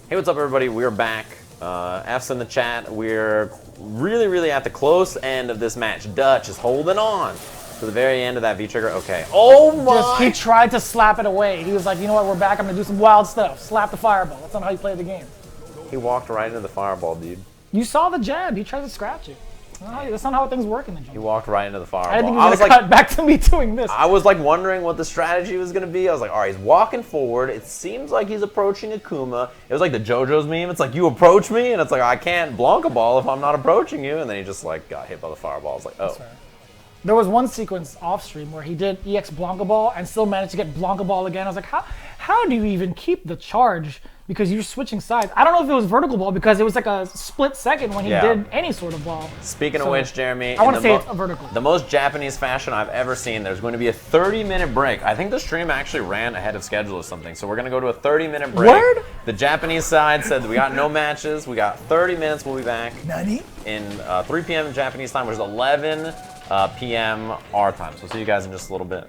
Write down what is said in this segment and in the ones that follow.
Hey, what's up, everybody? We're back. F's in the chat. We're really at the close end of this match. Dutch is holding on to the very end of that V-trigger. Okay. Oh my! He tried to slap it away. He was like, you know what, we're back. I'm going to do some wild stuff. Slap the fireball. That's not how you play the game. He walked right into the fireball, dude. You saw the jab. He tried to scratch it. That's not how things work in the gym. He walked right into the fireball. I didn't think he was going to cut back to me doing this. I was like wondering what the strategy was going to be. I was like, all right, he's walking forward. It seems like he's approaching Akuma. It was like the JoJo's meme. It's like, you approach me, and it's like, I can't Blanca Ball if I'm not approaching you. And then he just like got hit by the fireball. I was like, oh. There was one sequence off stream where he did EX Blanca Ball and still managed to get Blanca Ball again. I was like, how do you even keep the charge? Because you're switching sides. I don't know if it was vertical ball because it was like a split second when he did any sort of ball. Speaking of which, Jeremy, I want to say it's a vertical. The most Japanese fashion I've ever seen, there's going to be a 30-minute break. I think the stream actually ran ahead of schedule or something, so we're going to go to a 30-minute break. Word? The Japanese side said that we got no matches. We got 30 minutes. We'll be back. Nani? In 3 p.m. Japanese time, which is 11 p.m. our time. So we'll see you guys in just a little bit.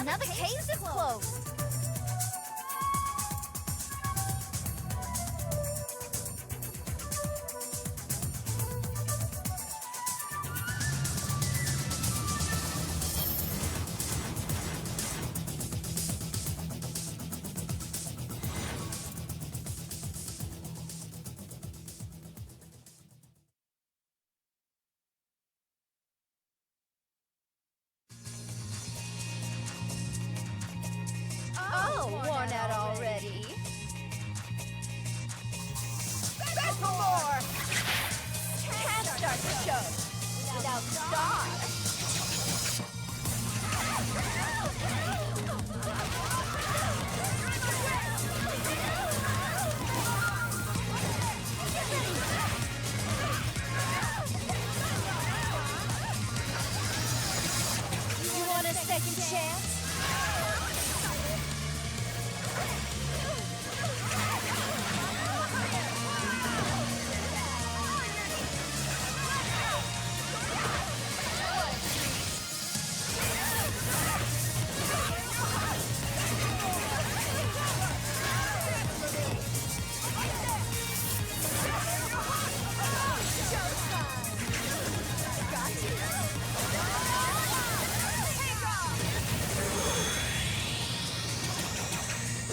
Now the caves have closed. Worn out already. Beg for more! Can't start the show without Star. You want a second chance?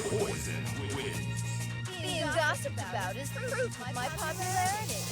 Poison wins. Being gossiped about is proof of my popularity.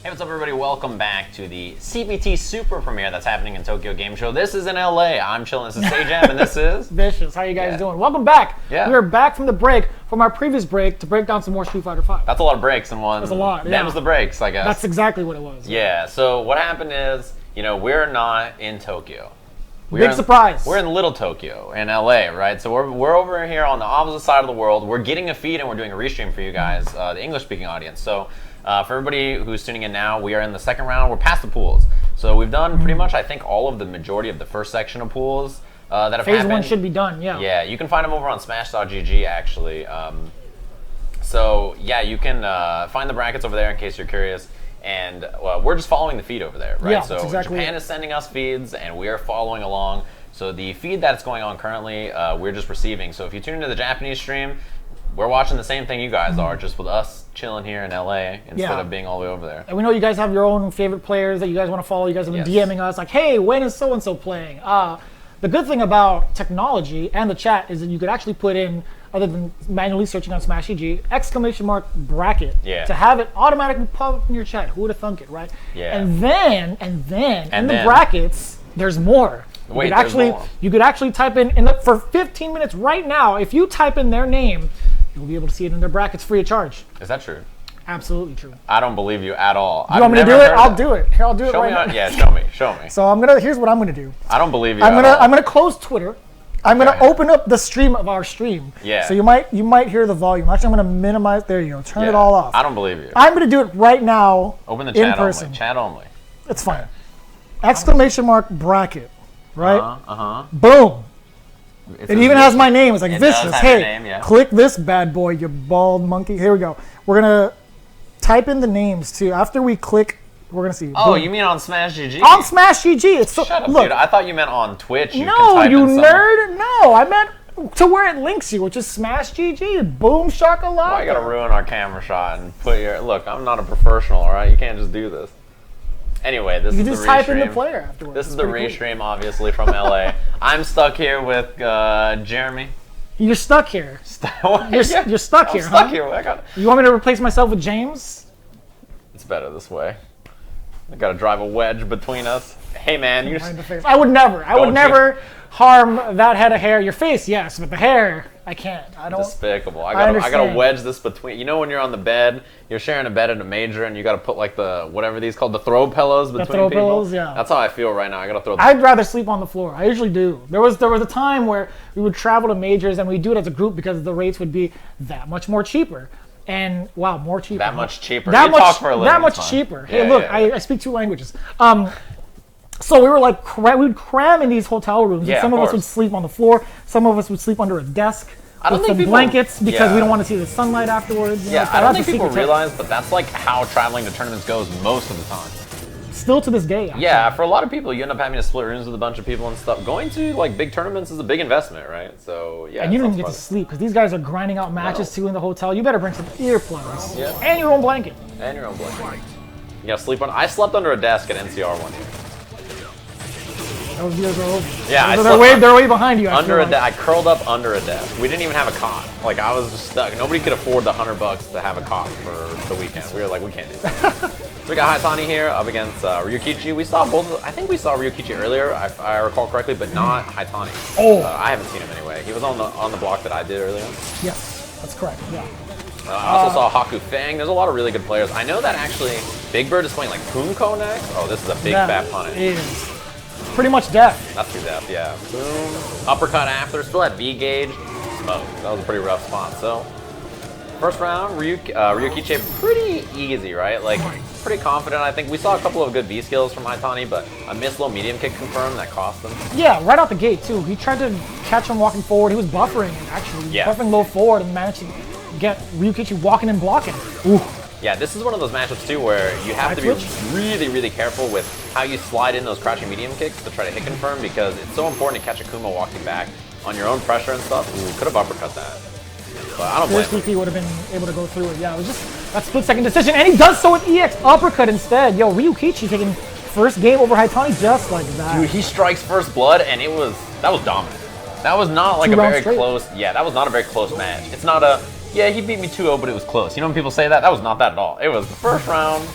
Hey, what's up, everybody? Welcome back to the CPT Super Premiere that's happening in Tokyo Game Show. This is in LA. I'm chilling. This is Sajam, and this is Vicious. How you guys doing? Welcome back. Yeah. We are back from the break, from our previous break, to break down some more Street Fighter V. That's a lot of breaks in one. That's a lot, yeah. Them's the breaks, I guess. That's exactly what it was. Yeah, so what happened is, you know, we're not in Tokyo. Big surprise. We're in Little Tokyo in LA, right? So we're over here on the opposite side of the world. We're getting a feed and we're doing a restream for you guys, the English-speaking audience. So for everybody who's tuning in now, we are in the second round. We're past the pools. So we've done pretty much, I think, all of the majority of the first section of pools that have happened. Phase 1 should be done, yeah. Yeah, you can find them over on Smash.gg, actually. So yeah, you can find the brackets over there in case you're curious. And we're just following the feed over there, right? Yeah, so that's exactly Japan is sending us feeds, and we are following along. So the feed that's going on currently, we're just receiving. So if you tune into the Japanese stream, we're watching the same thing you guys are, just with us chilling here in LA instead of being all the way over there. And we know you guys have your own favorite players that you guys want to follow. You guys have been DMing us like, hey, when is so-and-so playing? The good thing about technology and the chat is that you could actually put in, other than manually searching on Smash.gg, !bracket to have it automatically pop up in your chat. Who would have thunk it, right? Yeah. And then in the brackets, there's more. Wait, you could actually type in for 15 minutes right now. If you type in their name, you'll be able to see it in their brackets free of charge. Is that true? Absolutely true. I don't believe you at all. You want me to do it? I'll do it. Here, I'll do it right now. Yeah, show me. Show me. So here's what I'm gonna do. I don't believe you. I'm gonna close Twitter. I'm gonna open up the stream of our stream. Yeah. So you might hear the volume. Actually, I'm gonna minimize. There you go. Turn it all off. I don't believe you. I'm gonna do it right now. Open the in chat person. only. Chat only. It's fine. !bracket, right? Boom. It even has my name. It's like Vicious. Hey, click this bad boy, you bald monkey. Here we go. We're gonna type in the names too. After we click, we're gonna see. Oh, boom. you mean on Smash.gg? On Smash.gg. It's so. Shut up, look, dude. I thought you meant on Twitch. No, you nerd. No, I meant to where it links you, which is Smash.gg. Boom shakalaka. Why you gotta ruin our camera shot and put your look? I'm not a professional, all right? You can't just do this. Anyway, this is the restream. You just type in the player afterwards. This is the restream, obviously, from LA. I'm stuck here with Jeremy. You're stuck here. You're stuck here, stuck here. You want me to replace myself with James? It's better this way. I gotta drive a wedge between us. Hey, man, you. I would never harm that head of hair. Your face, yes, but the hair, I can't. I don't. Despicable. I gotta wedge this between. You know when you're on the bed, you're sharing a bed at a major, and you gotta put like the whatever these called, the throw pillows between people. Pillows, yeah. That's how I feel right now. I gotta throw. I'd rather sleep on the floor. I usually do. There was a time where we would travel to majors and we do it as a group because the rates would be that much more cheaper. And wow, more cheaper. That much cheaper. That much. Talk for a living, that much cheaper. Hey, look, I speak 2 languages. So we were like, we would cram in these hotel rooms. Yeah, and some of us would sleep on the floor. Some of us would sleep under a desk with some blankets because we don't want to see the sunlight afterwards. Yeah, I don't think people realize, but that's like how traveling to tournaments goes most of the time. Still to this day. Actually. Yeah, for a lot of people, you end up having to split rooms with a bunch of people and stuff. Going to like big tournaments is a big investment, right? So yeah. And you don't even get to sleep because these guys are grinding out matches too in the hotel. You better bring some earplugs. Yeah. And your own blanket. And your own blanket. You gotta sleep on. I slept under a desk at NCR one year. Those years are over. Yeah, they're way behind you. I curled up under a desk. We didn't even have a cot. Like I was just stuck. Nobody could afford the $100 to have a cot for the weekend. We were like, we can't do that. So we got Haitani here up against Ryukichi. We saw both. I think we saw Ryukichi earlier, if I recall correctly, but not Haitani. Oh, I haven't seen him anyway. He was on the block that I did earlier. Yes, that's correct. Yeah. I also saw Haku Fang. There's a lot of really good players. I know that actually Big Bird is playing like Punko next. Oh, this is a big fat punish. It is pretty much death. That's too death, yeah. Boom. Uppercut after. Still at V gauge. Smoke. That was a pretty rough spot. So, first round, Ryukichi pretty easy, right? Like, pretty confident. I think we saw a couple of good V skills from Haitani, but a missed low medium kick confirmed that cost him. Yeah, right out the gate, too. He tried to catch him walking forward. He was buffering, actually. Yeah. Buffering low forward and managed to get Ryukichi walking and blocking. Ooh. Yeah, this is one of those matchups too where you have to be really, really careful with how you slide in those crouching medium kicks to try to hit confirm because it's so important to catch Akuma walking back on your own pressure and stuff. Ooh, could have uppercut that. But I don't blame him. He would have been able to go through it. Yeah, it was just that split-second decision, and he does so with EX uppercut instead. Yo, Ryukichi taking first game over Haitani just like that. Dude, he strikes first blood, and that was dominant. That was not like a very close. Yeah, that was not a very close match. It's not a. Yeah, he beat me 2-0, but it was close. You know when people say that? That was not that at all. It was the first round.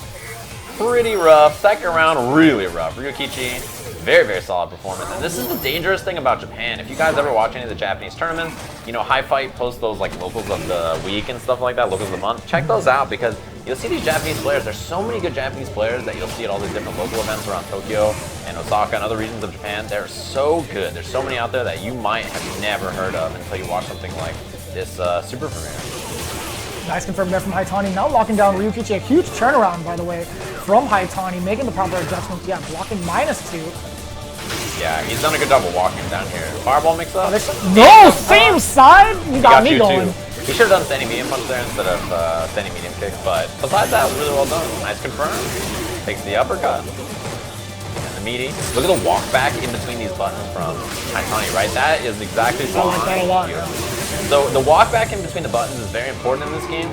pretty rough. Second round, really rough. Ryukichi, very, very solid performance. And this is the dangerous thing about Japan. If you guys ever watch any of the Japanese tournaments, you know, High Fight posts those like locals of the week and stuff like that, locals of the month. Check those out because you'll see these Japanese players. There's so many good Japanese players that you'll see at all these different local events around Tokyo and Osaka and other regions of Japan. They're so good. There's so many out there that you might have never heard of until you watch something like this Super Premiere. Nice confirmed there from Haitani. Now locking down Ryukichi. A huge turnaround, by the way, from Haitani, making the proper adjustments. Yeah, blocking -2. Yeah, he's done a good job of walking down here. Fireball mix up. No, same side. You got me you going. too. He should have done standing medium punch there instead of standing medium kick, but besides that, it was really well done. Nice confirm. Takes the uppercut. And the meaty. Look at the walk back in between these buttons from Haitani, right? That is exactly I like that a lot. So the walk back in between the buttons is very important in this game.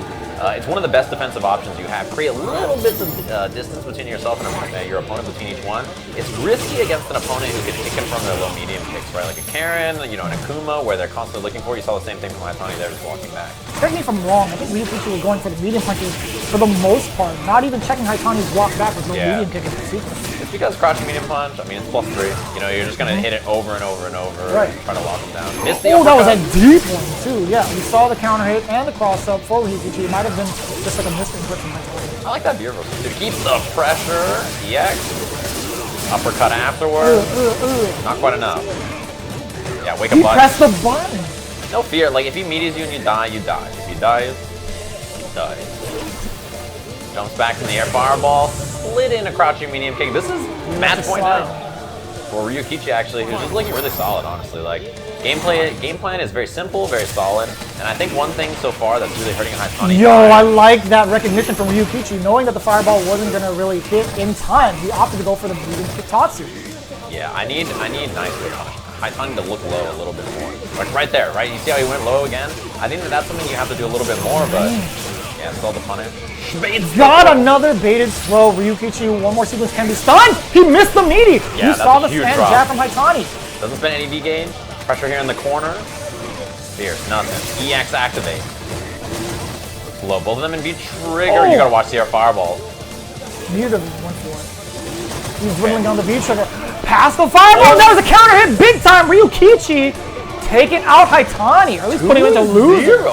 It's one of the best defensive options you have. Create little bits of distance between yourself and your opponent between each one. It's risky against an opponent who can kick it from their low medium kicks, right? Like a Karin, you know, an Akuma, where they're constantly looking for. You saw the same thing from Haitani there, just walking back. Correct me if I'm wrong. I think Ryukichi was going for the medium punches for the most part, not even checking Haitani's walk back with no medium kick in the sequence. It's because crouching medium punch, I mean, it's +3. You know, you're just going to hit it over and over and over, right. Try to lock him down. Missed the Oh, that was a uppercut. deep one, too. Yeah, we saw the counter hit and the cross up for Ryukichi. It might have been just like a missed input from Haitani. I like that beer roast. To keep the pressure, EX. Uppercut afterwards. Not quite enough. Yeah, wake up He button. pressed the button. No fear. Like, if he meaties you and you die, you die. If he dies, he dies. Jumps back in the air, fireball. Slid in a crouching medium kick. This is match point now for Ryukichi, actually, who's just looking really solid, honestly. Like, game plan is very simple, very solid. And I think one thing so far that's really hurting Haitani. Yo, I like that recognition from Ryukichi, knowing that the fireball wasn't going to really hit in time. He opted to go for the medium kick Tatsu. Yeah, I need nice good punishment. Haitani to look low a little bit more. Like right there, right? You see how he went low again? I think that's something you have to do a little bit more, but yeah, still the punish. Got another baited slow. Ryukichi, one more sequence can be stunned. He missed the meaty. Yeah, you saw the huge stand drop. jab from Haitani. Doesn't spend any V gauge. Pressure here in the corner. Fierce, nothing. EX activate. Low, both of them in V trigger. You gotta watch the air fireball. Neither of them went for it. He's whittling down the V trigger. Past the fireball. That was a counter hit big time. Ryukichi taking out Haitani, or at least putting him into loser.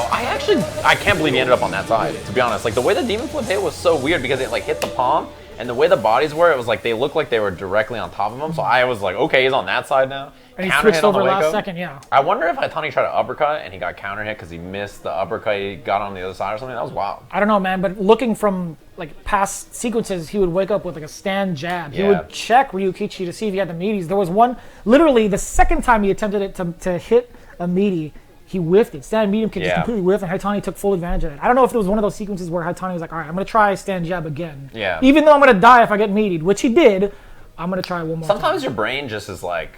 I can't believe he ended up on that side, to be honest. Like, the way the Demon Flip hit was so weird because it, like, hit the palm, and the way the bodies were, it was like they looked like they were directly on top of him, so I was like, okay, he's on that side now. And he Counter switched hit on the over last wake-up. second, yeah. I wonder if Haitani tried to uppercut and he got counter hit because he missed the uppercut he got on the other side or something. That was wild. I don't know, man, but looking from like past sequences, he would wake up with like a stand jab. He Yeah. would check Ryukichi to see if he had the meaties. There was one, literally the second time he attempted it to hit a meaty, he whiffed it. Stand medium kick just completely whiffed, and Haitani took full advantage of it. I don't know if it was one of those sequences where Haitani was like, all right, I'm going to try stand jab again. Yeah. Even though I'm going to die if I get meatied, which he did, I'm going to try one more Sometimes your brain just is like,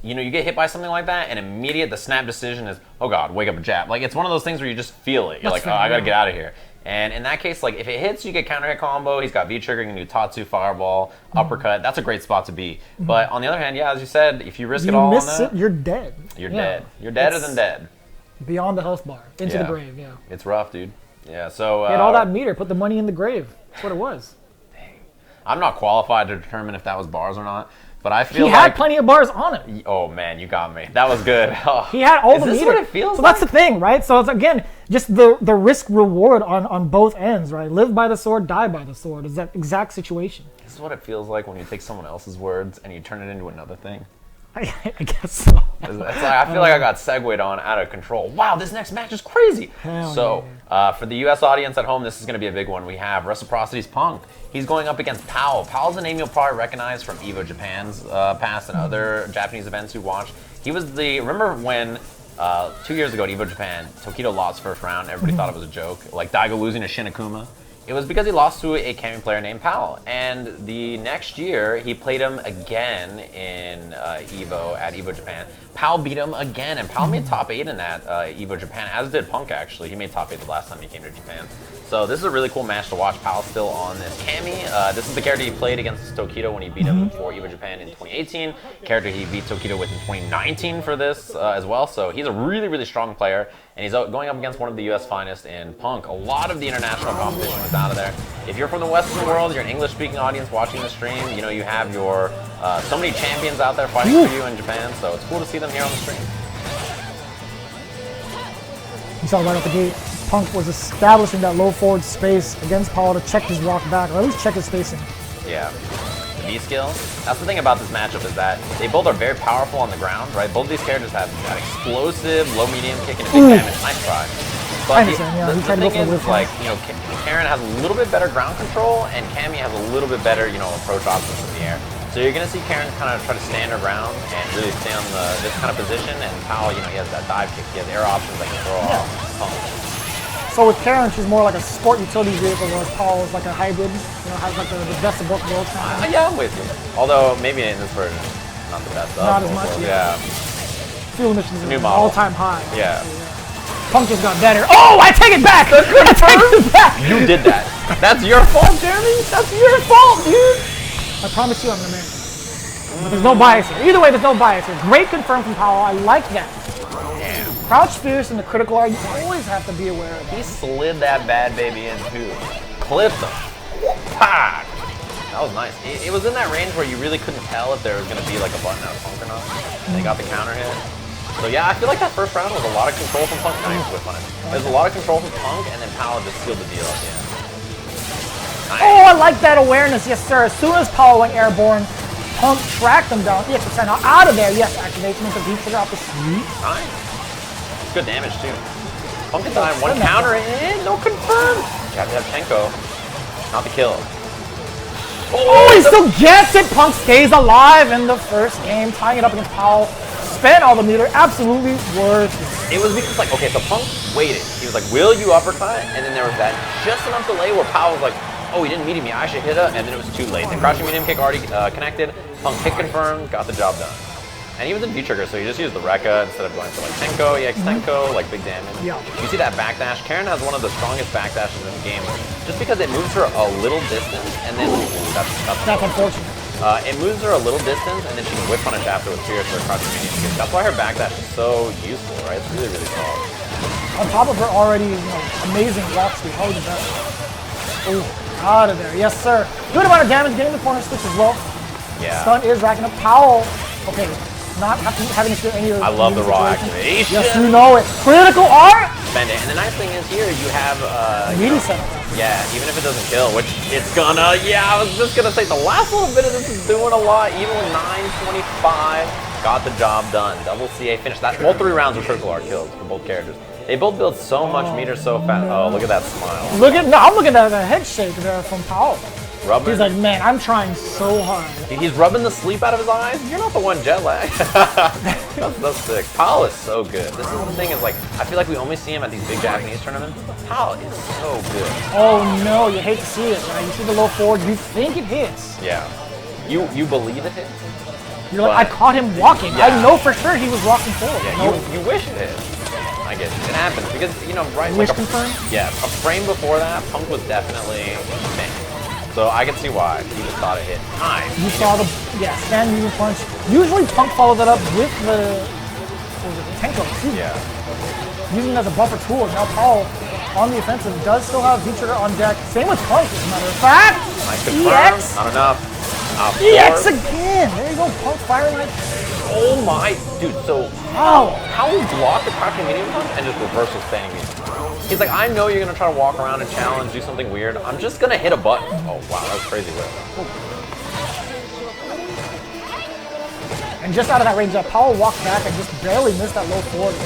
you know, you get hit by something like that, and immediate the snap decision is, oh god, wake up a jab. Like, it's one of those things where you just feel it. You're That's like, oh, fair, I gotta yeah. get out of here. And in that case, like, if it hits, you get counter hit combo. He's got V trigger, you can do Tatsu, fireball, uppercut. That's a great spot to be. But on the other hand, yeah, as you said, if you risk it all on miss that, it, you're dead. you're Yeah. dead. You're deader It's than dead. Beyond the health bar, into the Yeah. grave, yeah. It's rough, dude. Yeah, so He had all that meter, put the money in the grave. That's what it was. I'm not qualified to determine if that was bars or not, but I feel He like had plenty of bars on it. oh man, you got me. That was good. Oh. He had all Is the this meter. what it feels so like? that's the thing, right? So it's again just the risk reward on both ends, right? Live by the sword, die by the sword. Is that exact situation? This is what it feels like when you take someone else's words and you turn it into another thing. I guess so. It's like, I feel like I got segued on out of control. Wow, this next match is crazy. Hell For the U.S. audience at home, this is going to be a big one. We have Reciprocity's Punk. He's going up against Powell. Powell's a name you'll probably recognize from EVO Japan's past and other Japanese events you watched. He was remember when 2 years ago at EVO Japan, Tokido lost first round. Everybody thought it was a joke. Like Daigo losing to Shin Akuma. It was because he lost to a Cammy player named Powell. And the next year, he played him again in EVO at EVO Japan. Powell beat him again, and Powell made top 8 in that EVO Japan, as did Punk, actually. He made top 8 the last time he came to Japan. So this is a really cool match to watch. Powell still on this Cammy. This is the character he played against Tokido when he beat him for EVO Japan in 2018. Character he beat Tokido with in 2019 for this as well. So he's a really, really strong player. And he's going up against one of the US finest in Punk. A lot of the international competition is out of there. If you're from the Western world, you're an English-speaking audience watching the stream, you know, you have your so many champions out there fighting for you in Japan. So it's cool to see them here on the stream. You saw right off the gate, Punk was establishing that low forward space against Powell to check his walk back, or at least check his spacing. Yeah. B skill. That's the thing about this matchup is that they both are very powerful on the ground, right? Both of these characters have that explosive, low medium kick and a big damage. Nice try. But the thing is, like, you know, Karin has a little bit better ground control, and Cammy has a little bit better, you know, approach options in the air. So you're gonna see Karin kind of try to stand her ground and really stay on this kind of position, and Powell, you know, he has that dive kick, he has air options that can throw off Punk. So with Karin, she's more like a sport utility vehicle, whereas Paul is like a hybrid, you know, has like the best of both worlds. Yeah, I'm with you. Although maybe in this version, not the best. Not as much. Yeah. Fuel emissions is New an model. all-time high. Yeah. Punk just got better. Oh, I take it back! I take it back! You did that. That's your fault, Jeremy. That's your fault, dude. I promise you I'm the man. But there's no bias here. Either way, there's no bias here. Great confirm from Powell. I like that. Crouch fierce and the critical R, you always have to be aware of that. He slid that bad baby in too. Clipped him. Ha! That was nice. It was in that range where you really couldn't tell if there was going to be like a button out of Punk or not. And they got the counter hit. So yeah, I feel like that first round was a lot of control from Punk. Nice whip on it. There's a lot of control from Punk, and then Powell just sealed the deal at the end. Nice. Oh, I like that awareness, yes sir. As soon as Powell went airborne, Punk tracked him down. EX percent out of there. Yes, activation with the V trigger off the sweep. Nice. Good damage too. Punk can time one counter in, no confirm. You have to have Tenko, not the kill. Oh, he still gets it. Punk stays alive in the first game, tying it up against Powell. Spent all the meter, absolutely worth it. It was because like, okay, so Punk waited. He was like, will you uppercut? And then there was that just enough delay where Powell was like, oh, he didn't meet me, I should hit her, and then it was too late. The crouching medium kick already connected. Punk hit confirmed, got the job done. And he was in V-trigger, so he just used the Rekka instead of going for like Tenko, EX Tenko, like big damage. Yeah. You see that backdash? Karin has one of the strongest backdashes in the game, just because it moves her a little distance, and then that's unfortunate. It moves her a little distance, and then she can whip punish after with Fierce or crouching medium kick. That's why her backdash is so useful, right? It's really, really solid. On top of her already, you know, amazing walk speed. How would you bet? Oh, out of there. Yes, sir. Good amount of damage, getting the corner switch as well. Yeah. Stun is racking up. Powell. Okay. Not having to do any of I love the raw activation. Yes, you know it. Critical R. Spend it. And the nice thing is here you have Really set up. yeah, even if it doesn't kill, which it's gonna. Yeah, I was just gonna say the last little bit of this is doing a lot. Even with 925, got the job done. Double CA finish. That all 3 rounds were critical R kills for both characters. They both build so much meter so fast. Oh, look at that smile. I'm looking at the head shake there from Powell. Rubbing. He's like, man, I'm trying so hard. He's rubbing the sleep out of his eyes. You're not the one jet lag. that's sick. Powell is so good. This is the thing is like, I feel like we only see him at these big Japanese tournaments. Powell is so good. Oh no, you hate to see it, right? You see the low forward, you think it hits. Yeah. You believe it hits? You're like, I caught him walking. Yeah. I know for sure he was walking forward. Yeah, no. you wish it hit. I guess it happens because, you know, right? Wish like confirmed? Yeah, a frame before that, Punk was definitely bang. So I can see why he just thought it hit. Nice. You saw the stand medium punch. Usually Punk followed that up with the Tenko. Yeah. Using it as a buffer tool. Now Powell on the offensive does still have V-trigger on deck. Same with Punk, as a matter of fact. Nice confirm. EX. Not enough. EX again. There you go. Punk firing like. Oh my, dude. So how he blocked the crouching medium punch and just reversal standing medium. He's like, I know you're gonna try to walk around and challenge, do something weird. I'm just gonna hit a button. Oh wow, that was crazy whip. And just out of that range, Powell walked back and just barely missed that low forward.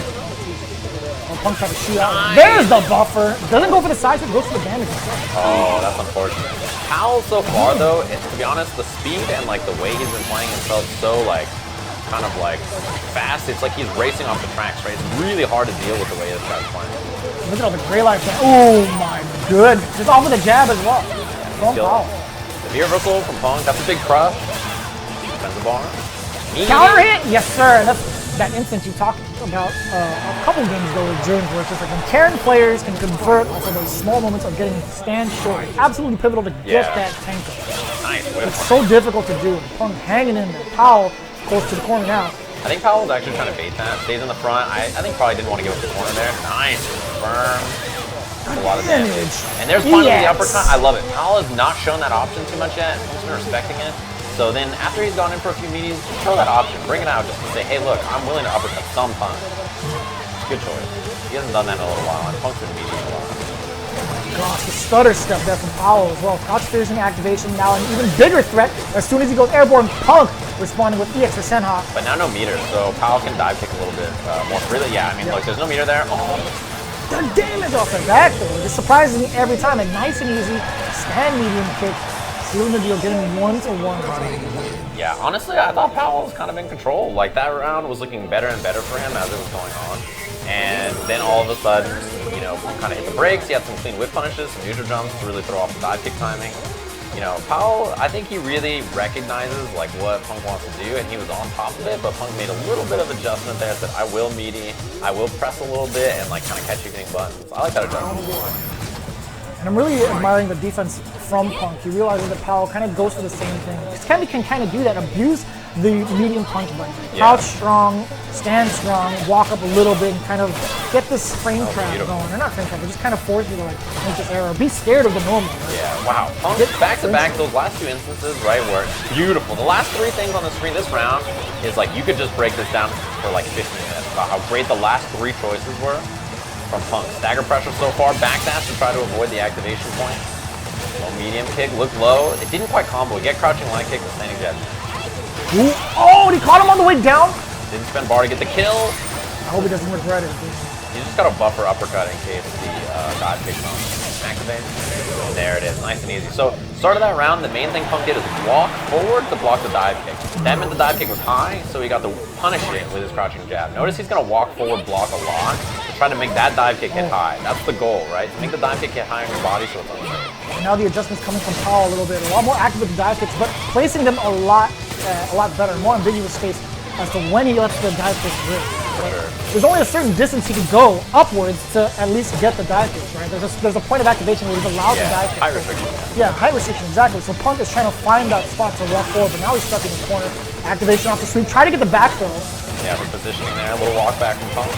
Punk tried to shoot out. Nice. There's the buffer. Doesn't go for the side, it goes for the damage. Oh, that's unfortunate. Powell so far though, to be honest, the speed and like the way he's been playing himself so like kind of like fast. It's like he's racing off the tracks, right? It's really hard to deal with the way this guy's playing. Look at all the gray lights. Oh my goodness. Just off with a jab as well. From Powell. The V reversal from Punk, that's a big crush. Defends the bar. Counter hit? Yes, sir. That's that instance you talked about a couple games ago with Jones, where it's just like when Karin players can convert off of those small moments of getting stand short. Absolutely pivotal to get that tanko. Nice It's so difficult to do. Punk hanging in there. Powell close to the corner now. I think Powell was actually trying to bait that. Stays in the front. I think probably didn't want to give up the corner there. Nice. Firm. That's a lot of damage. And there's finally the uppercut. I love it. Powell has not shown that option too much yet. Punk's been respecting it. So then after he's gone in for a few meetings, show that option. Bring it out just to say, hey, look, I'm willing to uppercut sometimes. Good choice. He hasn't done that in a little while, and Punk's been meeting a lot. Gosh, the stutter step there from Powell as well. Crouch piercing activation, now an even bigger threat. As soon as he goes airborne, Punk responding with EX for Senha. But now no meter, so Powell can dive kick a little bit more freely. Yeah, I mean, look, there's no meter there. Oh. The damage off the back though. It surprises me every time. A nice and easy stand medium kick. Sealing the deal, getting 1-1. Yeah, honestly, I thought Powell was kind of in control. Like, that round was looking better and better for him as it was going on. And then all of a sudden, you know, kind of hit the brakes. He had some clean whip punishes, some neutral jumps to really throw off the dive kick timing. You know, Powell, I think he really recognizes like what Punk wants to do, and he was on top of it, but Punk made a little bit of adjustment there, said, I will meaty, I will press a little bit, and like kind of catch you hitting buttons. I like that adjustment. And I'm really admiring the defense from Punk. He realizes that Powell kind of goes for the same thing. Because Cammy can kind of do that, abuse the medium punch button. Crouch strong, stand strong, walk up a little bit, and kind of get this frame trap going. Or not frame trap, but just kind of force you to like make this error. Be scared of the normal. Right? Yeah, wow. Punk back to back, those last two instances, right, were beautiful. The last three things on the screen this round is like you could just break this down for like 15 minutes about how great the last three choices were from Punk. Stagger pressure so far, backdash to try to avoid the activation point. Low medium kick, look low. It didn't quite combo. Get crouching line kick with standing jet. Ooh. Oh, he caught him on the way down. Didn't spend bar to get the kill. I hope he doesn't regret it. You just got a buffer uppercut in case the dive kick activates. And there it is, nice and easy. So, start of that round, the main thing Punk did is walk forward to block the dive kick. That meant the dive kick was high, so he got to punish it with his crouching jab. Notice he's going to walk forward, block a lot, to try to make that dive kick hit high. That's the goal, right? To make the dive kick hit high on your body so it's unsafe. And now the adjustments coming from Powell a little bit. A lot more active with the dive kicks, but placing them a lot better, more ambiguous space as to when he lets the dive kicks rip. Sure. There's only a certain distance he can go upwards to at least get the dive kicks, right? There's a point of activation where he's allowed the dive kicks. High restriction. Yeah, height restriction, exactly. So Punk is trying to find that spot to walk forward, but now he's stuck in the corner. Activation off the sweep, try to get the back throw. Yeah, the positioning there, a little walk back from Punk.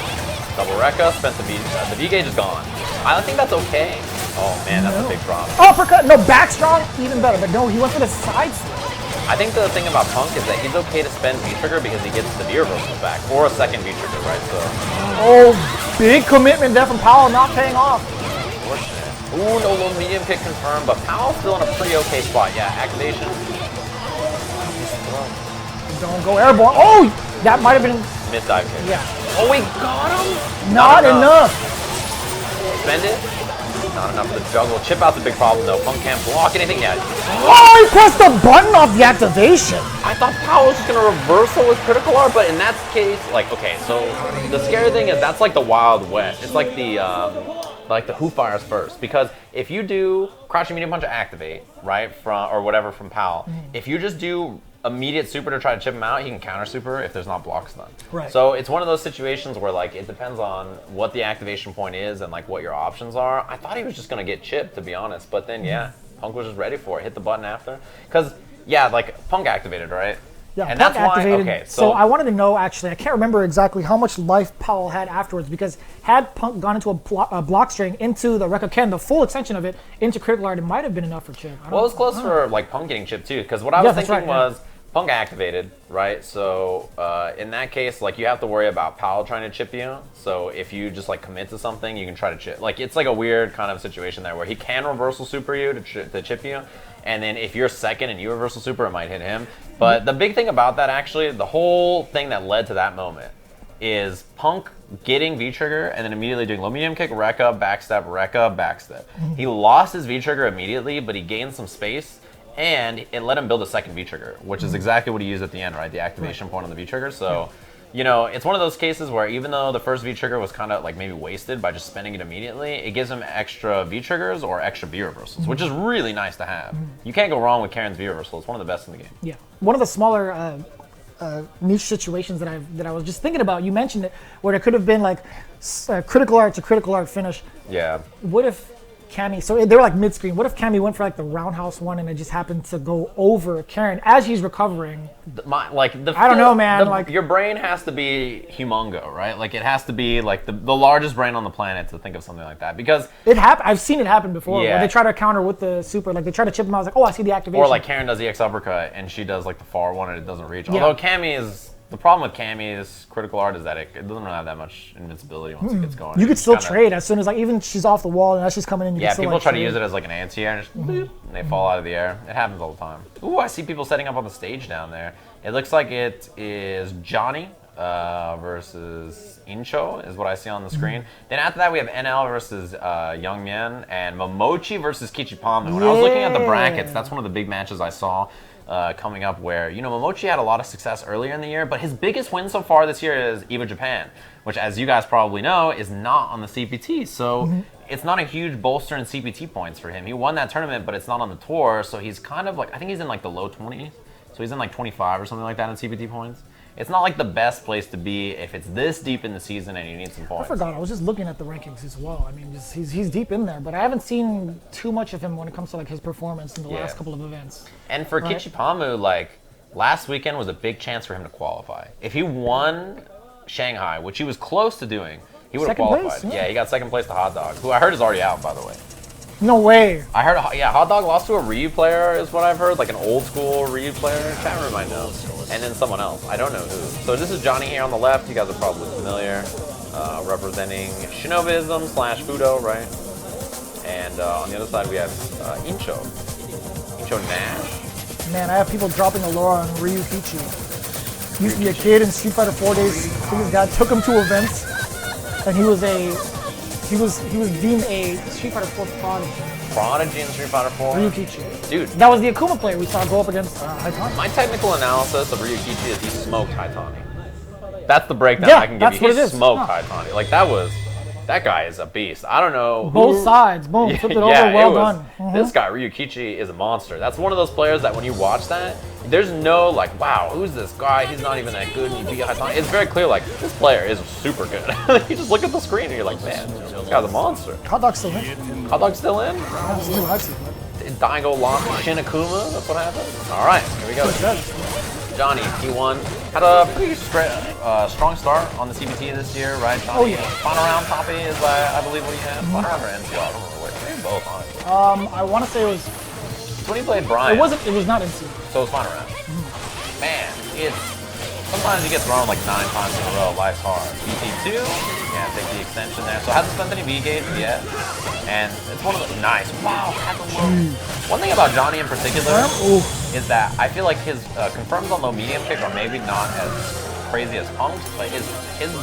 Double Rekka, spent the V gauge is gone. I think that's okay. Oh man, that's a big problem. Uppercut, no, back strong, even better, but no, he went for the side slip. I think the thing about Punk is that he's okay to spend V-trigger because he gets the V-reversals back, or a second V-trigger, right? So. Oh, big commitment there from Powell, not paying off. Unfortunate. Ooh, no low medium kick confirmed, but Powell's still in a pretty okay spot. Yeah, activation. Don't go airborne. Oh, that might have been... Mid dive kick. Yeah. Oh, we got him? Not enough. Spend it. Not enough for the juggle. Chip out's a big problem though. Punk can't block anything yet. Oh, he pressed the button off the activation. I thought Powell was just gonna reversal with critical art, but in that case, like, okay, so the scary thing is that's like the Wild West. It's like the who fires first, because if you do crouching medium punch activate, right, from or whatever from Powell, if you just do immediate super to try to chip him out, he can counter super if there's not blocks done. Right. So it's one of those situations where like it depends on what the activation point is and like what your options are. I thought he was just gonna get chipped, to be honest, but then yeah, Punk was just ready for it. Hit the button after, because yeah, like Punk activated, right? Yeah, and Punk that's activated. Why. Okay, so I wanted to know actually. I can't remember exactly how much life Powell had afterwards, because had Punk gone into a block string into the Rekka Ken, the full extension of it into critical art, it might have been enough for chip. Well, it was close for like Punk getting chipped too, because what I was thinking was. Punk activated, right? So in that case, like you have to worry about Powell trying to chip you. So if you just like commit to something, you can try to chip. Like it's like a weird kind of situation there where he can reversal super you to chip you, and then if you're second and you reversal super, it might hit him. But the big thing about that, actually, the whole thing that led to that moment is Punk getting V-trigger and then immediately doing low medium kick, Rekka, backstep, Rekka, backstep. He lost his V-trigger immediately, but he gained some space. And it let him build a second V-trigger, which is exactly what he used at the end, right? The activation point on the V-trigger. So, you know, it's one of those cases where even though the first V-trigger was kind of like maybe wasted by just spending it immediately, it gives him extra V-triggers or extra V-reversals, which is really nice to have. You can't go wrong with Karin's V-reversal. It's one of the best in the game. Yeah. One of the smaller niche situations that I was just thinking about. You mentioned it, where there could have been like critical art to critical art finish. Yeah. What if Cammy? So they were like mid-screen. What if Cammy went for like the roundhouse one and it just happened to go over Karin as he's recovering? I don't know, man. Like your brain has to be humongo, right? Like it has to be like the largest brain on the planet to think of something like that because it happened. I've seen it happen before. Yeah. Where they try to counter with the super, like they try to chip him out. I was like, oh, I see the activation. Or like Karin does the X uppercut and she does like the far one and it doesn't reach. Yeah. Although the problem with Cammy's critical art is that it doesn't really have that much invincibility once it gets going. You could still trade as soon as like even she's off the wall and as she's coming in. You Yeah, can still, people like, try to trade. use it as like an anti-air and just boop, and they fall out of the air. It happens all the time. Ooh, I see people setting up on the stage down there. It looks like it is Johnny versus Incho is what I see on the screen. Then after that we have NL versus Yangmian and Momochi versus Kichipa-Mu. When I was looking at the brackets, that's one of the big matches I saw coming up where, you know, Momochi had a lot of success earlier in the year, but his biggest win so far this year is EVO Japan, which as you guys probably know is not on the CPT. So it's not a huge bolster in CPT points for him. He won that tournament, but it's not on the tour. So he's kind of like, I think he's in like the low 20s. So he's in like 25 or something like that in CPT points. It's not like the best place to be if it's this deep in the season and you need some points. I forgot. I was just looking at the rankings as well. I mean, he's deep in there, but I haven't seen too much of him when it comes to like his performance in the last couple of events. And for Kichipa-Mu, like last weekend was a big chance for him to qualify. If he won Shanghai, which he was close to doing, he would have qualified. Place, yeah, he got second place to Hot Dog, who I heard is already out, by the way. No way. I heard, yeah, Hot Dog lost to a Ryu player, is what I've heard, like an old school Ryu player. Chat room I know, and then someone else. I don't know who. So this is Johnny here on the left. You guys are probably familiar, representing Shinobism / FUDOH, right? And on the other side we have Incho Nash. Man, I have people dropping a lore on Ryukichi. Used to be a kid in Street Fighter 4 days. I think his dad took him to events, and he was deemed a Street Fighter 4 prodigy. Prodigy in Street Fighter 4? Ryukichi. Dude. That was the Akuma player we saw go up against Haitani. My technical analysis of Ryukichi is he smoked Haitani. That's the breakdown Yeah, I can give that's you. what He it is. smoked Huh. Haitani. Like that guy is a beast. I don't know Both sides. Boom. Flipped it over. Well done. This guy, Ryukichi, is a monster. That's one of those players that when you watch that, there's no like, wow, who's this guy? He's not even that good and he beat Haitani. It's very clear like, this player is super good. You just look at the screen and you're like, man, this guy's a monster. Hot Dog's still in. Hot Dog's still in? Daigo lost Shin Akuma, that's what happened? Alright, here we go. Johnny, he won. Had a pretty strong start on the CPT this year, right, Johnny? Oh, yeah. Final round toppy is, I believe, what he had. Final round or NCR, I don't remember which. Maybe both, honestly. I want to say it was. When he played Brian. It was not NC. So it was final round. Man, sometimes you get thrown like 9 times in a row. Life's hard. BT2, yeah, take the extension there. So hasn't spent any V gauge yet. And it's one of the nice. Wow, had the low. One thing about Johnny in particular is that I feel like his confirms on low medium kick are maybe not as crazy as Punk's, but his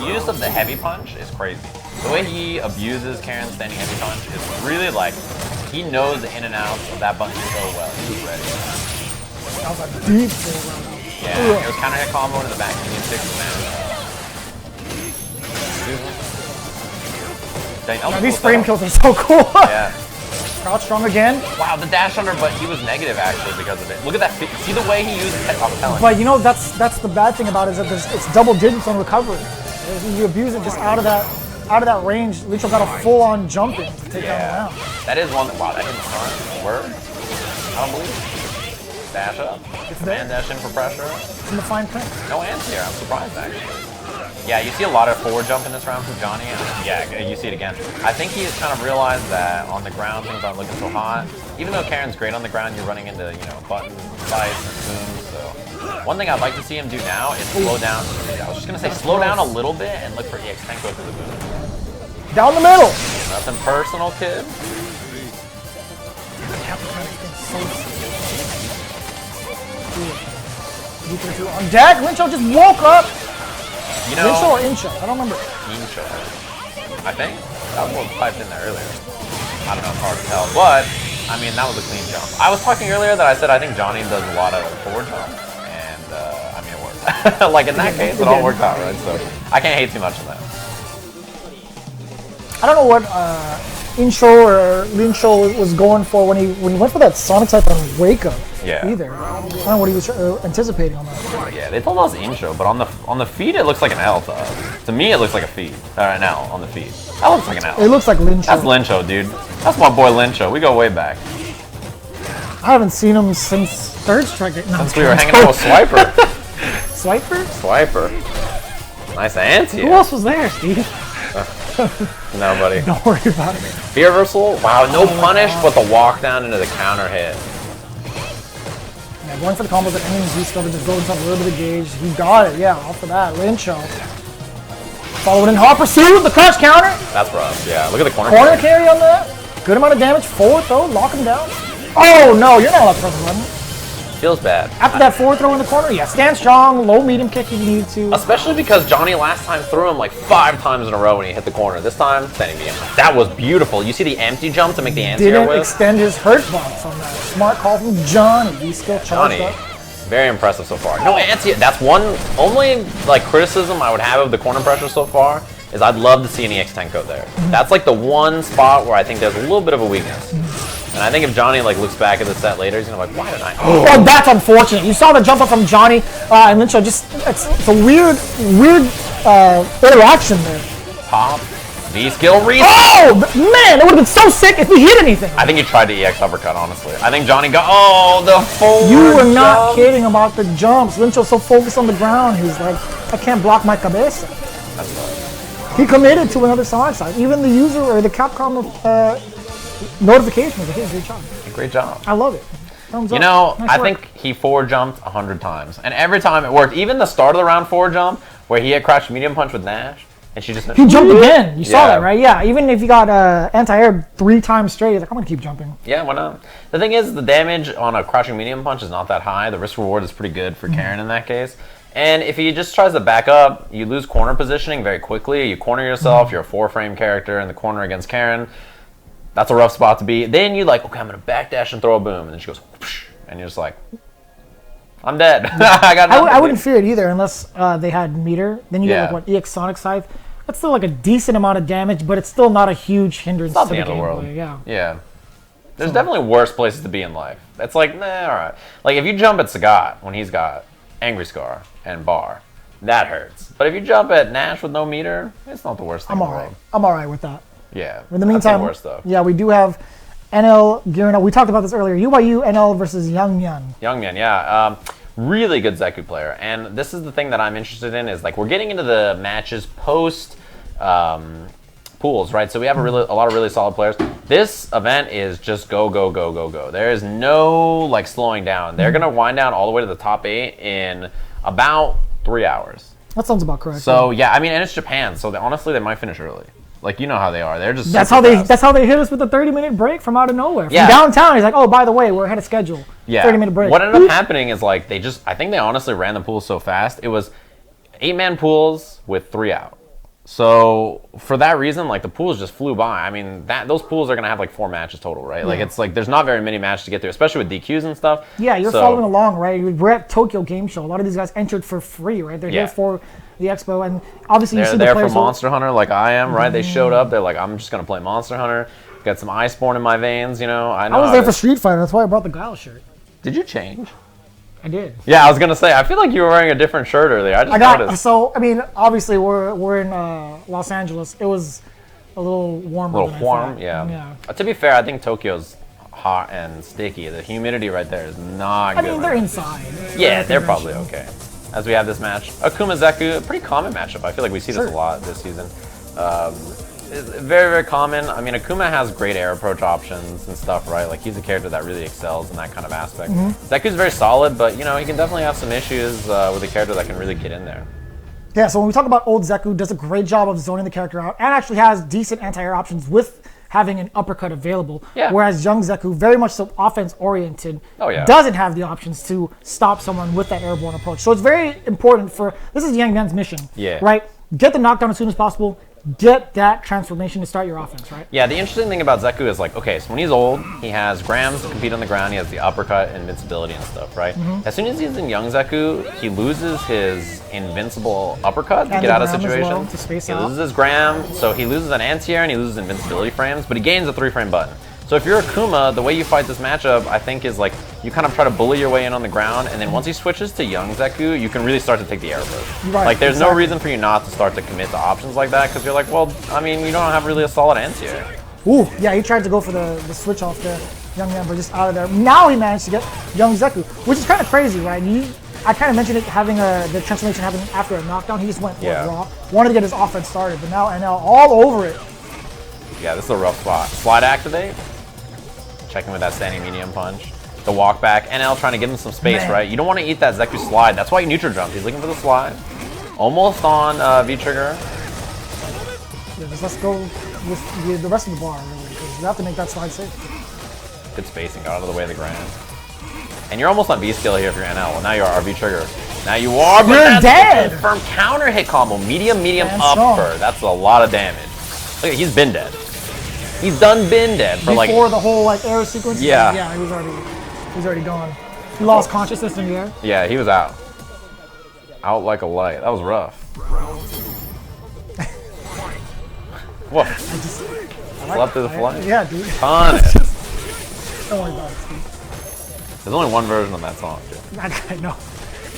use of the heavy punch is crazy. The way he abuses Karin's standing heavy punch is really like he knows the in and outs of that button so well. He's ready. That was a deep full. Yeah, it was counter hit combo into the back. He needs 6 man. These frame kills are so cool. Yeah. Crouch strong again. Wow, the dash under, but he was negative actually because of it. Look at that. See the way he used it? I'm telling you. But you know that's the bad thing about it is that it's double digits on recovery. You abuse it just out of that range. Lincho got a full-on jump in to take down the round. That is one that, wow, that didn't front. Word? I don't believe it. Dash up. Man dash in for pressure. It's in the fine print. No answer here. I'm surprised actually. Yeah, you see a lot of forward jump in this round from Johnny. And yeah, you see it again. I think he's kind of realized that on the ground things aren't looking so hot. Even though Karin's great on the ground, you're running into, you know, button fights and spoons. So one thing I'd like to see him do now is slow down. I was just gonna say slow down a little bit and look for EX Tenko to the boom. Down the middle. Nothing personal, kid. On deck, Lincho just woke up. You know, Lincho or Incho? I don't remember. Incho, I think. That was what was piped in there earlier. I don't know, it's hard to tell. But, I mean, that was a clean jump. I was talking earlier that I said I think Johnny does a lot of forward jumps. And, I mean, it worked. Like, in that case, it all worked out, right? So, I can't hate too much of that. I don't know what Incho or Lincho was going for when he went for that Sonic type on Wake Up. Yeah. Either. I don't know what he was anticipating on that. Yeah, they told us intro, but on the feed it looks like an L to us. To me, it looks like a feed. An L on the feed. That looks like an L. It looks like Lincho. That's Lincho, dude. That's my boy Lincho. We go way back. I haven't seen him since Third Strike. No, Since we were hanging out with Swiper. Swiper? Swiper. Nice anti. Who else was there, Steve? No, buddy. Don't worry about it. Fear reversal? Wow, no punish, but the walk down into the counter hit. Yeah, going for the combos that enemies discovered just builds up a little bit of gauge. He got it, yeah, off of that. Lincho. Followed in hot pursuit, the crouch counter. That's rough, yeah. Look at the corner. Corner carry on that. Good amount of damage. Forward throw, lock him down. Oh no, you're not allowed to press the button. Feels bad. After that forward throw in the corner, yeah, stand strong, low medium kick if you need to. Especially because Johnny last time threw him like 5 times in a row when he hit the corner. This time, standing medium. That was beautiful. You see the empty jump to make the anti-air Didn't with? extend his hurt box on that. Smart call from Johnny. He still charged Johnny, up. very impressive so far. No anti. That's one only like criticism I would have of the corner pressure so far is I'd love to see an EX Tenko there. That's like the one spot where I think there's a little bit of a weakness. And I think if Johnny like looks back at the set later, he's gonna be like, why did I? Well, that's unfortunate. You saw the jump up from Johnny and Lincho. Just it's a weird interaction there. Pop. V-skill reset. Oh man, it would have been so sick if he hit anything. I think he tried to EX uppercut, honestly. I think Johnny got, the forward You were not jump. kidding about the jumps. Lincho's so focused on the ground, he's like, I can't block my cabeza. That's right. He committed to another side side. Even the user or the Capcom notification was like, hey, great job. Great job. I love it. Thumbs You up. know, Nice I work. think he forward jumped 100 times. And every time it worked. Even the start of the round forward jump, where he had crouched medium punch with Nash, and she just... He jumped again. You saw Yeah. that, right? Yeah. Even if you got anti-air 3 times straight, he's like, I'm going to keep jumping. Yeah, why not? The thing is, the damage on a crouching medium punch is not that high. The risk reward is pretty good for Karin in that case. And if he just tries to back up, you lose corner positioning very quickly. You corner yourself. You're a 4-frame character in the corner against Karin. That's a rough spot to be. Then you like, okay, I'm going to backdash and throw a boom. And then she goes, whoosh, and you're just like, I'm dead. I got nothing. I wouldn't fear it either unless they had meter. Then you Yeah. get like what EX Sonic Scythe. That's still like a decent amount of damage, but it's still not a huge hindrance Not to the the end of the world. gameplay. Yeah. Yeah. There's definitely worse places to be in life. It's like, nah, all right. Like if you jump at Sagat when he's got Angry Scar and Bar, that hurts. But if you jump at Nash with no meter, it's not the worst thing I'm in the all right. world. I'm all right with that. Yeah. In the I'd say meantime, worse though. yeah, we do have NL gearing up. We talked about this earlier. UYU NL versus Yangmian. Yangmian, yeah. Really good Zeku player. And this is the thing that I'm interested in is like we're getting into the matches post pools, right? So we have a lot of really solid players. This event is just go, go, go, go, go. There is no like slowing down. They're gonna wind down all the way to the top 8 in about 3 hours. That sounds about correct. So yeah, I mean, and it's Japan, so honestly, they might finish early. Like you know how they are. They're just That's super how they. fast. That's how they hit us with a 30-minute break from out of nowhere. From Yeah. downtown, he's like, "Oh, by the way, we're ahead of schedule. Yeah. 30-minute break." What ended up happening is like I think they honestly ran the pool so fast. It was 8-man pools with 3 out. So for that reason, like the pools just flew by. I mean, those pools are gonna have like 4 matches total, right? Like it's like there's not very many matches to get through, especially with DQs and stuff. Yeah, you're So- following along, right? We're at Tokyo Game Show. A lot of these guys entered for free, right? They're Yeah. here for the expo, and obviously you They're see the there for players. Monster Hunter, like I am, right? They showed up. They're like, I'm just gonna play Monster Hunter. Got some Iceborne in my veins, you know. I know. I was how there it for is. Street Fighter. That's why I brought the Guile shirt. Did you change? I did. Yeah, I was gonna say. I feel like you were wearing a different shirt earlier. I just I got noticed. so. I mean, obviously we're in Los Angeles. It was a little warmer. A little than I warm, thought. yeah. Yeah. To be fair, I think Tokyo's hot and sticky. The humidity right there is not I good. mean, they're inside. Yeah, they're Convention. probably okay. As we have this match, Akuma Zeku, a pretty common matchup. I feel like we see this a lot this season. It's very, very common. I mean, Akuma has great air approach options and stuff, right? Like he's a character that really excels in that kind of aspect. Zeku's very solid, but you know he can definitely have some issues with a character that can really get in there. Yeah, so when we talk about old Zeku, does a great job of zoning the character out and actually has decent anti-air options with having an uppercut available. Yeah. Whereas young Zeku, very much so offense-oriented, Oh, yeah. doesn't have the options to stop someone with that airborne approach. So it's very important for, this is Yangmian's mission, Yeah. right? Get the knockdown as soon as possible, get that transformation to start your offense, right? Yeah, the interesting thing about Zeku is like, okay, so when he's old, he has grams to compete on the ground, he has the uppercut, invincibility and stuff, right? As soon as he's in young Zeku, he loses his invincible uppercut to And get the out of gram as situations. well, to space He out. loses his gram, so he loses an anti-air and he loses invincibility frames, but he gains a 3-frame button. So if you're Akuma, the way you fight this matchup, I think, is like you kind of try to bully your way in on the ground, and then once he switches to young Zeku, you can really start to take the air burst. Right, Like there's no exactly. reason for you not to start to commit to options like that, because you're like, well, I mean, you don't have really a solid anti-air. Ooh, yeah, he tried to go for the switch off the Yangmian, but just out of there. Now he managed to get young Zeku, which is kind of crazy, right? I kind of mentioned it having the transformation happening after a knockdown. He just went for Yeah. it raw, wanted to get his offense started, but now NL all over it. Yeah, this is a rough spot. Slide activate. Checking with that standing medium punch. The walk back. NL trying to give him some space, Man. right? You don't want to eat that Zeku slide. That's why you neutral jump. He's looking for the slide. Almost on V trigger. Yeah, just let's go with the rest of the bar, really, because you have to make that slide safe. Good spacing. Got out of the way of the grand. And you're almost on V skill here if you're NL. Well, now you are V trigger. Now you are, but You're that's dead. a confirmed counter hit combo. Medium, And upper. That's a lot of damage. Look, he's been dead. He's done been dead for like. Before the whole like air sequence. Yeah. Yeah, he was already gone. He lost consciousness in the air. Yeah, he was out. Out like a light. That was rough. Whoa. Slept through the flight. Yeah, dude. Honest. Don't worry about it, Steve. There's only one version of that song, dude. I know.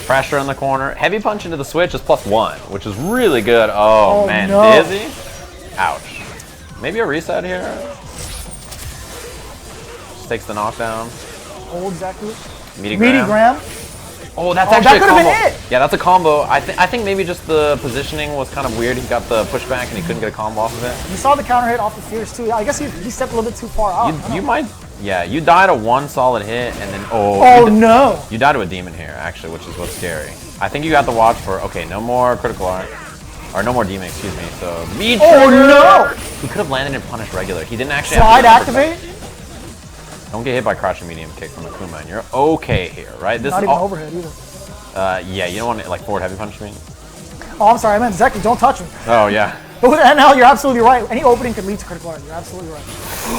Pressure in the corner. Heavy punch into the switch is +1, which is really good. Oh, Oh, man. no. Dizzy? Ouch. Maybe a reset here. Just takes the knockdown. Old Zeku. Meaty Meaty gram. Graham. Oh, that's Oh, actually that a could've combo. been it. Yeah, that's a combo. I think maybe just the positioning was kind of weird. He got the pushback and he couldn't get a combo off of it. You saw the counter hit off the fierce too. I guess he stepped a little bit too far out. You might, yeah, you died to one solid hit and then, Oh no! You died to a demon here, actually, which is what's scary. I think you got to watch for, okay, no more critical arc. Or no more demon, excuse me. So, V Oh trigger. no! He could have landed and punished regular. He didn't actually Slide have to activate. Don't get hit by crouching medium kick from Akuma, and you're okay here, right? This Not is even all, overhead either. yeah, you don't want to like forward heavy punch me. Oh, I'm sorry. I meant Zeku. Don't touch him. Oh yeah. But with NL, you're absolutely right. Any opening could lead to critical arc. You're absolutely right.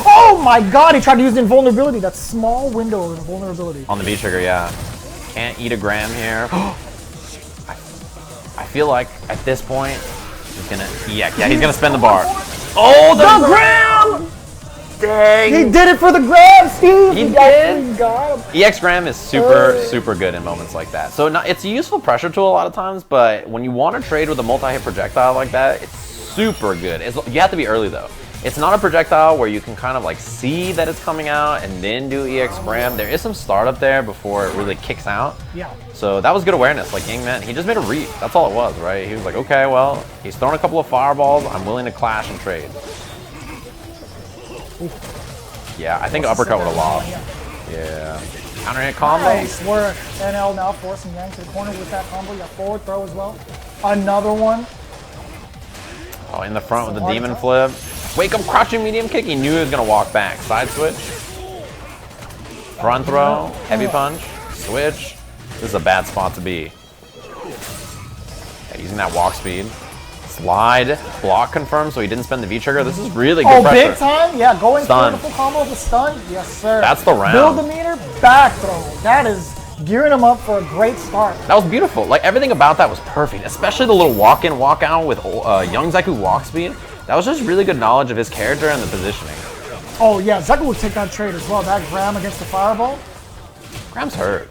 Oh my God! He tried to use the invulnerability. That small window of invulnerability. On the V trigger, yeah. Can't eat a gram here. I feel like at this point he's gonna yeah, he's gonna spend the bar. Oh, the gram! Dang. He did it for the grab, Steve. He actually did? got him. EX Gram is super good in moments like that. So it's a useful pressure tool a lot of times, but when you want to trade with a multi-hit projectile like that, it's super good. You have to be early though. It's not a projectile where you can kind of like see that it's coming out and then do EX Gram. There is some startup there before it really kicks out. Yeah. So that was good awareness. Like Yangmian, he just made a read. That's all it was, right? He was like, okay, well, he's thrown a couple of fireballs. I'm willing to clash and trade. Yeah, I think uppercut would have lost. Yeah. Counter hit combo. Nice work. NL now forcing Yang to the corner with that combo. You got forward throw as well. Another one. Oh, in the front with the demon flip. Wake up, crouching medium kick. He knew he was gonna walk back. Side switch. Front throw. Heavy punch. Switch. This is a bad spot to be. Yeah, using that walk speed. Slide. Block confirmed, so he didn't spend the V trigger. This is really good pressure. Big time? Yeah, going Stun. for the full combo with the stun. Yes, sir. That's the round. Build the meter, back throw. That is gearing him up for a great start. That was beautiful. Like everything about that was perfect, especially the little walk in, walk out with young Zeku walk speed. That was just really good knowledge of his character and the positioning. Oh yeah, Zeku would take that trade as well. That Gram against the fireball. Gram's hurt.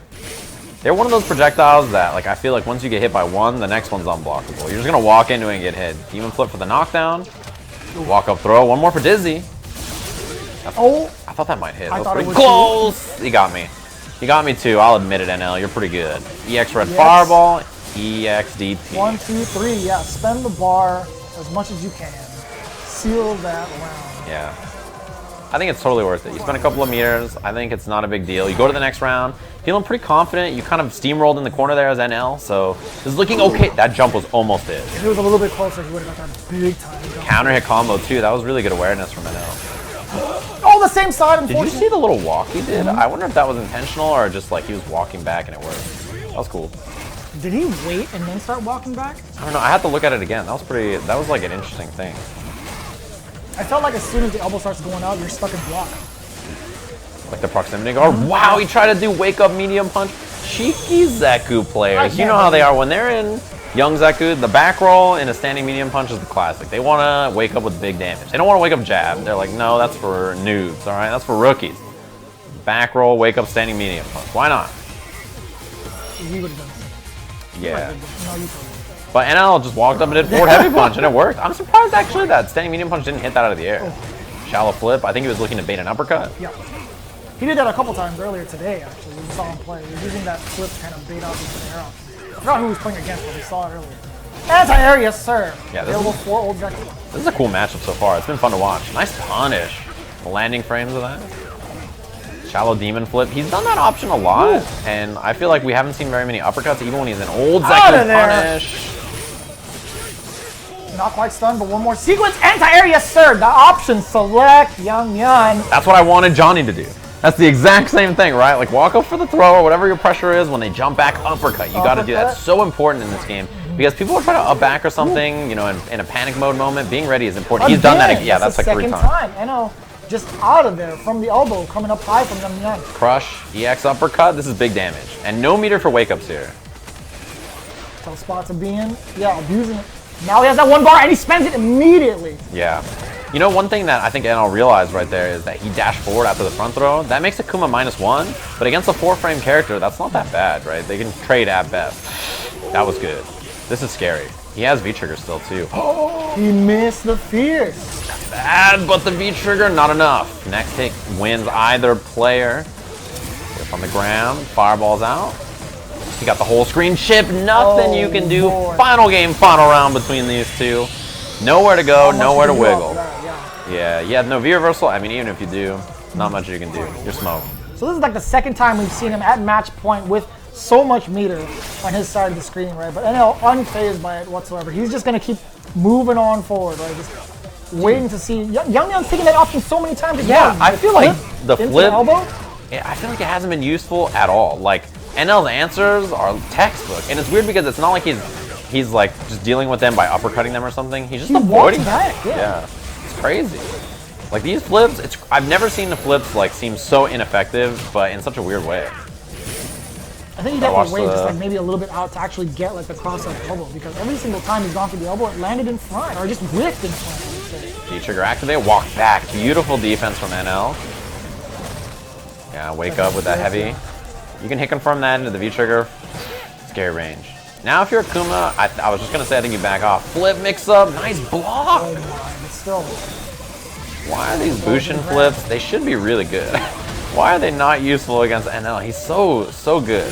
They're one of those projectiles that, like, I feel like once you get hit by one, the next one's unblockable. You're just gonna walk into it and get hit. Demon flip for the knockdown. Walk up throw. One more for Dizzy. Oh, I thought that might hit. I That thought was it pretty was close. He got me. He got me too. I'll admit it, NL. You're pretty good. EX red Yes. fireball. EX DP. 1, 2, 3. Yeah, spend the bar as much as you can. Seal that round. Yeah. I think it's totally worth it. You spend a couple of meters. I think it's not a big deal. You go to the next round, feeling pretty confident. You kind of steamrolled in the corner there as NL, so this is looking okay. That jump was almost it. If it was a little bit closer, he would have got that big time jump. Counter hit combo too. That was really good awareness from NL. Oh, the same side, Did you unfortunately. see the little walk he did? I wonder if that was intentional or just like he was walking back and it worked. That was cool. Did he wait and then start walking back? I don't know. I had to look at it again. That was like an interesting thing. I felt like as soon as the elbow starts going out, you're stuck in block. Like the proximity guard. Wow, he tried to do wake up medium punch. Cheeky Zeku players. You know how they are when they're in young Zeku. The back roll in a standing medium punch is the classic. They want to wake up with big damage. They don't want to wake up jab. They're like, no, that's for noobs. All right, that's for rookies. Back roll, wake up, standing medium punch. Why not? We would have done it. Yeah. No, you told me. But NL just walked up and did forward heavy punch, and it worked. I'm surprised actually that standing medium punch didn't hit that out of the air. Shallow flip. I think he was looking to bait an uppercut. Yeah. He did that a couple times earlier today, actually. We saw him play. He was using that flip to kind of bait out the air option. I forgot who he was playing against, but we saw it earlier. Anti-air, yes, sir. Yeah, available for old Zeku. This is a cool matchup so far. It's been fun to watch. Nice punish. The landing frames of that. Shallow demon flip. He's done that option a lot, and I feel like we haven't seen very many uppercuts, even when he's an old Zeku punish. Not quite stunned, but one more sequence. Anti-air, yes, sir. The option select, Yangmian. That's what I wanted Johnny to do. That's the exact same thing, right? Like walk up for the throw or whatever your pressure is. When they jump back, uppercut. You got to do that. It's so important in this game because people are trying to up back or something. You know, in a panic mode moment, being ready is important. He's done that. Yeah, that's like 3 times. I know. Just out of there from the elbow, coming up high from Yangmian. Crush, EX uppercut. This is big damage, and no meter for wake ups here. Tough spot to be in. Yeah, abusing it. Now he has that one bar and he spends it immediately. Yeah. You know, one thing that I think NL realized right there is that he dashed forward after the front throw. That makes Akuma -1, but against a 4-frame character, that's not that bad, right? They can trade at best. That was good. This is scary. He has V-trigger still, too. He missed the fierce. Bad, but the V-trigger, not enough. Next hit wins either player. Up on the ground, fireballs out. He got the whole screen chip. Nothing you can do. Lord. Final game, final round between these two. Nowhere to go, nowhere to wiggle. Yeah, you have no V reversal. I mean, even if you do, not much you can do. You're smoked. So this is like the second time we've seen him at match point with so much meter on his side of the screen, right? But NL unfazed by it whatsoever. He's just gonna keep moving on forward, right? Just waiting to see. Yangmian's taking that option so many times. Yeah, I feel like the into flip. the elbow. Yeah, I feel like it hasn't been useful at all. Like NL's answers are textbook, and it's weird because it's not like he's like just dealing with them by uppercutting them or something. He's just avoiding them. Back, Yeah, it's crazy. Like these flips, I've never seen the flips like seem so ineffective, but in such a weird way. I think he'd have to wait just like maybe a little bit out to actually get like the cross-up elbow, because every single time he's gone for the elbow, it landed in front or just whipped in front. D-trigger activate, walk back. Beautiful defense from NL. Yeah, wake up with that heavy. You can hit confirm that into the V-trigger. Scary range. Now if you're Akuma, I was just going to say I think you back off. Flip mix up, nice block. Oh my, but still. Why are these Bushin flips? They should be really good. Why are they not useful against NL? He's so good.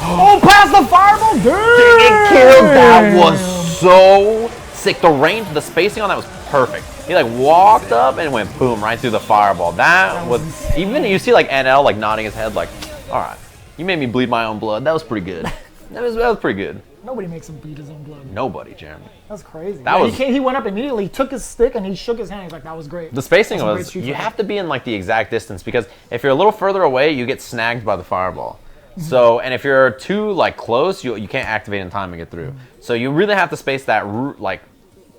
Oh, past the fireball! Damn! It killed. That was so sick. The range, the spacing on that was perfect. He like walked up and went boom right through the fireball. That was, even you see like NL like nodding his head like, all right, you made me bleed my own blood. That was pretty good. That was pretty good. Nobody makes him bleed his own blood. Nobody, Jeremy. That's crazy. That was, he went up immediately, he took his stick, and he shook his hand. He's like, that was great. The spacing was, you have to be in like the exact distance, because if you're a little further away, you get snagged by the fireball. So, and if you're too like close, you can't activate in time and get through. So you really have to space that like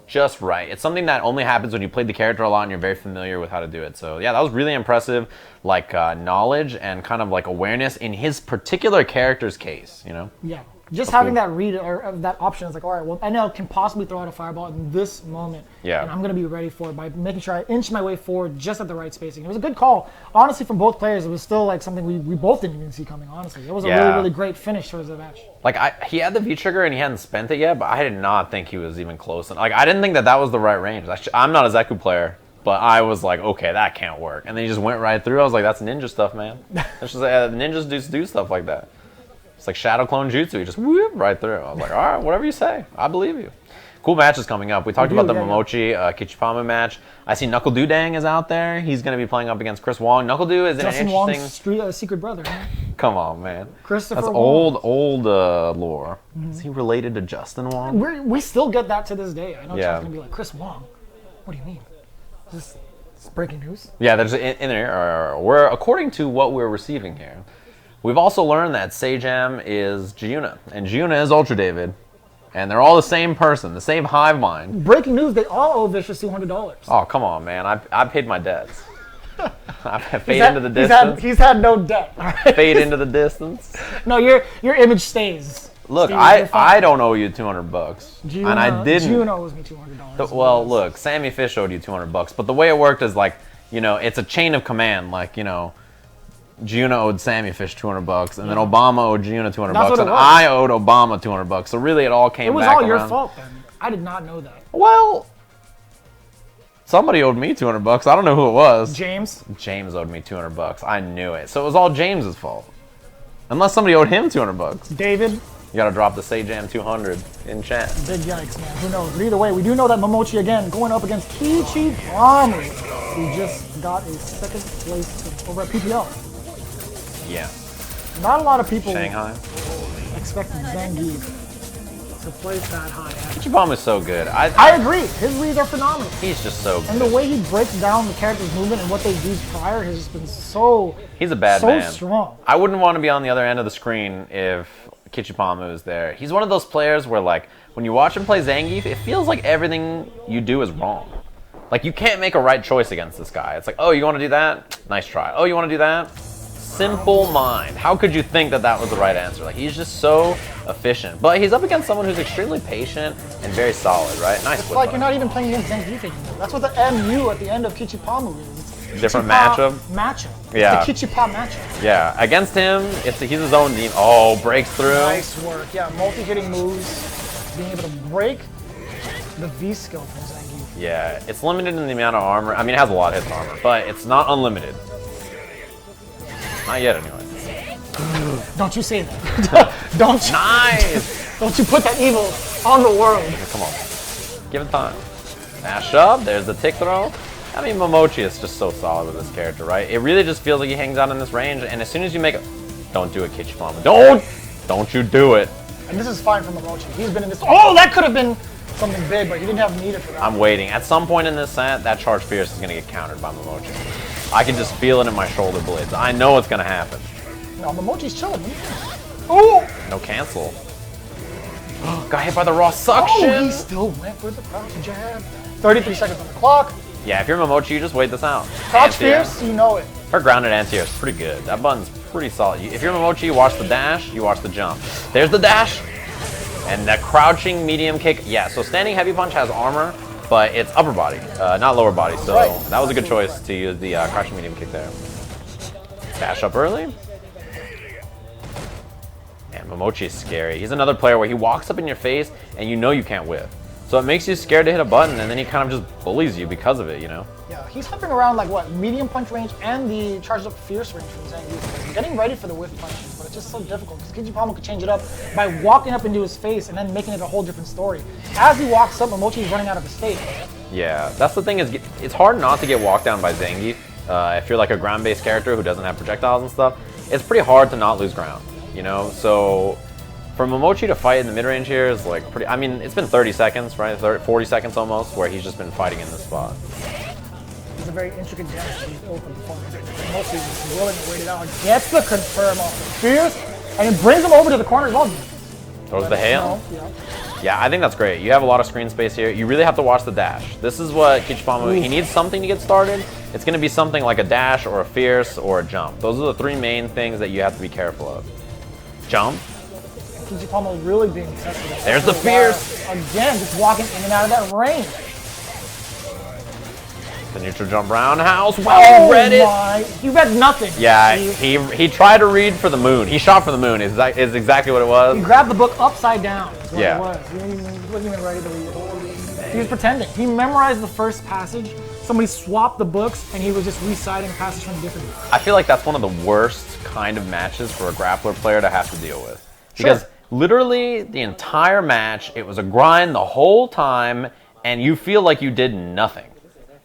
just right. It's something that only happens when you played the character a lot and you're very familiar with how to do it. So yeah, that was really impressive, like knowledge and kind of like awareness in his particular character's case, you know? Yeah. Just having that read or that option is like, all right, well, NL can possibly throw out a fireball in this moment. Yeah. And I'm going to be ready for it by making sure I inch my way forward just at the right spacing. It was a good call. Honestly, from both players, it was still like something we both didn't even see coming, honestly. It was a really, really great finish towards the match. Like, he had the V-trigger and he hadn't spent it yet, but I did not think he was even close. Like, I didn't think that was the right range. I'm not a Zeku player, but I was like, okay, that can't work. And then he just went right through. I was like, that's ninja stuff, man. That's just, ninjas do stuff like that. It's like Shadow Clone Jutsu. He just whoop right through. I was like, all right, whatever you say. I believe you. Cool matches coming up. We talked about the Momochi Kichipa-Mu match. I see NuckleDu Dang is out there. He's going to be playing up against Chris Wong. NuckleDu is in an interesting... Wong's secret brother. Huh? Come on, man. Christopher That's Wong. old lore. Is he related to Justin Wong? We still get that to this day. I know Yeah. Chuck's going to be like, Chris Wong? What do you mean? Is this breaking news? Yeah, there's in there. We're according to what we're receiving here. We've also learned that Seijam is Giuna, and Giuna is Ultra David. And they're all the same person, the same hive mind. Breaking news, they all owe Vicious $200. Oh, come on, man. I paid my debts. I fade into the distance. He's had no debt. All right? Fade into the distance. No, your image stays. Look, Stays, I don't owe you $200. Giuna, And I didn't. Giuna owes me $200. Well, look, Sammy Fish owed you $200. But the way it worked is like, you know, it's a chain of command. Like, you know, Giuna owed Sammy Fish $200, and then Obama owed Giuna $200, and I owed Obama $200. So really, it all came back around. It was all your fault then. I did not know that. Well, somebody owed me $200. I don't know who it was. James? James owed me $200. I knew it. So it was all James's fault. Unless somebody owed him $200. David? You gotta drop the Seijam 200 in chat. Big yikes, man. Who knows? But either way, we do know that Momochi, again, going up against Kichipa-Mu, who just got a second place over at PPL. Yeah. Not a lot of people Shanghai. expect Zangief to place that high. Kichipa-Mu is so good. I agree. His reads are phenomenal. He's just so good. And the way he breaks down the character's movement and what they've used prior has just been so He's a bad man. so strong. I wouldn't want to be on the other end of the screen if Kichipa-Mu is there. He's one of those players where, like, when you watch him play Zangief, it feels like everything you do is wrong. Like, you can't make a right choice against this guy. It's like, oh, you want to do that? Nice try. Oh, you want to do that? Simple mind. How could you think that that was the right answer? Like, he's just so efficient. But he's up against someone who's extremely patient and very solid, right? Nice. It's like you're not even playing against Zangief anymore. That's what the MU at the end of Kichipa-Mu is. It's Different Kichipa matchup? Yeah. It's the Kichipa matchup. Yeah. Against him, he's his own team. Oh, breaks through. Nice work. Yeah, multi-hitting moves, being able to break the V skill from Zangief. Yeah, it's limited in the amount of armor. I mean, it has a lot of hits armor, but it's not unlimited. Not yet, anyway. Don't you say that. Don't you, Nice! don't you put that evil on the world. Come on. Give it time. Mash up. There's the tick throw. I mean, Momochi is just so solid with this character, right? It really just feels like he hangs out in this range, and as soon as you make it... Don't do it, Kichipa-Mu. Don't you do it. And this is fine for Momochi. He's been in this... Oh, that could have been something big, but he didn't have needed for that. I'm waiting. At some point in this set, that charge fierce is going to get countered by Momochi. I can just feel it in my shoulder blades. I know it's going to happen. No, Momochi's chilling. Oh! No cancel. Got hit by the raw suction. Oh, he still went for the crouch jab. 33 seconds on the clock. Yeah, if you're Momochi, you just wait this out. Crouch fierce, you know it. Her grounded anti-air is pretty good. That button's pretty solid. If you're Momochi, you watch the dash, you watch the jump. There's the dash. And that crouching medium kick. Yeah, so standing heavy punch has armor, but it's upper body, not lower body. So that was a good choice to use the crouching medium kick there. Dash up early. And Momochi is scary. He's another player where he walks up in your face and you know you can't whip. So it makes you scared to hit a button, and then he kind of just bullies you because of it, you know? Yeah, he's hovering around like what, medium punch range and the charged up fierce range from Zangief. Getting ready for the whiff punches, but it's just so difficult because Kichipa-Mu could change it up by walking up into his face and then making it a whole different story. As he walks up, Momochi's running out of his state. Yeah, that's the thing is, it's hard not to get walked down by Zangief. If you're like a ground-based character who doesn't have projectiles and stuff, it's pretty hard to not lose ground, you know? So for Momochi to fight in the mid-range here is like pretty, I mean, it's been 30 seconds, right? 40 seconds almost, where he's just been fighting in this spot. It's a very intricate dash he's open for. Momochi is willing to wait it out. Gets the confirm off the fierce, and it brings him over to the corner as well. Throws the hail? Yeah. Yeah, I think that's great. You have a lot of screen space here. You really have to watch the dash. This is what Kichipa-Mu, he needs something to get started. It's going to be something like a dash or a fierce or a jump. Those are the three main things that you have to be careful of. Jump. Kichipa-Mu really being tested. There's the fierce. Again, just walking in and out of that range. The neutral jump roundhouse. Wow, he read it. He read nothing. Yeah, he tried to read for the moon. He shot for the moon is exactly what it was. He grabbed the book upside down. Is what Yeah. it was. He wasn't even ready to read it. He was pretending. He memorized the first passage. Somebody swapped the books, and he was just reciting passages from different books. I feel like that's one of the worst kind of matches for a grappler player to have to deal with. Because literally the entire match, it was a grind the whole time, and you feel like you did nothing.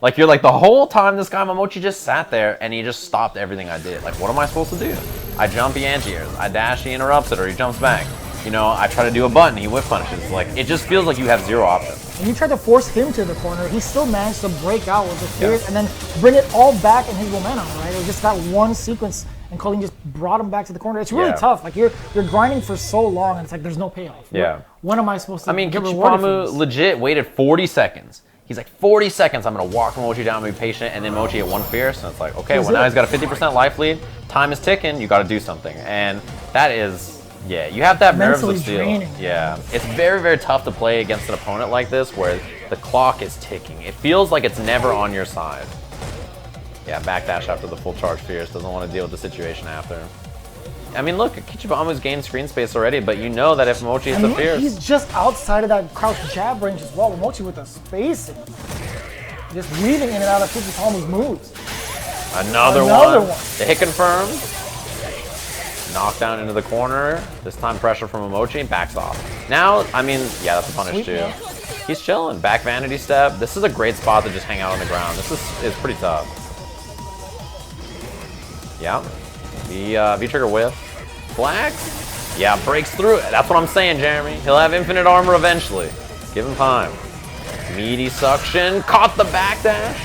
Like, you're like, the whole time this guy Momochi just sat there, and he just stopped everything I did. Like, what am I supposed to do? I jump, he anti-airs. I dash, he interrupts it, or he jumps back. You know, I try to do a button, he whip punches. Like, it just feels like you have zero options. And you tried to force him to the corner, he still managed to break out with the fierce and then bring it all back in his momentum, right? It was just that one sequence and Kolin just brought him back to the corner. It's really Yeah. tough. Like you're grinding for so long, and it's like there's no payoff. Yeah. When am I supposed to? I mean, get rewarded for Kichipa-Mu this? legit waited 40 seconds. He's like, 40 seconds, I'm going to walk Momochi down and be patient, and then Momochi at 1 fierce, and it's like, okay, well, now he's got a 50% life lead, time is ticking, you got to do something. And that is, yeah, you have to have nerves Mentally of steel. draining. Yeah, it's very, very tough to play against an opponent like this where the clock is ticking. It feels like it's never on your side. Yeah, backdash after the full charge fierce, doesn't want to deal with the situation after. I mean, look, Kichipa-Mu's gained screen space already, but you know that if Momochi is And the look, fierce... he's just outside of that crouch jab range as well. Momochi with the spacing. Just weaving in and out of Kichipa-Mu's moves. Another one. The hit confirmed. Knockdown into the corner. This time pressure from Momochi, backs off. Now, I mean, yeah, that's a punish Sweet, too. yeah. He's chilling. Back vanity step. This is a great spot to just hang out on the ground. This is pretty tough. Yeah. The V-trigger whiff. Flags? Yeah, breaks through it. That's what I'm saying, Jeremy. He'll have infinite armor eventually. Give him time. Meaty suction. Caught the backdash.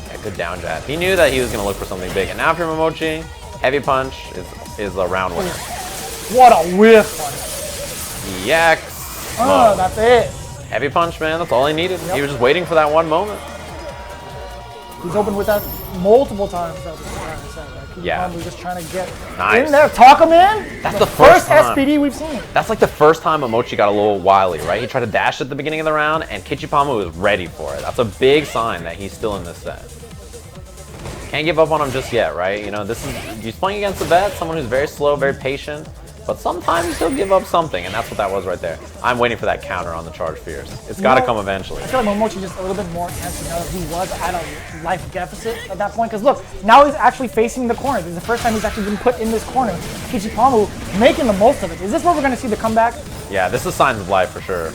Yeah, good down jab. He knew that he was going to look for something big. And now after Momochi, heavy punch is a round winner. What a whiff on it. EX. Oh, that's it. Heavy punch, man. That's all he needed. He was just waiting for that one moment. He's opened with that multiple times. That was trying to say. Like, Yeah. We're just trying to get Nice. in there, talk him in. That's the first time. SPD we've seen. That's like the first time Momochi got a little wily, right? He tried to dash at the beginning of the round, and Kichipa-Mu was ready for it. That's a big sign that he's still in this set. Can't give up on him just yet, right? You know, he's playing against a vet, someone who's very slow, very patient, but sometimes he'll give up something, and that's what that was right there. I'm waiting for that counter on the charge fierce. It's got to come eventually. I feel like Momochi just a little bit more intense because he was at a life deficit at that point. Because look, now he's actually facing the corner. This is the first time he's actually been put in this corner. Kichipa-Mu making the most of it. Is this where we're going to see the comeback? Yeah, this is signs of life for sure.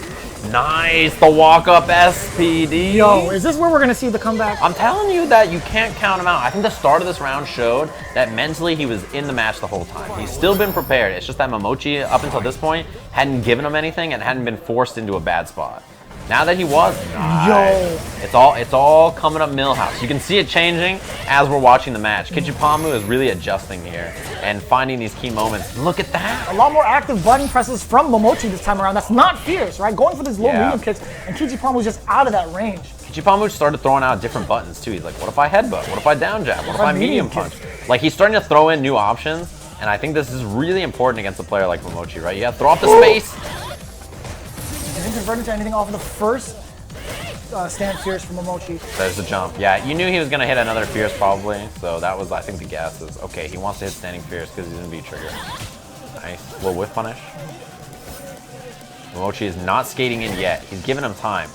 Nice, the walk-up SPD. Yo, is this where we're going to see the comeback? I'm telling you that you can't count him out. I think the start of this round showed that mentally he was in the match the whole time. He's still been prepared. It's just that Momochi, up until this point, hadn't given him anything and hadn't been forced into a bad spot. Now that he was, nice. It's all coming up Millhouse. You can see it changing as we're watching the match. Kichipa-Mu is really adjusting here and finding these key moments. Look at that. A lot more active button presses from Momochi this time around. That's not fierce, right? Going for these low medium kicks, and Kichipa-Mu's just out of that range. Kichipa-Mu started throwing out different buttons too. He's like, what if I headbutt? What if I down jab? What if I medium punch? Like, he's starting to throw in new options, and I think this is really important against a player like Momochi, right? You have to throw off the space. Didn't convert into anything off of the first stand fierce from Momochi. There's the jump. Yeah, you knew he was going to hit another fierce probably, so that was, I think, the guess is, okay, he wants to hit standing fierce because he's in V-trigger. Nice. Little whiff punish. Momochi is not skating in yet. He's giving him time.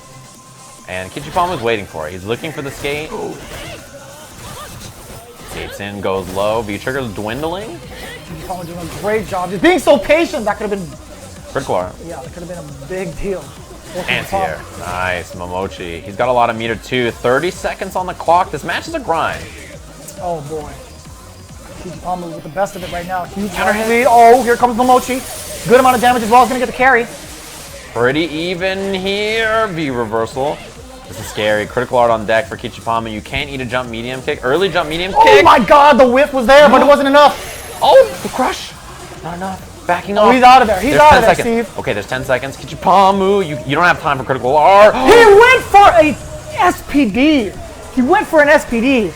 And Kichipa-Mu's waiting for it. He's looking for the skate. Skates in, goes low. V-trigger's dwindling. Kichipa-Mu doing a great job. Just being so patient, that could have been... Critical art. Yeah, that could have been a big deal. Anti-air. Nice, Momochi. He's got a lot of meter too. 30 seconds on the clock. This match is a grind. Oh boy. Kichipa-Mu with the best of it right now. Huge counter lead. Oh, here comes Momochi. Good amount of damage as well. He's going to get the carry. Pretty even here. V reversal. This is scary. Critical art on deck for Kichipa-Mu. You can't eat a jump medium kick. Early jump medium kick. Oh my god, the whiff was there, but it wasn't enough. Oh, the crush. Not enough. Backing off. Oh, he's out of there. He's out of there, seconds. Steve. Okay, there's 10 seconds. Kichipa-Mu, you don't have time for critical art. He went for a SPD. He went for an SPD.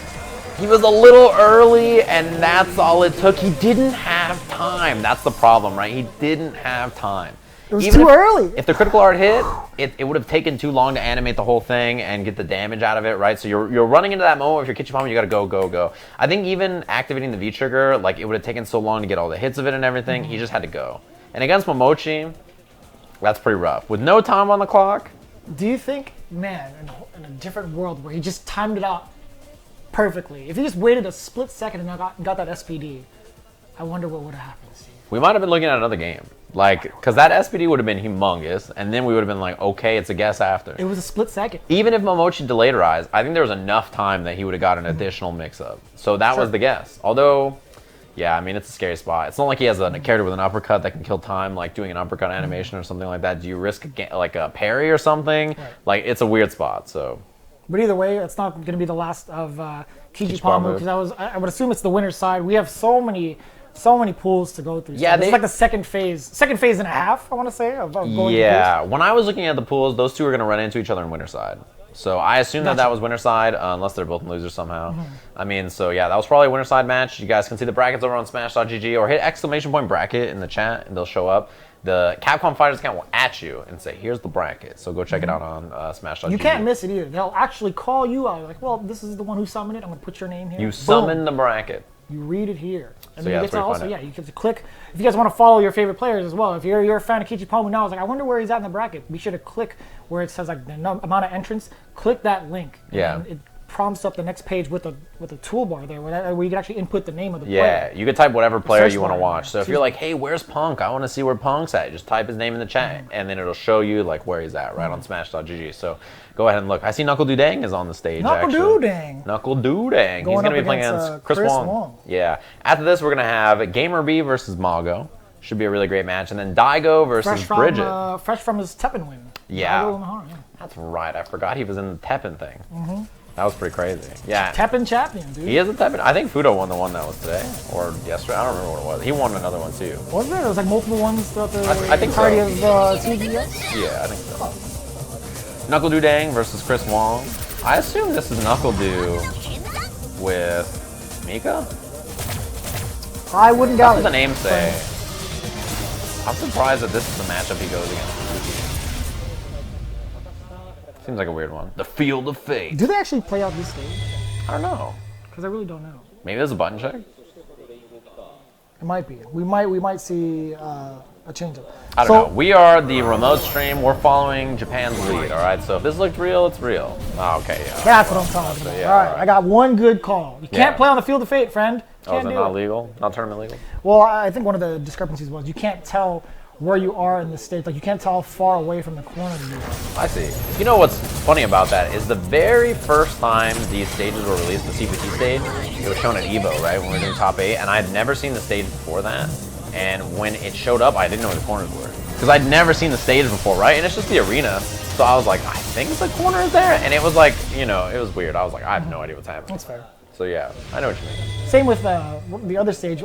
He was a little early, and that's all it took. He didn't have time. That's the problem, right? He didn't have time. It was too early. If the critical art hit, it would have taken too long to animate the whole thing and get the damage out of it, right? So you're running into that moment. If you're Kichipa-Mu, you gotta go, go, go. I think even activating the V-trigger, like, it would have taken so long to get all the hits of it and everything. He just had to go. And against Momochi, that's pretty rough. With no time on the clock. Do you think, man, in a different world where he just timed it out perfectly, if he just waited a split second and got that SPD, I wonder what would have happened, Steve. We might have been looking at another game. Like, because that SPD would have been humongous, and then we would have been like, okay, it's a guess after. It was a split second. Even if Momochi delayed rise, I think there was enough time that he would have got an additional mix-up. So that was the guess. Although, yeah, I mean, it's a scary spot. It's not like he has a character with an uppercut that can kill time, like doing an uppercut animation or something like that. Do you risk like a parry or something? Like, it's a weird spot, so... But either way, it's not going to be the last of Kichipa-Mu, because I would assume it's the winner's side. We have so many pools to go through. Yeah, so it's like the second phase and a half, I want to say, of going through Yeah, when I was looking at the pools, those two are going to run into each other in winner's side. So I assume that was winner's side, unless they're both losers somehow. I mean, so yeah, that was probably a winner's side match. You guys can see the brackets over on Smash.gg or hit ! Bracket in the chat and they'll show up. The Capcom Fighters account will at you and say, here's the bracket. So go check it out on Smash.gg. You can't miss it either. They'll actually call you out. Like, well, this is the one who summoned it. I'm going to put your name here. You summon the bracket. You read it here. And So then yeah, you that's get to where you also, find yeah, you get to click. If you guys want to follow your favorite players as well, if you're a fan of Kichipa-Mu now, I was like, I wonder where he's at in the bracket. Be sure to click where it says like the amount of entrance. Click that link. Yeah. And it prompts up the next page with a toolbar there where you can actually input the name of the player. Yeah, you can type whatever player Search you want to bar. watch. So if you're like, hey, where's Punk? I want to see where Punk's at. Just type his name in the chat, and then it'll show you like where he's at, right on Smash.gg. So go ahead and look. I see NuckleDu Dang is on the stage, NuckleDu Dang. NuckleDu Dang. He's going to be playing against Chris Wong. Yeah. After this, we're going to have GamerBee versus Mago. Should be a really great match. And then Daigo versus Bridget. Fresh from his Teppen win. Yeah. Daigo in the heart, yeah. That's right. I forgot he was in the Teppen thing. That was pretty crazy. Yeah. Teppen champion, dude. He is a Teppen. I think FUDOH won the one that was today or yesterday. I don't remember what it was. He won another one too. Was there? There was like multiple ones throughout the I think so. entirety of TBS? Yeah, I think so. NuckleDu Dang versus Chris Wong. I assume this is NuckleDu with Mika? I wouldn't That's doubt what the it. names say. I'm surprised that this is the matchup he goes against Ryukichi. Seems like a weird one. The Field of Fate. Do they actually play out this stage? I don't know. Because I really don't know. Maybe there's a button check? It might be. We might see a change up. I don't know. We are the remote stream. We're following Japan's lead, all right? So if this looked real, it's real. Oh, okay, yeah. That's what I'm talking about. yeah, all right, all right. I got one good call. You can't play on the Field of Fate, friend. Oh, Can't is it do not legal? Not tournament legal? Well, I think one of the discrepancies was you can't tell where you are in the stage. Like, you can't tell how far away from the corner you are. I see. You know what's funny about that is the very first time these stages were released, the CPT stage, it was shown at EVO, right, when we were doing top 8, and I had never seen the stage before that. And when it showed up, I didn't know where the corners were. Because I'd never seen the stage before, right? And it's just the arena. So I was like, I think the corner is there. And it was like, you know, it was weird. I was like, I have no idea what's happening. That's fair. So yeah, I know what you mean. Same with the other stage.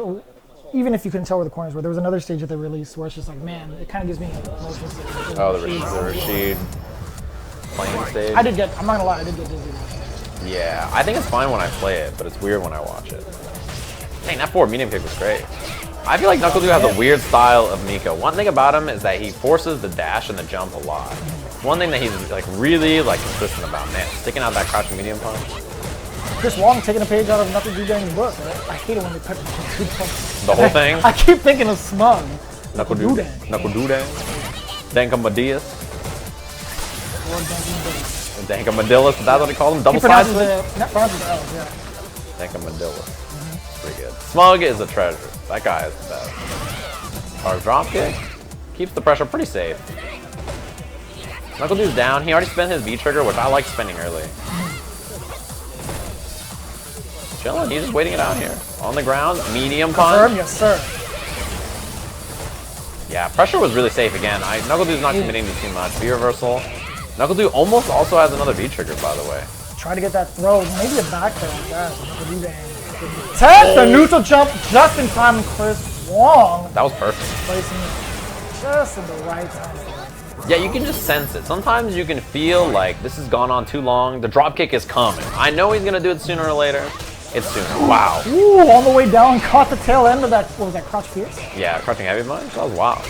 Even if you couldn't tell where the corners were, there was another stage that they released where it's just like, man, it kind of gives me motion sickness. Oh, the Rashid playing stage? I'm not gonna lie, I did get dizzy. Yeah, I think it's fine when I play it, but it's weird when I watch it. Dang, that forward medium kick was great. I feel like NuckleDu has a weird style of Mika. One thing about him is that he forces the dash and the jump a lot. One thing that he's like really like consistent about, man, sticking out that crouching medium punch. Chris Wong taking a page out of NuckleDu Dang's book. I hate it when they put the The whole thing? I keep thinking of Smug. NuckleDu Dang. NuckleDu Dang. Dankamadillas. Dankamadillas, is that what they call them? Double side switch? Pronounces the L's, yeah. Dankamadillas. Pretty good. Smug is a treasure. That guy is the best. Our drop kick keeps the pressure pretty safe. NuckleDu's down. He already spent his V trigger, which I like spending early. Chilling, he's just waiting it out here. On the ground, medium punch. Yes, sir. Yeah, pressure was really safe again. NuckleDu's not committing to too much. V reversal. NuckleDu almost also has another V trigger, by the way. Try to get that throw, maybe a back throw like that. NuckleDu Dang. Test the neutral jump just in time, and Chris Wong. That was perfect. Placing it just in the right time. Yeah, you can just sense it. Sometimes you can feel like this has gone on too long. The drop kick is coming. I know he's gonna do it sooner or later. It's sooner. Wow. Ooh, all the way down, caught the tail end of that. What was that, crouch fierce? Yeah, crouching heavy punch. That was wild.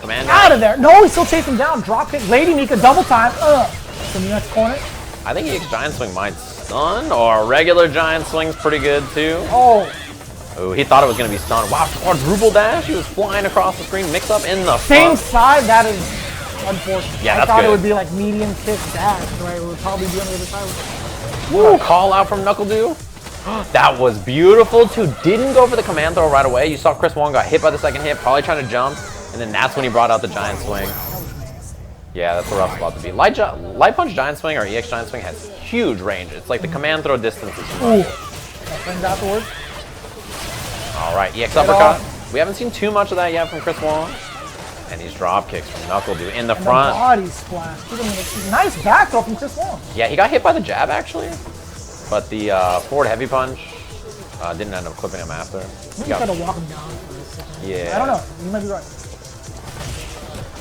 Command Out of there. No, he's still chasing down. Drop kick. Lady Mika double time. From the next corner. I think EX Giant Swing might stun, or regular Giant Swing's pretty good too. Oh. Ooh, he thought it was gonna be stun. Wow, quadruple dash. He was flying across the screen. Mix up in the Same front. side. That is unfortunate. Yeah, I that's thought good. it would be like medium kick dash, right? It would probably be on the other side. Ooh, call out from NuckleDu. That was beautiful too. Didn't go for the command throw right away. You saw Chris Wong got hit by the second hit, probably trying to jump, and then that's when he brought out the Giant Swing. Yeah, that's a rough spot to be. Light Punch Giant Swing or EX Giant Swing has huge range. It's like the command throw distance is huge. Friends afterwards. All right, EX Uppercut. We haven't seen too much of that yet from Chris Wong. And these drop kicks from NuckleDu in the front. Body splash. Nice back throw from Chris Wong. Yeah, he got hit by the jab actually. But the forward heavy punch didn't end up clipping him after. Maybe try to walk him down for a second. Yeah. I don't know. You might be right.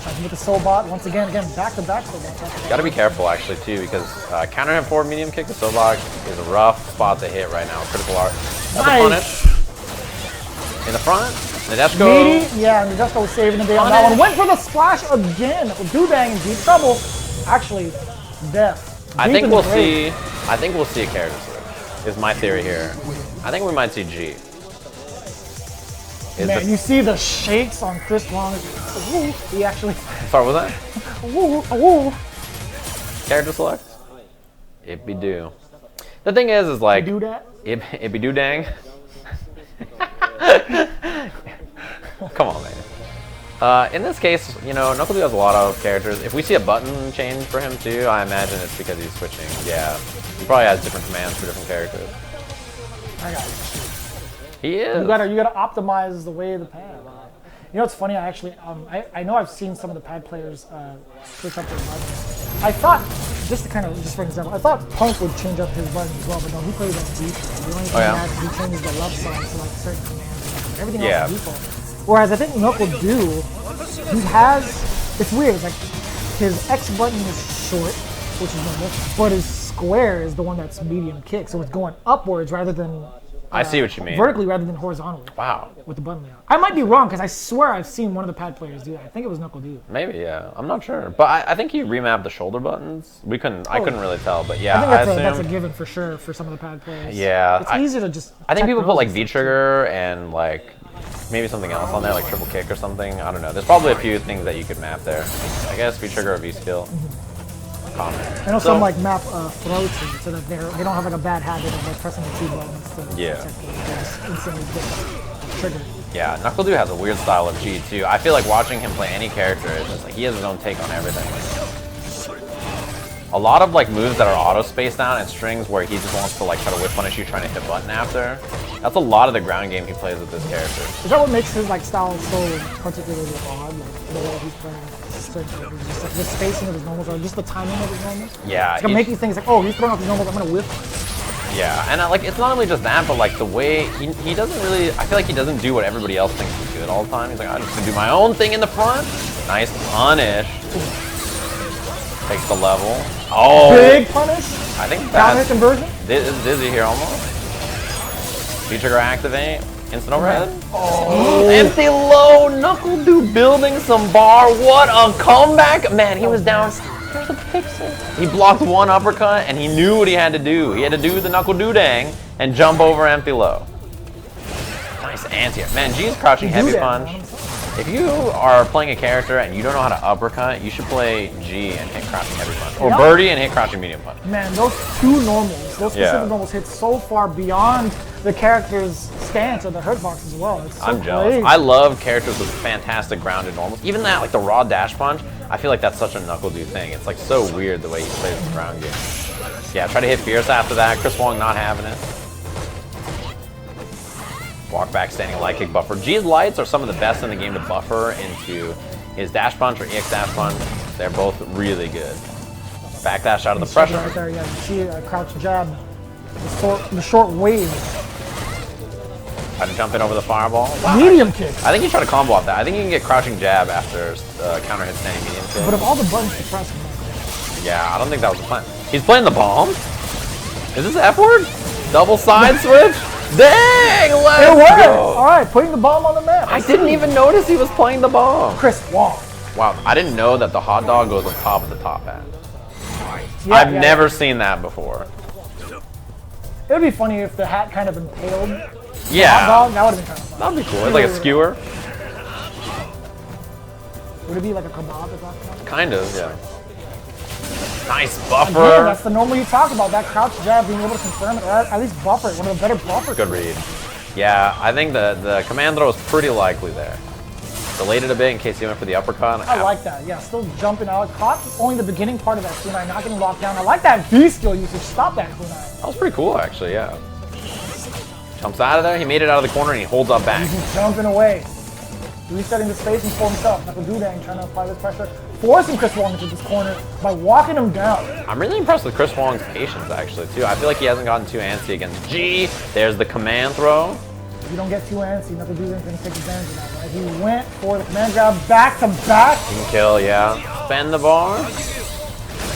Trying to get the soul bot once again, back to back soul bot. Gotta be careful actually too, because counter him forward medium kick to Sobak is a rough spot to hit right now. Critical art. That's a punish. In the front. Nadeshko. Meaty, yeah, Nadeshko was saving the day on that one. Went for the splash again. Dudang in deep trouble. Actually, death. I think we'll see a character switch. Is my theory here. I think we might see G. Man, you see the shakes on Chris Wong. Woo, he actually. Sorry, what was that? Woo. Character select? It be do. The thing is like. Do that? It be do dang. Come on, man. In this case, you know, NuckleDu has a lot of characters. If we see a button change for him too, I imagine it's because he's switching. Yeah, he probably has different commands for different characters. I got it. He is. You gotta optimize the way of the pad. You know what's funny? I actually, I know I've seen some of the pad players switch up their buttons. I thought, just for example, I thought Punk would change up his buttons as well, but no, he plays on default. The only thing that he changes the left side to like certain commands. Everything else is default. Whereas I think NuckleDu, he has, it's weird, like his X button is short, which is normal, but his square is the one that's medium kick, so it's going upwards rather than I see what you mean. Vertically rather than horizontally. Wow. With the button layout. I might be wrong because I swear I've seen one of the pad players do that. I think it was NuckleDu. Maybe, yeah. I'm not sure, but I think he remapped the shoulder buttons. I couldn't really tell, but yeah, I think that's a given for sure for some of the pad players. Yeah, it's easy to just. I think people put like V trigger and like maybe something else on there, like triple kick or something. I don't know. There's probably a few things that you could map there. I guess V trigger or V skill. I know some like map throw to so that they don't have like a bad habit of like pressing the two buttons to protect it. They just instantly get the trigger. Yeah, NuckleDu has a weird style of G too. I feel like watching him play any character, it's just like he has his own take on everything. A lot of like moves that are auto spaced out and strings where he just wants to like try to whip punish you trying to hit button after. That's a lot of the ground game he plays with this character. Is that what makes his like style so particularly odd? Like the way he's playing certain characters, just like the spacing of his normals or just the timing of his normals? Yeah. It's gonna make you think it's like, oh, he's throwing out his normals, I'm gonna whip. Yeah, and like it's not only just that, but like the way he doesn't really. I feel like he doesn't do what everybody else thinks is good all the time. He's like, I'm just gonna do my own thing in the front. Nice punish. Takes the level. Oh, big punish. I think down that's conversion. This is dizzy here almost. V-trigger activate. Instant overhead. Oh. Empty low. NuckleDu building some bar. What a comeback! Man, he was down. There's a pixel. He blocked one uppercut and he knew what he had to do. He had to do the NuckleDu dang and jump over empty low. Nice anti-air. Man, G's crouching heavy punch. If you are playing a character and you don't know how to uppercut, you should play G and hit crouching heavy punch. Or birdie and hit crouching medium punch. Man, those two normals, those specific normals hit so far beyond the character's stance or the hurt box as well. It's so I'm jealous. crazy. I love characters with fantastic grounded normals. Even that, like the raw dash punch, I feel like that's such a NuckleDu thing. It's like so weird the way he plays the ground game. Yeah, try to hit Fierce after that. Chris Wong not having it. Walk back, standing light kick buffer. G's lights are some of the best in the game to buffer into his dash punch or EX dash punch. They're both really good. Backdash out of the pressure. Right there, yeah. You see a crouch jab, the short wave. Try to jump in over the fireball. Wow. Medium kick. I think you try to combo off that. I think you can get crouching jab after counter hit standing medium kick. But of all the buttons to press, yeah, I don't think that was the plan. He's playing the bomb? Is this F word? Double side switch? Dang! Let's go! Alright, putting the bomb on the map. I didn't even notice he was playing the bomb. Chris Wong. Wow, I didn't know that the hot dog goes on top of the top hat. Yeah, I've never seen that before. It would be funny if the hat kind of impaled. Yeah. Hot dog. That would have been kind of fun. That'd be cool. It's like a skewer. Would it be like a kebab at that point? Kind of, yeah. Nice buffer. Again, that's the normal you talk about. That crouch jab, being able to confirm it, or at least buffer it. One of the better buffers. Good read. Yeah, I think the command throw is pretty likely there. Delayed it a bit in case he went for the uppercut. I like that. Yeah, still jumping out. Caught only the beginning part of that kunai, not getting locked down. I like that V skill usage. Stop that kunai. That was pretty cool, actually, yeah. Jumps out of there. He made it out of the corner and he holds up back. He's jumping away. Resetting the spacing for himself. NuckleDu trying to apply this pressure. forcing Chris Wong into this corner by walking him down. I'm really impressed with Chris Wong's patience, actually, too. I feel like he hasn't gotten too antsy against G. There's the command throw. If you don't get too antsy, NuckleDu isn't going to take advantage of that, right? He went for the command grab back to back. You can kill, yeah. Spend the bar.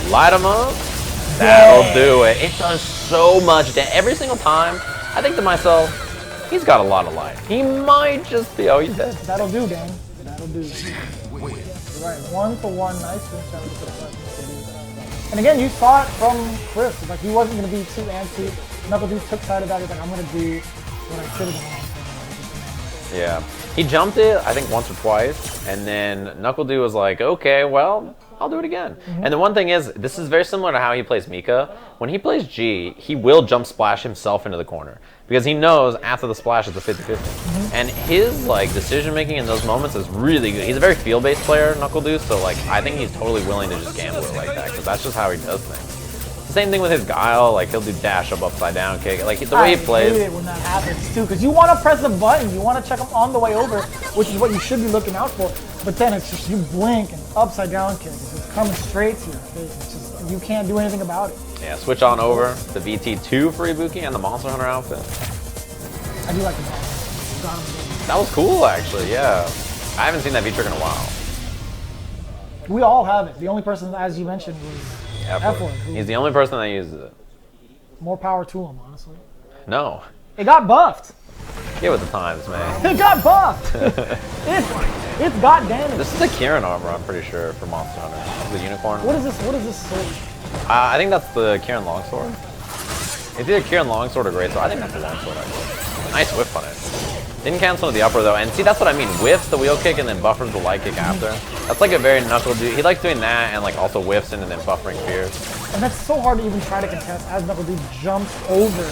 Light him up. That'll do it. It does so much damage. Every single time, I think to myself, he's got a lot of life. He might just be, oh, he's dead. That'll do, gang. That'll do. You're right, 1-for-1, nice finish out of the NuckleDu. And again, you saw it from Chris. Like, he wasn't going to be too antsy. NuckleDu took side of that. He's like, I'm going to do what I should have done. Yeah. He jumped it, I think, once or twice. And then NuckleDu was like, okay, well, I'll do it again. And the one thing is, this is very similar to how he plays Mika. When he plays G, he will jump splash himself into the corner because he knows after the splash it's a 50-50. And his like decision making in those moments is really good. He's a very feel-based player, NuckleDu, so like I think he's totally willing to just gamble it like that because that's just how he does things. Same thing with his Guile, like he'll do dash up, upside down kick. Like the way he plays. I hate it when that happens too, because you want to press the button, you want to check him on the way over, which is what you should be looking out for. But then it's just you blink and upside down kick. It's just coming straight to your face. It's just you can't do anything about it. Yeah, switch on over the VT2 for Ibuki and the Monster Hunter outfit. I do like the ball. That was cool, actually. Yeah, I haven't seen that V-Trick in a while. We all have it. The only person, as you mentioned, was F-Word. He's the only person that uses it. More power to him, honestly. No. It got buffed. Get with the times, man. It got buffed. It's got damage. This is a Karin armor, I'm pretty sure, for Monster Hunter. The unicorn. What is this? What is this sword? I think that's the Karin longsword. It's either Karin longsword or greatsword. I think that's the longsword, actually. Nice whiff on it. Didn't cancel the upper, though. And see, that's what I mean. Whiffs the wheel kick and then buffers the light kick after. That's like a very NuckleDu. He likes doing that and like also whiffs in and then buffering fears. And that's so hard to even try to contest as NuckleDu jumps over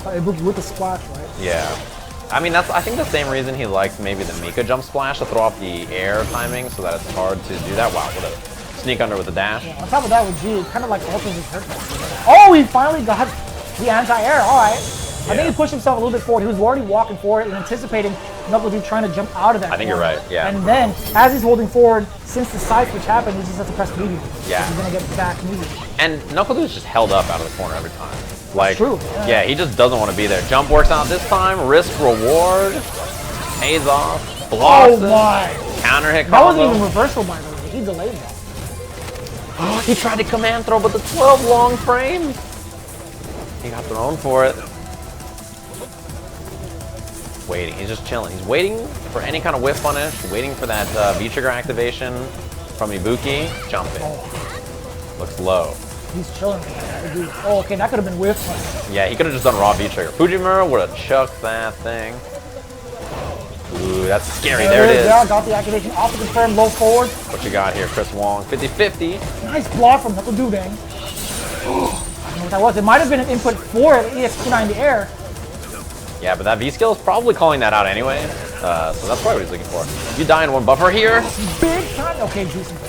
Ibuki with the splash, right? Yeah. I mean, that's I think the same reason he likes maybe the Mika jump splash to throw off the air timing so that it's hard to do that. Wow, what a sneak under with the dash. Yeah, on top of that with G, it kind of like alters his hurt. Oh, he finally got the anti-air, alright. I think he pushed himself a little bit forward. He was already walking for it and anticipating NuckleDu trying to jump out of that. I think you're right, yeah. And then, as he's holding forward, since the side switch happened, he just has to press medium. Yeah. He's going to get back medium. And NuckleDu is just held up out of the corner every time. Like, true. Yeah, he just doesn't want to be there. Jump works out this time. Risk reward. Pays off. Blocks Oh my! Counter hit combo. That wasn't even reversal, by the way. He delayed that. He tried to command throw, but the 12 long frames. He got thrown for it. Waiting. He's just chilling. He's waiting for any kind of whiff punish. Waiting for that V-trigger activation from Ibuki. Jumping. Looks low. He's chilling. Oh, okay, that could have been whiff punish. Yeah, he could have just done raw V-trigger. Fujimura would have chucked that thing. Ooh, that's scary. There it is. Yeah, got the activation off the confirm, low forward. What you got here, Chris Wong? 50-50. Nice block from NuckleDu, gang. I don't know what that was. It might have been an input for EX29 in the air. Yeah, but that V-skill is probably calling that out anyway. So that's probably what he's looking for. You die in one buffer here. Big time. Okay, decent.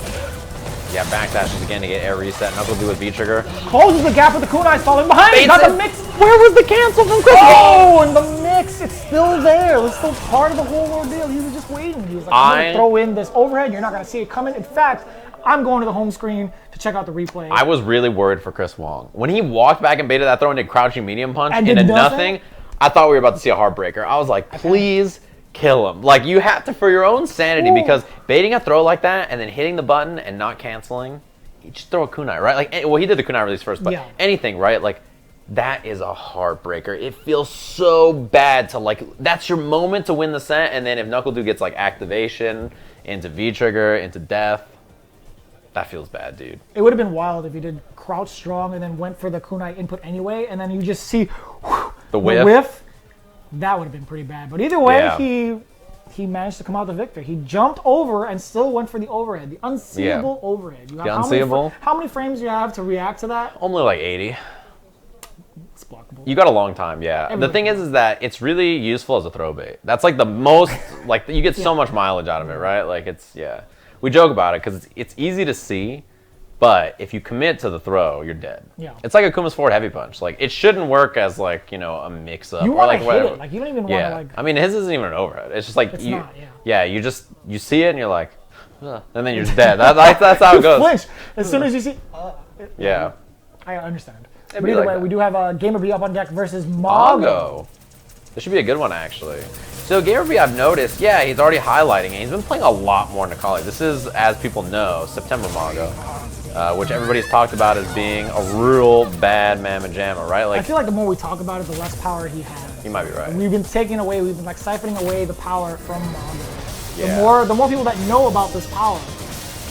Yeah, backdashes again to get air reset. NuckleDu with V-trigger. Closes the gap with the kunai falling behind. Bates Got it. the mix. Where was the cancel from Chris? Oh, and the mix. It's still there. It's still part of the whole ordeal. He was just waiting. He was like, I'm going to throw in this overhead. You're not going to see it coming. In fact, I'm going to the home screen to check out the replay. I was really worried for Chris Wong. When he walked back and baited that throw and did crouching medium punch And into did nothing? nothing, I thought we were about to see a heartbreaker. I was like, please kill him. Like, you have to, for your own sanity, because baiting a throw like that and then hitting the button and not canceling, you just throw a kunai, right? Like, well, he did the kunai release first, but anything, right? Like, that is a heartbreaker. It feels so bad to, like, that's your moment to win the set, and then if NuckleDu gets, like, activation into V-trigger, into death, that feels bad, dude. It would have been wild if he did crouch strong and then went for the kunai input anyway, and then you just see the whiff. That would have been pretty bad. But either way, he managed to come out the victor. He jumped over and still went for the overhead, the unseeable overhead. You have how many frames do you have to react to that? Only like 80. It's blockable. You got a long time, yeah. The thing is that it's really useful as a throw bait. That's like the most, like, you get so much mileage out of it, right? Like, it's, we joke about it because it's easy to see, but if you commit to the throw, you're dead. Yeah. It's like Akuma's forward heavy punch. Like, it shouldn't work as, like, you know, a mix-up. You or want like to whatever. hit it. Like, you don't even want to, like... I mean, his isn't even an overhead. It's just like, it's you not, you see it and you're like, and then you're just dead. That's how it goes. Flinch. As soon as you see... Yeah. I understand. It'd But be either like way, that. we do have GamerBee up on deck versus Mago. Mago. This should be a good one, actually. So GamerBee, I've noticed, yeah, he's already highlighting it. He's been playing a lot more Necalli. This is, as people know, September Mago, which everybody's talked about as being a real bad mamma jamma, right? I Like, feel like the more we talk about it, the less power he has. you might be right. We've been like siphoning away the power from Mago. Yeah. The more people that know about this power,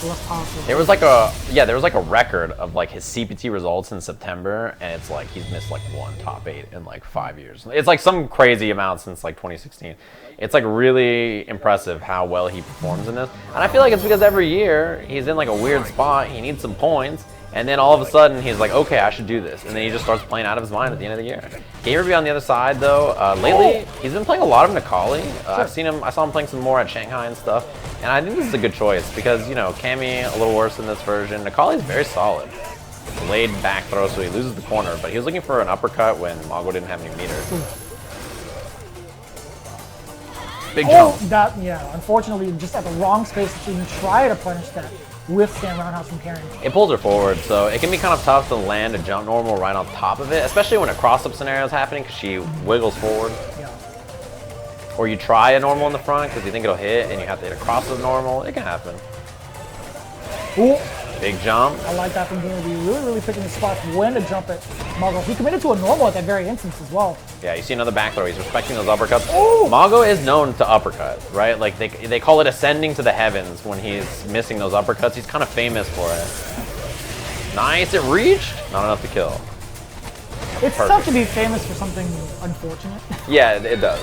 the less powerful. There was like a record of like his CPT results in September, and it's like he's missed like one top 8 in like 5 years. It's like some crazy amount since like 2016. It's like really impressive how well he performs in this, and I feel like it's because every year he's in like a weird spot. He needs some points, and then all of a sudden he's like, okay, I should do this, and then he just starts playing out of his mind at the end of the year. GamerBee on the other side though, lately he's been playing a lot of Necalli. I saw him playing some more at Shanghai and stuff, and I think this is a good choice because, you know, Cammy a little worse in this version. Necalli's very solid. Delayed back throw, so he loses the corner, but he was looking for an uppercut when Mago didn't have any meter. Big jump. Unfortunately, just at the wrong space to even try to punish that withstand roundhouse from Karin. It pulls her forward, so it can be kind of tough to land a jump normal right on top of it, especially when a cross-up scenario is happening because she wiggles forward. Yeah. Or you try a normal in the front because you think it'll hit and you have to hit a cross-up normal. It can happen. Ooh. Big jump. I like that from GamerBee. Really picking the spots when to jump at Mago. He committed to a normal at that very instance as well. Yeah, you see another back throw. He's respecting those uppercuts. Ooh. Mago is known to uppercut, right? Like they call it ascending to the heavens when he's missing those uppercuts. He's kind of famous for it. Nice, it reached. Not enough to kill. It's tough to be famous for something unfortunate. Yeah, it does.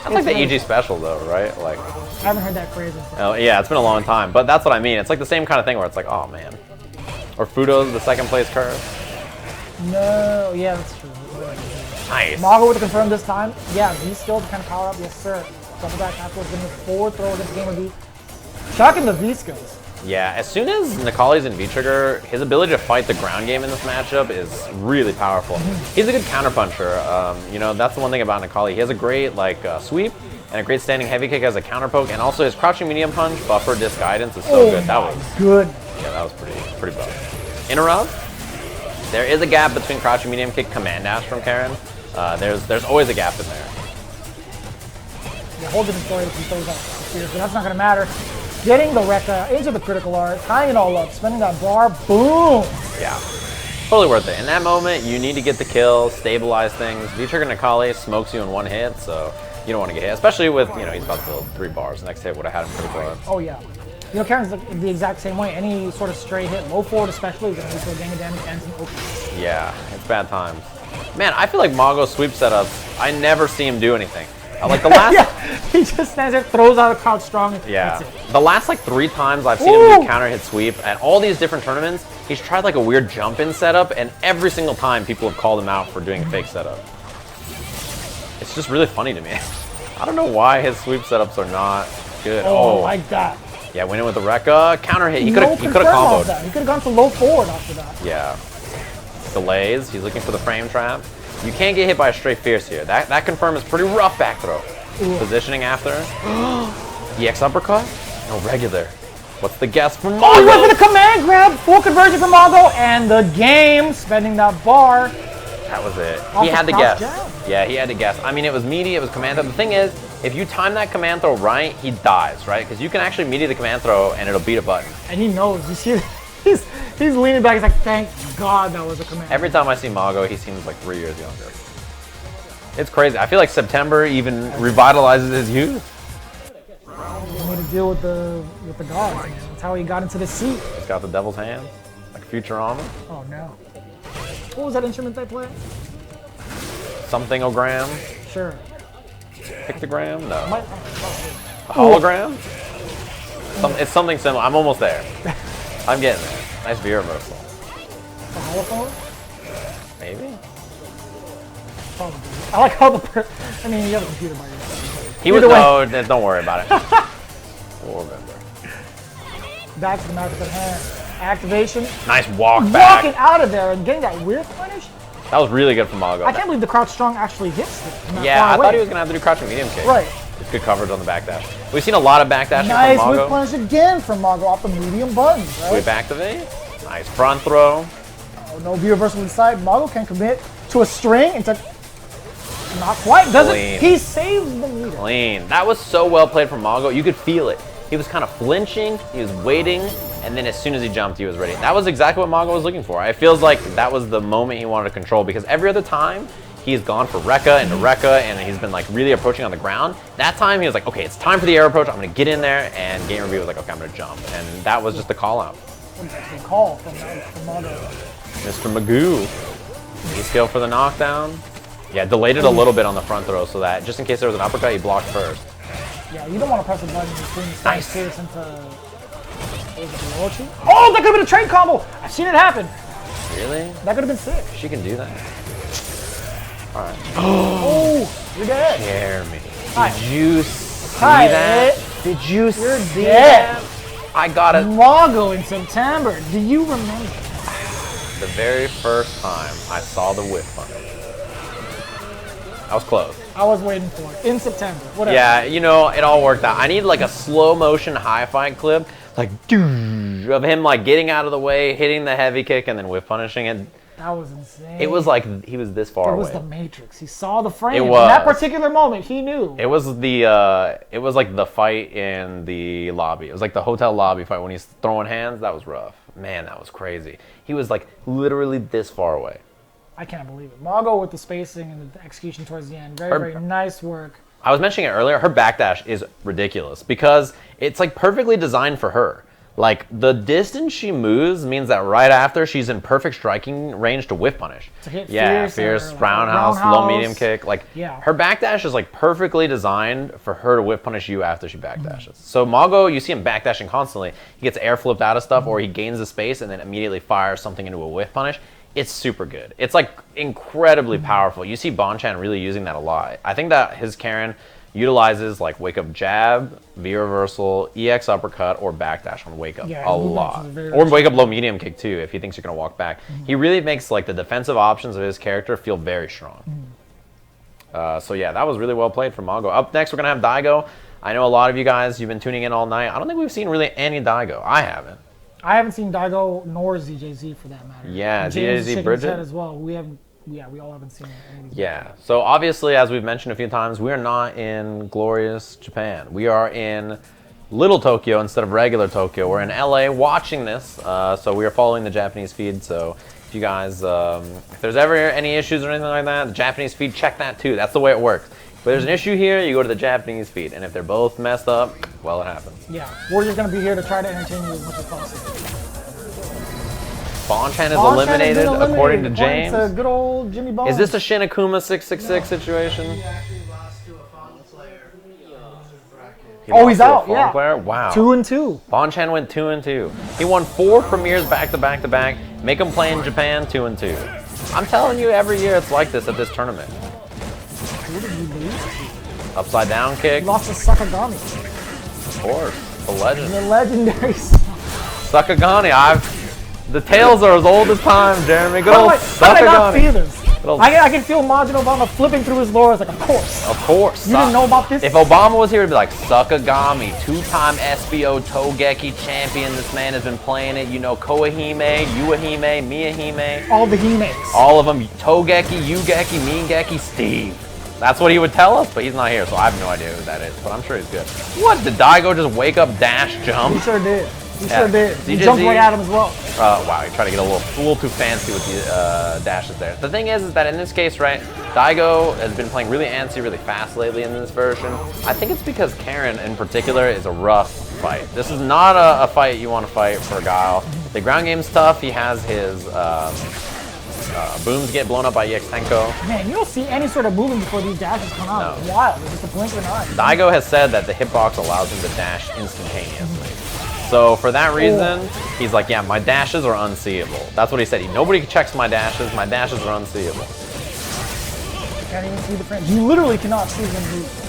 That's like the really EG special though, right? Like, I haven't heard that phrase before. oh, yeah, it's been a long time, but that's what I mean. It's like the same kind of thing where it's like, oh man. Or FUDOH, the second place curve. No, yeah, that's true. Nice. Mago with the confirm this time. Yeah, V skill to kind of power up. Yes, sir. Double back afterwards, getting a forward throw against GamerBee. Shocking the V skills. Yeah, as soon as Necalli's in V-Trigger, his ability to fight the ground game in this matchup is really powerful. He's a good counterpuncher. You know, that's the one thing about Necalli. He has a great sweep and a great standing heavy kick as a counterpoke, and also his crouching medium punch, buffer, disc guidance is so good. That was good. Yeah, that was pretty buff. Interrupt. There is a gap between crouching medium kick, command dash from Karin. There's always a gap in there. Yeah, whole different story if he throws out spears, but that's not gonna matter. Getting the Rekka into the critical art, tying it all up, spinning that bar, boom! Yeah, totally worth it. In that moment, you need to get the kill, stabilize things. V-Trigger Necalli smokes you in one hit, so you don't want to get hit, especially with, you know, he's about to build 3 bars. The next hit would have had him critical art. Oh yeah. You know, Karen's the exact same way. Any sort of stray hit, low forward especially, is gonna lead to a gang of damage and some open. Yeah, it's bad times. Man, I feel like Mago's sweep setups, I never see him do anything. Like the last... yeah, he just stands there, throws out a crouch strong. Yeah. That's it. The last like 3 times I've seen him do counter hit sweep at all these different tournaments, he's tried like a weird jump in setup, and every single time people have called him out for doing a fake setup. It's just really funny to me. I don't know why his sweep setups are not good. Oh, like that. Yeah, went in with the Rekka. Counter hit. He could have comboed. comboed. He could have gone to low forward after that. Yeah. Delays. He's looking for the frame trap. You can't get hit by a straight fierce here. That confirm is pretty rough back throw. Ooh. Positioning after. EX uppercut? No, regular. What's the guess from Mago? Oh, he went for the command grab. Full conversion from Mago. And the game, spending that bar. That was it. Off He had to the guess. jab. Yeah, he had to guess. I mean, it was meaty, it was command throw. The thing is, if you time that command throw right, he dies, right? Because you can actually meaty the command throw and it'll beat a button. And he knows. You see, he's leaning back. He's like, thank God that was a command. Every time I see Mago, he seems like 3 years younger. It's crazy. I feel like September even revitalizes his youth. He made to deal with the gods, man. That's how he got into the seat. He's got the devil's hand, like Futurama. Oh no. What was that instrument they play? Something-ogram? Sure. Pictogram? No. Oh. A hologram? It's something similar. I'm almost there. I'm getting there. Nice V reversal. A holophone? Maybe? Probably. I like how I mean, you have a computer by yourself. He was, no, don't worry about it. We'll remember. Back to the match at hand. Activation. Nice walk back. Walking out of there and getting that weird punish. That was really good from Mago. I can't believe the crouch strong actually hits him. Yeah, I thought he was going to have to do crouching medium kick. Right. Good coverage on the backdash. We've seen a lot of backdashing Nice from whip Mago. punish again from Mago off the medium buttons, right? Whip activate. Nice front throw. Oh, no view reversal inside. Mago can commit to a string into. Not quite. Does Clean. it? He saves the meter. Clean. That was so well played from Mago. You could feel it. He was kind of flinching. He was waiting. And then as soon as he jumped, he was ready. That was exactly what Mago was looking for. It feels like that was the moment he wanted to control because every other time he's gone for Rekka into Rekka and he's been like really approaching on the ground. That time he was like, okay, it's time for the air approach. I'm going to get in there. And GamerBee was like, okay, I'm going to jump. And that was just the call out. Good call from Mago. Mr. Magoo. Knee skill for the knockdown. Yeah, delayed it a little bit on the front throw so that just in case there was an uppercut, he blocked first. Yeah, you don't want to press the button between Nice. Pierce into. Momochi. Oh, that could have been a trade combo. I've seen it happen. Really? That could have been sick. She can do that. All right. Oh, you're dead. Jeremy. Hi. Did you see Hi, that? Ed. Did you see dead. that? I got it. Mago in September. Do you remember? The very first time I saw the whip punish. I was close. I was waiting for it. In September. Whatever. Yeah, you know, it all worked out. I need like a slow motion high fight clip, like of him like getting out of the way, hitting the heavy kick, and then whip punishing it. That was insane. It was like he was this far It was away. the Matrix. He saw the frame. It In was. that particular moment, he knew. It was like the fight in the lobby. It was like the hotel lobby fight when he's throwing hands. That was rough. Man, that was crazy. He was like literally this far away. I can't believe it. Mago with the spacing and the execution towards the end. Very nice work. I was mentioning it earlier. Her backdash is ridiculous because it's like perfectly designed for her. Like the distance she moves means that right after she's in perfect striking range to whip punish. To hit Yeah, fierce or, fierce, like, roundhouse, low roundhouse. medium kick. Like Yeah. her backdash is like perfectly designed for her to whip punish you after she backdashes. So Mago, you see him backdashing constantly. He gets air flipped out of stuff or he gains the space and then immediately fires something into a whip punish. It's super good. It's like incredibly powerful. You see Bonchan really using that a lot. I think that his Karin utilizes like wake up jab, V reversal, EX uppercut, or backdash on wake up Yeah, a his movement lot. is very Or wake up low medium kick too if he thinks you're gonna walk back. He really makes like the defensive options of his character feel very strong. So yeah, that was really well played from Mago. Up next, we're gonna have Daigo. I know a lot of you guys, you've been tuning in all night. I don't think we've seen really any Daigo. I haven't. I haven't seen Daigo nor ZJZ for that matter. Yeah, And James ZJZ shaking his Bridget. head as well. We haven't. Yeah, we all haven't seen any of these. Yeah, so obviously, as we've mentioned a few times, we are not in glorious Japan. We are in Little Tokyo instead of regular Tokyo. We're in LA watching this, so we are following the Japanese feed. So if you guys, if there's ever any issues or anything like that, the Japanese feed, check that too. That's the way it works. If there's an issue here, you go to the Japanese feed, and if they're both messed up, well, it happens. Yeah, we're just gonna be here to try to entertain you as much as possible. Bonchan is Bonchan has eliminated, been according to according James. to good old Jimmy Bones. Is this a Shin Akuma 666 situation? He actually lost to a Fawn player in his bracket. He Oh, lost he's to a out, Fawn yeah. Player? Wow. 2-2. Bonchan went 2-2. He won 4 premieres back to back to back. Make him play in Japan 2-2. I'm telling you, every year it's like this at this tournament. Who did you lose? Upside down kick, He lost to Sakagami. of course. The legend. The legendary. Sakagani. The tales are as old as time, Jeremy. Good How old did I not see Sakagani. this? old- I can feel Majin Obama flipping through his lore as like, of course. Of course. You didn't know about this? If Obama was here, he'd be like, Sakagami, 2-time SBO Togeki champion. This man has been playing it. You know, Koahime, Yuahime, Miyahime. All the He-Mates. All of them, Togeki, Yugeki, Mingeki, Steve. That's what he would tell us, but he's not here, so I have no idea who that is, but I'm sure he's good. What, did Daigo just wake up, dash, He jump? sure did. He Yeah. sure did. He ZJZ. jumped right at him as well. Wow, he tried to get a little too fancy with the dashes there. The thing is that in this case, right, Daigo has been playing really antsy, really fast lately in this version. I think it's because Karin in particular is a rough fight. This is not a fight you want to fight for Guile. The ground game's tough. He has his booms get blown up by EX Tenko. Man, you don't see any sort of movement before these dashes come out. No. It's wild. It's just a blink of an eye. Daigo has said that the hitbox allows him to dash instantaneously. So for that reason, he's like, yeah, my dashes are unseeable. That's what he said. Nobody checks my dashes. My dashes are unseeable. You can't even see the frame. You literally cannot see him move.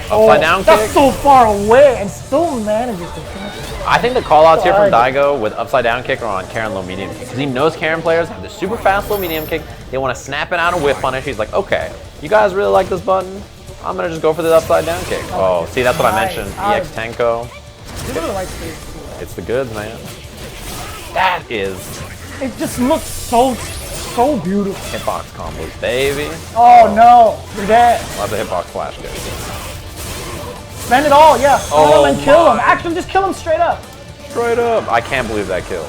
Upside down That's kick. so far away and still manages to finish it. I think the callouts here from Daigo. Daigo with upside down kick are on Karin low medium kick. Because he knows Karin players have the super fast low medium kick. They want to snap it out and whip punish. He's like, okay, you guys really like this button? I'm gonna just go for the upside down kick. Oh, see, that's what I mentioned. EX Tenko. Give it the right space. It's the goods, man. That is It just looks so beautiful. hitbox combos, baby. Oh no, you're dead. Lots of hitbox flash kick. Spend it all, yeah. Oh Spend him and kill him. my. Actually, just kill him straight up. Straight up. I can't believe that kill.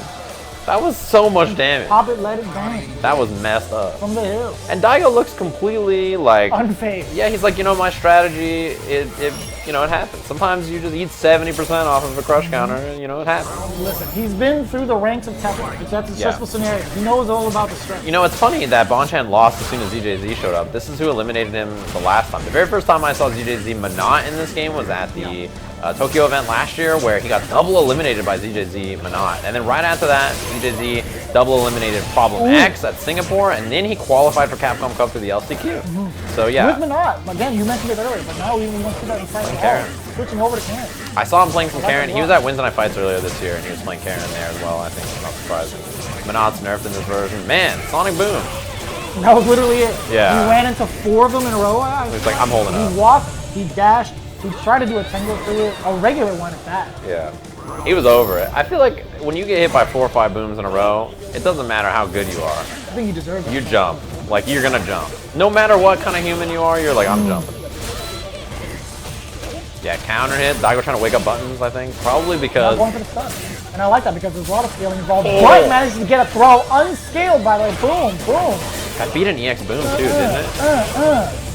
That was so much damage. Pop it, let it bang. That was messed up. From the hill. And Daigo looks completely like, Unfazed. yeah, he's like, you know, my strategy, it happens. Sometimes you just eat 70% off of a crush counter, and, you know, it happens. Listen, he's been through the ranks of Tekken. That's a stressful scenario. He knows all about the stress. You know, it's funny that Bonchan lost as soon as ZJZ showed up. This is who eliminated him the last time. The very first time I saw ZJZ Menat in this game was at the Tokyo event last year, where he got double eliminated by ZJZ Menat. And then right after that, ZJZ double eliminated Problem X at Singapore, and then he qualified for Capcom Cup through the LCQ. So yeah. With Menat, again, you mentioned it earlier, but now we want to see that in fight at all. Switching over to Karin. I saw him playing some Karin. He was at Wednesday Night Fights earlier this year, and he was playing Karin there as well, I think. Not surprising. Menat's nerfed in this version. Man, Sonic Boom. That was literally it. Yeah. He ran into 4 of them in a row. He's like, I'm holding up. He walked, he dashed, he tried to do a tango through it, a regular one at that. Yeah. He was over it. I feel like when you get hit by 4 or 5 booms in a row, it doesn't matter how good you are. I think he deserved it. You jump. Like, you're gonna jump. No matter what kind of human you are, you're like, I'm jumping. Yeah, counter hit. Daigo trying to wake up buttons, I think. Probably Not because... going for the stun. And I like that because there's a lot of scaling involved. But manages to get a throw unscaled by the boom, boom. That beat an EX boom too, didn't it?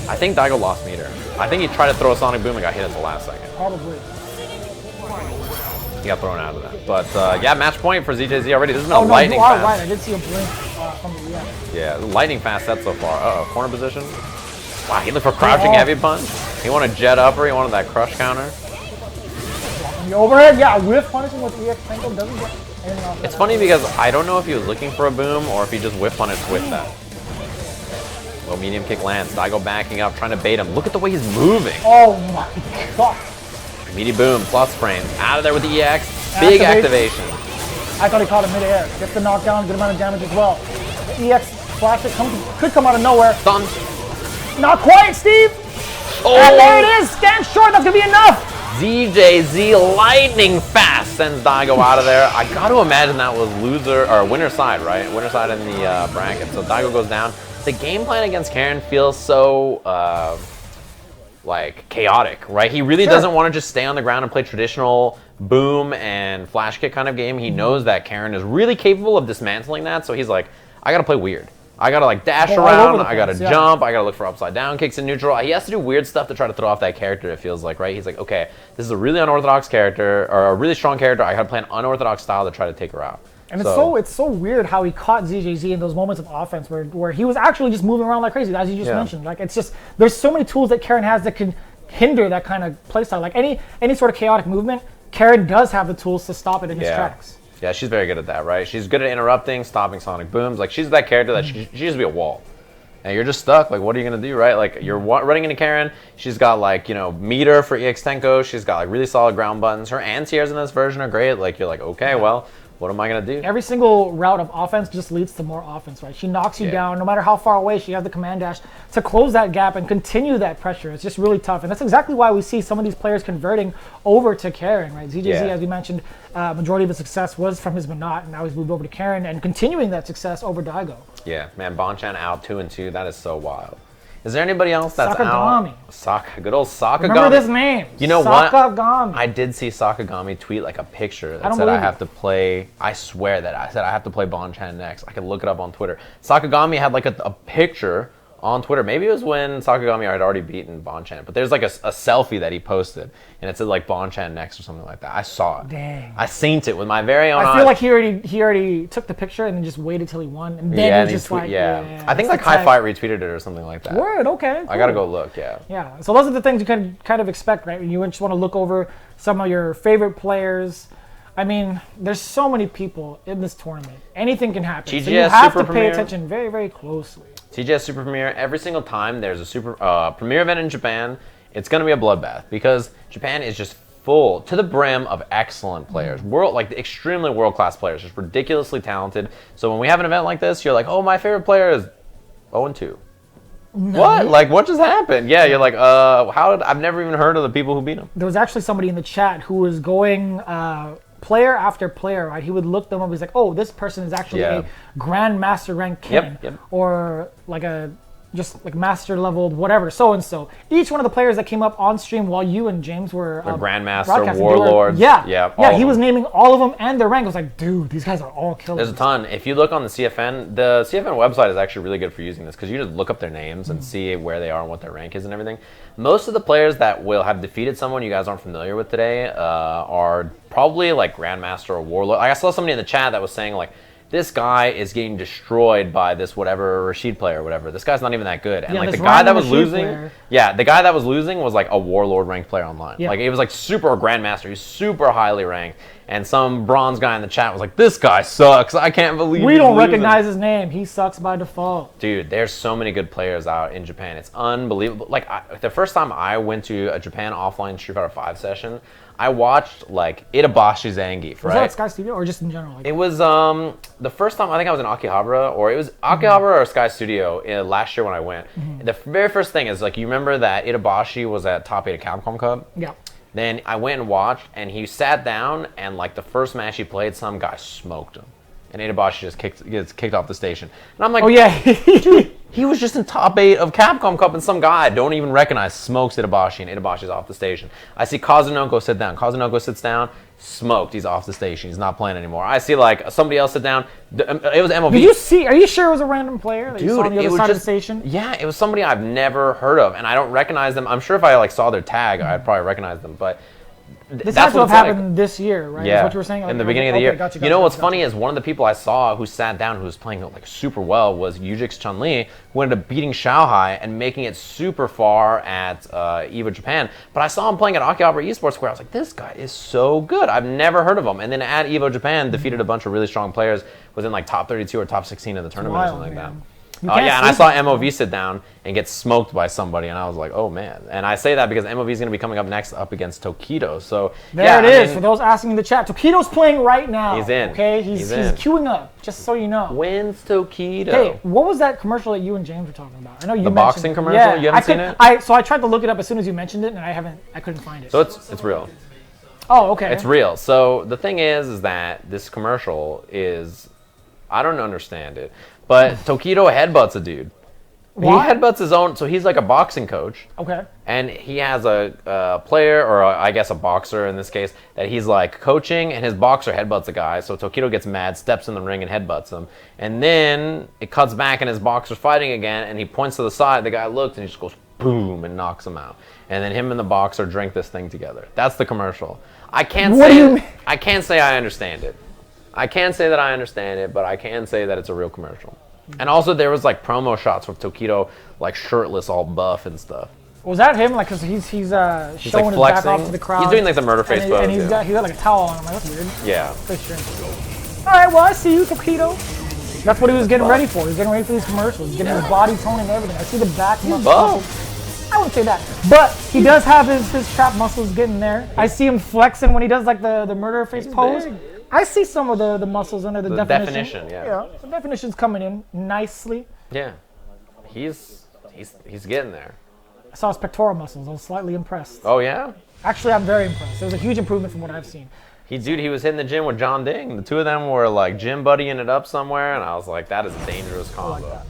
I think Daigo lost meter. I think he tried to throw a Sonic Boom and got hit at the last second. Probably. He got thrown out of that. But yeah, match point for ZJZ already. This is a Oh no, lightning you are fast. right. I did see a blink from the EX. Yeah, lightning fast set so far. Uh-oh, corner position. Wow, he looked for crouching heavy punch. He wanted jet upper, he wanted that crush counter. And the overhead, yeah, whiff punishing with EX Tango doesn't get anything off. It's funny because I don't know if he was looking for a boom or if he just whiff punished with that. Low medium kick lands. Daigo backing up, trying to bait him. Look at the way he's moving. Oh my god. Meaty boom, plus frame. Out of there with the EX. Big activation. I thought he caught him midair. Gets the knockdown, good amount of damage as well. The EX flash could come out of nowhere. Stun. Not quite, Steve! Oh. And there it is! Stand short, that's gonna be enough! ZJZ lightning fast sends Daigo out of there. I got to imagine that was loser or winner side, right? Winner side in the bracket. So Daigo goes down. The game plan against Karin feels so like chaotic, right? He really doesn't want to just stay on the ground and play traditional boom and flash kick kind of game. He knows that Karin is really capable of dismantling that. So he's like, I got to play weird. I gotta like dash around, I gotta jump, I gotta look for upside down kicks in neutral. He has to do weird stuff to try to throw off that character, it feels like, right? He's like, okay, this is a really unorthodox character, or a really strong character, I gotta play an unorthodox style to try to take her out. And it's so weird how he caught ZJZ in those moments of offense where he was actually just moving around like crazy, as you just mentioned. Like, it's just, there's so many tools that Karin has that can hinder that kind of playstyle. Like any sort of chaotic movement, Karin does have the tools to stop it in its tracks. Yeah, she's very good at that, right? She's good at interrupting, stopping sonic booms. Like, she's that character that she used to be a wall. And you're just stuck. Like, what are you going to do, right? Like, you're running into Karin. She's got, like, you know, meter for EX Tenko. She's got, like, really solid ground buttons. Her anti-airs in this version are great. Like, you're like, okay, well, what am I going to do? Every single route of offense just leads to more offense, right? She knocks you down. No matter how far away, she has the command dash to close that gap and continue that pressure. It's just really tough. And that's exactly why we see some of these players converting over to Karin, right? ZJZ, as you mentioned, majority of his success was from his Menat, and now he's moved over to Karin and continuing that success over Daigo. Yeah, man, Bonchan out 2-2. That is so wild. Is there anybody else that's Sakagami. out? Good old Sakagami. Remember this name. You know Sakagami. what? I did see Sakagami tweet like a picture that I don't said I believe have to play. I swear that I said I have to play Bonchan next. I can look it up on Twitter. Sakagami had like a picture on Twitter. Maybe it was when Sakagami had already beaten Bonchan, but there's like a selfie that he posted, and it said like Bonchan next or something like that. I saw it. Dang. I seen it with my very own eyes. I feel like he already took the picture and then just waited till he won, and then he just I think like High Fight retweeted it or something like that. Word, okay. Cool. I gotta go look. Yeah. Yeah. So those are the things you can kind of expect, right? When you just want to look over some of your favorite players. I mean, there's so many people in this tournament. Anything can happen. TGS so you have Super to pay Premier. attention very, very closely. TGS Super Premier, every single time there's a super Premier event in Japan, it's going to be a bloodbath because Japan is just full to the brim of excellent players. Extremely world-class players, just ridiculously talented. So when we have an event like this, you're like, oh, my favorite player is 0-2. What? Like, what just happened? Yeah, you're like, I've never even heard of the people who beat him. There was actually somebody in the chat who was going player after player, right? He would look them up. He's like, oh, this person is actually a Grandmaster rank king, or like a just like master leveled whatever, so and so. Each one of the players that came up on stream while you and James were Grandmaster, broadcasting, Warlords. He was naming all of them and their rank. I was like, dude, these guys are all killers. There's a ton. If you look on the CFN website is actually really good for using this because you just look up their names and see where they are and what their rank is and everything. Most of the players that will have defeated someone you guys aren't familiar with today are probably like Grandmaster or Warlord. I saw somebody in the chat that was saying like, this guy is getting destroyed by this whatever Rashid player or whatever. This guy's not even that good. And like the guy that was losing, the guy that was losing was like a Warlord ranked player online. Like it was like super Grandmaster. He's super highly ranked. And some bronze guy in the chat was like, this guy sucks. I can't believe we don't recognize his name. He sucks by default. Dude, there's so many good players out in Japan. It's unbelievable. Like the first time I went to a Japan offline Street Fighter 5 session, I watched like Itabashi Zangief, right? Was that at Sky Studio or just in general? Like, it was the first time I think I was in Akihabara, or it was Akihabara or Sky Studio last year when I went. The very first thing is like, you remember that Itabashi was at top 8 of Capcom Cup? Yeah. Then I went and watched, and he sat down, and like the first match he played, some guy smoked him. And Itabashi just gets kicked off the station. And I'm like, oh yeah, dude, he was just in top 8 of Capcom Cup, and some guy I don't even recognize smokes Itabashi, and Itabashi's off the station. I see Kazunoko sit down. Kazunoko sits down, smoked. He's off the station. He's not playing anymore. I see like somebody else sit down. It was MOV. Did you see? Are you sure it was a random player that you saw on the other side of the station? Yeah, it was somebody I've never heard of, and I don't recognize them. I'm sure if I like saw their tag, I'd probably recognize them, but. This has to have happened this year, right? Yeah, is what you were saying? in the beginning of the year. You know what's funny is one of the people I saw who sat down, who was playing like super well, was Yujix Chun-Li, who ended up beating Shanghai and making it super far at EVO Japan. But I saw him playing at Akihabara Esports Square. I was like, this guy is so good. I've never heard of him. And then at EVO Japan, defeated a bunch of really strong players, was in like top 32 or top 16 of the tournament or something like that. Oh yeah, and I saw MOV sit down and get smoked by somebody, and I was like, oh man. And I say that because MOV is going to be coming up next up against Tokido. So there it is. For those asking in the chat, Tokido's playing right now. He's in. Okay, he's queuing up. Just so you know. When's Tokido? Hey, what was that commercial that you and James were talking about? I know you mentioned boxing commercial. Yeah, you haven't seen it? So I tried to look it up as soon as you mentioned it, and I couldn't find it. So it's real. Oh, okay. It's real. So the thing is that this commercial is, I don't understand it, but Tokido headbutts a dude. What? He headbutts his own, so he's like a boxing coach. Okay. And he has a player, or I guess a boxer in this case, that he's like coaching, and his boxer headbutts a guy. So Tokido gets mad, steps in the ring, and headbutts him. And then it cuts back, and his boxer's fighting again, and he points to the side. The guy looks, and he just goes boom and knocks him out. And then him and the boxer drink this thing together. That's the commercial. I can't say I understand it. I can't say that I understand it, but I can say that it's a real commercial. And also there was like promo shots with Tokido like shirtless, all buff and stuff. Was that him? Like, cause he's showing like his back off to the crowd. He's doing like the murder face pose. And he's got like a towel on him. Like, that's weird. Yeah. Pretty strange. All right, well I see you, Tokido. That's what he was getting ready for. He's getting ready for these commercials. He's getting his body tone and everything. I see the back muscles. I wouldn't say that, but he does have his trap muscles getting there. I see him flexing when he does like the murder face pose. Big. I see some of the muscles under the definition. Yeah, the definition's coming in nicely. Yeah, he's getting there. I saw his pectoral muscles. I was slightly impressed. Oh yeah? Actually, I'm very impressed. It was a huge improvement from what I've seen. He was hitting the gym with John Ding. The two of them were like gym buddying it up somewhere, and I was like, that is a dangerous combo. Like that.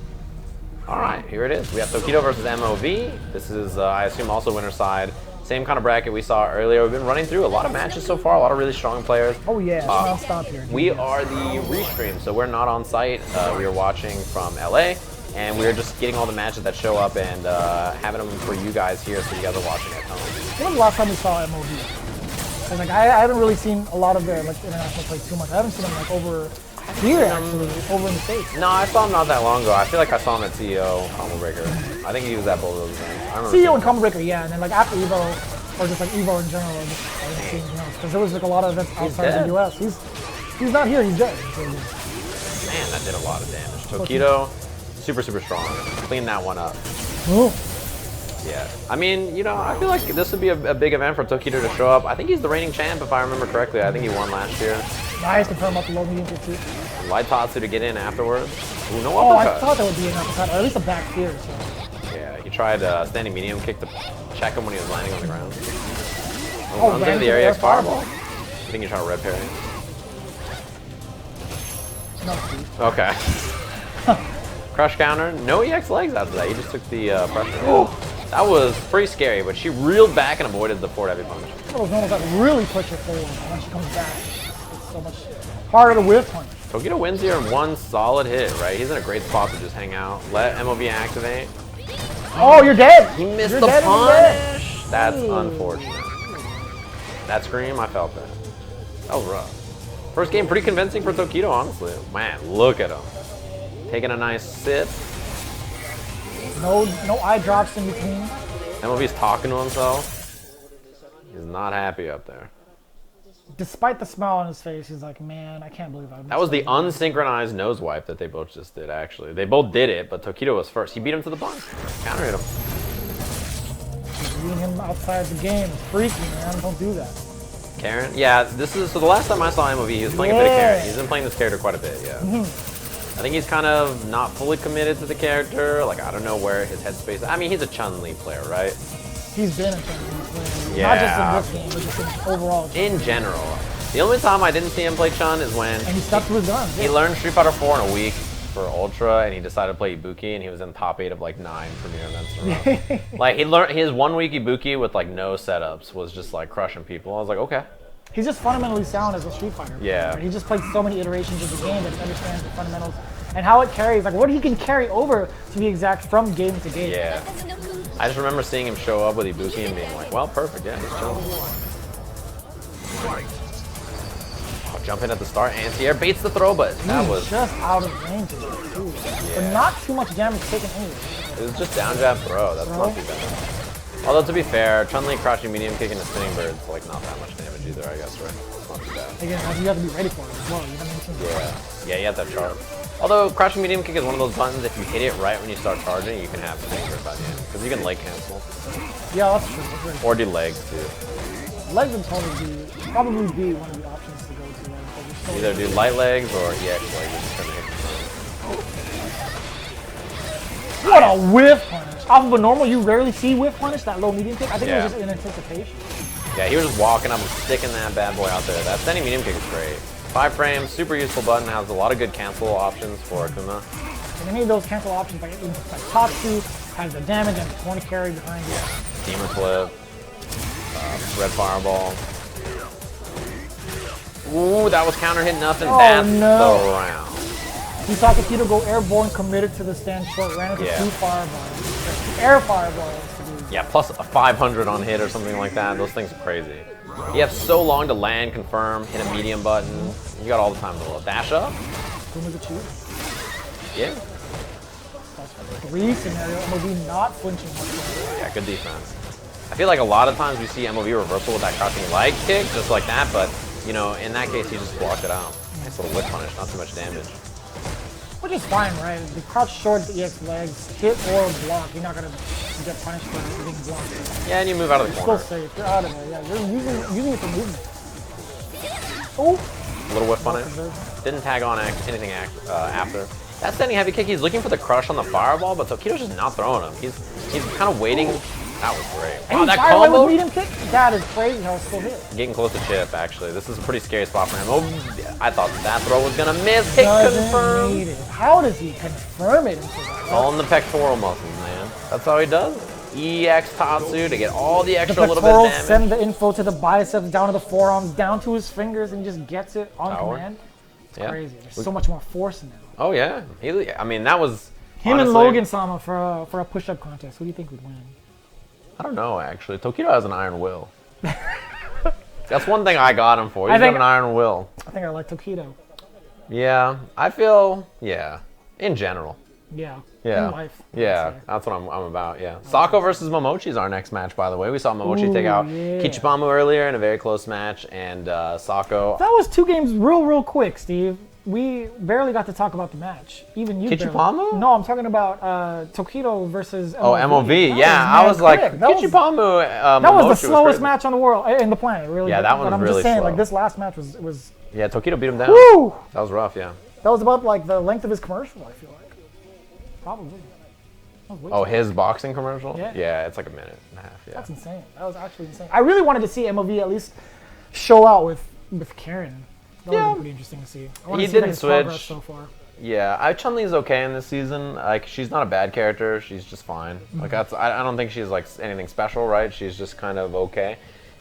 All right, here it is. We have Tokido versus MOV. This is, I assume, also winner side. Same kind of bracket we saw earlier. We've been running through a lot of matches so far, a lot of really strong players. Oh yeah, non-stop here. We are the restream, so we're not on site. We are watching from LA, and we're just getting all the matches that show up and having them for you guys here, so you guys are watching at home. When was the last time we saw MOV? Like I haven't really seen a lot of their like international play too much. I haven't seen them like over here actually, over in the States. No, I saw him not that long ago. I feel like I saw him at CEO, Combo Breaker. I think he was at both of those events. CEO and Combo Breaker, yeah, and then like after Evo, or just like Evo in general, I didn't see anything else. Because there was like a lot of events outside of the US. He's not here, he's dead. Man, that did a lot of damage. Tokido, super strong. Clean that one up. Ooh. Yeah, I mean, you know, I feel like this would be a big event for Tokido to show up. I think he's the reigning champ, if I remember correctly. I think he won last year. Nice to turn him up to low medium too. Light Tatsu to get in afterwards. Ooh, no uppercut. uppercut. I thought that would be an uppercut, or at least a back here. So. Yeah. tried standing medium kick to check him when he was landing on the ground. Oh, Runs ran into the into area air X fireball. fireball. I think he's trying to red parry. No, Steve. Okay. Crush counter. No EX legs after that. He just took the pressure. That was pretty scary, but she reeled back and avoided the forward heavy punch. Those moments that really push her forward when she comes back. It's so much harder to whiff punch. Tokido wins here in one solid hit, right? He's in a great spot to just hang out. Let MOV activate. Oh, you're dead. He missed You're the dead and you're dead. punish. That's unfortunate. That scream, I felt that. That was rough. First game pretty convincing for Tokido, honestly. Man, look at him. Taking a nice sip. No eye drops in between. MLB's talking to himself. He's not happy up there. Despite the smile on his face, he's like, man, I can't believe I missed That was the that." unsynchronized nose wipe that they both just did, actually. They both did it, but Tokido was first. He beat him to the punch. Counter hit him. Leaving him outside the game is freaky, man. Don't do that. Karin? Yeah, this is, so the last time I saw MOV, he was playing a bit of Karin. He's been playing this character quite a bit, yeah. I think he's kind of not fully committed to the character. Like, I don't know where his headspace is. I mean, he's a Chun-Li player, right? He's been in Chun-Li. Yeah. Not just in this game, but just in overall. In general. The only time I didn't see him play Chun is when And he stuck to his guns. he learned Street Fighter 4 in a week for Ultra, and he decided to play Ibuki, and he was in top 8 of like 9 premier events in a row. Like, he learned his 1 week Ibuki with like no setups was just like crushing people. I was like, okay. He's just fundamentally sound as a Street Fighter. Yeah. Player. He just played so many iterations of the game that he understands the fundamentals and how it carries, like what he can carry over, to be exact, from game to game. Yeah. I just remember seeing him show up with Ibuki and being like, well, perfect, yeah, he's chilling. Oh, jump in at the start, anti-air, baits the throw, but that He's was, just out of range of it, too. But not too much damage taken anyway. it was just down jab throw, that's not too bad. Although to be fair, Chun-Li crouching medium kick and a spinning bird's like not that much damage either, I guess, right? It's not too bad. Again, you have to be ready for it as well. You know what I mean? Yeah, you have that charge. Although crouching medium kick is one of those buttons, if you hit it right when you start charging, you can have spinning bird by the end. Because you can leg cancel. Yeah, that's true. That's very true. Or do legs too. Legs would probably be one of the options to go to. Like, Either do light legs or EX legs, just trying to hit the what a whiff punish! Off of a normal, you rarely see whiff punish, that low medium kick. I think it was just in anticipation. Yeah, he was just walking up and sticking that bad boy out there. That standing medium kick is great. 5 frames, super useful button, has a lot of good cancel options for Akuma. And any of those cancel options, like Tatsu, has the damage and the corner carry behind it. Steamer flip, red fireball. Ooh, that was counter hit nothing. Oh, That's no. the round. You saw Tokido go airborne, committed to the stand short, ran into 2 fireballs. Air fireballs. Yeah, plus a 500 on hit or something like that. Those things are crazy. You have so long to land, confirm, hit a medium button. You got all the time in the world. Dash up? Boom is a cheat. Yeah. 3 scenario, MOV not flinching whatsoever. Yeah, good defense. I feel like a lot of times we see MOV reversal with that crouching leg kick, just like that, but, you know, in that case, he just blocked it out. Nice little whip punish, not too much damage. Which is fine, right? The crouch short, the EX legs, hit or block. You're not gonna get punished for being blocked. Yeah, and you move out of the corner. Still safe. You're out of there. Yeah, you're using it for movement. Oh, A little whip punish. Didn't tag on anything after. That standing heavy kick, he's looking for the crush on the fireball, but Tokido's just not throwing him. He's kind of waiting. That was great. and Wow, he that fired away combo. with medium kick. That is crazy how it's still hit. Getting close to chip, actually. This is a pretty scary spot for him. Oh, I thought that throw was gonna miss. Hit Doesn't confirm. need it. How does he confirm it into that? All in the pectoral muscles, man. That's how he does it. EX Tatsu to get all the The extra little bit of pectorals damage. send the info to the biceps, down to the forearms, down to his fingers, and he just gets it on Power. command. It's Yeah. crazy. There's so much more force in it. Oh yeah. I mean, that was Him honestly, and Logan Sama for a push-up contest. Who do you think would win? I don't know, actually. Tokido has an iron will. That's one thing I got him for. He's got think- an iron will. I think I like Tokido. Yeah, I feel, in general. Yeah. Yeah. In life. I Yeah, would say. that's what I'm about, yeah. Sako versus Momochi is our next match, by the way. We saw Momochi take out yeah. Kichipa-Mu earlier in a very close match, and Sako... That was 2 games real quick, Steve. We barely got to talk about the match. Even you barely. Kichipa-Mu? No, I'm talking about Tokido versus MOV. Oh, MOV, That yeah. mad I was like, quick. That was- Kichipa-Mu, That was the slowest crazy. match on the world, in the planet, really. Yeah, that one But was I'm really just saying, slow. like, this last match was Yeah, Tokido beat him down. woo! That was rough, yeah. That was about, like, the length of his commercial, I feel like. Probably. That was way Oh, too his boxing commercial? Yeah. Yeah, it's like a minute and a half. Yeah. That's insane. That was actually insane. I really wanted to see MOV at least show out with Karin. That would be pretty interesting to see. I want He to see didn't his progress switch. so far. Yeah, Chun-Li's okay in this season. Like, she's not a bad character. She's just fine. Like, that's I don't think she's like anything special, right? She's just kind of okay.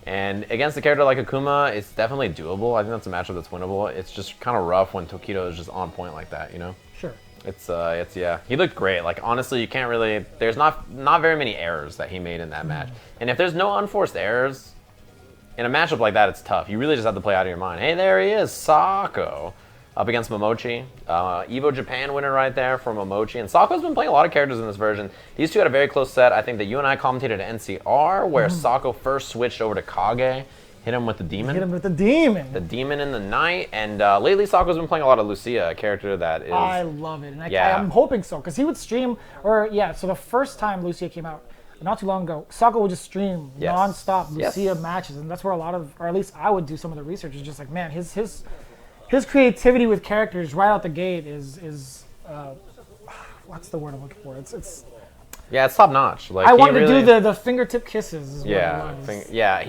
And against a character like Akuma, it's definitely doable. I think that's a matchup that's winnable. It's just kind of rough when Tokido is just on point like that, you know? Sure. It's yeah. He looked great. Like, honestly, you can't really. There's not very many errors that he made in that match. And if there's no unforced errors in a matchup like that, it's tough. You really just have to play out of your mind. Hey, there he is, Sako, up against Momochi. Evo Japan winner right there for Momochi. And Sako's been playing a lot of characters in this version. These two had a very close set. I think that you and I commentated at NCR, where Sako first switched over to Kage, hit him with the demon. Hit him with the demon. The demon in the night. And lately, Sako's been playing a lot of Lucia, a character that is... I love it. And Yeah. I'm hoping so, because he would stream, so the first time Lucia came out, not too long ago, Sako would just stream Yes. non-stop Yes. Lucia matches, and that's where a lot of, or at least I would do some of the research. Is just like, man, his creativity with characters right out the gate is what's the word I'm looking for? It's Yeah, it's top notch. Like, I he wanted really, to do the fingertip kisses. Is what Yeah, it was. yeah.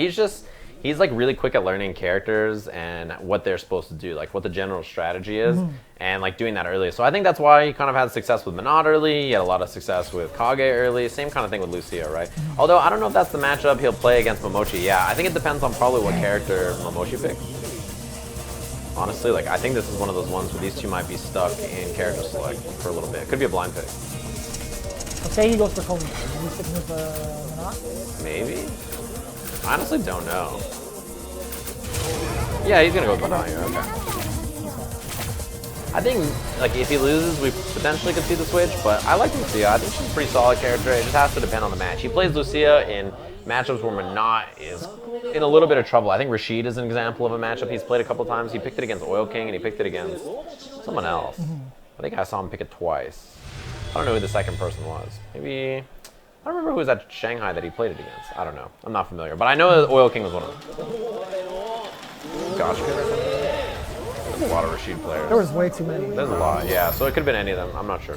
He's like really quick at learning characters and what they're supposed to do, like what the general strategy is, and like doing that early. So I think that's why he kind of had success with Menat early. He had a lot of success with Kage early. Same kind of thing with Lucia, right? Although I don't know if that's the matchup he'll play against Momochi. Yeah, I think it depends on probably what character Momochi picks. Honestly, like I think this is one of those ones where these two might be stuck in character select for a little bit. Could be a blind pick. Let's say he goes for Kolin. He's sticking with Menat. Maybe. I honestly don't know. Yeah, he's gonna go with Menat here. Okay. I think like if he loses, we potentially could see the switch, but I like Lucia. I think she's a pretty solid character. It just has to depend on the match. He plays Lucia in matchups where Menat is in a little bit of trouble. I think Rashid is an example of a matchup he's played a couple times. He picked it against Oil King and he picked it against someone else. I think I saw him pick it twice. I don't know who the second person was. Maybe. I don't remember who was at Shanghai that he played it against. I don't know. I'm not familiar. But I know that Oil King was one of them. Gosh, there's a lot of Rashid players. There was way too many. There's a lot, yeah. So it could have been any of them. I'm not sure.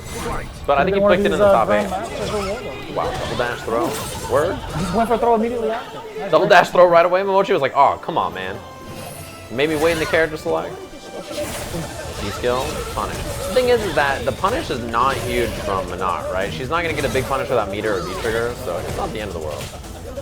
But I think Could've he been one of picked it in these, the top grand 8. masters or whatever. Wow, double dash throw. Word. Just went for a throw immediately after. Nice Double work. dash throw right away. Momochi was like, oh, come on, man. Maybe wait in the character select. D-skill, punish. The thing is that the punish is not huge from Menat, right? She's not going to get a big punish without meter or V-trigger, so it's not the end of the world.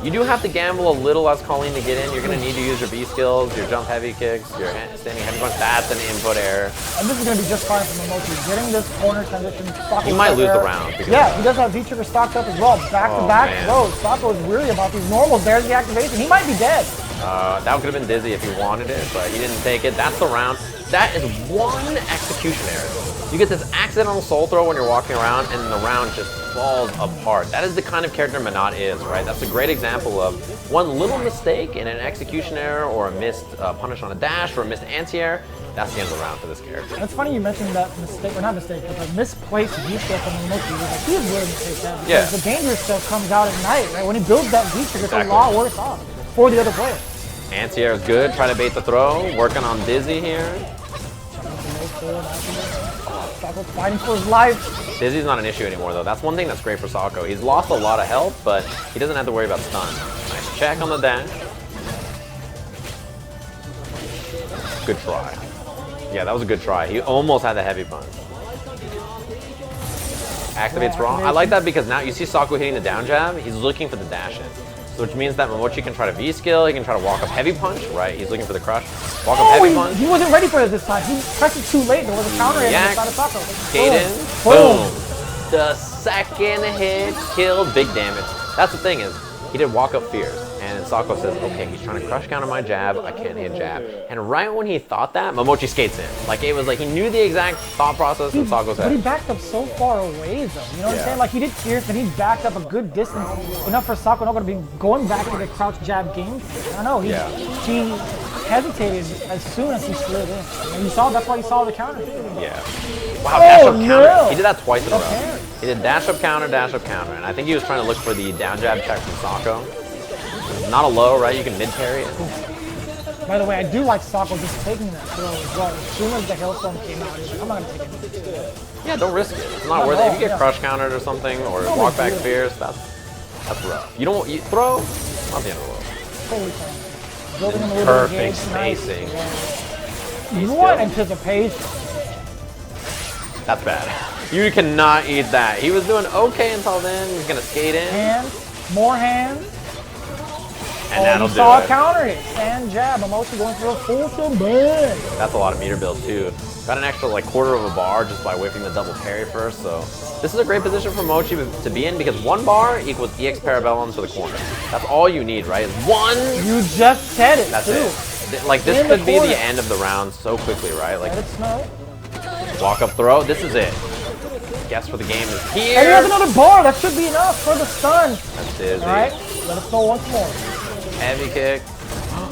You do have to gamble a little as Kolin to get in. You're going to need to use your B skills, your jump heavy kicks, your standing heavy punch. That's an input error. And this is going to be just fine for Momochi. Getting this corner transition, Sako He might lose the error. round. because Yeah, of he that. does have V-trigger stocked up as well. Back-to-back man. throws. Sako is really about these normals. There's the activation. He might be dead. That could have been dizzy if he wanted it, but he didn't take it. That's the round. That is one execution error. You get this accidental soul throw when you're walking around, and the round just falls apart. That is the kind of character Menat is, right? That's a great example of one little mistake in an execution error, or a missed punish on a dash, or a missed anti-air. That's the end of the round for this character. It's funny you mentioned that mistake, or not mistake, but the misplaced V-trigger from Momochi. Like, he is willing to take that because Yeah. the dangerous stuff comes out at night, right? When he builds that V-trigger, it's Exactly. a lot worse off for the other player. Anti-air is good. Try to bait the throw. Working on dizzy here. Sako fighting for his life. Dizzy's not an issue anymore, though. That's one thing that's great for Sako. He's lost a lot of health, but he doesn't have to worry about stun. Nice check on the dash. Good try. Yeah, that was a good try. He almost had the heavy punch. Activates wrong. I like that because now you see Sako hitting the down jab. He's looking for the dash in. So which means that Momochi can try to V-skill. He can try to walk up heavy punch, right? He's looking for the crush. Walk up heavy punch. He wasn't ready for it this time. He pressed it too late. There was a counter hit on the Yak. side of Sako. Kaden, Boom. boom. The second hit killed, big damage. That's the thing is, he did walk up fears, and Sako says, okay, he's trying to crush counter my jab, I can't hit jab. And right when he thought that, Momochi skates in. Like, it was like he knew the exact thought process in Sako's But he head. backed up so far away, though. You know what I'm Yeah. saying? Like, he did fierce, and he backed up a good distance, enough for Sako not going to be going back to the crouch jab game. I don't know. He hesitated as soon as he slid in. And you saw, that's why you saw the counter. Yeah. Wow, dash up no. counter. He did that twice in a row. Okay. He did dash up counter, and I think he was trying to look for the down jab check from Sako. Not a low, right? You can mid parry it. By the way, I do like Sako just taking that throw as well. As soon as the hailstorm came out, he was like, I'm not going to take it. Yeah, don't risk it. It's not worth it. If you get crush countered or something, or walk back fierce, that's rough. You don't throw, not the end of the world. Totally fine. Building in a little Perfect bit of spacing. Yeah. You want anticipation. That's bad. You cannot eat that. He was doing okay until then. He's gonna skate in. Hands, more hands. And that'll do saw a it. counter hit. Stand jab. Momochi going for a full shebang. That's a lot of meter build too. Got an extra like quarter of a bar just by whipping the double parry first. So this is a great position for Mochi to be in because 1 bar equals EX Parabellum to the corner. That's all you need, right? One. You just said it. That's too. it. Like this In the could be corner. the end of the round so quickly, right? Like Let it snow. walk up throw. This is it. Guess for the game is here. And he has another bar. That should be enough for the stun. That's dizzy. All right. Let it snow once more. Heavy kick.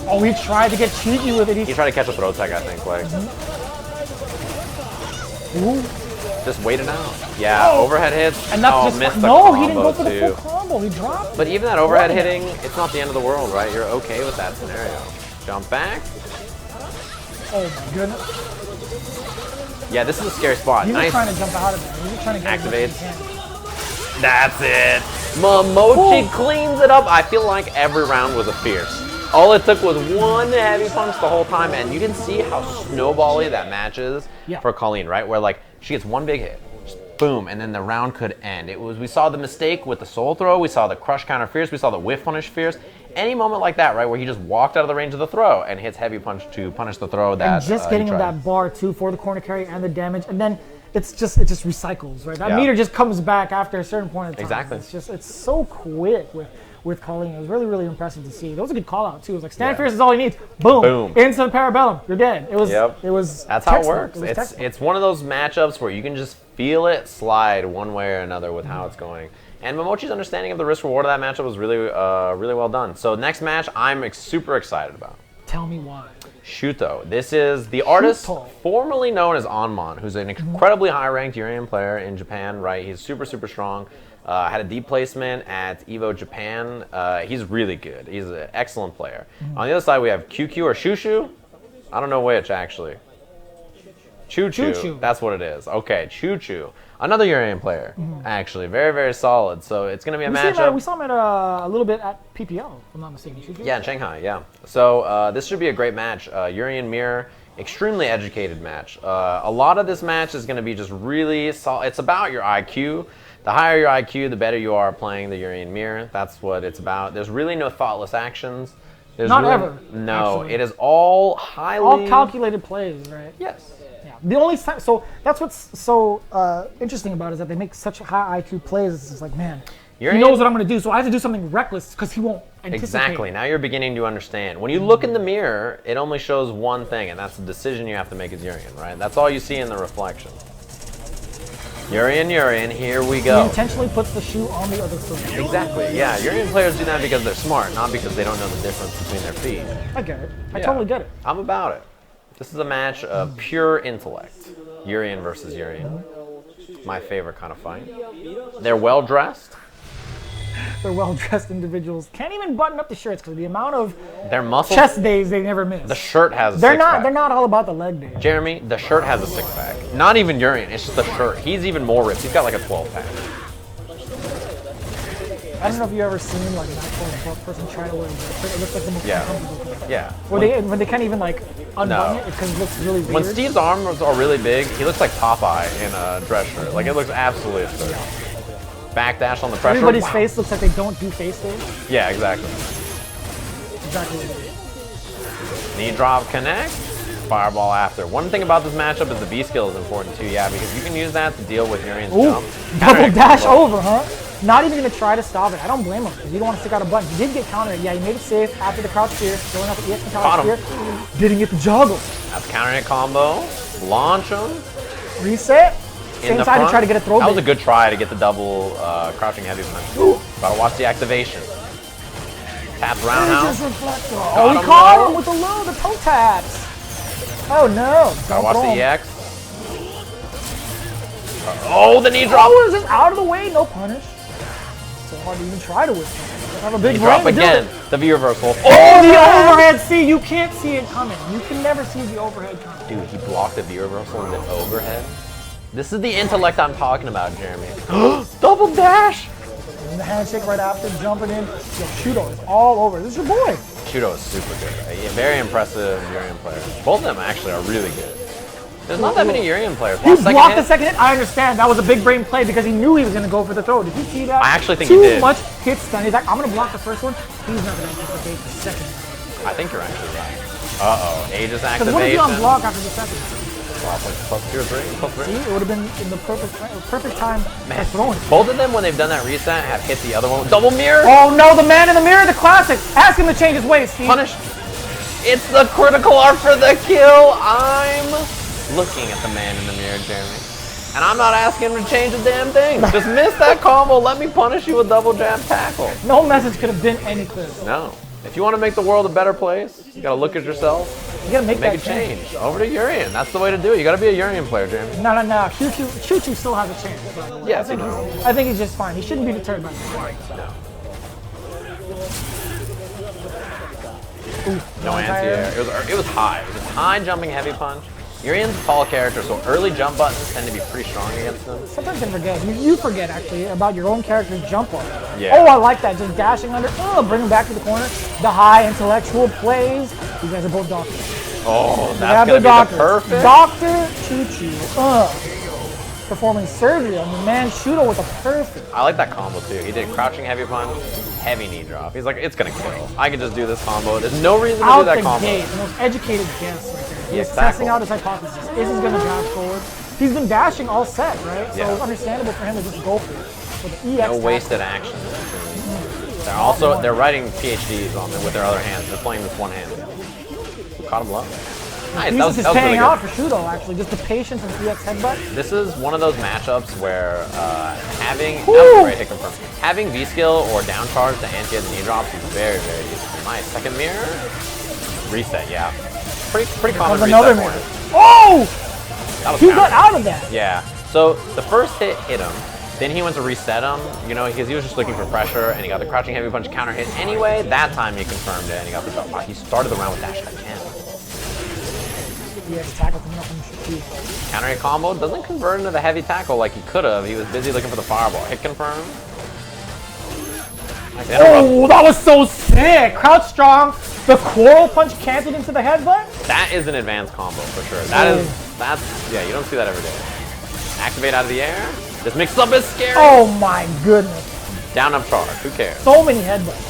Oh, he tried to get cheeky with it. He tried to catch a throw tech, I think. Like Ooh. just wait it out. Yeah, overhead hits. And that's just missed the no, he didn't combo go for the too. full combo. He dropped. But even that overhead hitting, it's not the end of the world, right? You're okay with that scenario. Jump back. Oh my goodness. Yeah, this is a scary spot. He was Nice. trying to jump out of it. He was trying to get Activates. as much as he can. That's it. Momochi cleans it up. I feel like every round was a fierce. All it took was one heavy punch the whole time, and you can see how snowbally that match is for Kolin, right? Where like she gets one big hit, just boom, and then the round could end. We saw the mistake with the soul throw, we saw the crush counter fierce, we saw the whiff punish fierce. Any moment like that, right, where he just walked out of the range of the throw and hits heavy punch to punish the throw that And just getting he him tried. that bar too for the corner carry and the damage, and then it just recycles, right? That Yeah. meter just comes back after a certain point in time. Exactly. It's so quick with Kolin. It was really, really impressive to see. That was a good call out too. It was like stand Yeah. fierce is all he needs. Boom. Boom. Into the parabellum. You're dead. It was Yep. it was That's how it textbook. works. was textbook. It's one of those matchups where you can just feel it slide one way or another with how it's going. And Momochi's understanding of the risk reward of that matchup was really, really well done. So next match, I'm super excited about. Tell me why. Shuto. This is the artist Shuto. formerly known as Onmon, who's an incredibly high-ranked Urian player in Japan. Right, he's super, super strong. Had a deep placement at Evo Japan. He's really good. He's an excellent player. On the other side, we have QQ or Shushu. I don't know which actually. Choo-Choo. Choo-Choo. That's what it is. Okay, Choo-Choo. Another Urian player, actually. Very, very solid. So it's going to be a matchup. We saw him at a little bit at PPL, if I'm not mistaken. Yeah, in Shanghai, yeah. So this should be a great match. Urian Mirror, extremely educated match. A lot of this match is going to be just really solid. It's about your IQ. The higher your IQ, the better you are playing the Urian Mirror. That's what it's about. There's really no thoughtless actions. There's Not really, ever, No, actually. it is all highly... All calculated plays, right? Yes. Yeah. The only time, so that's what's so interesting about it is that they make such high IQ plays. It's just like, man, he knows what I'm going to do, so I have to do something reckless because he won't anticipate. Exactly. Now you're beginning to understand. When you look in the mirror, it only shows one thing, and that's the decision you have to make as Urian, right? That's all you see in the reflection. Urian, here we He go. intentionally puts the shoe on the other foot. Exactly, yeah. Urian players do that because they're smart, not because they don't know the difference between their feet. I get it. I Yeah. totally get it. I'm about it. This is a match of pure intellect. Urian versus Urian. My favorite kind of fight. They're well dressed. They're well-dressed individuals. Can't even button up the shirts because the amount of Their muscles. chest days they never miss. The shirt has a They're six-pack. They're not all about the leg day. Jeremy, the shirt has a six-pack. Not even Urian, it's just the shirt. He's even more ripped. He's got like a 12-pack. I don't know if you ever seen like an actual person try to wear a shirt. It looks like the most Yeah. uncomfortable thing. Yeah. When they can't even like unbutton No. it because it looks really weird. When Steve's arms are really big, he looks like Popeye in a dress shirt. Like, it looks absolutely absurd. Backdash on the pressure. Everybody's Wow. face looks like they don't do face days. Yeah, exactly. Exactly what it is. Knee drop connect. Fireball after. One thing about this matchup is the B skill is important too, yeah, because you can use that to deal with Urian's Ooh, jump. double dash over, huh? Not even gonna try to stop it. I don't blame him because you don't want to stick out a button. He did get countered. Yeah, he made it safe after the crouch spear, throwing out the EX Got crouch him. spear. Didn't get the juggle. That's counter hit combo. Launch him. Reset. In Same the side front. to try to get a throw. That was a bait. good try to get the double crouching heavy punch. Gotta watch the activation. Tap roundhouse. Oh, he him, caught though. him with the low, the toe taps. Oh no! Gotta Don't watch throw the him. EX. Oh, the knee drop. Oh, is this out of the way? No punish. So hard to even try to withstand. I have a big He brain drop to do again. it. The V reversal. Oh, the overhead! See, you can't see it coming. You can never see the overhead coming. Dude, he blocked the V reversal and then overhead. This is the intellect I'm talking about, Jeremy. Double dash! And the handshake right after, jumping in. Yo, Shudo is all over. This is your boy. Shudo is super good. Right? Very impressive Urian players. Both of them actually are really good. There's not that many Urian players. He blocked the second hit. I understand. That was a big brain play because he knew he was going to go for the throw. Did you see that? I actually think Too he did. much hit stun. He's like, I'm going to block the first one. He's not going to anticipate the second one. I think you're actually right. Uh-oh. Aegis Because what if you activation. unblock after the second? Wow, plus 2 or 3. Plus 3. See, it would have been in the perfect time for throwing. Both of them, when they've done that reset, have hit the other one with double mirror. Oh no, the man in the mirror, the classic. Ask him to change his ways, Steve. Punish. It's the critical art for the kill. I'm looking at the man in the mirror, Jeremy. And I'm not asking him to change a damn thing. Just miss that combo. Let me punish you with double jab tackle. No message could have been any clearer. No. If you want to make the world a better place, you gotta look at yourself, You gotta make make that a change. Over to Urian. That's the way to do it. You gotta be a Urian player, Jeremy. No. Choo-Choo still has a chance. By the way. Yes, I think he's just fine. He shouldn't be deterred by that. No anti-air. It was high. It was a high jumping heavy punch. Urian's a tall character, so early jump buttons tend to be pretty strong against them. Sometimes you forget. You forget actually about your own character's jump on. Yeah. Oh, I like that. Just dashing under. Oh, bring him back to the corner. The high intellectual plays. You guys are both doctors. Oh, You that's have gonna the be doctor. the perfect. Dr. Choo-Choo. Performing surgery on the man Shudo with a perfect. I like that combo too. He did crouching heavy punch, heavy knee drop. He's like, it's gonna kill. I can just do this combo. There's no reason to do Out that the combo. gate, the most educated guess right there. He's Yeah, testing tackle. out his hypothesis. Is he going to dash forward? He's been dashing all set, right? So Yeah. it's understandable for him to just go for it. With the EX No tackle. wasted action. They're writing PhDs on it with their other hands. They're playing with one hand. Caught him low. Nice. This is That was paying really out good. for Shudo, actually. Just the patience and EX headbutt. This is one of those matchups where having that Woo! was a great hit confirm. Having V skill or down charge to anti the knee drops is very, very useful. Nice. Second mirror. Reset, yeah. Pretty common Comes reset another point. mirror. Oh! That was He counter. got out of that. Yeah. So the first hit hit him. Then he went to reset him, you know, because he was just looking for pressure, and he got the crouching heavy punch counter hit anyway. That time he confirmed it, and he got the double. Wow, he started the round with dash again. EX tackle coming up from Choo-Choo. Counter hit combo doesn't convert into the heavy tackle like he could have. He was busy looking for the fireball. Hit confirm. Nice interrupt. Oh, that was so sick! Crouch strong. The quarrel punch canceled into the headbutt. That is an advanced combo for sure. Yeah, you don't see that every day. Activate out of the air. This mix up is scary. Oh my goodness. Down up charge. Who cares? So many headbutts.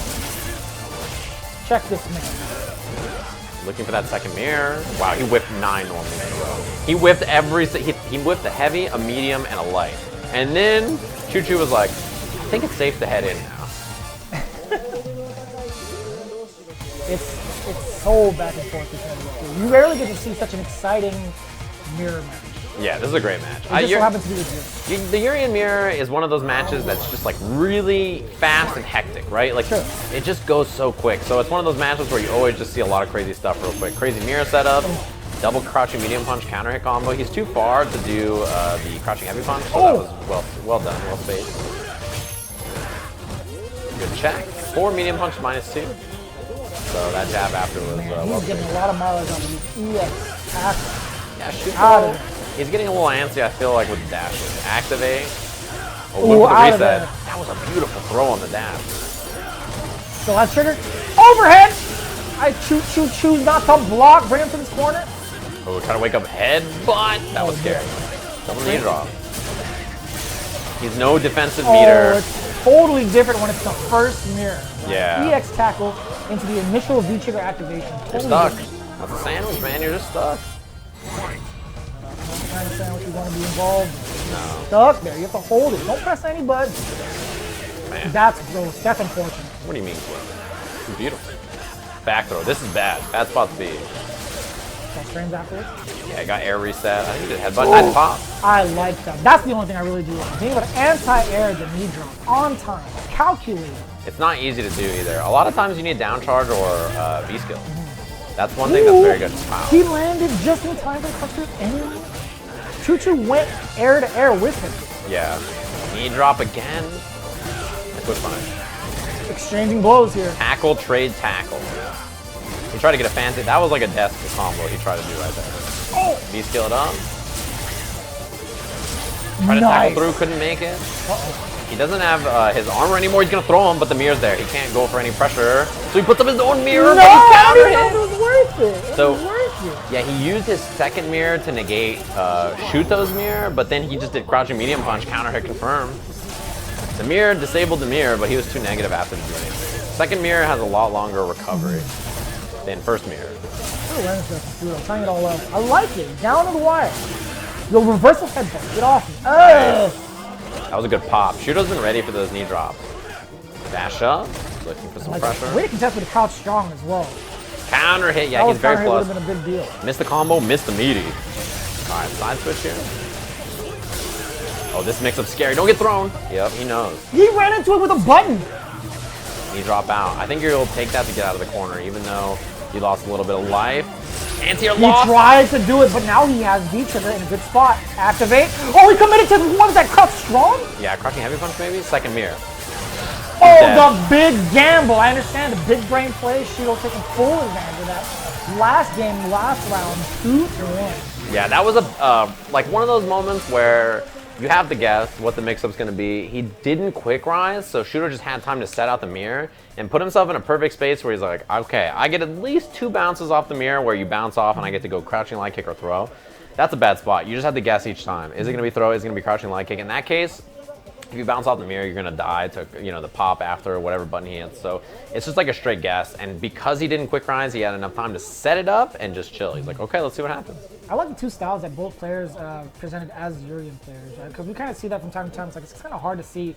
Check this man. Looking for that second mirror. Wow, he whipped 9 normally in a row. He whipped he whipped a heavy, a medium, and a light. And then Choo-Choo was like, I think it's safe to head in now. It's so back and forth between the two. You rarely get to see such an exciting mirror match. Yeah, this is a great match. It just so happens to be with you. The Urian Mirror is one of those matches that's just like really fast and hectic, right? Like Sure. it just goes so quick. So it's one of those matches where you always just see a lot of crazy stuff real quick. Crazy mirror setup, double crouching medium punch counter hit combo. He's too far to do the crouching heavy punch, so that was well done, well spaced. Good check. 4 medium punch -2. So that jab after was well He's getting spaced. a lot of mileage on these EX tackles. Yeah, shoot Out of ball. it. He's getting a little antsy, I feel like, with the dash. Activate. Oh, Ooh, look for the out of reset. there. That was a beautiful throw on the dash. So that's trigger. Overhead! I choose not to block. Bring him to this corner. Oh, trying to wake up head, but that was scary. Double knee drop. He's no defensive Oh, meter. it's totally different when it's the first mirror. Yeah. EX tackle into the initial V trigger activation. You're Totally stuck. different. That's a sandwich, man. You're just stuck. Trying to say what you want to be involved. No. Stuck there. You have to hold it. Don't press any buttons. Man. That's gross. That's unfortunate. What do you mean? It's beautiful. Back throw. This is bad. Bad spot to be. That frames afterwards. Yeah, I got air reset. I think he did headbutt. Nice pop. I like that. That's the only thing I really do like. Being able to anti-air the knee drop on time, calculated. It's not easy to do either. A lot of times you need down charge or V skill. That's one thing that's very good. Wow. He landed just in time for the cluster anyway. Choo-Choo went air to air with him. Yeah. Knee drop again. Quick punish. Exchanging blows here. Tackle, trade, tackle. He tried to get a fancy. That was like a death combo he tried to do right there. Oh! V-skill it up. Tried to tackle through, couldn't make it. He doesn't have his armor anymore. He's gonna throw him, but the mirror's there. He can't go for any pressure. So he puts up his own mirror, but he countered It it. was worth it. It So- was worth it. Yeah, he used his second mirror to negate Shuto's mirror, but then he just did crouching medium punch, counter hit, confirm. The mirror disabled the mirror, but he was too negative after the doing. Second mirror has a lot longer recovery than first mirror. Good awareness there from Fudo, tying it all up. I like it. Down to the wire. Yo, reversal headbutt. Get off me. That was a good pop. Shuto's been ready for those knee drops. Dash up, looking for some Way pressure. to contest with a crouch strong as well. Counter hit, yeah, That he's very counter hit plus. would have been a big deal. Missed the combo, missed the meaty. Alright, side switch here. Oh, this mix-up's scary. Don't get thrown. Yep, he knows. He ran into it with a button. Knee drop out. I think you'll take that to get out of the corner, even though you lost a little bit of life. Anti-air He lost. tried to do it, but now he has V-trigger in a good spot. Activate. Oh, he committed to the ones that cut strong? Yeah, crouching heavy punch maybe? Second mirror. Oh, dead. the big gamble. I understand the big brain play. Shuto taking full advantage of that. Last game, last round, 2-1. Yeah, that was a like one of those moments where you have to guess what the mix-up's going to be. He didn't quick rise, so Shuto just had time to set out the mirror and put himself in a perfect space where he's like, okay, I get at least 2 bounces off the mirror where you bounce off and I get to go crouching light kick or throw. That's a bad spot. You just have to guess each time. Is it going to be throw? Is it going to be crouching light kick? In that case, if you bounce off the mirror, you're going to die to, the pop after whatever button he hits. So it's just like a straight guess. And because he didn't quick rise, he had enough time to set it up and just chill. He's like, okay, let's see what happens. I like the two styles that both players presented as Urian players, right? Because we kind of see that from time to time. It's kind of hard to see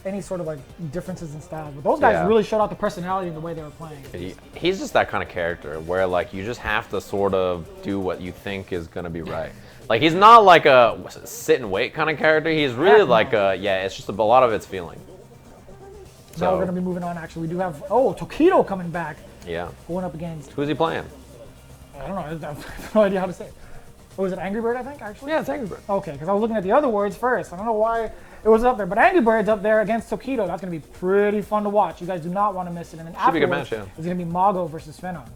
any sort of like differences in styles. But those guys Yeah. really showed out the personality in the way they were playing. He's just that kind of character where like you just have to sort of do what you think is going to be right. Like he's not like a sit and wait kind of character. He's really like it's just a lot of it's feeling. Now we're going to be moving on. Actually, we do have Tokido coming back, Yeah. going up against. Who's he playing? I don't know. I have no idea how to say it. Oh, was it Angry Bird? I think actually. Yeah, it's Angry Bird. Okay, because I was looking at the other words first. I don't know why it was up there, but Angry Bird's up there against Tokido. That's going to be pretty fun to watch. You guys do not want to miss it. And then Should be a good afterwards, match, yeah. it's going to be Mago versus Phenom.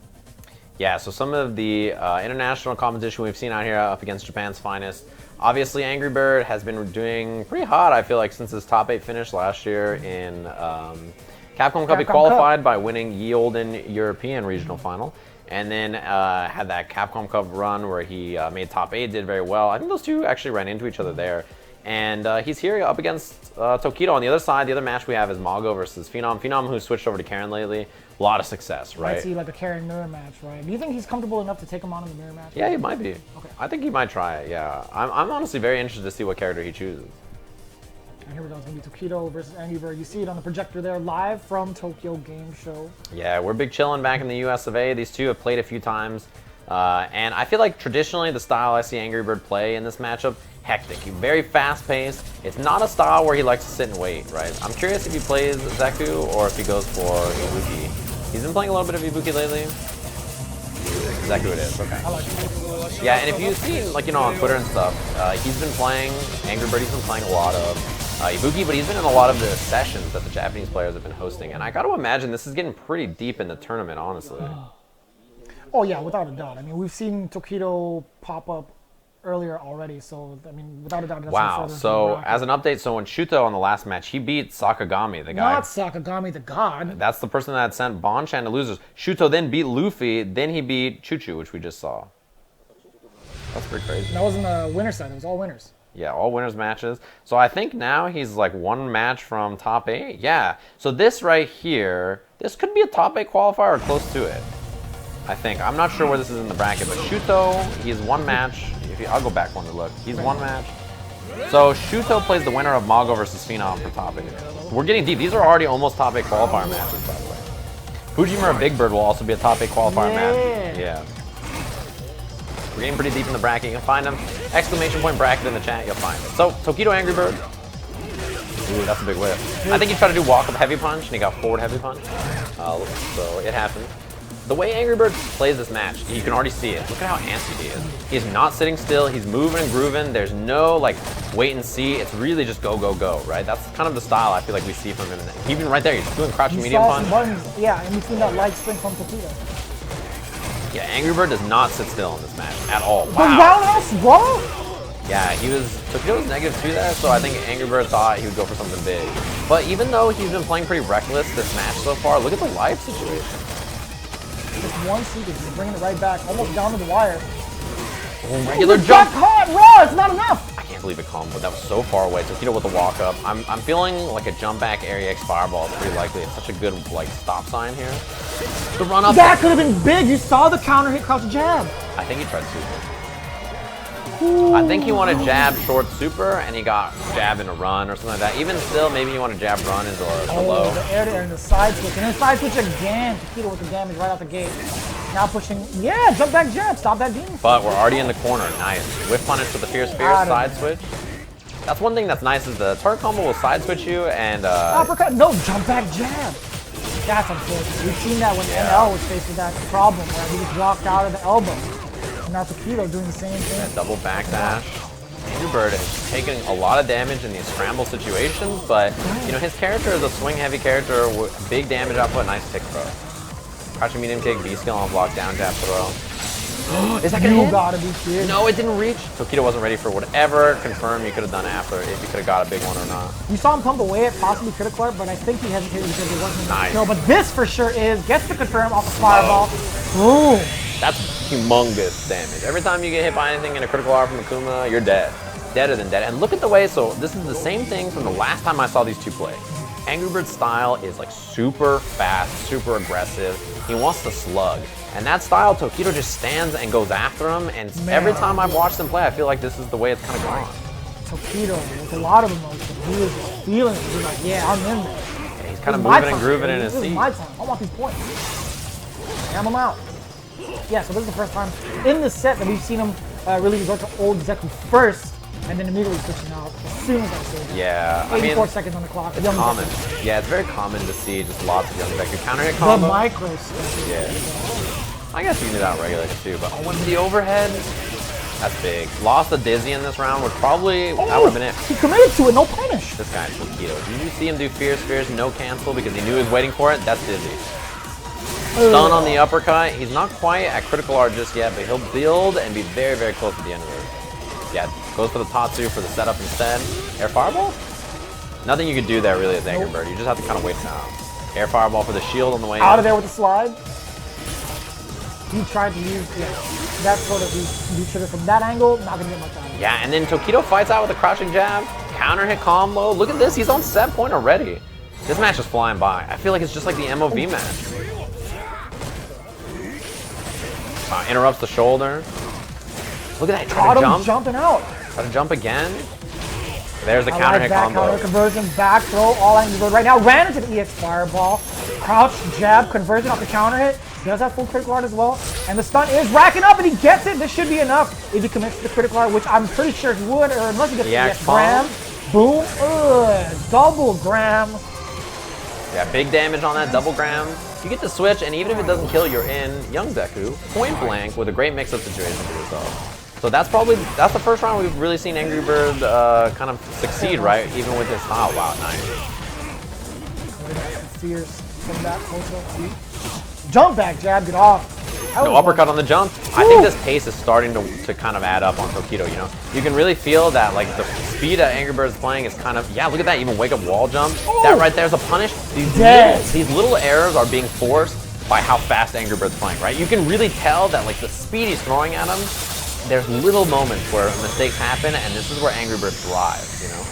Yeah, so some of the international competition we've seen out here up against Japan's finest. Obviously, Angry Bird has been doing pretty hot, I feel like, since his top 8 finish last year in Capcom Cup. He qualified by winning Ye Olden European Regional Final. And then had that Capcom Cup run where he made top 8, did very well. I think those two actually ran into each other there. And he's here up against Tokido. On the other side, the other match we have is Mago versus Phenom. Phenom, who switched over to Karin lately. A lot of success, right? Might see like a Karin mirror match, right? Do you think he's comfortable enough to take him on in the mirror match? Yeah, he might be. Okay. I think he might try it, yeah. I'm honestly very interested to see what character he chooses. And here we go. It's going to be Tokido versus Angry Bird. You see it on the projector there, live from Tokyo Game Show. Yeah, we're big chillin' back in the US of A. These two have played a few times. And I feel like traditionally the style I see Angry Bird play in this matchup, hectic, very fast-paced. It's not a style where he likes to sit and wait, right? I'm curious if he plays Zeku or if he goes for Ibuki. He's been playing a little bit of Ibuki lately. Zeku it is, okay. I like it. Yeah, and if you've seen, like, on Twitter and stuff, he's been playing, Angry Bird, he's been playing a lot of Ibuki, but he's been in a lot of the sessions that the Japanese players have been hosting. And I got to imagine this is getting pretty deep in the tournament, honestly. Oh, yeah, without a doubt. I mean, we've seen Tokido pop up earlier already, so, I mean, without a doubt, that's Wow, so as an update, so when Shuto on the last match, he beat Sakagami, the guy. Not Sakagami the god. That's the person that sent Bonchan to losers. Shuto then beat Luffy, then he beat Chuchu, which we just saw. That's pretty crazy. That wasn't the winner side, it was all winners. Yeah, all winners matches. So I think now he's like one match from top 8. Yeah, so this right here, this could be a top 8 qualifier or close to it. I think. I'm not sure where this is in the bracket, but Shuto, he's one match. I'll go back one to look. He's one match. So Shuto plays the winner of Mago versus Phenom for top 8. We're getting deep. These are already almost top 8 qualifier matches, by the way. Fujimura Big Bird will also be a top 8 qualifier match. Yeah. We're getting pretty deep in the bracket. You can find them. Exclamation point bracket in the chat, you'll find it. So, Tokido Angry Bird. Ooh, that's a big whip. I think he tried to do walk-up heavy punch, and he got forward heavy punch. So, it happened. The way Angry Bird plays this match, you can already see it. Look at how antsy he is. He's not sitting still, he's moving and grooving. There's no like wait and see. It's really just go, go, go, right? That's kind of the style I feel like we see from him. Even right there, he's doing crouching medium punch. Buttons, yeah, in between that light spring from Tokido. Yeah, Angry Bird does not sit still in this match at all. The Wow. roundhouse raw? Yeah, Tokido was -2 there, so I think Angry Bird thought he would go for something big. But even though he's been playing pretty reckless this match so far, look at the life situation. Just one sequence, he's bringing it right back, almost down to the wire. Regular Got jump. caught raw, it's not enough. I can't believe it comboed. That was so far away. Tokido with the walk up. I'm feeling like a jump back area X fireball is pretty likely. It's such a good like stop sign here. The run up. That could have been big. You saw the counter hit crouch jab. I think he tried super. I think he wanted jab short super and he got jab in a run or something like that. Even still, maybe he wanted jab run into a low. The air to air and the side switch. And then side switch again. Tokido with the damage right out the gate. Now pushing. Yeah, jump back jab. Stop that demon. But we're already in the corner. Nice. Whiff punish with the fierce side switch. That's one thing that's nice is the target combo will side switch you and uppercut. No, jump back jab. That's unfortunate. We've seen that when NL was faced with that problem where he was blocked out of the elbow. And now Tokido doing the same thing. Double backdash. Angry Bird is taking a lot of damage in these scramble situations, but you know his character is a swing heavy character with big damage output, nice tick throw. Crouching medium kick, B skill on block, down jab throw. Is that gonna hit? You gotta be serious. No, it didn't reach. Tokido wasn't ready for whatever confirm you could have done after, if you could have got a big one or not. You saw him pump away at possibly critical art, but I think he hesitated because it wasn't Nice. kill. But this for sure is, gets the confirm off the fireball. Boom. That's humongous damage. Every time you get hit by anything in a critical art from Akuma, you're dead. Deader than dead. And look at the way, so this is the same thing from the last time I saw these two play. Angry Bird's style is like super fast, super aggressive. He wants to slug. And that style, Tokido just stands and goes after him. And every time I've watched him play, I feel like this is the way it's kind of gone. Tokido, with a lot of emotion, he was just feeling it. He's like, yeah, I'm in there. And he's kind of moving and grooving in his seat. This is my time. I want these points. Jam him out. Yeah, so this is the first time in this set that we've seen him really resort to old Zeku first, and then immediately switching out as soon as I say that. Yeah, 84 seconds on the clock. It's Young common. Zeku. Yeah, it's very common to see just lots of young Zeku counter hit The combo. micro stuff. Yeah. I guess you can do that regularly too, but oh, the overhead? That's big. Lost the dizzy in this round would probably, that would have been it. He committed to it, no punish. This guy's Tokido. Did you see him do fierce, no cancel because he knew he was waiting for it? That's dizzy. Stun on the uppercut. He's not quite at critical art just yet, but he'll build and be very, very close to the end of it. Yeah, goes for the Tatsu for the setup instead. Air fireball? Nothing you could do there really as Angry Bird. You just have to kind of wait it out. Air fireball for the shield on the way Out in. of there with the slide. He tried to use that sort of do trigger from that angle, not gonna get much out of it. Yeah, and then Tokido fights out with a crouching jab, counter hit combo. Look at this, he's on set point already. This match is flying by. I feel like it's just like the MOV match. Interrupts the shoulder. Look at that, try to jump. Jumping out. Try to jump again. There's the counter hit combo. Counter conversion, back throw, all Angry Bird right now. Ran into the EX fireball. Crouch, jab, conversion off the counter hit. Does have full critical art as well. And the stun is racking up and he gets it. This should be enough if he commits to the critical art, which I'm pretty sure he would, or unless he gets the EX gram. Boom. Double gram. Yeah, big damage on that double gram. You get to switch, and even if it doesn't kill, you're in Young Zeku, point blank, with a great mix-up situation for yourself. So that's the first round we've really seen Angry Bird kind of succeed, right? Even with his style. Wow, nice. Fierce from that close. Jump back, jab, get off. No uppercut on the jump. I think this pace is starting to kind of add up on Tokido, you know? You can really feel that, like, the speed that Angry Bird is playing is kind of, yeah, look at that, even wake up wall jump. That right there is a punish. These little errors are being forced by how fast Angry Bird's playing, right? You can really tell that, like, the speed he's throwing at him, there's little moments where mistakes happen, and this is where Angry Bird thrives, you know?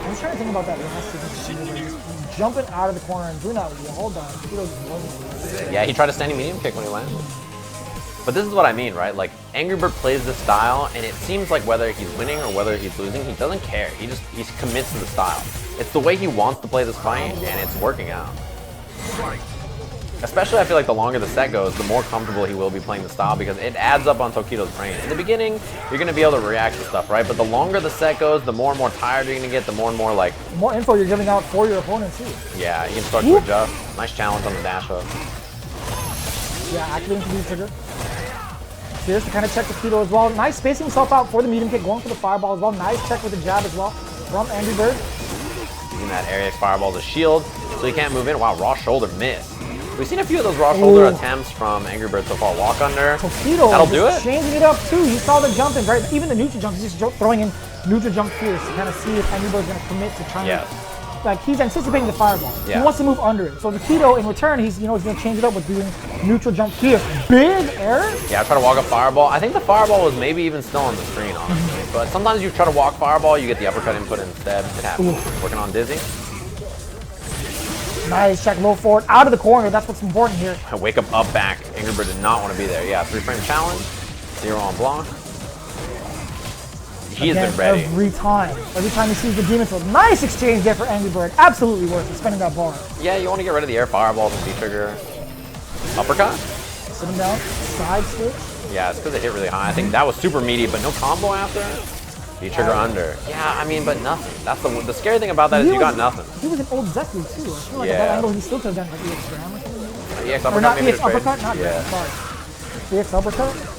I was trying to think about that last season. Jumping out of the corner and doing that wall down. Yeah, he tried a standing medium kick when he landed. But this is what I mean, right? Like, Angry Bird plays this style, and it seems like whether he's winning or whether he's losing, he doesn't care. He commits to the style. It's the way he wants to play this fight, and it's working out. Especially, I feel like the longer the set goes, the more comfortable he will be playing the style because it adds up on Tokido's brain. In the beginning, you're going to be able to react to stuff, right? But the longer the set goes, the more and more tired you're going to get, the more and more like... The more info you're giving out for your opponent, too. Yeah, you can start to adjust. Nice challenge on the dash up. Yeah, activating the trigger. Here's to kind of check Tokido as well. Nice spacing himself out for the medium kick, going for the fireball as well. Nice check with the jab as well from Angry Bird. Using that area fireball as a shield, so he can't move in. Wow, raw shoulder miss. We've seen a few of those raw shoulder attempts from Angry Bird so far. Walk under. Tokido That'll do it. Changing it up too. You saw the jump in, right? Even the neutral jump, he's just throwing in neutral jump fierce to kind of see if Angry Bird's going to commit to trying to. Like, he's anticipating the fireball. Yeah. He wants to move under it. So Tokido, in return, he's going to change it up with doing neutral jump fierce. Big error. Yeah, try to walk a fireball. I think the fireball was maybe even still on the screen, honestly. But sometimes you try to walk fireball, you get the uppercut input instead. It happens. Working on Dizzy. Nice check, low forward, out of the corner. That's what's important here. Wake up back. Angry Bird did not want to be there. Yeah, 3-frame challenge. 0 on block. He has been ready. Every time he sees the demon sword. Nice exchange there for Angry Bird. Absolutely worth it, spending that bar. Yeah, you want to get rid of the air fireballs and V-trigger. Uppercut? Sit him down, side switch. Yeah, it's because it hit really high. I think that was super meaty, but no combo after. V-trigger under. Yeah, I mean, but nothing. That's the scary thing about that is you got nothing. He was an old Zeku too. I feel like at that angle he still could have done like EX Gram or something. EX Or uppercut, not maybe EX to trade. uppercut, not Gram, sorry. EX uppercut.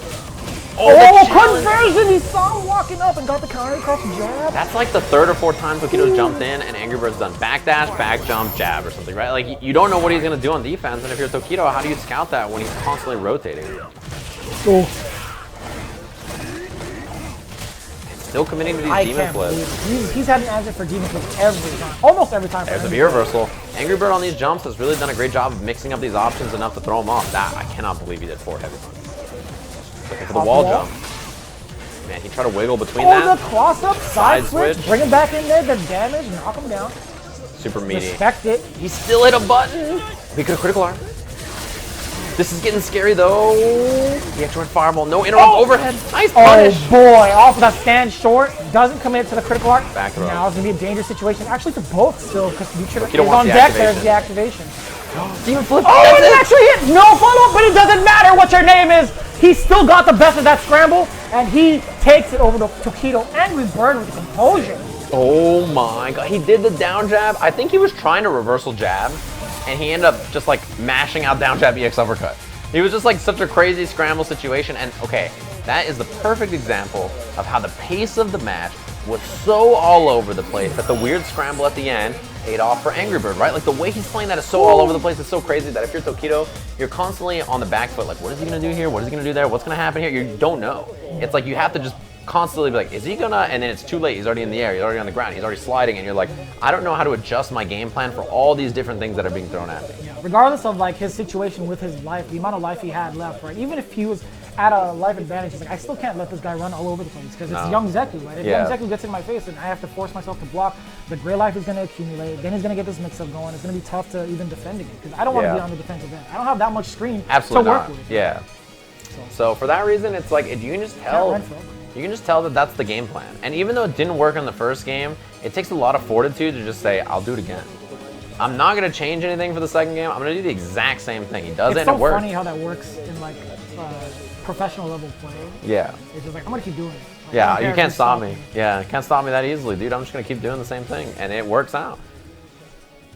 Oh, conversion! He saw him walking up and got the counter across the jab. That's like the 3rd or 4th time Tokido's jumped in and Angry Bird's done backdash, back jump, jab or something, right? Like, you don't know what he's going to do on defense, and if you're Tokido, how do you scout that when he's constantly rotating? Still committing to these demon flips. He's had an answer for demon flips every time. Almost every time. There's a V reversal. Angry Bird on these jumps has really done a great job of mixing up these options enough to throw him off. That, I cannot believe he did forward heavy punch. Looking for the wall jump. Man, he tried to wiggle between that. The cross up, side switch, bring him back in there, the damage, knock him down. Super meaty. Respect it. He still hit a button. He could have critical arm. This is getting scary though. The extra fireball, no interrupt overhead. Nice punish. Oh boy, off of that stand short, doesn't commit to the critical arc. Back throw. Now it's gonna be a dangerous situation, actually for both still, because Future is wants on the deck. activation. There's the activation. Demon flip. Oh, it actually hit! No follow-up, but it doesn't matter what your name is. He still got the best of that scramble, and he takes it over to Tokido. Angry Bird with composure. Oh my god, he did the down jab. I think he was trying to reversal jab, and he ended up just like mashing out down jab EX uppercut. He was just like such a crazy scramble situation, and okay, that is the perfect example of how the pace of the match was so all over the place that the weird scramble at the end paid off for Angry Bird, right? Like the way he's playing that is so all over the place, it's so crazy that if you're Tokido, you're constantly on the back foot, like what is he gonna do here? What is he gonna do there? What's gonna happen here? You don't know. It's like you have to just constantly be like, is he gonna, and then it's too late, he's already in the air, he's already on the ground, he's already sliding, and you're like, I don't know how to adjust my game plan for all these different things that are being thrown at me. Yeah, regardless of like his situation with his life, the amount of life he had left, right? Even if he was at a life advantage, he's like, I still can't let this guy run all over the place because it's young Zeku, right? If young Zeku gets in my face and I have to force myself to block, the gray life is going to accumulate, then he's going to get this mix-up going. It's going to be tough to even defend again because I don't want to be on the defensive end. I don't have that much screen to work with. Yeah. So for that reason, it's like, you can just tell. You can just tell that that's the game plan. And even though it didn't work in the first game, it takes a lot of fortitude to just say, I'll do it again. I'm not going to change anything for the second game. I'm going to do the exact same thing. He does it and it works. It's so funny how that works in like professional level play. Yeah. It's just like, I'm going to keep doing it. Like, yeah, you can't stop me. Yeah, can't stop me that easily, dude. I'm just going to keep doing the same thing. And it works out.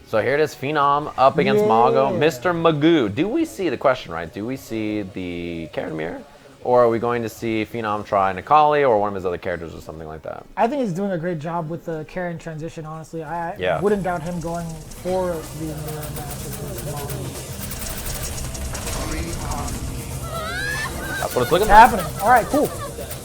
So here it is, Phenom up against Mago. Mr. Magoo. Do we see, the question, right? Do we see the Karin mirror? Or are we going to see Phenom try Necalli or one of his other characters or something like that? I think he's doing a great job with the Karin transition, honestly. I wouldn't doubt him going for the mirror match. That's what it's looking like. Happening. All right, cool.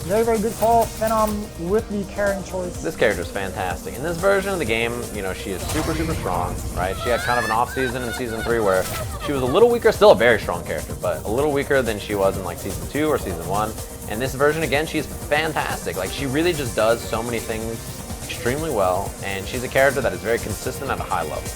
Very, very good call. Phenom with the Karin choice. This character is fantastic. In this version of the game, you know, she is super, super strong, right? She had kind of an off season in Season 3 where she was a little weaker, still a very strong character, but a little weaker than she was in like Season 2 or Season 1. And this version, again, she's fantastic. Like, she really just does so many things extremely well, and she's a character that is very consistent at a high level.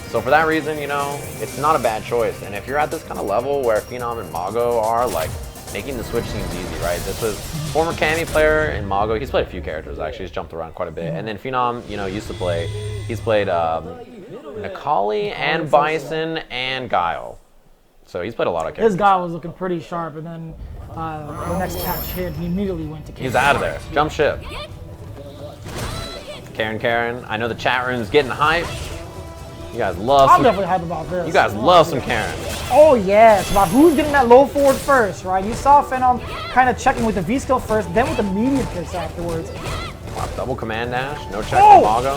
So for that reason, you know, it's not a bad choice. And if you're at this kind of level where Phenom and Mago are, like, making the switch seems easy, right? This was former Cammy player in Mago. He's played a few characters, actually. He's jumped around quite a bit. And then Phenom, you know, used to play, he's played Necalli and Bison and Guile. So he's played a lot of characters. This guy was looking pretty sharp, and then the next catch hit, he immediately went to Karin. He's out of there. Jump ship. Karin. I know the chat room's getting hyped. You guys love I'm some. definitely hype about this. You guys love some Karin. Oh yeah, it's about who's getting that low forward first, right? You saw Phenom kind of checking with the V skill first, then with the medium kicks afterwards. Wow, double command dash, no check Oh! from Mago.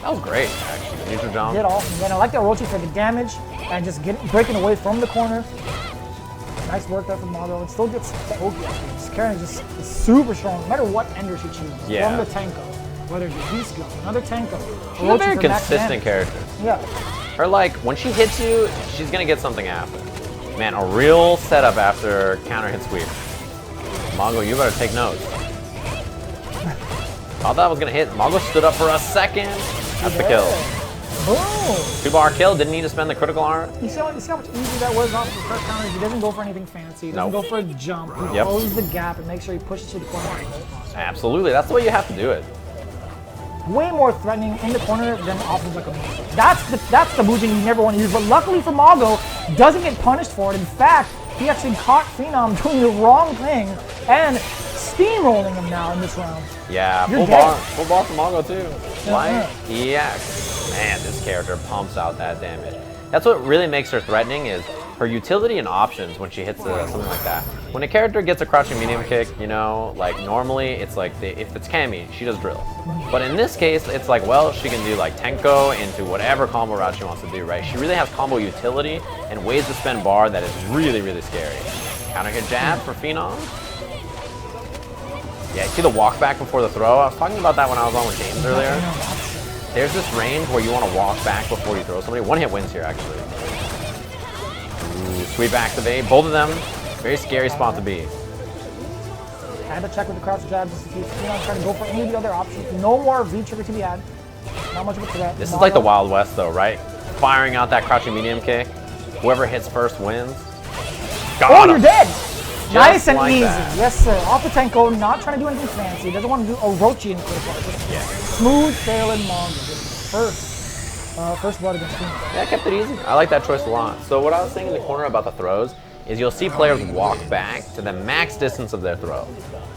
That was great, actually. Neutral jump. Did awesome. Then I like that Orochi for the damage and just breaking away from the corner. Nice work there from Mago. It still gets the Oki. This Karin is just super strong, no matter what ender she chooses. Yeah. From the Tenko, whether it's V skill, another Tenko. She's a very consistent character. Yeah. Her, like, when she hits you, she's gonna get something after. Man, a real setup after counter hit sweep. Mago, you better take notes. Thought that was gonna hit. Mago stood up for a second. That's the kill. Boom. 2-bar kill, didn't need to spend the critical armor. You see how much easier that was off the first counters? He doesn't go for anything fancy. He doesn't Nope. go for a jump. He Yep. closes the gap and makes sure he pushes to the corner. Absolutely, that's the way you have to do it. Way more threatening in the corner than off of like a move. That's the movement you never want to use. But luckily for Mago, doesn't get punished for it. In fact, he actually caught Phenom doing the wrong thing and steamrolling him now in this round. Yeah, You're full dead. bar from Mago too. Light Yeah. EX. Man, this character pumps out that damage. That's what really makes her threatening is her utility and options when she hits something like that. When a character gets a crouching medium kick, you know, like normally it's like, if it's Cammy, she does drill. But in this case, it's like, well, she can do like Tenko into whatever combo route she wants to do, right? She really has combo utility and ways to spend bar that is really, really scary. Counter hit jab for Phenom. Yeah, see the walk back before the throw? I was talking about that when I was on with James earlier. There's this range where you want to walk back before you throw somebody. One hit wins here, actually. Ooh, sweep activate. Both of them, very scary spot to be. Had to check with the crouch jab just to see if Phenom trying to go for any of the other options. No more V trigger to be had. Not much of a threat. This is like the Wild West, though, right? Firing out that crouching medium kick. Whoever hits first wins. Got Oh, him. you're dead! Nice and like easy. that. Yes, sir. Off the Tenko, not trying to do anything fancy. Doesn't want to do Orochi in critical. Yeah. Smooth sailing Mago. First blood against Phenom. Yeah, I kept it easy. I like that choice a lot. So what I was saying in the corner about the throws is you'll see players walk back to the max distance of their throw.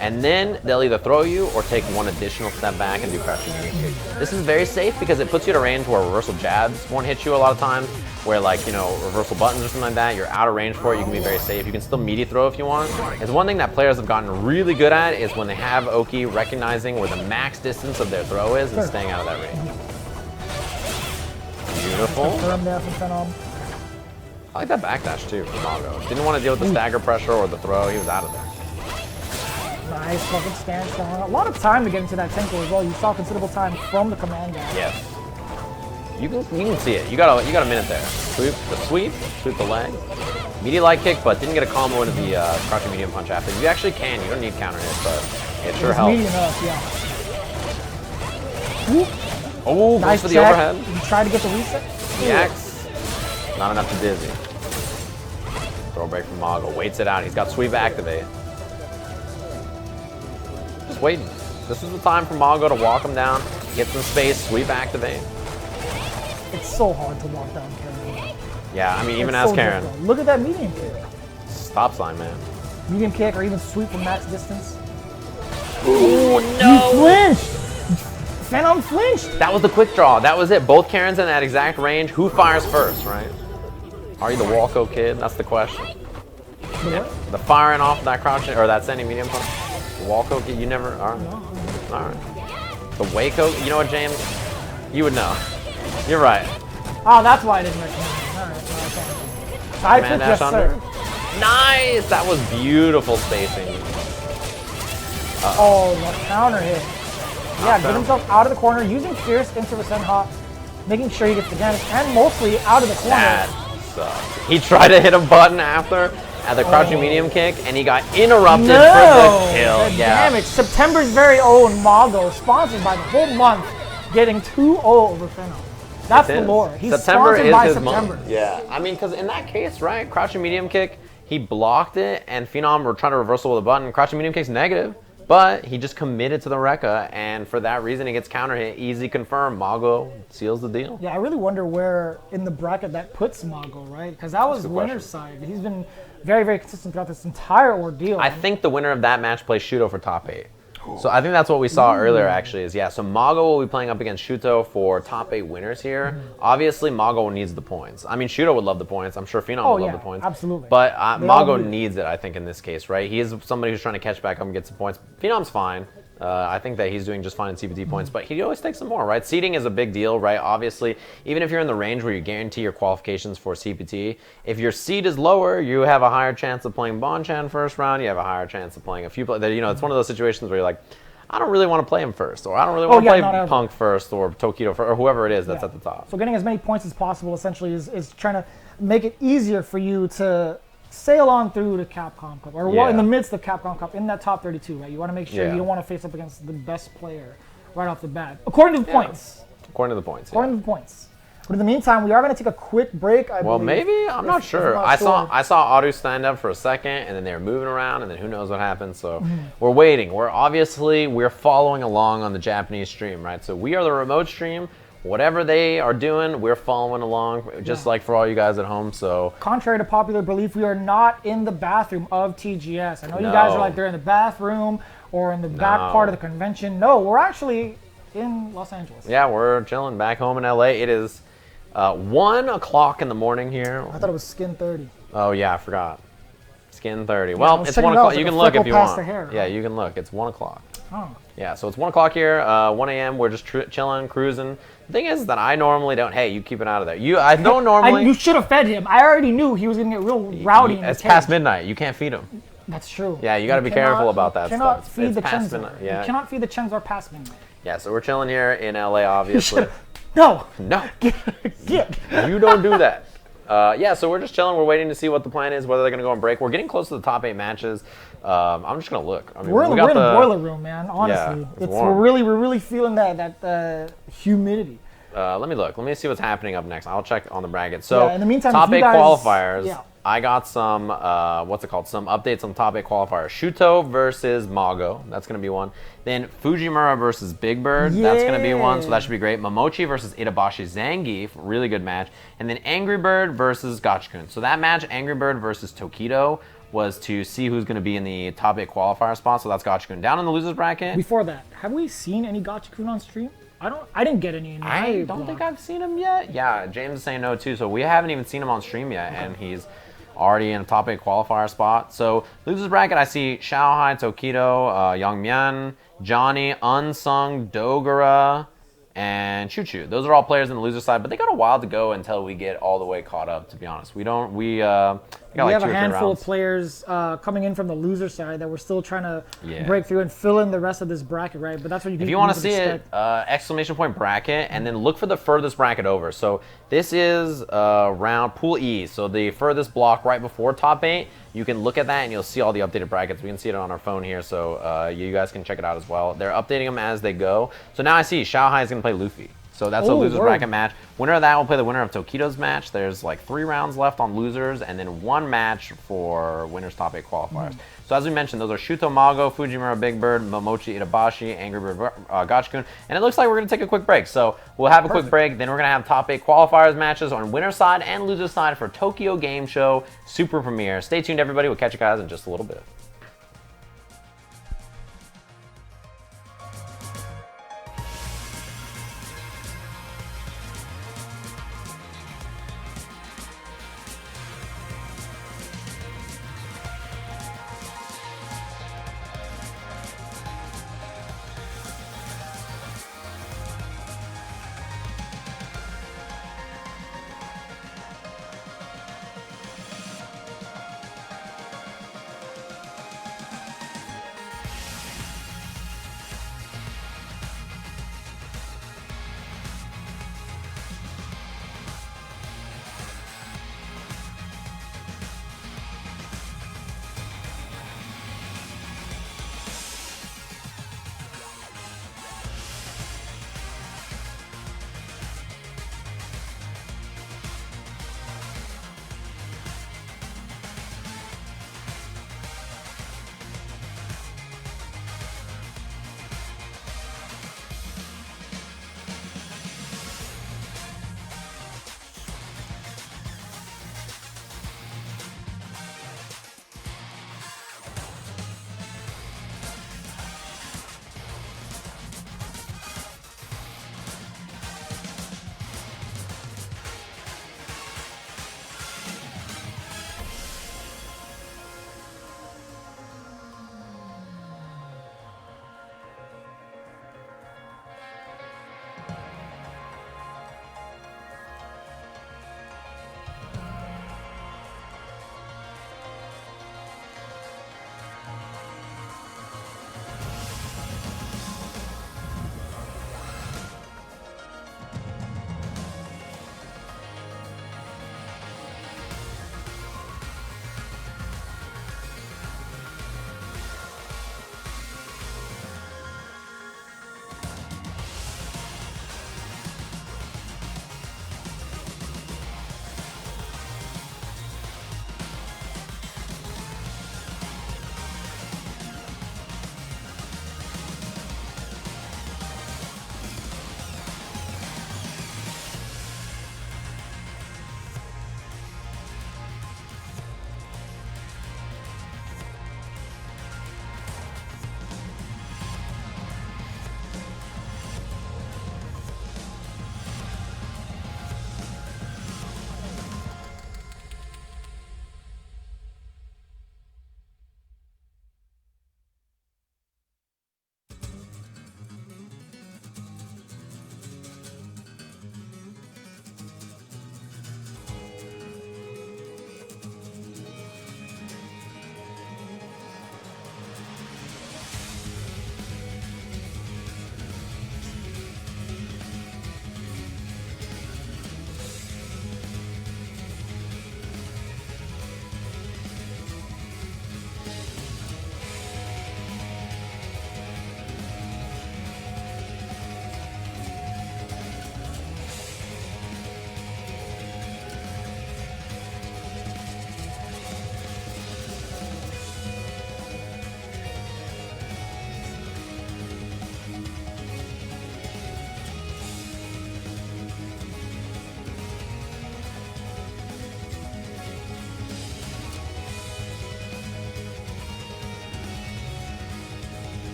And then they'll either throw you or take one additional step back and do crouching medium kick. This is very safe because it puts you at a range where reversal jabs won't hit you a lot of times, where like, you know, reversal buttons or something like that, you're out of range for it, you can be very safe. You can still meaty throw if you want. It's one thing that players have gotten really good at is when they have Oki recognizing where the max distance of their throw is and staying out of that range. Beautiful. Confirm there from Phenom. I like that backdash too from Mago. Didn't want to deal with the stagger pressure or the throw. He was out of there. Nice fucking stand strong. A lot of time to get into that Tenko as well. You saw considerable time from the command dash. Yes. You can see it. You got a minute there. Sweep the leg. Meaty light kick, but didn't get a combo into the crouching medium punch after. You actually can. You don't need counter hit, but it sure It's helps. meaty enough, yeah. Whoop. Oh, Nice goes for the check. overhead. You try to get the reset. EX. Not enough to dizzy. Throw break from Mago. Waits it out. He's got sweep activate. Just waiting. This is the time for Mago to walk him down, get some space, sweep activate. It's so hard to walk down Karin. Yeah, I mean, even It's as so Karin. difficult. Look at that medium kick. Stop sign, man. Medium kick or even sweep from max distance. Ooh, You flinched! Phenom flinched! That was the quick draw. That was it. Both Karens in that exact range. Who fires first, right? Are you the Walko kid? That's the question. The what? The firing off that crouching or that sending medium punch. Walko kid, you never. All right. All right. The Waco. You know what, James? You would know. You're right. Oh, that's why I didn't recognize it. Alright, so I Command took yes, dash sir. under. Nice. That was beautiful spacing. Oh, the counter hit. Yeah, Knockdown. get himself out of the corner, using Fierce into Hop, making sure he gets the damage, and mostly out of the corner. That sucks. He tried to hit a button after at the crouching medium kick, and he got interrupted for the kill. The Yeah. damage. September's very own Mago, sponsored by the whole month, getting 2-0 over Phenom. That's the It is. lore. He's September sponsored is by his September. month. Yeah, I mean, because in that case, right, crouching medium kick, he blocked it, and Phenom were trying to reversal with a button. Crouching medium kick's negative, but he just committed to the Rekka, and for that reason, he gets counter hit. Easy confirm. Mago seals the deal. Yeah, I really wonder where in the bracket that puts Mago, right? Because that was a good winner's side. He's been very, very consistent throughout this entire ordeal. I think the winner of that match plays Shudo for top 8. So I think that's what we saw earlier, actually, is, yeah, so Mago will be playing up against Shuto for top 8 winners here. Obviously, Mago needs the points. I mean, Shuto would love the points. I'm sure Phenom would love the points. Absolutely. But They all Mago need it. needs it, I think, in this case, right? He is somebody who's trying to catch back up and get some points. Phenom's fine. I think that he's doing just fine in CPT points, but he always takes some more, right? Seeding is a big deal, right? Obviously, even if you're in the range where you guarantee your qualifications for CPT, if your seed is lower, you have a higher chance of playing Bonchan first round. You have a higher chance of playing a few. You know, it's one of those situations where you're like, I don't really want to play him first, or I don't really want to play Punk first, or Tokido first, or whoever it is that's at the top. So getting as many points as possible essentially is trying to make it easier for you to sail on through the Capcom Cup, or in the midst of Capcom Cup, in that top 32, right? You want to make sure you don't want to face up against the best player right off the bat, according to the points. According to the points. According to the points. But in the meantime, we are going to take a quick break. Well, maybe I'm not sure. I saw Audu stand up for a second, and then they were moving around, and then who knows what happened. So we're waiting. We're following along on the Japanese stream, right? So we are the remote stream. Whatever they are doing, we're following along, just like for all you guys at home. So, contrary to popular belief, we are not in the bathroom of TGS. I know you guys are like they're in the bathroom or in the back part of the convention. No, we're actually in Los Angeles. Yeah, we're chilling back home in LA. It is 1 o'clock in the morning here. I thought it was Skin 30. Oh yeah, I forgot. Skin 30. Well, it's 1 it out. o'clock. It's You like can a look if freckle you past want. the hair, Yeah, right? you can look. It's 1 o'clock. Oh. Yeah, so it's 1 o'clock here, 1 a.m. We're just chilling, cruising. The thing is that I normally don't. Hey, you keep it out of there. I don't normally. You should have fed him. I already knew he was going to get real rowdy. It's past midnight. You can't feed him. That's true. Yeah, you got to be careful about that You cannot stuff. feed the past Chenzor. midnight. Yeah. You cannot feed the Chenzor past midnight. Yeah, so we're chilling here in LA, obviously. No. No. Get. You don't do that. Yeah, so we're just chilling. We're waiting to see what the plan is, whether they're going to go on break. We're getting close to the top 8 matches. I'm just going to look. I mean, We're in the boiler room, man, honestly. Yeah, it's warm. We're really feeling that humidity. Let me look. Let me see what's happening up next. I'll check on the bracket. So, in the meantime, top 8 qualifiers. Yeah. I got some, some updates on top 8 qualifiers. Shuto versus Mago. That's going to be one. Then Fujimura versus Big Bird. That's going to be one, so that should be great. Momochi versus Itabashi Zangief. Really good match. And then Angry Bird versus Gachikun. So that match, Angry Bird versus Tokido, was to see who's going to be in the top 8 qualifier spot. So that's Gachikun. Down in the losers bracket. Before that, have we seen any Gachikun on stream? I didn't get any. I don't think I've seen him yet. Yeah, James is saying no too. So we haven't even seen him on stream yet, and he's already in a top 8 qualifier spot. So losers bracket, I see Xiaohai, Tokido, Yangmian, Johnny, Unsung, Dogura, and Choo Choo. Those are all players in the loser side, but they got a while to go until we get all the way caught up, to be honest. We have a handful of players coming in from the loser side that we're still trying to break through and fill in the rest of this bracket, right? But that's what if you want to see it, exclamation point bracket, and then look for the furthest bracket over. So this is round Pool E, so the furthest block right before top 8. You can look at that and you'll see all the updated brackets. We can see it on our phone here, so you guys can check it out as well. They're updating them as they go. So now I see Xiaohai is going to play Luffy. So that's a losers bracket match. Winner of that will play the winner of Tokido's match. There's like 3 rounds left on losers, and then 1 match for winners top 8 qualifiers. So as we mentioned, those are Shuto Mago, Fujimura Big Bird, Momochi Itabashi, Angry Bird Gachikun. And it looks like we're going to take a quick break. So we'll have a quick break, then we're going to have top 8 qualifiers matches on winner side and loser side for Tokyo Game Show Super Premiere. Stay tuned, everybody. We'll catch you guys in just a little bit.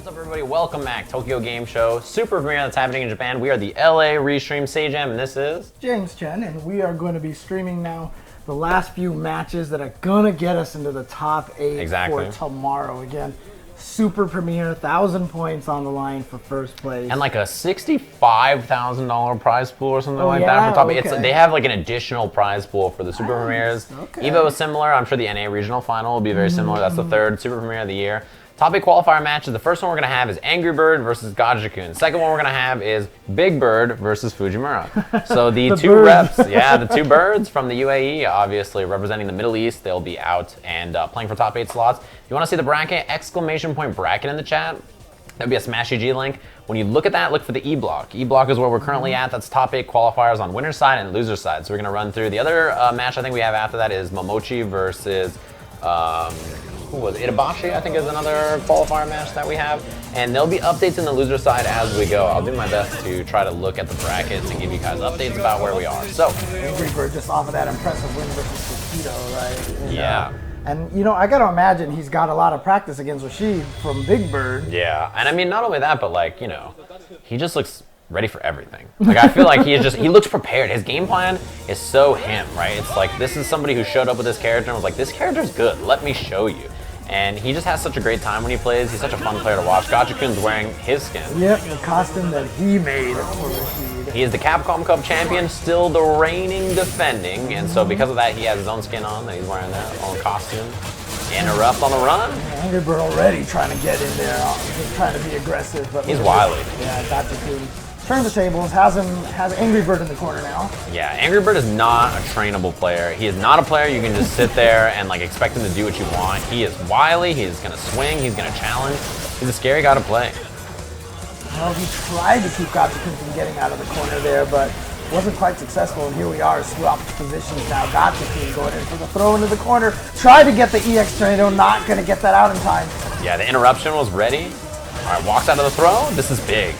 What's up, everybody? Welcome back. Tokyo Game Show super premiere that's happening in Japan. We are the LA Restream Sajam, and this is James Chen, and we are going to be streaming now the last few matches that are going to get us into the top 8 for tomorrow. Again, super premiere, 1,000 points on the line for first place. And like a $65,000 prize pool or something like that for top 8. They have like an additional prize pool for the super premieres. Evo is similar. I'm sure the NA regional final will be very similar. That's the third super premiere of the year. Top 8 qualifier matches. The first one we're going to have is Angry Bird versus Gajikun. The second one we're going to have is Big Bird versus Fujimura. So the two reps, the two birds from the UAE, obviously representing the Middle East. They'll be out and playing for top 8 slots. If you want to see the bracket, exclamation point bracket in the chat. That'll be a Smash EG link. When you look at that, look for the E block. E block is where we're currently at. That's top 8 qualifiers on winner's side and loser's side. So we're going to run through. The other match I think we have after that is Momochi versus... who was it? Itabashi, I think, is another qualifier match that we have. And there'll be updates in the loser side as we go. I'll do my best to try to look at the brackets and give you guys updates about where we are. So, Angry Bird just off of that impressive win versus Tokido, right? Yeah. And, you know, I got to imagine he's got a lot of practice against Rashid from Big Bird. Yeah. And I mean, not only that, but like, you know, he just looks ready for everything. Like, I feel like he looks prepared. His game plan is so him, right? It's like, this is somebody who showed up with this character and was like, this character's good. Let me show you. And he just has such a great time when he plays. He's such a fun player to watch. Gachikun's wearing his skin. Yep, the costume that he made for Rashid. He is the Capcom Cup champion, still the reigning defending. And so because of that, he has his own skin on, that he's wearing that own costume. Interrupt on the run. Angry Bird already trying to get in there, just trying to be aggressive. But he's wily. Yeah, Gachikun. Turn the tables, has Angry Bird in the corner now. Yeah, Angry Bird is not a trainable player. He is not a player you can just sit there and like expect him to do what you want. He is wily, he's gonna swing, he's gonna challenge. He's a scary guy to play. Well, he tried to keep Gachikun from getting out of the corner there, but wasn't quite successful. And here we are, swapped positions now. Gachikun going in for the throw into the corner. Tried to get the EX tornado, not gonna get that out in time. Yeah, the interruption was ready. All right, walks out of the throw. This is big.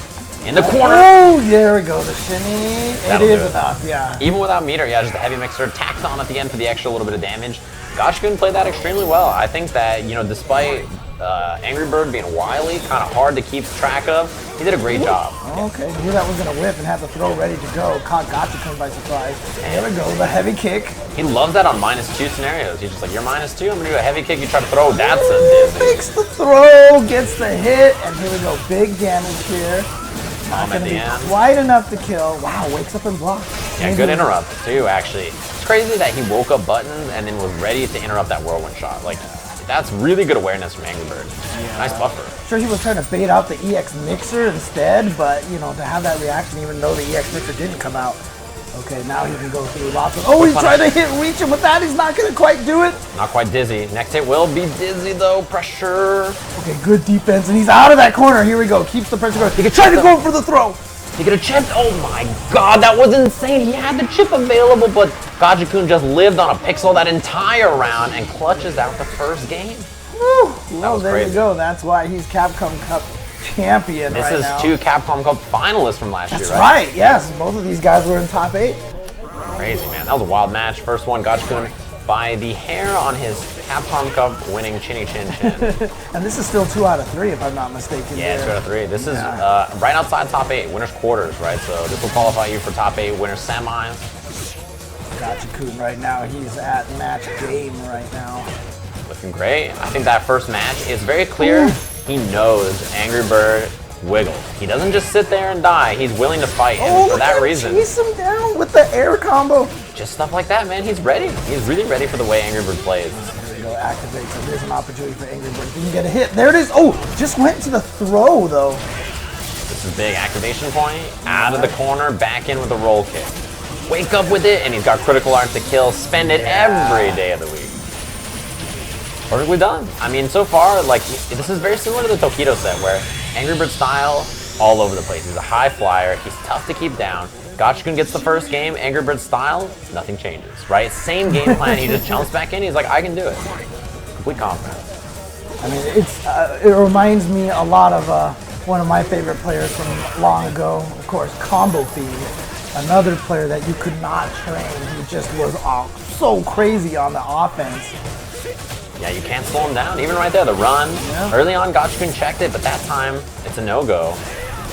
In the corner. Oh, there we go. The shimmy. It is enough, yeah. Even without meter, yeah, just a heavy mixer tacked on at the end for the extra little bit of damage. Gachikun played that extremely well. I think that, you know, despite Angry Bird being wily, kind of hard to keep track of, he did a great job. Okay, knew that was going to whip and had the throw ready to go. Caught Gachikun by surprise. There we go, the heavy kick. He loves that on -2 scenarios. He's just like, you're -2, I'm going to do a heavy kick, you try to throw, that's a dizzy. Makes the throw, gets the hit, and here we go, big damage here. Not going to be quite enough to kill. Wow, wakes up and blocks. Yeah, good interrupt too, actually. It's crazy that he woke up button and then was ready to interrupt that whirlwind shot. Like, that's really good awareness from Angry Bird. Yeah. Nice buffer. Sure, he was trying to bait out the EX mixer instead, but, you know, to have that reaction even though the EX mixer didn't come out. Okay, now he can go through lots of... Oh, he's trying to hit reach, and with that, he's not going to quite do it. Not quite dizzy. Next hit will be dizzy, though. Pressure. Okay, good defense, and he's out of that corner. Here we go. Keeps the pressure going. He can try to go for the throw. He could have chipped. Oh, my God. That was insane. He had the chip available, but Gachikun just lived on a pixel that entire round and clutches out the first game. Woo. Well, there you go. That's why he's Capcom Cup champion right now. This is 2 Capcom Cup finalists from last year, right? That's right, yes. Both of these guys were in top 8. Crazy, man. That was a wild match. First one, Gachikun by the hair on his Capcom Cup winning chinny chin chin. And this is still 2 out of 3, if I'm not mistaken. Yeah, 2 out of 3. This is right outside top 8, winners quarters, right? So this will qualify you for top 8, winners semis. Gachikun right now, he's at match game right now. Looking great. I think that first match is very clear. Ooh. He knows Angry Bird wiggles. He doesn't just sit there and die. He's willing to fight, and for that reason, chase him down with the air combo. Just stuff like that, man. He's ready. He's really ready for the way Angry Bird plays. There we go. Activate. So there's an opportunity for Angry Bird. He can get a hit. There it is. Oh, just went to the throw though. This is big activation point. Out of the corner, back in with a roll kick. Wake up with it, and he's got critical art to kill. Spend it every day of the week. Perfectly done. I mean, so far, like, this is very similar to the Tokido set, where Angry Bird style, all over the place. He's a high flyer. He's tough to keep down. Gachikun gets the first game. Angry Bird style, nothing changes, right? Same game plan. He just jumps back in. He's like, I can do it. Complete confidence. I mean, it reminds me a lot of one of my favorite players from long ago, of course, Combo Fiend. Another player that you could not train. He just was so crazy on the offense. Yeah, you can't slow him down. Even right there, the run. Yeah. Early on, Gachikun checked it, but that time, it's a no-go.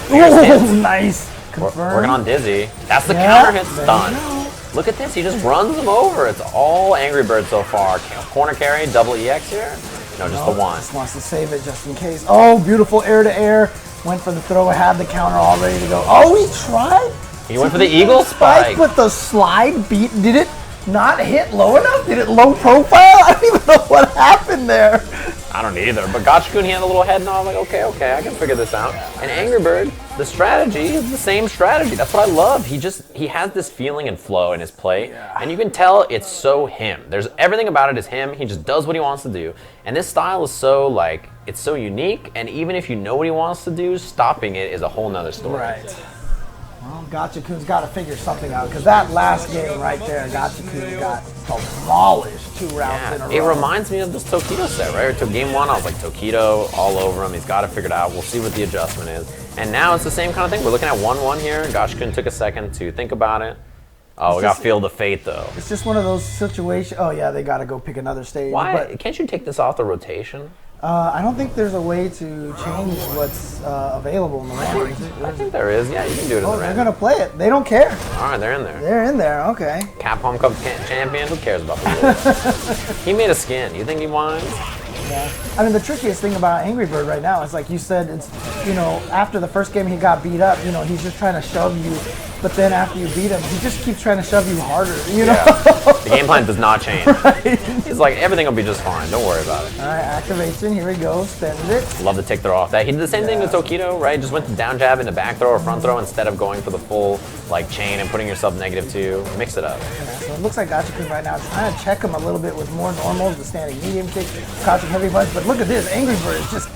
Oh, nice. Confirm. Working on Dizzy. That's the Yeah, counter hit there you stun. go. Look at this, he just runs him over. It's all Angry Bird so far. Corner carry, double EX here. No, just the one. Just wants to save it just in case. Oh, beautiful air to air. Went for the throw, had the counter all ready to go. Oh, he tried. He went for the Eagle Spike. But the slide beat, did it not hit low enough? Did it low profile? I don't even know what happened there. I don't either, but Gachikun, he had a little head nod, like, okay, I can figure this out. And Angry Bird, the strategy is the same strategy. That's what I love. He has this feeling and flow in his play, and you can tell it's so him. There's everything about it is him. He just does what he wants to do. And this style is so, like, it's so unique, and even if you know what he wants to do, stopping it is a whole nother story. Right. Well, Gachikun's got to figure something out, because that last game right there, Gachikun got demolished 2 rounds in a row. It reminds me of this Tokido set, right? To game 1, I was like, Tokido all over him. He's got it figured out. We'll see what the adjustment is. And now it's the same kind of thing. We're looking at 1-1 here. Gachikun took a second to think about it. Oh, we got Feel the Fate, though. It's just one of those situations. Oh, yeah, they got to go pick another stage. Why? But, Can't you take this off the rotation? I don't think there's a way to change what's available in the rankings. I think there is. Yeah, you can do it in Oh, the they're rank. going to play it. They don't care. All right, they're in there. They're in there. Okay. Capcom Cup champion, who cares about the rules? He made a skin. You think he minds? Yeah. I mean, the trickiest thing about Angry Bird right now is, like you said, it's, you know, after the first game he got beat up, you know, he's just trying to shove you. But then after you beat him, he just keeps trying to shove you harder, you know? Yeah. The game plan does not change. Right. He's like, everything will be just fine. Don't worry about it. All right, activation. Here we go. Spend it. Love the tick throw off that. He did the same thing with Tokido, right? Just went to down jab into back throw or front throw instead of going for the full like chain and putting yourself -2. Mix it up. Yeah, so it looks like Gachikun right now trying to check him a little bit with more normals, the standing medium kick, crouching heavy punch. But look at this. Angry Bird just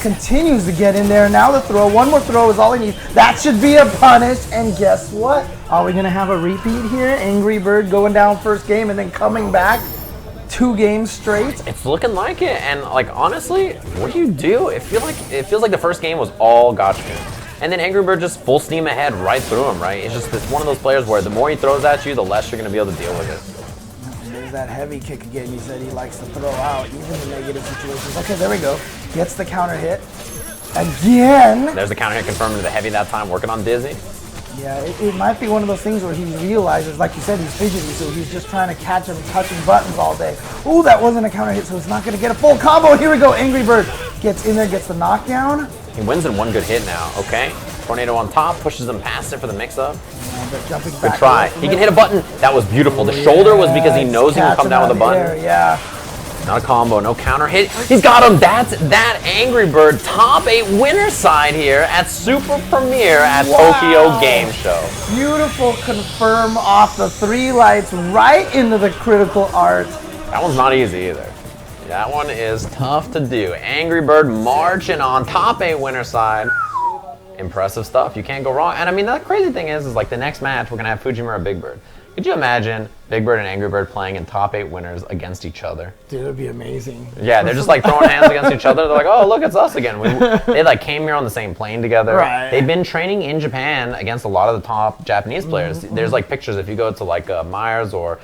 continues to get in there. Now the throw. One more throw is all he needs. That should be a punish. And guess what? Are we going to have a repeat here? Angry Bird going down first game and then coming back 2 games straight? It's looking like it, and like honestly, what do you do? It feels like the first game was all Gachikun. And then Angry Bird just full steam ahead right through him, right? It's just one of those players where the more he throws at you, the less you're going to be able to deal with it. There's that heavy kick again. You said he likes to throw out, even in negative situations. Okay, there we go. Gets the counter hit. Again. There's the counter hit confirmed to the heavy that time, working on Dizzy. Yeah, it might be one of those things where he realizes, like you said, he's fidgety, so he's just trying to catch him touching buttons all day. Ooh, that wasn't a counter hit, so it's not going to get a full combo. Here we go. Angry Bird gets in there, gets the knockdown. He wins in one good hit now, okay? Tornado on top, pushes him past it for the mix-up. But jumping Good back try. away from He it. can hit a button. That was beautiful. The shoulder was because he knows he can come down with a button. Yeah. Not a combo, no counter hit. He's got him. That's that Angry Bird top 8 winner side here at Super Premiere at Tokyo Game Show. Beautiful confirm off the 3 lights right into the critical art. That one's not easy either. That one is tough to do. Angry Bird marching on top 8 winner side. Impressive stuff. You can't go wrong. And I mean, the crazy thing is like the next match, we're going to have Fujimura Big Bird. Could you imagine Big Bird and Angry Bird playing in top 8 winners against each other? Dude, it'd be amazing. Yeah, they're just like throwing hands against each other. They're like, oh, look, it's us again. They like came here on the same plane together. Right. They've been training in Japan against a lot of the top Japanese players. There's like pictures, if you go to like Myers or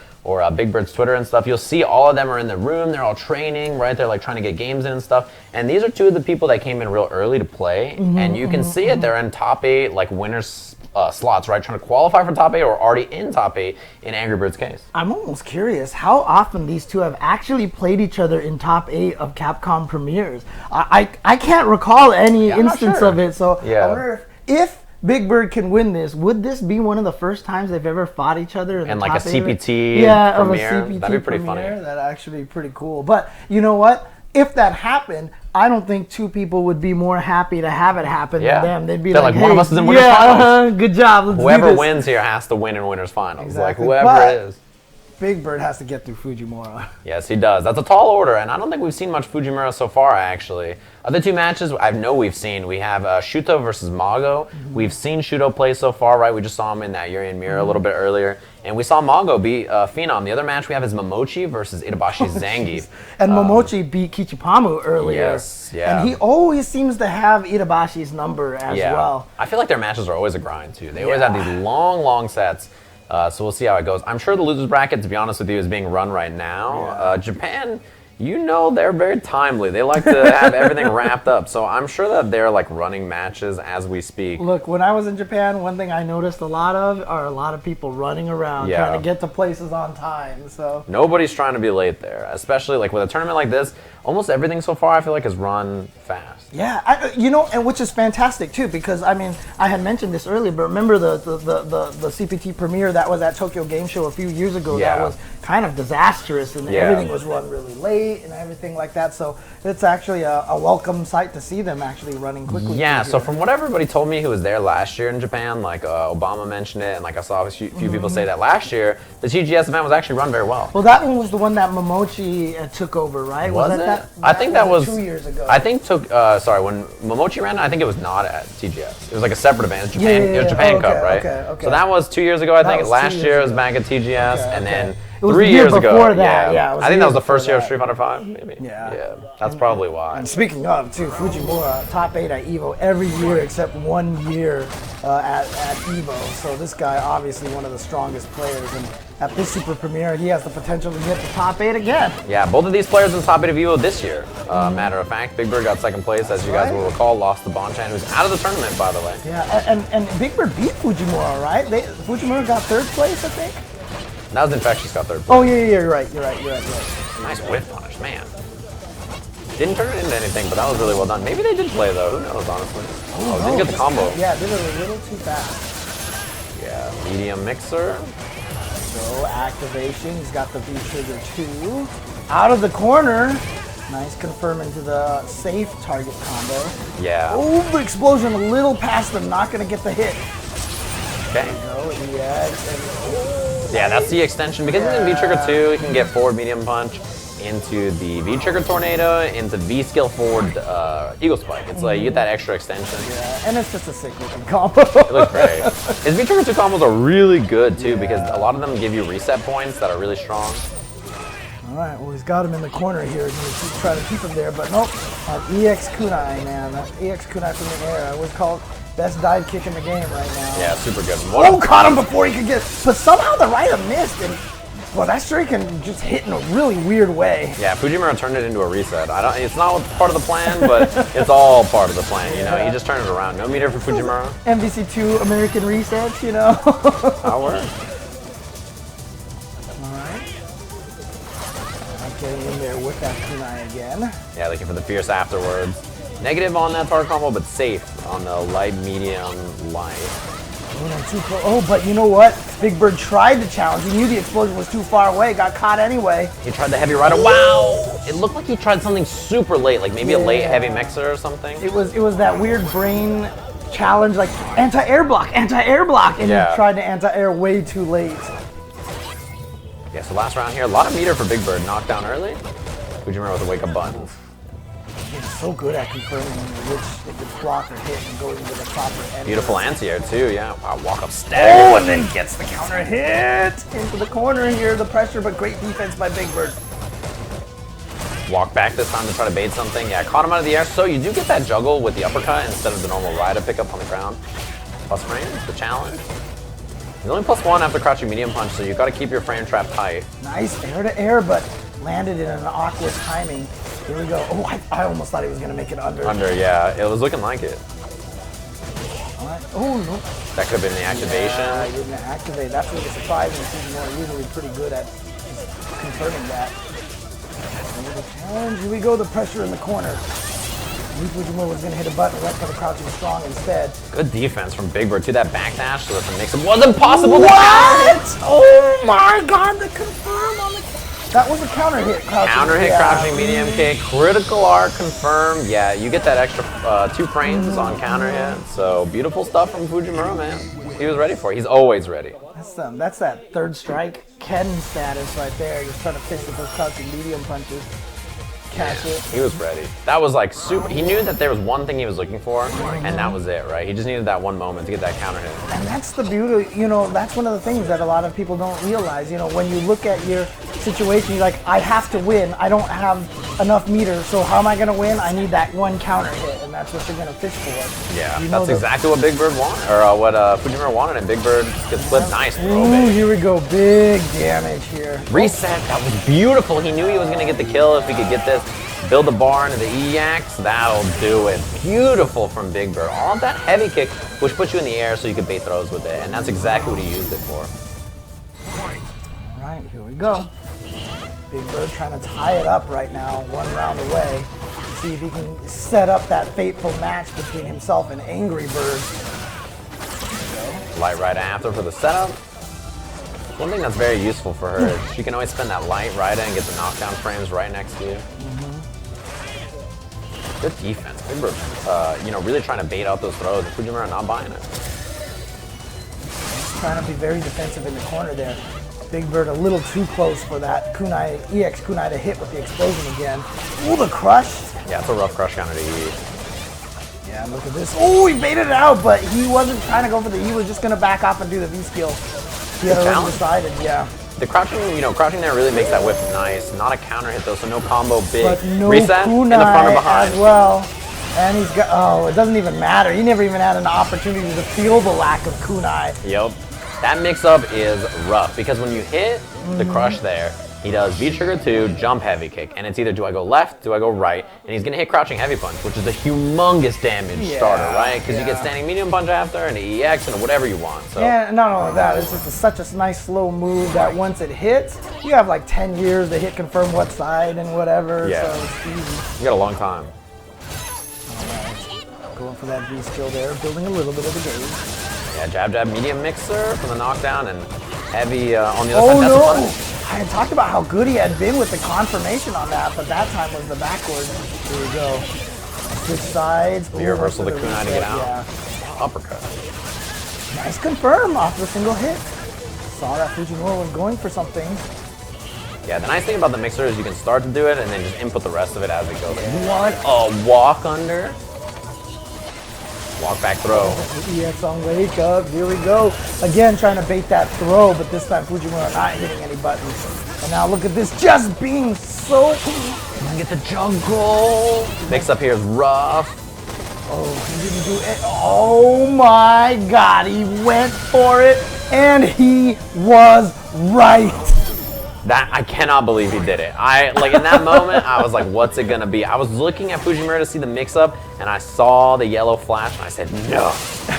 Big Bird's Twitter and stuff, you'll see all of them are in the room. They're all training, right? They're like trying to get games in and stuff. And these are 2 of the people that came in real early to play. And you can see it. They're in top 8 like winners slots, right? Trying to qualify for top 8 or already in top 8 in Angry Bird's case. I'm almost curious how often these 2 have actually played each other in top 8 of Capcom premieres. I can't recall any I'm not instance sure. of it, so Yeah. I wonder if Big Bird can win this, would this be one of the first times they've ever fought each other in And the like a top 8? CPT Yeah, of a premiere? CPT That'd be pretty premiere. funny. That'd actually be pretty cool. But you know what? If that happened, I don't think 2 people would be more happy to have it happen Yeah. than them. They'd be They're like, like, one of hey, us is in winners yeah, finals. good job. Let's do Whoever this. wins here has to win in winners finals. Exactly. Like whoever But- it is. Big Bird has to get through Fujimura. Yes, he does. That's a tall order, and I don't think we've seen much Fujimura so far, actually. Other 2 matches I know we've seen. We have Shuto versus Mago. We've seen Shuto play so far, right? We just saw him in that Yuri and Mira a little bit earlier. And we saw Mago beat Phenom. The other match we have is Momochi versus Itabashi's Zangief. And Momochi beat Kichipa-Mu earlier. Yes, yeah. And he always seems to have Itabashi's number as well. I feel like their matches are always a grind, too. They always have these long, long sets. So we'll see how it goes. I'm sure the losers bracket, to be honest with you, is being run right now. Japan You know they're very timely. They like to have everything wrapped up. So I'm sure that they're like running matches as we speak. Look, when I was in Japan, one thing I noticed a lot of are a lot of people running around trying to get to places on time. So nobody's trying to be late there, especially like with a tournament like this. Almost everything so far I feel like is run fast. Yeah, you know, and which is fantastic too, because I mean, I had mentioned this earlier, but remember the CPT premiere that was at Tokyo Game Show a few years ago? Yeah. That was kind of disastrous, and everything was run really late and everything like that. So it's actually a welcome sight to see them actually running quickly. Yeah, so from what everybody told me who was there last year in Japan, like Obama mentioned it, and like I saw a few people say that last year, the TGS event was actually run very well. Well, that one was the one that Momochi took over, right? Was it? That I think that was 2 years ago. I think when Momochi ran it, I think it was not at TGS. It was like a separate event. It was Japan, Yeah. It was Japan Okay, Cup, right? okay. So that was 2 years ago, I think. was Last 2 year it was years back at TGS, Okay, and then It was 3 the year years ago. before that, yeah, it was I the think year that was the before first year of that. Street Fighter 5, maybe. Yeah. Yeah, that's probably why. And speaking of, too, Fujimura, top 8 at EVO every year except 1 year at EVO. So this guy, obviously one of the strongest players. And at this Super Premiere, he has the potential to get the top 8 again. Yeah, both of these players in the top 8 of EVO this year. Matter of fact, Big Bird got second place, as you guys will recall, lost to Bonchan, who's out of the tournament, by the way. Yeah, and Big Bird beat Fujimura, right? Fujimura got 3rd place, I think? That was Infectious got 3rd place. Oh, yeah, you're right. Nice whiff punish, man. Didn't turn it into anything, but that was really well done. Maybe they did play, though. Who knows, honestly. Oh, didn't get the combo. Yeah, did it a little too fast. Yeah, medium mixer. So, activation. He's got the V-Trigger 2. Out of the corner. Nice confirm into the safe target combo. Yeah. Oh, the explosion a little past him. Not going to get the hit. Okay. There we go, EX. Yeah, that's the extension. Because it's in V-Trigger 2, you can get forward medium punch into the V-Trigger Tornado, into V-Skill forward Eagle Spike. It's like you get that extra extension. Yeah, and it's just a sick looking combo. It looks great. His V-Trigger 2 combos are really good too, because a lot of them give you reset points that are really strong. Alright, well he's got him in the corner here. He's going to try to keep him there, but nope. EX Kunai, man. That EX Kunai from the air. I would call it best dive kick in the game right now. Yeah, super good. Oh, caught him before he could get. But somehow the Ryder missed, and well, that straight can just hit in a really weird way. Yeah, Fujimura turned it into a reset. It's not part of the plan, but it's all part of the plan. You know, he just turned it around. No meter for Fujimura. MVC2 American resets, you know. That works. Getting in there with that kunai again. Yeah, looking for the fierce afterwards. Negative on that target combo, but safe on the light, medium, light. Oh, but you know what? Big Bird tried to challenge. He knew the explosion was too far away, got caught anyway. He tried the heavy rider. Wow! It looked like he tried something super late, like maybe a late heavy mixer or something. It was that weird brain challenge, like anti-air block, and he tried to anti-air way too late. Yeah, so last round here, a lot of meter for Big Bird. Knocked down early. Fujimura with a wake-up button. He's so good at confirming which if it's block or hit and going to the proper end. Beautiful anti-air too, yeah. Wow, walk-up stagger. Oh, and then gets the counter hit into the corner here. The pressure, but great defense by Big Bird. Walk back this time to try to bait something. Yeah, caught him out of the air. So you do get that juggle with the uppercut instead of the normal rider pickup on the ground. Plus frames, the challenge. He's only +1 after crouching medium punch, so you've got to keep your frame trap tight. Nice air to air, but landed in an awkward timing. Here we go. Oh, I almost thought he was going to make it under. Under, yeah. It was looking like it. Oh, no. That could have been the activation. Yeah, I didn't activate. That's really surprising. He's usually pretty good at confirming that. Over the challenge. Here we go. The pressure in the corner. Fujimura was going to hit a button, went for the crouching strong instead. Good defense from Big Bird to that backdash so that the mix-up wasn't possible. What? Oh my god, the confirm on the... That was a counter hit. Counter hit, crouching medium kick, critical art confirmed. Yeah, you get that extra 2 frames on counter hit. So beautiful stuff from Fujimura, man. He was ready for it. He's always ready. That's that third strike Ken status right there. Just trying to fish with those crouching medium punches. Catch it. He was ready. That was like super. He knew that there was one thing he was looking for, and that was it, right? He just needed that one moment to get that counter hit. And that's the beauty, you know, that's one of the things that a lot of people don't realize. You know, when you look at your situation, you're like, I have to win. I don't have enough meter, so how am I going to win? I need that one counter hit. And that's what you're gonna fish for. Yeah, You know that's exactly what Big Bird wanted, or what Fujimura wanted, and Big Bird gets flipped. Nice throw, Ooh, baby. here we go. Big damage here. Reset, that was beautiful. He knew he was gonna get the kill if he could get this. Build the bar into the EX, that'll do it. Beautiful from Big Bird. All of that heavy kick, which puts you in the air so you could bait throws with it, and that's exactly what he used it for. All right, here we go. Big Bird trying to tie it up right now, one round away. See if he can set up that fateful match between himself and Angry Bird. Light right after for the setup. One thing that's very useful for her is she can always spend that light right and get the knockdown frames right next to you. Good defense. Big Bird, really trying to bait out those throws. And Fujimura not buying it. Trying to be very defensive in the corner there. Big Bird a little too close for that kunai, EX kunai to hit with the explosion again. Ooh, the crush. Yeah, it's a rough crush counter to eat. Yeah, look at this. Oh, he baited it out, but he wasn't trying to go for the, he was just going to back off and do the V-skill. He had already decided, yeah. The crouching, crouching there really makes that whip nice. Not a counter hit though, so no combo big. But no reset kunai in the front or behind. as well. And he's got, oh, it doesn't even matter. He never even had an opportunity to feel the lack of kunai. Yep. That mix-up is rough because when you hit the crush there, he does V trigger 2, jump heavy kick, and it's either do I go left, do I go right, and he's gonna hit crouching heavy punch, which is a humongous damage starter, right? Because you get standing medium punch after, and EX, and whatever you want. So. And not only that, it's just such a nice slow move that once it hits, you have like 10 years to hit confirm what side and whatever, Yeah. so it's easy. You got a long time. Going for that V skill there, building a little bit of the gauge. Yeah, jab, medium mixer from the knockdown, and heavy on the other Oh side. no! That's fun. I had talked about how good he had been with the confirmation on that, but that time was the backwards. Here we go. Switch sides. The reversal of the kunai to get out. Yeah. Uppercut. Nice confirm off the single hit. Saw that Fujimura was going for something. Yeah, the nice thing about the mixer is you can start to do it and then just input the rest of it as it goes. What a walk under. Walk back throw. EX on wake up. Here we go. Again, trying to bait that throw, but this time Fujimura not hitting any buttons. And now look at this, just being so. Get the juggle. Mix up here is rough. Oh, he didn't do it. Oh my God, he went for it, and he was right. That I cannot believe he did it. In that moment, I was like, what's it gonna be? I was looking at Fujimura to see the mix-up, and I saw the yellow flash, and I said, no.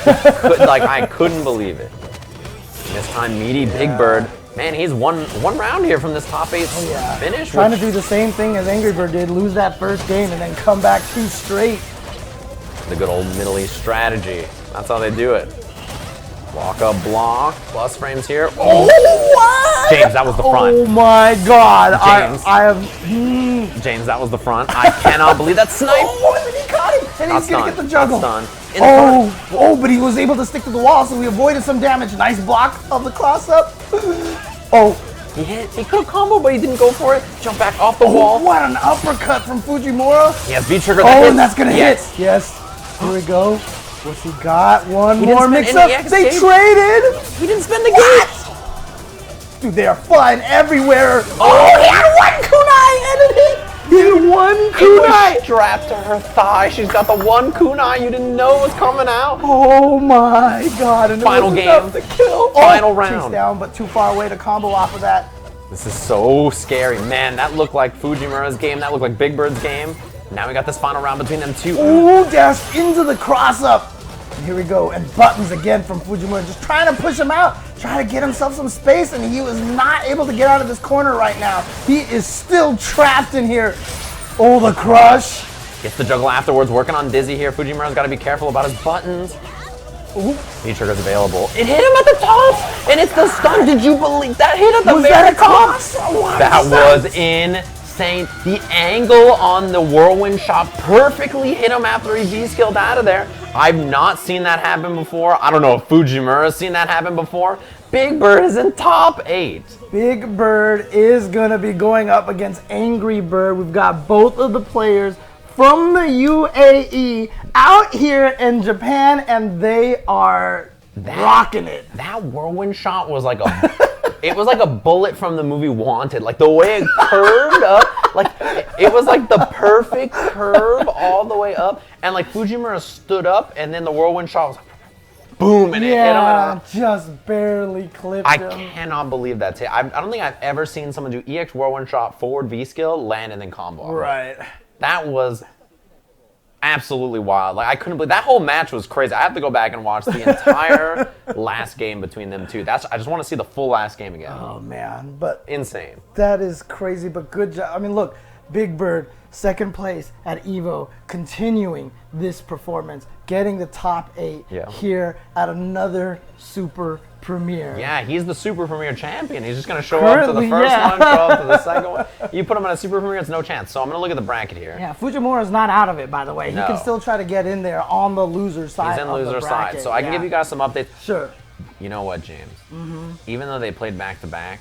I couldn't believe it. And this time, meaty Big Bird. Man, he's one round here from this top 8 finish. Trying to do the same thing as Angry Bird did, lose that first game, and then come back 2 straight. The good old Middle East strategy. That's how they do it. Walk up block, plus frames here. Oh, what? James, that was the front. Oh my God. James. I have. James, that was the front. I cannot believe that snipe. Oh, and then he caught him, and he's gonna get the juggle. Not stunned. In the front. But he was able to stick to the wall, so we avoided some damage. Nice block of the cross up. Oh. He hit. He could have comboed, but he didn't go for it. Jump back off the wall. What an uppercut from Fujimura. He has V trigger. Oh, and that's gonna hit. Yes. Here we go. What's he got? One more mix up. They traded. He didn't spend the gate. Dude, they are flying everywhere. Oh, he had one kunai and it hit. He had one kunai. It was strapped to her thigh. She's got the one kunai you didn't know was coming out. Oh my God. And Final game. The kill. Final Chase round. down, but too far away to combo off of that. This is so scary. Man, that looked like Fujimura's game. That looked like Big Bird's game. Now we got this final round between them two. Ooh, dash into the cross up. And here we go. And buttons again from Fujimura. Just trying to push him out. Trying to get himself some space. And he was not able to get out of this corner right now. He is still trapped in here. Oh, the crush. Gets the juggle afterwards. Working on Dizzy here. Fujimura's got to be careful about his buttons. Ooh. V-trigger's available. It hit him at the top. And it's the stun. Did you believe that hit at the very top? That was insane. The angle on the whirlwind shot perfectly hit him after he V-skilled out of there. I've not seen that happen before. I don't know if Fujimura's seen that happen before. Big Bird is in top 8. Big Bird is going to be going up against Angry Bird. We've got both of the players from the UAE out here in Japan, and they are rocking it. That whirlwind shot was like a It was like a bullet from the movie Wanted. Like the way it curved up, like it was like the perfect curve all the way up. And like Fujimura stood up, and then the whirlwind shot was like, boom, and it hit him. Yeah, just barely clipped I him. cannot believe that. I don't think I've ever seen someone do EX whirlwind shot, forward V skill, land, and then combo. Right. That was absolutely wild. Like I couldn't believe that whole match was crazy. I have to go back and watch the entire last game between them two. I just want to see the full last game again. Oh man, but Insane. that is crazy. But good job. I mean, look, Big Bird, second place at Evo, continuing this performance, getting the top 8 here at another Super Premiere. Yeah, he's the Super Premier champion. He's just going to show up to the Currently, first yeah. one, show up to the second one. You put him in a Super Premier, it's no chance. So I'm going to look at the bracket here. Yeah, Fujimura's not out of it, by the way. No. He can still try to get in there on the loser side. He's in of the loser side. bracket. So I can Yeah. give you guys some updates. Sure. You know what, James? Even though they played back-to-back,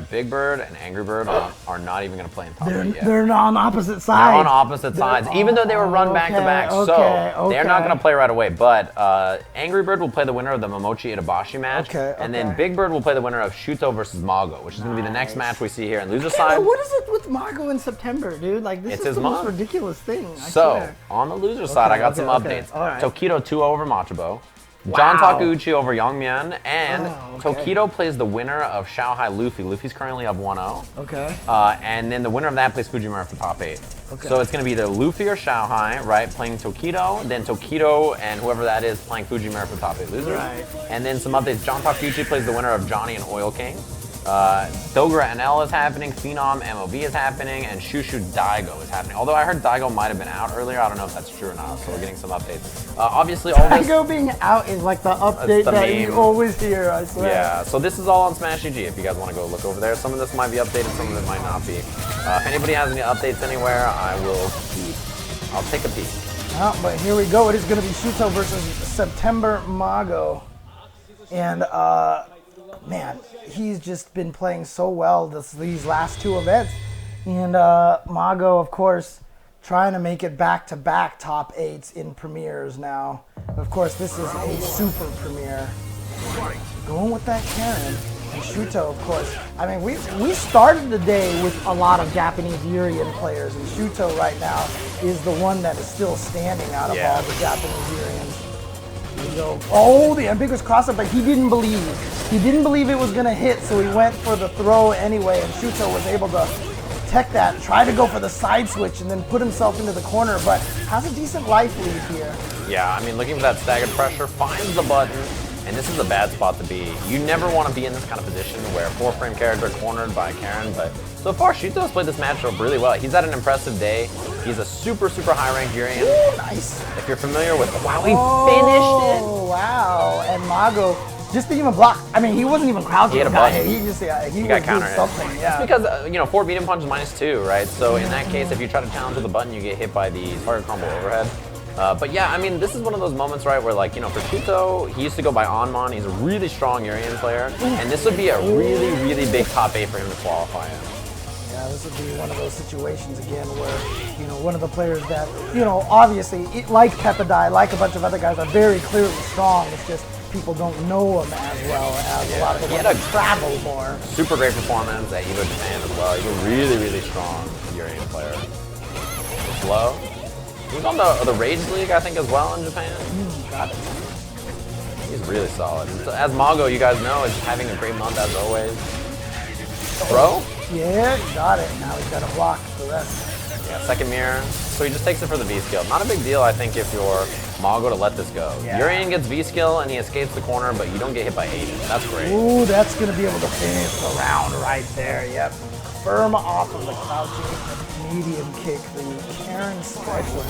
Big Bird and Angry Bird are not even going to play in top 8 yet. They're on opposite They're sides. on opposite sides, even though they were run back-to-back. So they're not going to play right away. But Angry Bird will play the winner of the Momochi Itabashi match. And then Big Bird will play the winner of Shuto versus Mago, which is going to be the next match we see here in loser side. What is it with Mago in September, dude? Like, this It's is his the most month. ridiculous thing. I So, swear. on the loser side, I got some okay. updates. All right. Tokido 2-0 over Machibo. John Takeuchi over Yangmian, and Tokido plays the winner of Shanghai Luffy. Luffy's currently up 1-0. Okay. And then the winner of that plays Fujimura for top 8. So it's going to be either Luffy or Shanghai, right, playing Tokido, then Tokido and whoever that is playing Fujimura for top 8 losers. Right. And then some updates. John Takeuchi plays the winner of Johnny and Oil King. Dogra NL is happening, Phenom MOB is happening, and Shushu Daigo is happening. Although I heard Daigo might have been out earlier, I don't know if that's true or not, so we're getting some updates. Obviously, all this... Daigo being out is like the update the that meme. you always hear, I swear. Yeah, so this is all on Smash EG if you guys want to go look over there. Some of this might be updated, some of it might not be. If anybody has any updates anywhere, I'll take a peek. Oh, but here we go. It is going to be Shuto versus September Mago. And, man, he's just been playing so well these last 2 events. And Mago, of course, trying to make it back-to-back top 8s in premieres now. Of course, this is a super premiere. Going with that Karin. And Shuto, of course. I mean, we started the day with a lot of Japanese Urian players, and Shuto right now is the one that is still standing out of all the Japanese Urians. Here we go. Oh, the ambiguous crossup, but he didn't believe. He didn't believe it was going to hit, so he went for the throw anyway, and Shuto was able to protect that, try to go for the side switch, and then put himself into the corner, but has a decent life lead here. Yeah, I mean, looking for that staggered pressure, finds the button, and this is a bad spot to be. You never want to be in this kind of position where 4-frame character cornered by Karin, but so far, Shuto's played this matchup really well. He's had an impressive day. He's a super high-ranked Urian. Ooh, nice. If you're familiar with, wow, he finished it. Oh, wow. And Mago, just to even block, I mean, he wasn't even crouching. He had a button. He just, he got was doing counter something, yeah. It's because, 4 medium punch is -2, right? So in that case, if you try to challenge with a button, you get hit by the target combo overhead. But yeah, I mean, this is one of those moments, right, where like, for Shuto, he used to go by Onmon. He's a really strong Urian player, and this would be a really big top 8 for him to qualify in. Yeah, this would be one of those situations again where, one of the players that, obviously, like Pepadai, like a bunch of other guys, are very clearly strong. It's just people don't know him as well as a lot of the ones that travel more. Super great performance at Evo Japan as well. He's a really strong Urian player. Slow. He was on the Rage League, I think, as well in Japan. Got it. He's really solid. And so, as Mago, you guys know, is having a great month as always. Throw? Yeah, got it. Now he's got to block the rest. Yeah, second mirror. So he just takes it for the V skill. Not a big deal, I think, if you're Mago to let this go. Yeah. Urian gets V skill and he escapes the corner, but you don't get hit by 80. That's great. Ooh, that's going to be able to finish the round right there. Yep. Firm off of the crouching medium kick, the Karin special.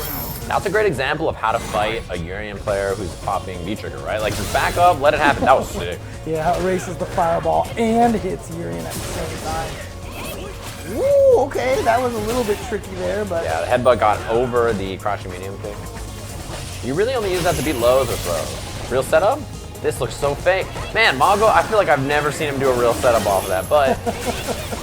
That's a great example of how to fight a Urian player who's popping V-trigger, right? Like, just back up, let it happen. That was sick. Yeah, erases the fireball and hits Urian at the same time. Ooh, okay, that was a little bit tricky there, but... Yeah, the headbutt got over the crouching medium kick. You really only use that to beat lows or throws. Real setup? This looks so fake. Man, Mago, I feel like I've never seen him do a real setup off of that, but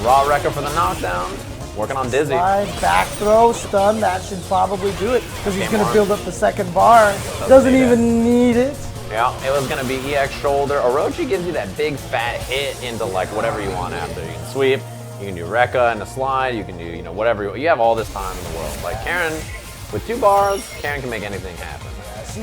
raw record for the knockdown. Working on Dizzy. Slide, back throw, stun, that should probably do it, because he's Game going to on. build up the second bar. Doesn't even need it. Yeah, it was gonna be EX shoulder. Orochi gives you that big fat hit into like whatever you want after. You can sweep, you can do Rekka and a slide, you can do, you know, whatever you have all this time in the world. Like Karin, with 2 bars, Karin can make anything happen. Yeah, she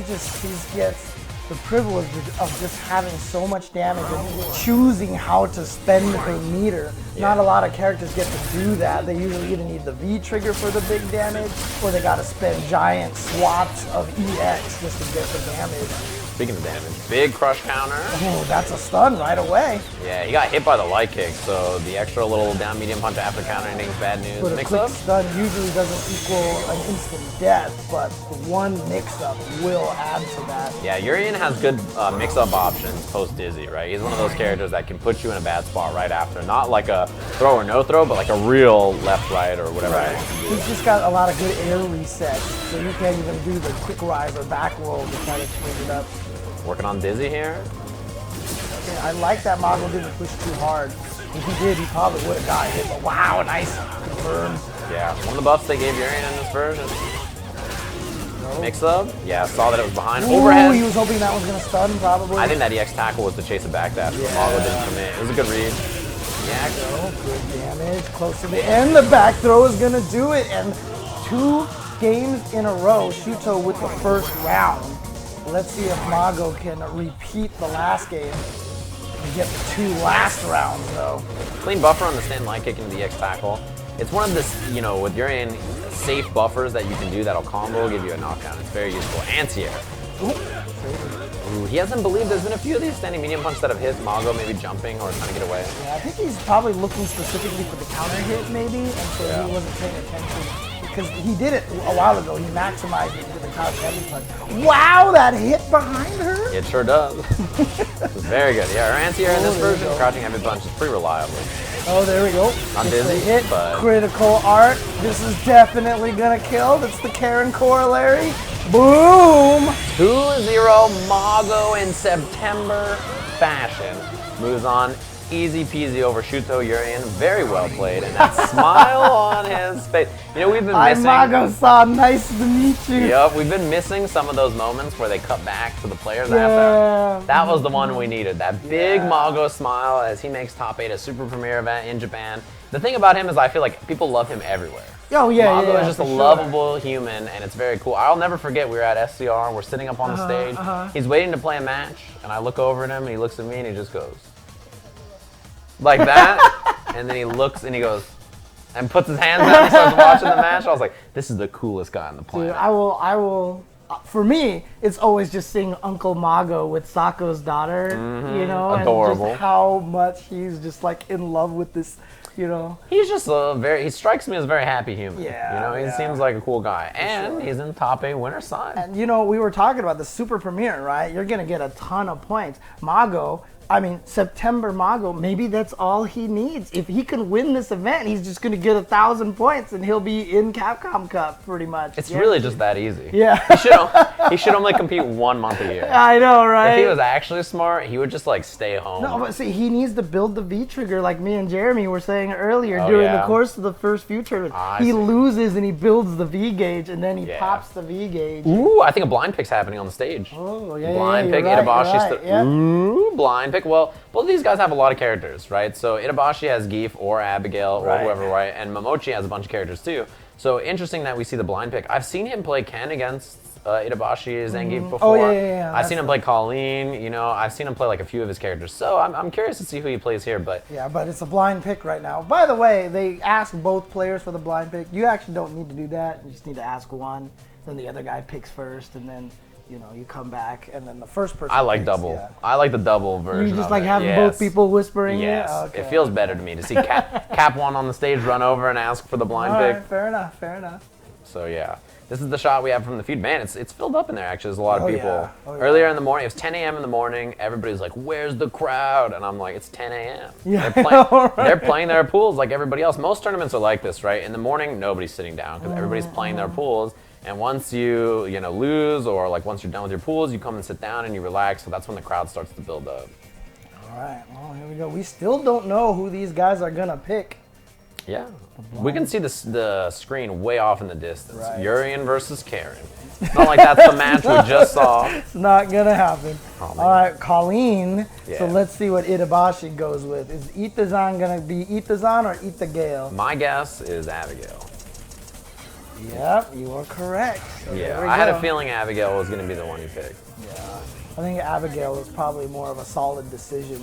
gets the privilege of just having so much damage and choosing how to spend her meter. Yeah. Not a lot of characters get to do that. They usually either need the V trigger for the big damage, or they gotta spend giant swaths of EX just to get the damage. Speaking of damage, big crush counter. Oh, that's a stun right away. Yeah, he got hit by the light kick, so the extra little down medium punch after counter ending is bad news. But a Mix quick up? stun usually doesn't equal an instant death, but the one mix-up will add to that. Yeah, Urien has good mix-up options post-Dizzy, right? He's one of those characters that can put you in a bad spot right after. Not like a throw or no throw, but like a real left-right or whatever. Right. He's just got a lot of good air resets, so you can't even do the quick rise or back roll to try to change it up. Working on Dizzy here. Okay, I like that Mago didn't push too hard. If he did, he probably would have got hit. But wow, nice confirm. Yeah, one of the buffs they gave Urien in this version. Mix up. Yeah, saw that it was behind. Ooh, Overhead. he was hoping that was going to stun, probably. I think that EX tackle was to chase it back dash, but Mago didn't commit. It was a good read. Yeah, Oh, good damage. Close to the end. The back throw is going to do it. And 2 games in a row, Shuto with the first round. Let's see if Mago can repeat the last game and get the 2 last rounds, though. clean buffer on the stand line kick into the EX tackle. It's one of the, you know, with Urien, safe buffers that you can do that'll combo, give you a knockdown. It's very useful. Anti-air. Ooh, he hasn't believed there's been a few of these standing medium punch that have hit Mago, maybe jumping or trying to get away. Yeah, I think he's probably looking specifically for the counter hit, maybe, and so he wasn't paying attention. Because he did it a while ago. He maximized it with the couch heavy punch. Wow, that hit behind her? It sure does. It's very good. Yeah, our anti-air in this version, crouching heavy punch is pretty reliable. Oh, there we go. Not It's dizzy, the hit, but- critical art. This is definitely gonna kill. That's the Karin corollary. Boom! 2-0 Mago in September fashion. Moves on easy peasy over Shuto Urien. Very well played. And that smile on his face. You know, we've been I'm missing. Mago-san. Nice to meet you. Yep, we've been missing some of those moments where they cut back to the players Yeah. after. That was the one we needed. That big Mago smile as he makes top 8 a super premiere event in Japan. The thing about him is I feel like people love him everywhere. Oh, yeah, Mago yeah, is just for a sure. lovable human, and it's very cool. I'll never forget, we were at SCR, we're sitting up on the stage. He's waiting to play a match, and I look over at him, and he looks at me, and he just goes, like that, and then he looks, and he goes, and puts his hands down and starts watching the match. I was like, this is the coolest guy on the planet. Dude, I will. For me, it's always just seeing Uncle Mago with Sako's daughter, you know, Adorable. and just how much he's just like in love with this, you know. He's just he strikes me as a very happy human. Yeah, You know, he yeah. seems like a cool guy. And he's in top 8 winner side. And you know, we were talking about the super premiere, right? You're gonna get a ton of points. Mago, I mean, September Mago, maybe that's all he needs. If he can win this event, he's just gonna get 1,000 points and he'll be in Capcom Cup pretty much. It's really just that easy. Yeah. He should only compete 1 month a year. I know, right? If he was actually smart, he would just like stay home. No, but see, he needs to build the V trigger like me and Jeremy were saying earlier Oh, during yeah. the course of the first few tournaments. I He see. loses and he builds the V gauge and then he Yeah. pops the V gauge. Ooh, I think a blind pick's happening on the stage. Oh, yeah, Blind yeah, pick, you're right, Itabashi's you're right, yeah. Ooh, blind pick. Well, both of these guys have a lot of characters, right? So Itabashi has Gief or Abigail or Right. whoever, right? And Momochi has a bunch of characters too. So interesting that we see the blind pick. I've seen him play Ken against Itabashi, Zangief before. Oh, yeah. I've seen him play Kolin, you know, I've seen him play like a few of his characters. So I'm curious to see who he plays here, but Yeah, but it's a blind pick right now. By the way, they ask both players for the blind pick. You actually don't need to do that. You just need to ask one. Then the other guy picks first, and then you know you come back, and then the first person. I like picks, double. yeah. I like the double version. You just of like it. having Yes. both people whispering Yes, it. Okay. it feels better to me to see Cap one on the stage run over and ask for the blind All pick. right, fair enough. Fair enough. So yeah, this is the shot we have from the feud. Man, it's filled up in there. Actually, there's a lot of Oh, people. yeah. Oh, yeah. Earlier in the morning, it was 10 a.m. in the morning. Everybody's like, "Where's the crowd?" And I'm like, "It's 10 a.m." Yeah, they're I playing. know, right? They're playing their pools like everybody else. Most tournaments are like this, right? In the morning, nobody's sitting down because everybody's playing their pools. And once you lose, or like once you're done with your pools, you come and sit down and you relax. So that's when the crowd starts to build up. All right. Well, here we go. We still don't know who these guys are gonna pick. Yeah. We can see the screen way off in the distance. Right. Urian versus Karin. It's not like that's the match we just saw. It's not gonna happen. Oh, man. All right, Colleen. Yeah. So let's see what Itabashi goes with. Is Itazan gonna be Itazan or Itagale? My guess is Abigail. Yep, you are correct. So there Yeah, we I had go. a feeling Abigail was going to be the one you picked. Yeah, I think Abigail was probably more of a solid decision.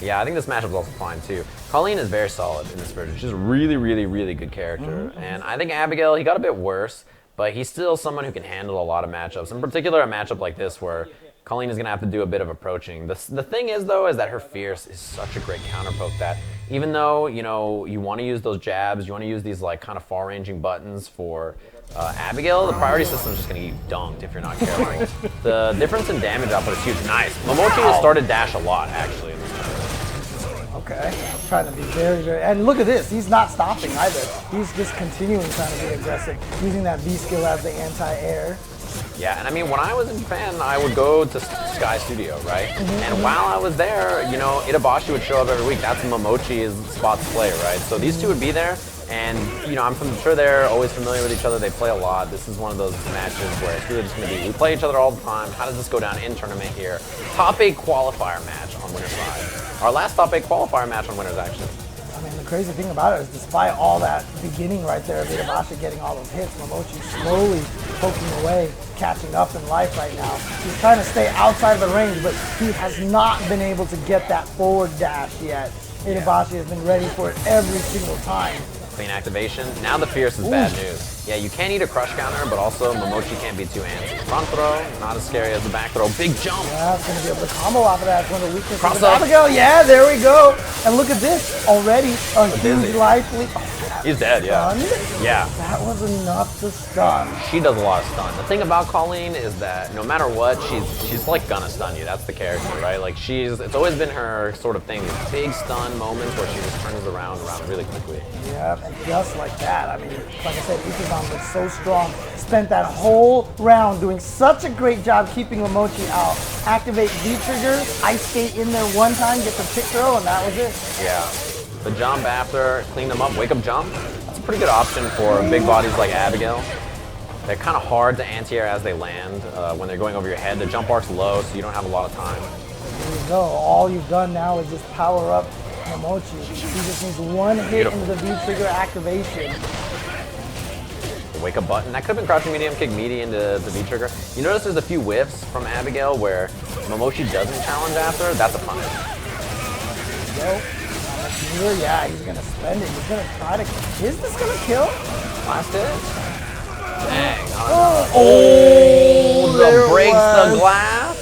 Yeah, I think this matchup is also fine too. Colleen is very solid in this version. She's a really, really, really good character. And I think Abigail, he got a bit worse, but he's still someone who can handle a lot of matchups. In particular, a matchup like this where Colleen is going to have to do a bit of approaching. The thing is, though, is that her Fierce is such a great counterpoke that even though, you know, you want to use those jabs, you want to use these like kind of far-ranging buttons for Abigail, the priority system is just going to get you dunked if you're not careful. The difference in damage output is huge. Nice. Momochi has started dash a lot, actually, in this match. Okay, trying to be very, very, and look at this, he's not stopping either. He's just continuing trying to be aggressive, using that V skill as the anti-air. Yeah, and I mean, when I was in Japan, I would go to Sky Studio, right? And while I was there, you know, Itabashi would show up every week. That's Momochi's spot to play, right? So these two would be there, and, you know, I'm sure they're always familiar with each other. They play a lot. This is one of those matches where it's really just going to be, we play each other all the time. How does this go down in tournament here? Top 8 qualifier match on winner's side. Our last top 8 qualifier match on winners, actually. I mean, the crazy thing about it is despite all that beginning right there of Itabashi getting all those hits, Momochi slowly poking away, catching up in life right now. He's trying to stay outside of the range, but he has not been able to get that forward dash yet. Itabashi has been ready for it every single time. Clean activation. Now the Fierce is bad news. Yeah, you can't eat a crush counter, but also Momochi can't be too antsy. Front throw, not as scary as the back throw. Big jump. Yeah, it's going to be able to combo off of that. It's one of the weaknesses Cross of up. Abigail. Yeah, there we go. And look at this. Already a huge dizzy. life lead. He's dead, yeah. Stun? Yeah. That was enough to stun. She does a lot of stun. The thing about Colleen is that no matter what, she's like gonna stun you. That's the character, right? Like it's always been her sort of thing. These big stun moments where she just turns around really quickly. Yeah, and just like that. I mean, like I said, Ikazan was so strong. Spent that whole round doing such a great job keeping Momochi out. Activate V-trigger, ice skate in there one time, get the pick throw, and that was it. Yeah. The jump after, clean them up, wake up jump. That's a pretty good option for big bodies like Abigail. They're kind of hard to anti-air as they land. When they're going over your head, the jump arc's low, so you don't have a lot of time. There you go. All you've done now is just power up Momochi. He just needs one hit Beautiful. into the V-trigger activation. The wake up button. That could have been crouching medium kick meaty into the V-trigger. You notice there's a few whiffs from Abigail where Momochi doesn't challenge after. That's a punish. There you go. Yeah, he's gonna spend it. He's gonna try to. Is this gonna kill? Last hit. Dang. There breaks was. the glass.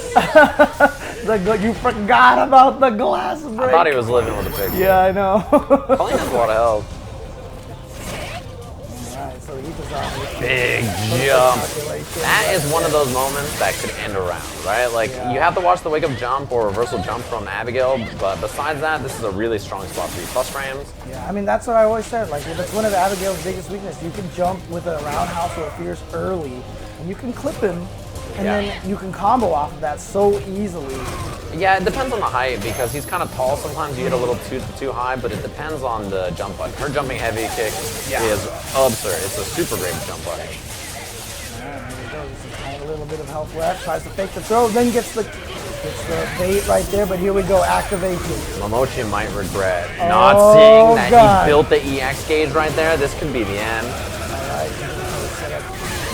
You forgot about the glass break. I thought he was living with a pig. Yeah, I know. Colleen has a lot of health. Alright, so Ikazan. Big jump. That is one of those moments that could end a round, right? Like, you have to watch the wake up jump or reversal jump from Abigail, but besides that, this is a really strong spot for you. Plus frames. Yeah, I mean, that's what I always said. Like, that's one of Abigail's biggest weaknesses. You can jump with a roundhouse or a fierce early, and you can clip him, and then you can combo off of that so easily. Yeah, it depends on the height because he's kind of tall. Sometimes you get a little too high, but it depends on the jump button. Her jumping heavy kick is absurd. It's a super great jump button. There we go. This is a little bit of health left. Tries to fake the throw, then gets the bait right there. But here we go, activation. Momochi might regret not seeing that he built the EX gauge right there. This could be the end.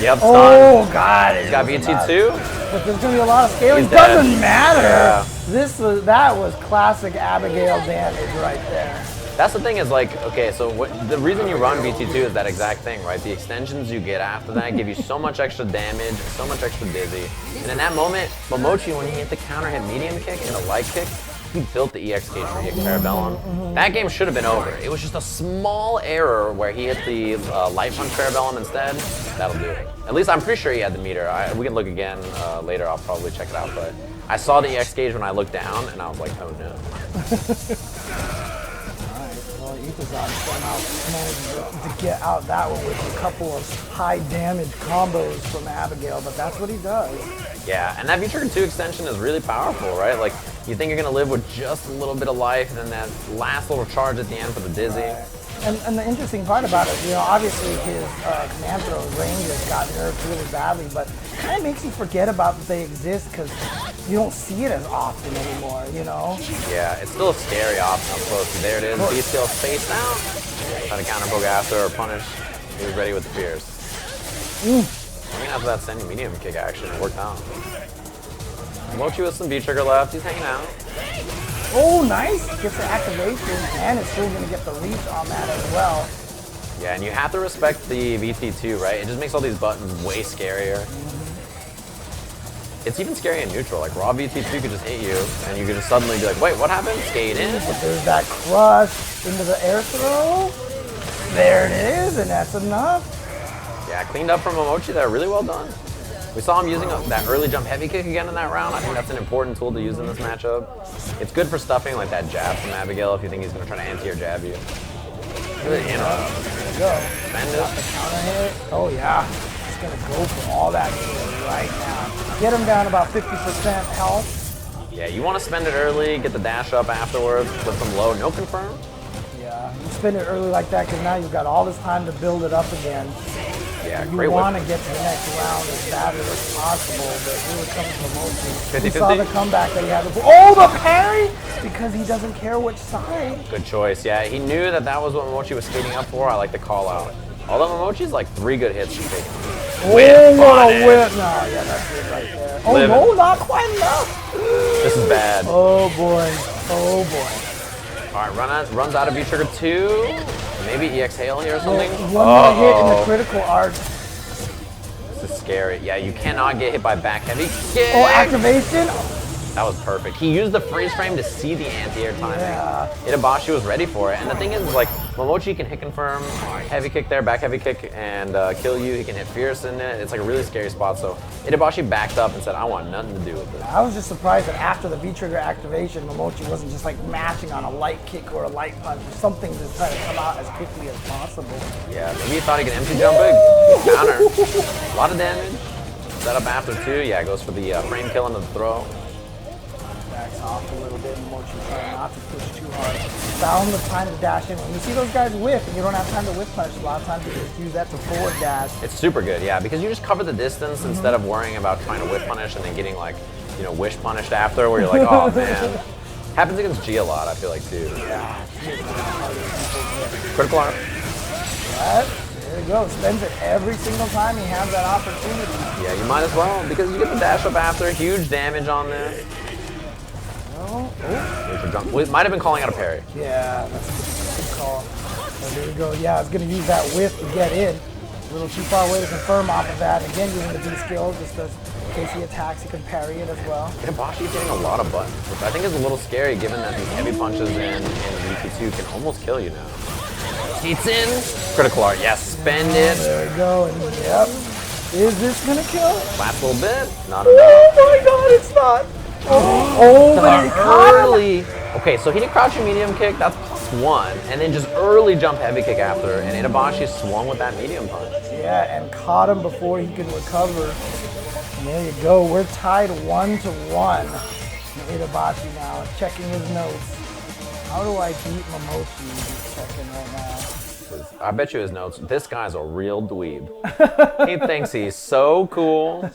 Yep, stun. Oh God! He's got VT2. But there's gonna be a lot of scaling. He's dead. Doesn't matter. Yeah. That was classic Abigail damage right there. That's the thing is like, okay, so the reason you run VT2 is that exact thing, right? The extensions you get after that give you so much extra damage, so much extra dizzy. And in that moment, Momochi, when he hit the counter hit medium kick and a light kick, he built the EX gauge for Hit Parabellum. That game should have been over. It was just a small error where he hit the light punch Parabellum instead. That'll do it. At least I'm pretty sure he had the meter. We can look again later. I'll probably check it out. But I saw the EX gauge when I looked down, and I was like, oh no. Well, Ikazan somehow managed to get out that one with a couple of high damage combos from Abigail, but that's what he does. Yeah, and that VICTRIX 2 extension is really powerful, right? Like, you think you're gonna live with just a little bit of life, and then that last little charge at the end for the dizzy. And the interesting part about it, you know, obviously his command throw range has got nerfed really badly, but it kind of makes you forget about that they exist because you don't see it as often anymore, you know? Yeah, it's still a scary option up close. There it is. B skill face down. Try to counter poke after or punish. He was ready with the Pierce. I mean, after that sending medium kick action, it worked out. Momochi with some V-trigger left. He's hanging out. Oh, nice! Gets the activation, and it's still going to get the reach on that as well. Yeah, and you have to respect the VT2, right? It just makes all these buttons way scarier. It's even scary in neutral. Like, raw VT2 could just hit you, and you could just suddenly be like, wait, what happened? Skate in. But there's that crush into the air throw. There it is, and that's enough. Yeah, cleaned up from Momochi there. Really well done. We saw him using that early jump heavy kick again in that round. I think that's an important tool to use in this matchup. It's good for stuffing like that jab from Abigail if you think he's going to try to anti or jab you. Good interrupt. There you go. Spend Got the it. counter hit. Oh yeah. He's going to go for all that shit right now. Get him down about 50% health. Yeah, you want to spend it early, get the dash up afterwards, flip them low, no confirm. Yeah, you spend it early like that because now you've got all this time to build it up again. Yeah, You great want whip. to get to the next round as badly as possible, but here it comes Momochi. 50-50. We saw the comeback that he had before. Oh, the parry! Because he doesn't care which side. Good choice. Yeah, he knew that that was what Momochi was skating up for. I like the call out. Although Momochi's like 3 good hits from taking. Oh, what a whip! No, yeah, that's it right there. Oh Living. no, not quite enough. This is bad. Oh boy, oh boy. All right, runs out of V-trigger 2. Maybe EX Hail here or something. One more hit in the critical arc. This is scary. Yeah, you cannot get hit by back heavy kick. Oh, activation. That was perfect. He used the freeze frame to see the anti-air timing. Yeah. Itabashi was ready for it. And the thing is, like, Momochi can hit confirm, heavy kick there, back heavy kick, and kill you. He can hit fierce in it. It's like a really scary spot. So Itabashi backed up and said, I want nothing to do with this. I was just surprised that after the V-trigger activation, Momochi wasn't just like mashing on a light kick or a light punch or something to try to come out as quickly as possible. Yeah, maybe he thought he could empty jump it. Counter. A lot of damage. Set up after 2. Yeah, goes for the frame kill into the throw. Backs off a little bit, Momochi trying not to push too hard. Found the time to dash in. When you see those guys whiff and you don't have time to whiff punch, a lot of times you just use that to forward dash. It's super good, yeah, because you just cover the distance instead of worrying about trying to whip punish and then getting like, you know, wish punished after where you're like, oh man. Happens against G a lot, I feel like too. Yeah. Critical arm. Right? There you go. Spends it every single time he has that opportunity. Yeah, you might as well because you get the dash up after. Huge damage on this. Oh, Well, it might have been calling out a parry. yeah, that's a good call. Oh, there you go. Yeah, I was going to use that whiff to get in. A little too far away to confirm off of that. Again, using the B skill just because in case he attacks, he can parry it as well. Itabashi hitting a lot of buttons, which I think is a little scary given that these heavy punches in VT2 can almost kill you now. Seats in. Critical art. Yes, spend it. There we go. And yep. Is this going to kill? Last little bit. Not enough. Oh my god, it's not. Oh, but he caught him. Early. Okay, so he did crouching medium kick, that's +1, and then just early jump heavy kick after, and Itabashi swung with that medium punch. Yeah, and caught him before he could recover. And there you go. We're tied 1-1. Itabashi now checking his notes. How do I beat Momochi? He's checking right now. I bet you his notes, this guy's a real dweeb. He thinks he's so cool.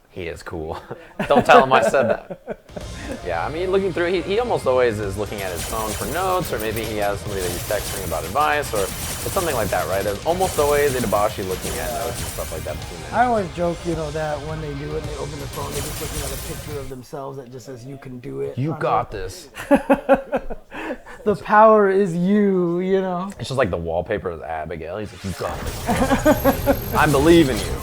He is cool. Don't tell him I said that. Yeah, I mean, looking through, he almost always is looking at his phone for notes, or maybe he has somebody that he's texting about advice, or something like that, right? There's almost always Itabashi looking at notes and stuff like that between them. I always joke, you know, that when they do it and they open the phone, they're just looking at a picture of themselves that just says, you can do it. You got this. The power is you, you know. It's just like the wallpaper is Abigail. He's like, you got this. I believe in you.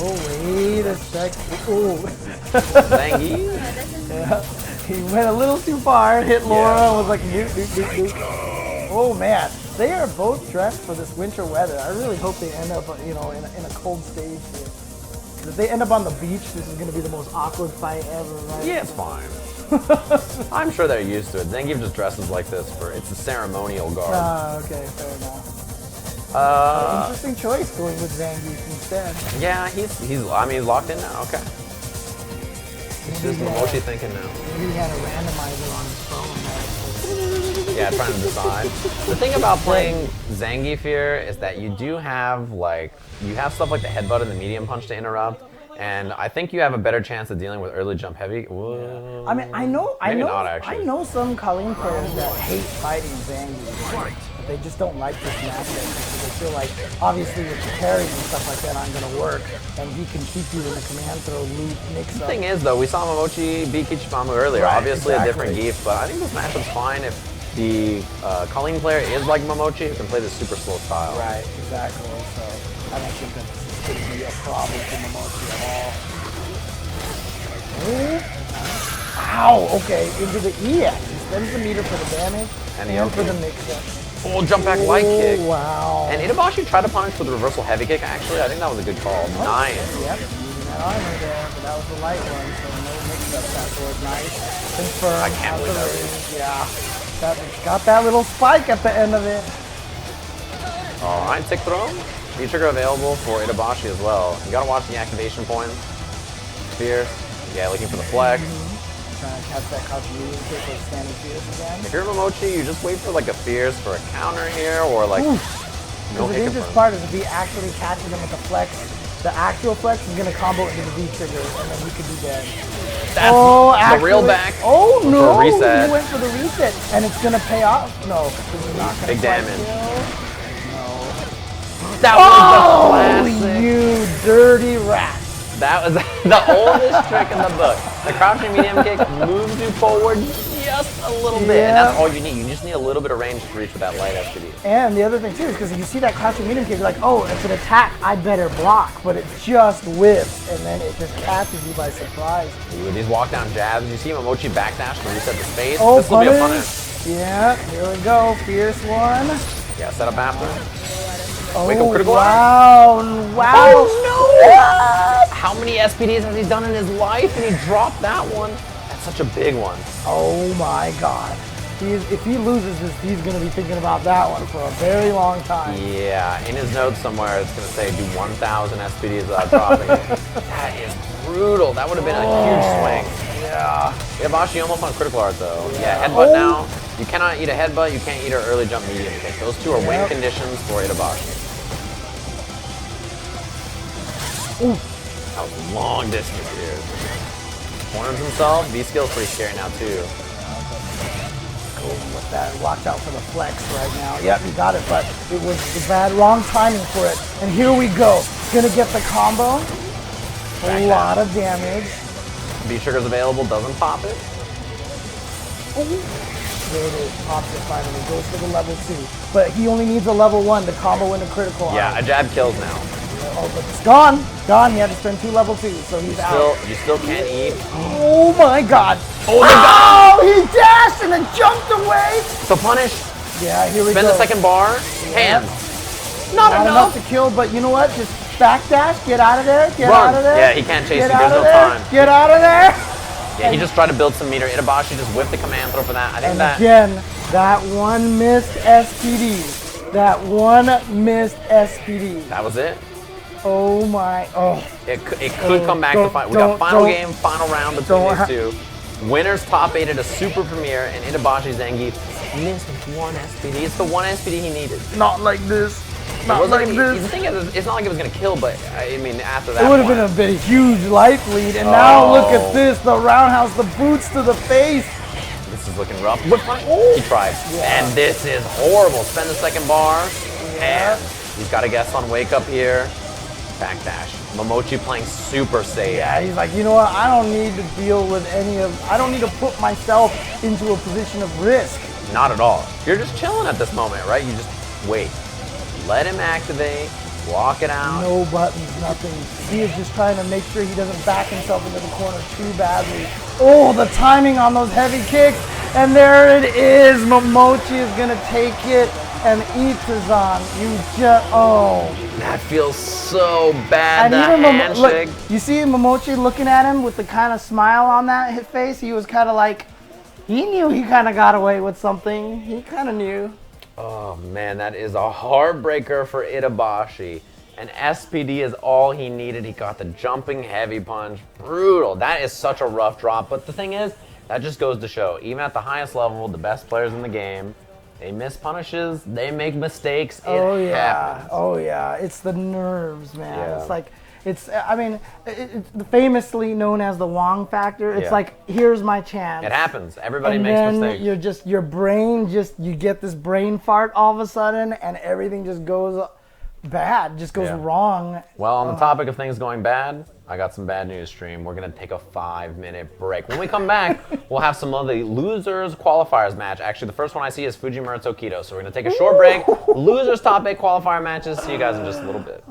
Oh, wait a sec. Oh. Zangief? Yeah. He went a little too far, hit Laura, and was like, doot, doot, doot, doot. Oh, man. They are both dressed for this winter weather. I really hope they end up, you know, in a cold stage here. 'Cause if they end up on the beach, this is going to be the most awkward fight ever, right? Yeah, it's fine. I'm sure they're used to it. Zangief just dresses like this it's a ceremonial garb. Ah, okay, fair enough. Interesting choice going with Zangief instead. Yeah, he's locked in now. Okay. It's just Momochi thinking now. Maybe he had a randomizer on his phone. Right? Yeah, Yeah, trying to decide. The thing about playing Zangief here is that you do have stuff like the headbutt and the medium punch to interrupt, and I think you have a better chance of dealing with early jump heavy. Whoa. I mean, I know some Kolin players that hate fighting Zangief. They just don't like this matchup because they feel like, obviously, with the carries and stuff like that aren't going to work, and he can keep you in the command throw loop mix-up. The thing is, though, we saw Momochi beat Kichipa-Mu earlier. Right, Obviously, exactly. a different Geef, but I think this matchup's fine if the Kolin player is like Momochi, who can play this super slow style. Right, exactly. So I don't think that this is going to be a problem for Momochi at all. Ow! Okay, into the EX. He spends the meter for the damage and for the mix-up. Oh, jump back light kick. Wow. And Itabashi tried to punish with a reversal heavy kick, actually. I think that was a good call. Oh, Nice. Yep, using that armor there, but that was the light one, so no mix-up afterwards. Nice. Confirm. I can't believe that was. Yeah. Got that little spike at the end of it. All right, tick throw. V-trigger available for Itabashi as well. You gotta watch the activation points. Fierce. Yeah, looking for the flex. Trying to catch that continuity kick with standing fierce again. If you're Momochi, you just wait for like a fierce for a counter here, or like no Because the hit dangerous confirm. part is if he actually catches him with the flex, the actual flex is going to combo into the V-trigger, and then he could be dead. That's the real back. Oh for no! a reset. He went for the reset, and it's going to pay off. No, this is not going to Big damage. That was the classic. You dirty rat! That was the oldest trick in the book. The crouching medium kick moves you forward just a little bit, and that's all you need. You just need a little bit of range to reach with that light SPD. And the other thing too is because if you see that crouching medium kick, you're like, oh, it's an attack, I better block, but it just whips, and then it just catches you by surprise. With these walk down jabs, you see Momochi backdash to reset the space. Oh, this will be a punish. punish. Yeah, here we go, fierce one. Yeah, set up after. Oh, Wake up critical wow, wow. Oh no! How many SPDs has he done in his life? And he dropped that one. That's such a big one. Oh my God. If he loses this, he's going to be thinking about that one for a very long time. Yeah, in his notes somewhere, it's going to say do 1,000 SPDs without dropping it. That is brutal. That would have been a huge swing. Yeah. Itabashi almost on critical art though. Yeah, headbutt now. You cannot eat a headbutt, you can't eat an early jump medium kick. Those two are win conditions for Itabashi. Ooh. That was long distance here. Corners himself. V-skill's pretty scary now too. With that, watch out for the flex right now. Yep, he got it, but it was the wrong timing for it. And here we go. Gonna get the combo. A lot of damage. V-trigger's available, doesn't pop it. There it is, pops it finally, goes for the level 2. But he only needs a level 1 to combo into critical. Yeah, a jab kills now. Oh, but it's gone. Gone, he had to spend 2 level 2, so he's out. You still can't eat. Oh my God. Oh, he dashed and then jumped away. So punish. Yeah, here we go. Spend the second bar. Hands. Not enough to kill, but you know what? Just backdash, get out of there, get Run. out of there. Yeah, he can't chase you, Get there's out no of there, time. Get out of there. Yeah, he just tried to build some meter. Itabashi just whipped the command throw for that. I think And that. again, that one missed SPD. That one missed SPD. That was it. Oh my, oh. It could come back to fight. We got final game, final round between these two. Winners top 8 at a super premiere, and Itabashi Zangief missed one SPD. It's the one SPD he needed. Not like this. Not It like wasn't- this. The thing is, it's not like it was going to kill, but I mean, after that It would have point- been a big, huge life lead, and now look at this, the roundhouse, the boots to the face. This is looking rough. He tried. And this is horrible. Spend the second bar. And he's got a guess on wake up here. Backdash. Momochi playing super safe. Yeah, he's like, you know what, I don't need to deal with I don't need to put myself into a position of risk. Not at all. You're just chilling at this moment, right? You just wait. Let him activate. Walk it out. No buttons, nothing. He is just trying to make sure he doesn't back himself into the corner too badly. Oh, the timing on those heavy kicks. And there it is. Momochi is going to take it and Itazan. That feels so bad, And that even handshake. look, you see Momochi looking at him with the kind of smile on his face. He was kind of like, he knew he kind of got away with something. He kind of knew. Oh man, that is a heartbreaker for Itabashi. And SPD is all he needed. He got the jumping heavy punch. Brutal. That is such a rough drop. But the thing is, that just goes to show, even at the highest level, the best players in the game They miss punishes. They make mistakes. Oh It yeah, happens. oh yeah. It's the nerves, man. Yeah. It's like, I mean, it's famously known as the Wong factor. It's Yeah. like, here's my chance. It happens. Everybody And makes then mistakes. your brain you get this brain fart all of a sudden, and everything just goes bad, just goes Yeah. wrong. Well, on the topic of things going bad, I got some bad news, stream. We're going to take a 5-minute break. When we come back, we'll have some of the losers qualifiers match. Actually, the first one I see is Fujimura Tokido. So we're going to take a short break. Losers top 8 qualifier matches. See you guys in just a little bit.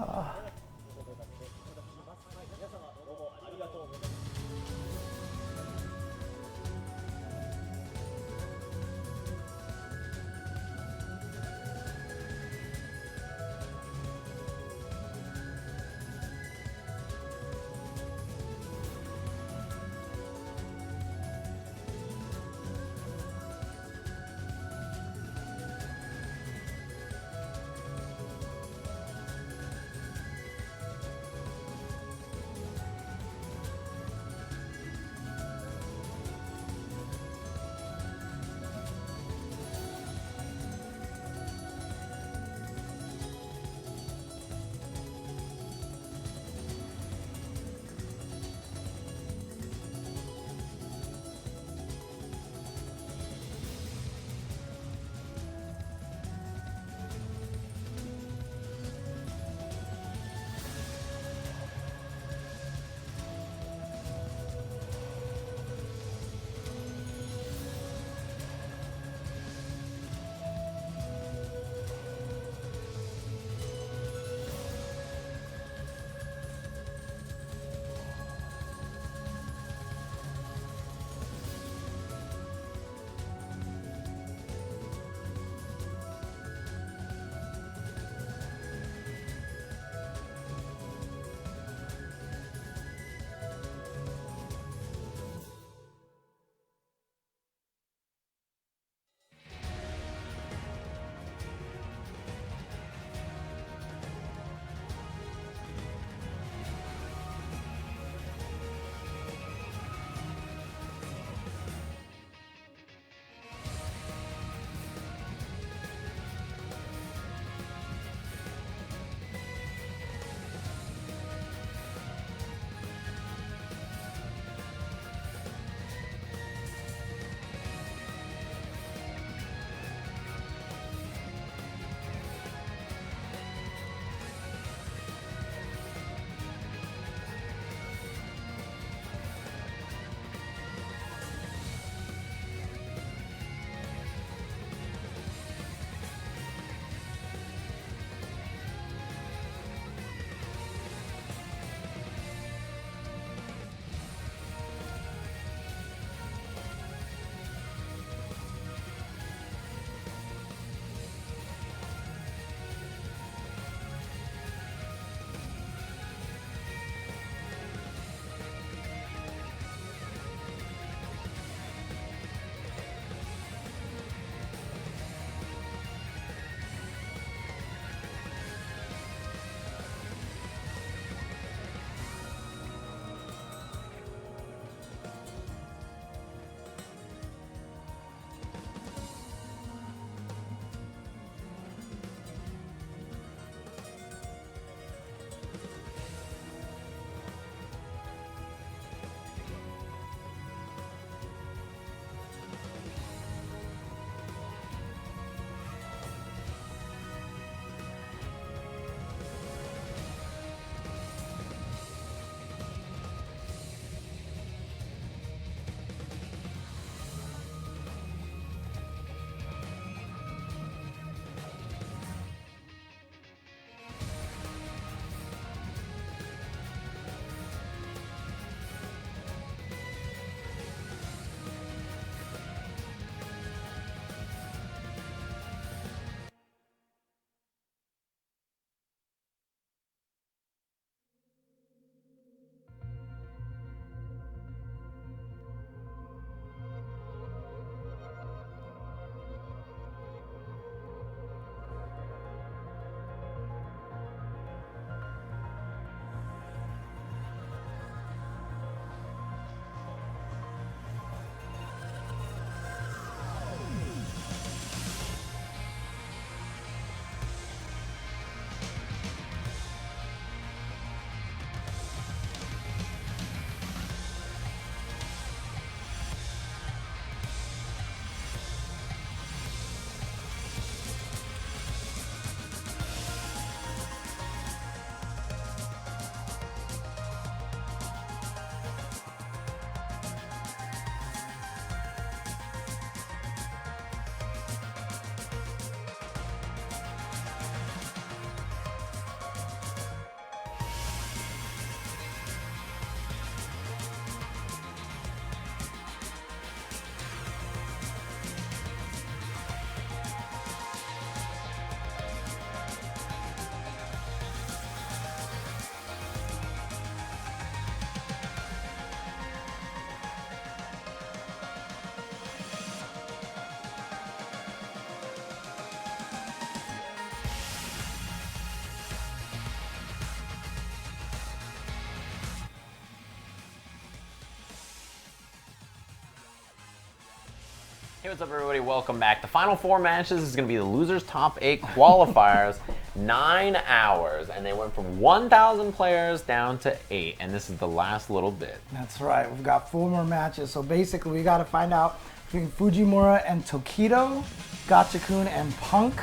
Hey, what's up, everybody? Welcome back. The final 4 matches is going to be the losers' top 8 qualifiers. 9 hours, and they went from 1,000 players down to 8, and this is the last little bit. That's right. We've got 4 more matches, so basically we got to find out between Fujimura and Tokido, Gachikun and Punk.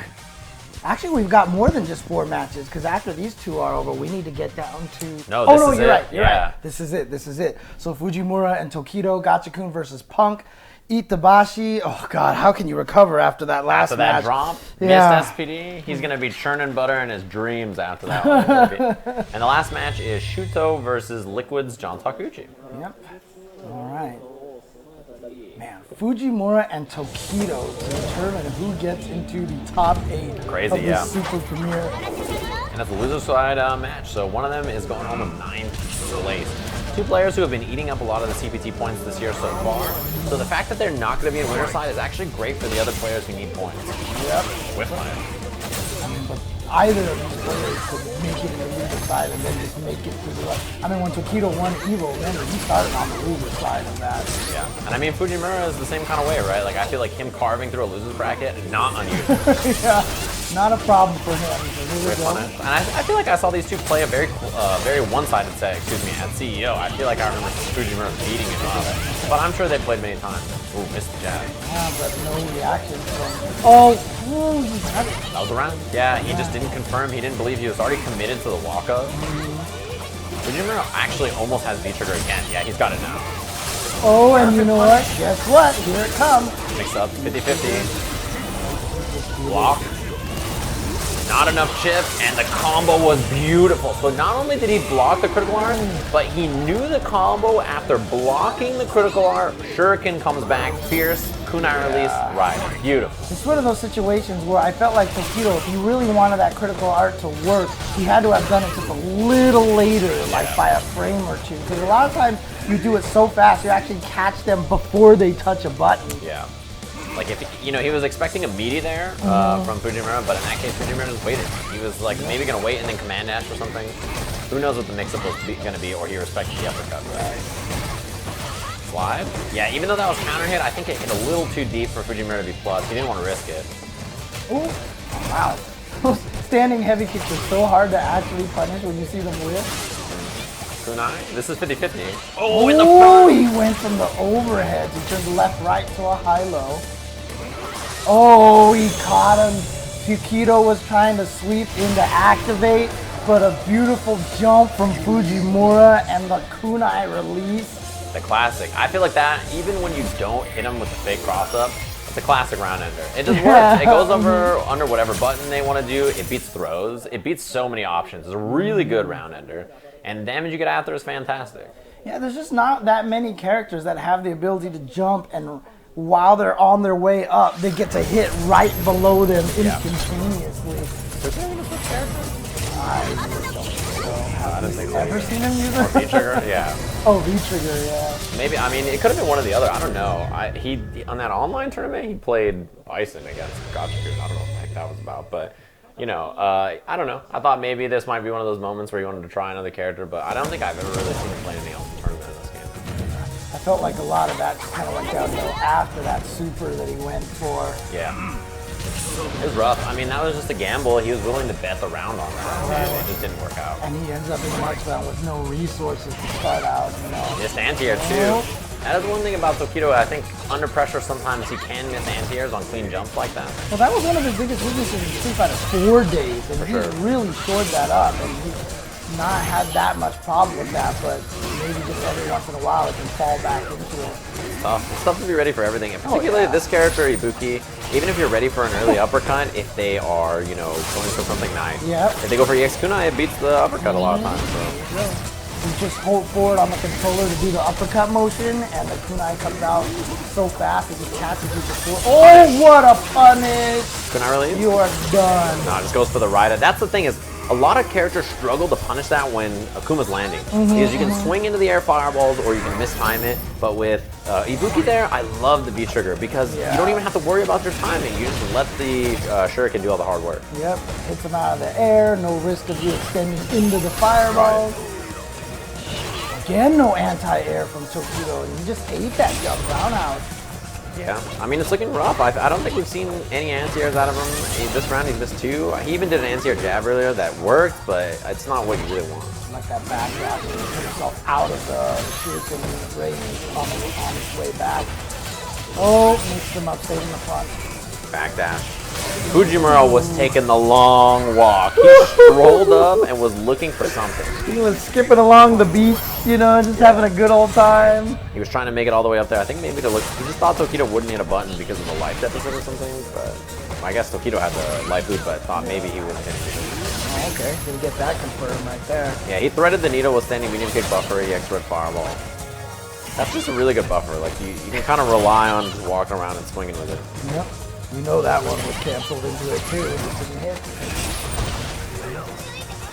Actually, we've got more than just 4 matches, because after these 2 are over, we need to get down to... No, oh, this no, is you're it. right. You're Yeah. right. This is it. This is it. So Fujimura and Tokido, Gachikun versus Punk. Itabashi, oh God, how can you recover after that last After that match? drop, Yeah. missed SPD, he's going to be churning butter in his dreams after that one. And the last match is Shuto versus Liquid's John Takuchi. Yep. All right. Man, Fujimura and Tokido to determine who gets into the top 8 Crazy, of the yeah. Super Premiere. And it's a loser side match, so one of them is going home with 9th place. 2 players who have been eating up a lot of the CPT points this year so far. So the fact that they're not going to be in winner's side is actually great for the other players who need points. Yep. Whiplash. I mean, but either of these players could make it in the loser side and then just make it to the left. I mean, when Tokido won Evo, then he started on the loser side of that. Yeah, and I mean, Fujimura is the same kind of way, right? Like, I feel like him carving through a loser's bracket, not unusual. Yeah, not a problem for him. Very fun. And I feel like I saw these two play a very one-sided set, at CEO. I feel like I remember Fujimura beating him up. But I'm sure they played many times. Ooh, missed the jab. Yeah, but no reaction from... Oh, you got it. That was the round. Yeah, he just didn't confirm. He didn't believe he was already committed to the walk-up. Fujimura actually almost has V-trigger again. Yeah, he's got it now. Oh, and you know what? Guess what? Here it comes. Mix up, 50-50. Block. Not enough chip, and the combo was beautiful. So not only did he block the critical art, but he knew the combo after blocking the critical art. Shuriken comes back, fierce, kunai release, right. Beautiful. It's one of those situations where I felt like Tokido, if he really wanted that critical art to work, he had to have done it just a little later, like by a frame or two. Because a lot of times you do it so fast, you actually catch them before they touch a button. Yeah. Like, if he was expecting a meaty there from Fujimura, but in that case, Fujimura just waited. He was like maybe going to wait and then command dash or something. Who knows what the mix-up was going to be, or he respected the uppercut. Right? Slide? Yeah, even though that was counter hit, I think it hit a little too deep for Fujimura to be plus. He didn't want to risk it. Ooh, wow. Standing heavy kicks are so hard to actually punish when you see them whip. Kunai? This is 50-50. Oh, in the front! He went from the overhead. He turned left-right to a high-low. Oh, he caught him. Tokido was trying to sweep in to activate, but a beautiful jump from Fujimura and the kunai release. The classic. I feel like that, even when you don't hit him with the fake cross-up, it's a classic round ender. It just works. It goes under whatever button they want to do. It beats throws. It beats so many options. It's a really good round ender. And the damage you get after is fantastic. Yeah, there's just not that many characters that have the ability to jump, and while they're on their way up, they get to hit right below them instantaneously. Is there even a switch character? I just don't think so. I don't think so. Ever seen him use Or it? V-trigger? Yeah. Oh, V-trigger, yeah. Maybe, I mean, it could have been one or the other. I don't know. He on that online tournament, he played Bison against Gachikun. I don't know what the heck that was about, but... You know, I don't know. I thought maybe this might be one of those moments where you wanted to try another character, but I don't think I've ever really seen him play anything else in the tournament in this game. I felt like a lot of that kind of went downhill after that super that he went for. Yeah. It was rough. I mean, that was just a gamble. He was willing to bet the round on that. Right. It just didn't work out. And he ends up in March round with no resources to start out, you know. Missed anti-air, too. That is one thing about Tokido. I think under pressure sometimes he can miss anti-airs on clean jumps like that. Well, that was one of his biggest weaknesses in Street Fighter 4 days, and he really shored that up, and he's not had that much problem with that, but maybe just every once in a while it can fall back into it. It's tough to be ready for everything, and particularly this character, Ibuki. Even if you're ready for an early uppercut, if they are, you know, going for something nice. If they go for EX Kunai, it beats the uppercut a lot of times. So. You just hold forward on the controller to do the uppercut motion, and the kunai comes out so fast it just catches you before. Oh, what a punish! Kunai release? You are done. No, it just goes for the right. That's the thing is, a lot of characters struggle to punish that when Akuma's landing. Because you can swing into the air fireballs or you can mistime it. But with Ibuki there, I love the V-trigger because you don't even have to worry about your timing. You just let the Shuriken do all the hard work. Yep, hits him out of the air, no risk of you extending into the fireballs. Again, no anti-air from Tokido, and he just ate that jump roundhouse. Yeah, I mean, it's looking rough. I don't think we've seen any anti-airs out of him. This round, he's missed 2. He even did an anti-air jab earlier that worked, but it's not what you really want. Like that backdash, he put himself out of the shuriken range on his way back. Oh, mixed him up, saving the front. Backdash. Fujimura was taking the long walk. He strolled up and was looking for something. He was skipping along the beach, you know, just having a good old time. He was trying to make it all the way up there. I think maybe to look. He just thought Tokido wouldn't hit a button because of the life deficit or something. But I guess Tokido had the life boot, but thought maybe he wouldn't hit anything. Oh, okay, didn't get that confirmed right there. Yeah, he threaded the needle with standing medium kick buffer, EX red fireball. That's just a really good buffer. Like you can kind of rely on just walking around and swinging with it. Yep. You know that one was canceled into it too. It didn't hit.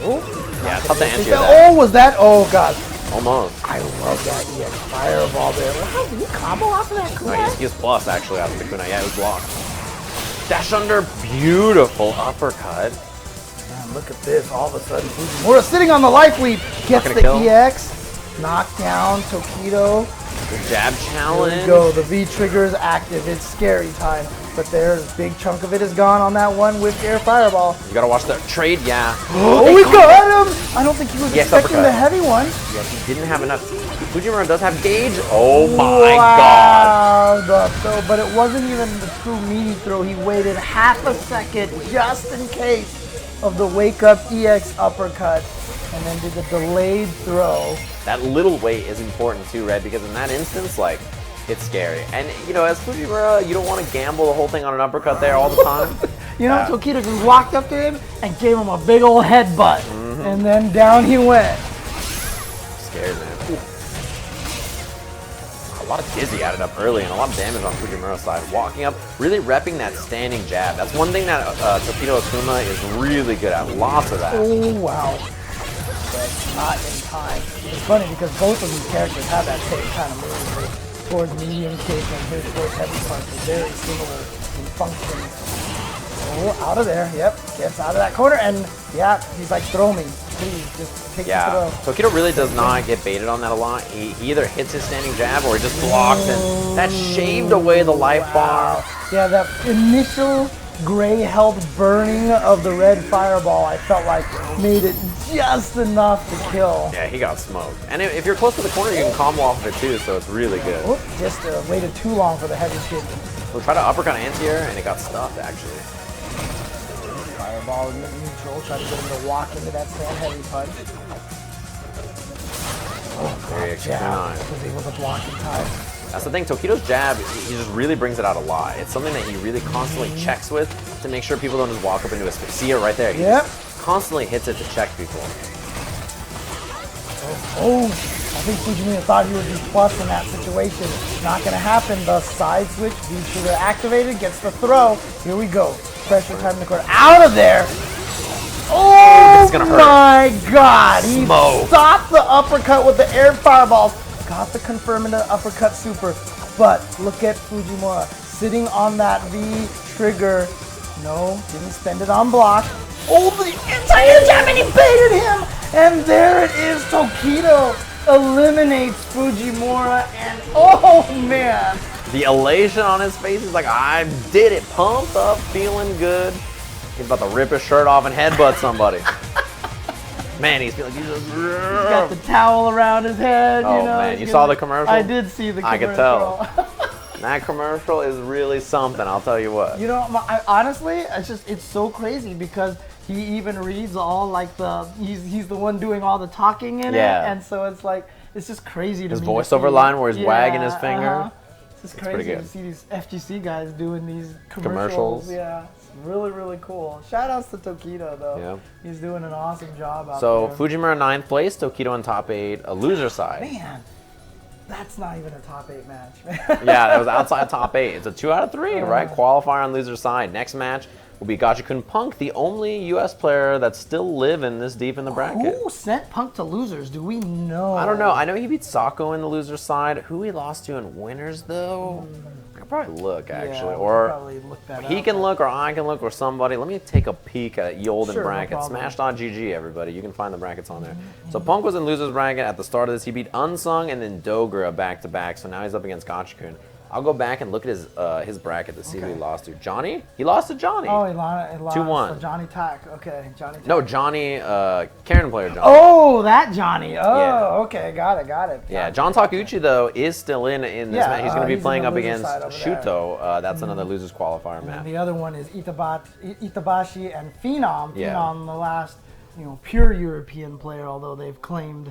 Oh, yeah, it's tough to answer that. Oh, was that? Oh, God. Almost. I love that EX fireball there. How did he combo off of that kunai? No, he was plus actually out of the kunai. Yeah, it was blocked. Dash under, beautiful uppercut. Man, look at this. All of a sudden, Fujimura sitting on the life lead. Gets the kill. EX. Knockdown, Tokido. The jab challenge. Here we go. The V trigger is active. It's scary time. But there's a big chunk of it is gone on that one with air fireball. You gotta watch the trade, yeah. Oh, we got him! I don't think he was expecting uppercut. the heavy one. Yeah, he didn't have enough. Fujimura does have gauge. Oh my god. The throw, but it wasn't even the true meaty throw. He waited half a second just in case of the wake up EX uppercut and then did the delayed throw. That little wait is important too, Red, because in that instance, like, it's scary. And, you know, as Fujimura, you don't want to gamble the whole thing on an uppercut there all the time. You know, Tokido just walked up to him and gave him a big old headbutt. And then down he went. Scared, man. Ooh. A lot of dizzy added up early and a lot of damage on Fujimura's side. Walking up, really repping that standing jab. That's one thing that Tokido Akuma is really good at. Lots of that. Oh, wow. But not in time. It's funny because both of these characters have that same kind of move. Towards medium kick and his towards heavy punch is very similar in function. Oh, out of there. Yep. Gets out of that corner and yeah, he's like, throw me. Please, just take the throw. Tokido really does not get baited on that a lot. He either hits his standing jab or he just blocks and that shaved away the life bar. Yeah, that initial gray health burning of the red fireball, I felt like made it just enough to kill. Yeah, he got smoked. And if you're close to the corner, you can combo off of it too, so it's really good. Oh, just waited too long for the heavy kick. We'll try to uppercut anti-air, and it got stuffed, actually. Fireball in neutral, try to get him to walk into that stand heavy punch. Oh, Very jab. Was able to block in time. That's the thing, Tokido's jab, he just really brings it out a lot. It's something that he really constantly checks with to make sure people don't just walk up into his face. See it right there. He just constantly hits it to check people. Oh, I think Fujimura thought he would be plus in that situation. Not going to happen. The side switch, V-trigger activated, gets the throw. Here we go. Pressure time in the corner. Out of there! Oh this is gonna hurt. My god! He Smoke. stopped the uppercut with the air fireballs. Got the confirm into uppercut super. But look at Fujimura sitting on that V-trigger. No, didn't spend it on block. Oh, the entire jab and he baited him! And there it is, Tokido eliminates Fujimura and oh man! The elation on his face is like, I did it, pumped up, feeling good. He's about to rip his shirt off and headbutt somebody. Man, he's feeling, he's got the towel around his head, oh, you know. Man, you saw the commercial? I did see the commercial. I could tell. That commercial is really something, I'll tell you what. You know, honestly, it's so crazy because he even reads all like he's the one doing all the talking in it, and so it's like, it's just crazy to me. His voiceover line where he's wagging his finger. It's just crazy to see these FGC guys doing these commercials. Yeah, it's really, really cool. Shout outs to Tokido though. Yeah. He's doing an awesome job out there. So Fujimura 9th place, Tokido in top 8, a loser side. Man, that's not even a top 8 match. Yeah, that was outside top 8. It's a 2 out of 3, right? Qualifier on loser side. Next match will be Gachikun Punk, the only U.S. player that's still living this deep in the bracket. Who sent Punk to losers? Do we know? I don't know. I know he beat Sako in the loser side. Who he lost to in winners, though? I could probably look, actually. Yeah, or probably look that he up. can look, or I can look, or somebody. Let me take a peek at Yolden bracket. No Smash.gg, everybody. You can find the brackets on there. So Punk was in losers bracket at the start of this. He beat Unsung and then Dogra back-to-back. So now he's up against Gachikun. I'll go back and look at his bracket to see who he lost to. Johnny? He lost to Johnny. Oh, he lost 2-1. to Johnny Tack. Okay, Johnny Tack. No, Johnny, Karin player Johnny. Oh, that Johnny. Oh, Yeah. okay, got it. Yeah, John Takuchi, though, is still in this match. He's going to be he's playing on the up loser against side over there. Shuto. That's another losers qualifier And match. the other one is Itabashi and Phenom. Yeah. Phenom, the last, pure European player, although they've claimed,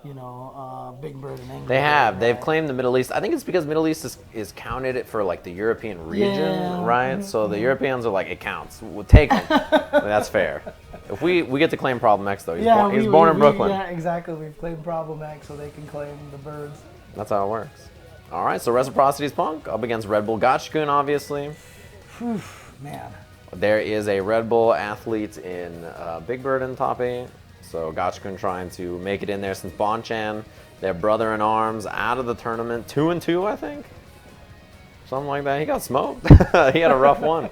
Big Bird in England. They have. They've claimed the Middle East. I think it's because Middle East is counted for like the European region, Yeah. right? So the Europeans are like, it counts. We'll take them. That's fair. If we get to claim Problem X though. He's born in Brooklyn. Yeah, exactly. We've claimed Problem X, so they can claim the birds. That's how it works. All right. So Reciprocity's Punk up against Red Bull Gachikun, obviously. Whew, man. There is a Red Bull athlete in Big Bird in top 8. So Gachikun trying to make it in there since Bonchan, their brother in arms, out of the tournament. 2-2, I think. Something like that. He got smoked. He had a rough one.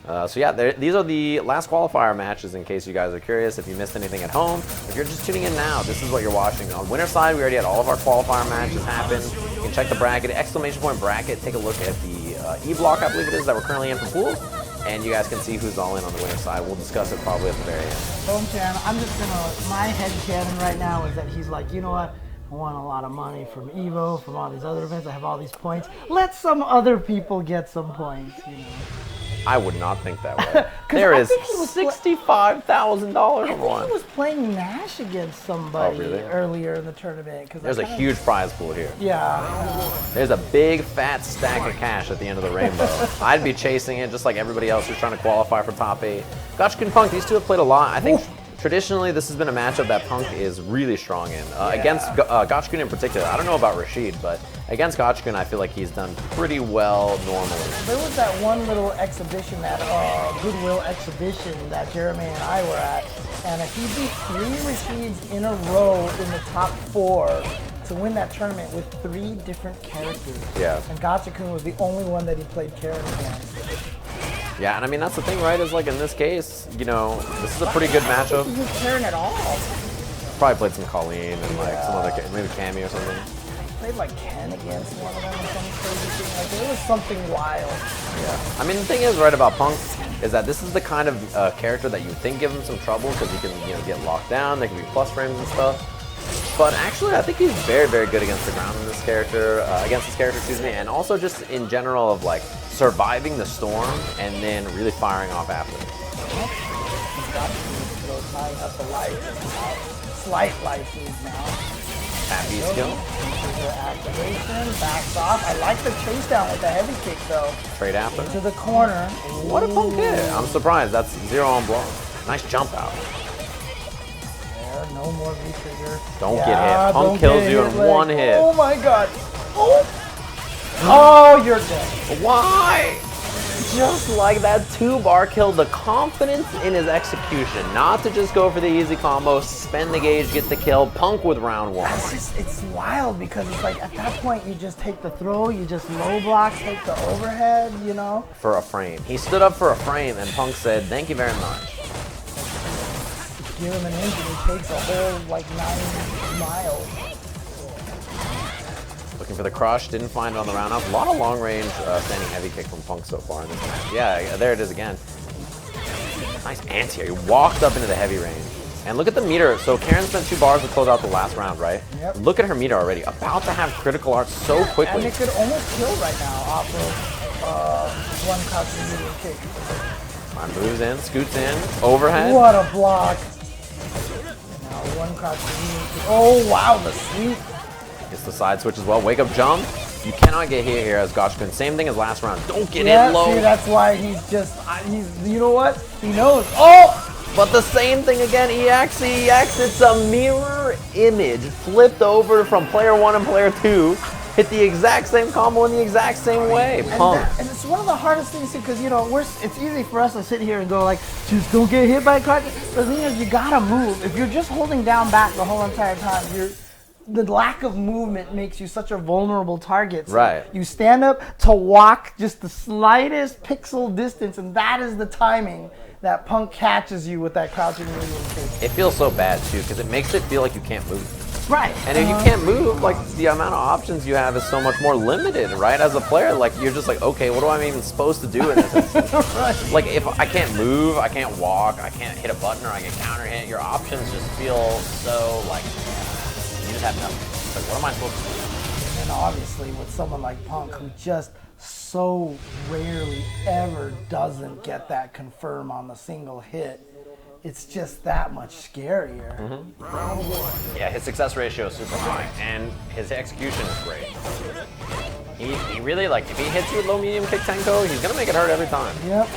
So yeah, these are the last qualifier matches in case you guys are curious. If you missed anything at home, if you're just tuning in now, this is what you're watching. On winner side, we already had all of our qualifier matches happen. You can check the bracket, exclamation point bracket. Take a look at the E block, I believe it is, that we're currently in for pools. And you guys can see who's all in on the winner side. We'll discuss it probably at the very end. Bonchan, I'm just gonna, my head canon right now is that he's like, you know what? I want a lot of money from Evo, from all these other events. I have all these points. Let some other people get some points, I would not think that way. There is $65,000 on the line. He was playing Nash against somebody really? earlier in the tournament. There's a huge prize pool here. Yeah. There's a big fat stack of cash at the end of the rainbow. I'd be chasing it just like everybody else who's trying to qualify for top 8. Gachikun Punk, these two have played a lot. I think traditionally this has been a matchup that Punk is really strong in. Against Gachikun in particular. I don't know about Rashid, but against Gachikun I feel like he's done pretty well normally. There was that one little exhibition, that Goodwill exhibition that Jeremy and I were at, and if he beat 3 Rashids in a row in the top 4 to win that tournament with 3 different characters. Yeah. And Gachikun was the only one that he played Karin against. Yeah, and I mean, that's the thing, right? Is like in this case, this is a pretty good matchup. He didn't use Karin at all. Probably played some Kolin and like some other, maybe Cammy or something. Played like Ken against one of them or some crazy thing. Like, it was something wild. Yeah. I mean, the thing is, right, about Punk is that this is the kind of character that you think give him some trouble because he can, get locked down. There can be plus frames and stuff. But actually, I think he's very, very good against the ground in this character, and also just in general of like surviving the storm and then really firing off after. Up the life. Slight life lead now. Happy skill. Activation, backs off. I like the chase down with the heavy kick though. Straight after. To the corner. What a Punk hit. I'm surprised. That's 0 on block. Nice jump out. There, no more V-trigger. Don't get hit. Punk kills you in one hit. Oh my god. Oh, you're dead. Why? Just like that 2-bar kill, the confidence in his execution, not to just go for the easy combo, spend the gauge, get the kill, Punk with round 1. It's wild because it's like at that point you just take the throw, you just low block, take the overhead, For a frame. He stood up for a frame and Punk said, thank you very much. Give him an inch and he takes a whole 9 miles. Looking for the crush, didn't find it on the roundhouse. A lot of long range standing heavy kick from Punk so far in this match. Yeah, there it is again. Nice anti-air. He walked up into the heavy range. And look at the meter. So Karin spent 2 bars to close out the last round, right? Yep. Look at her meter already. About to have critical art so quickly. And it could almost kill right now off of one crouching medium kick. Moves in, scoots in, overhead. What a block. Now one crouching medium kick. Oh wow, the sweep. Gets the side switch as well. Wake up jump. You cannot get hit here as Gachikun. Same thing as last round. Don't get in low. See, that's why he's, you know what? He knows. Oh! But the same thing again, EX. It's a mirror image flipped over from player 1 and player 2. Hit the exact same combo in the exact same way. Punk. And it's one of the hardest things because, it's easy for us to sit here and go like, just don't get hit by a card. The thing is, you gotta move. If you're just holding down back the whole entire time, the lack of movement makes you such a vulnerable target. So right. You stand up to walk just the slightest pixel distance, and that is the timing that Punk catches you with that crouching medium kick. It feels so bad too because it makes it feel like you can't move. Right. And if you can't move, like, the amount of options you have is so much more limited, right? As a player, like, you're just like, okay, what am I even supposed to do in this instance? Right. Like, if I can't move, I can't walk, I can't hit a button, or I get counter hit, your options just feel so, like, you just have nothing. It's like, what am I supposed to do? And obviously, with someone like Punk, who just so rarely ever doesn't get that confirm on the single hit, it's just that much scarier. Yeah, his success ratio is super high, and his execution is great. He really, like, if he hits you with low medium kick Tenko, he's gonna make it hurt every time. Yep.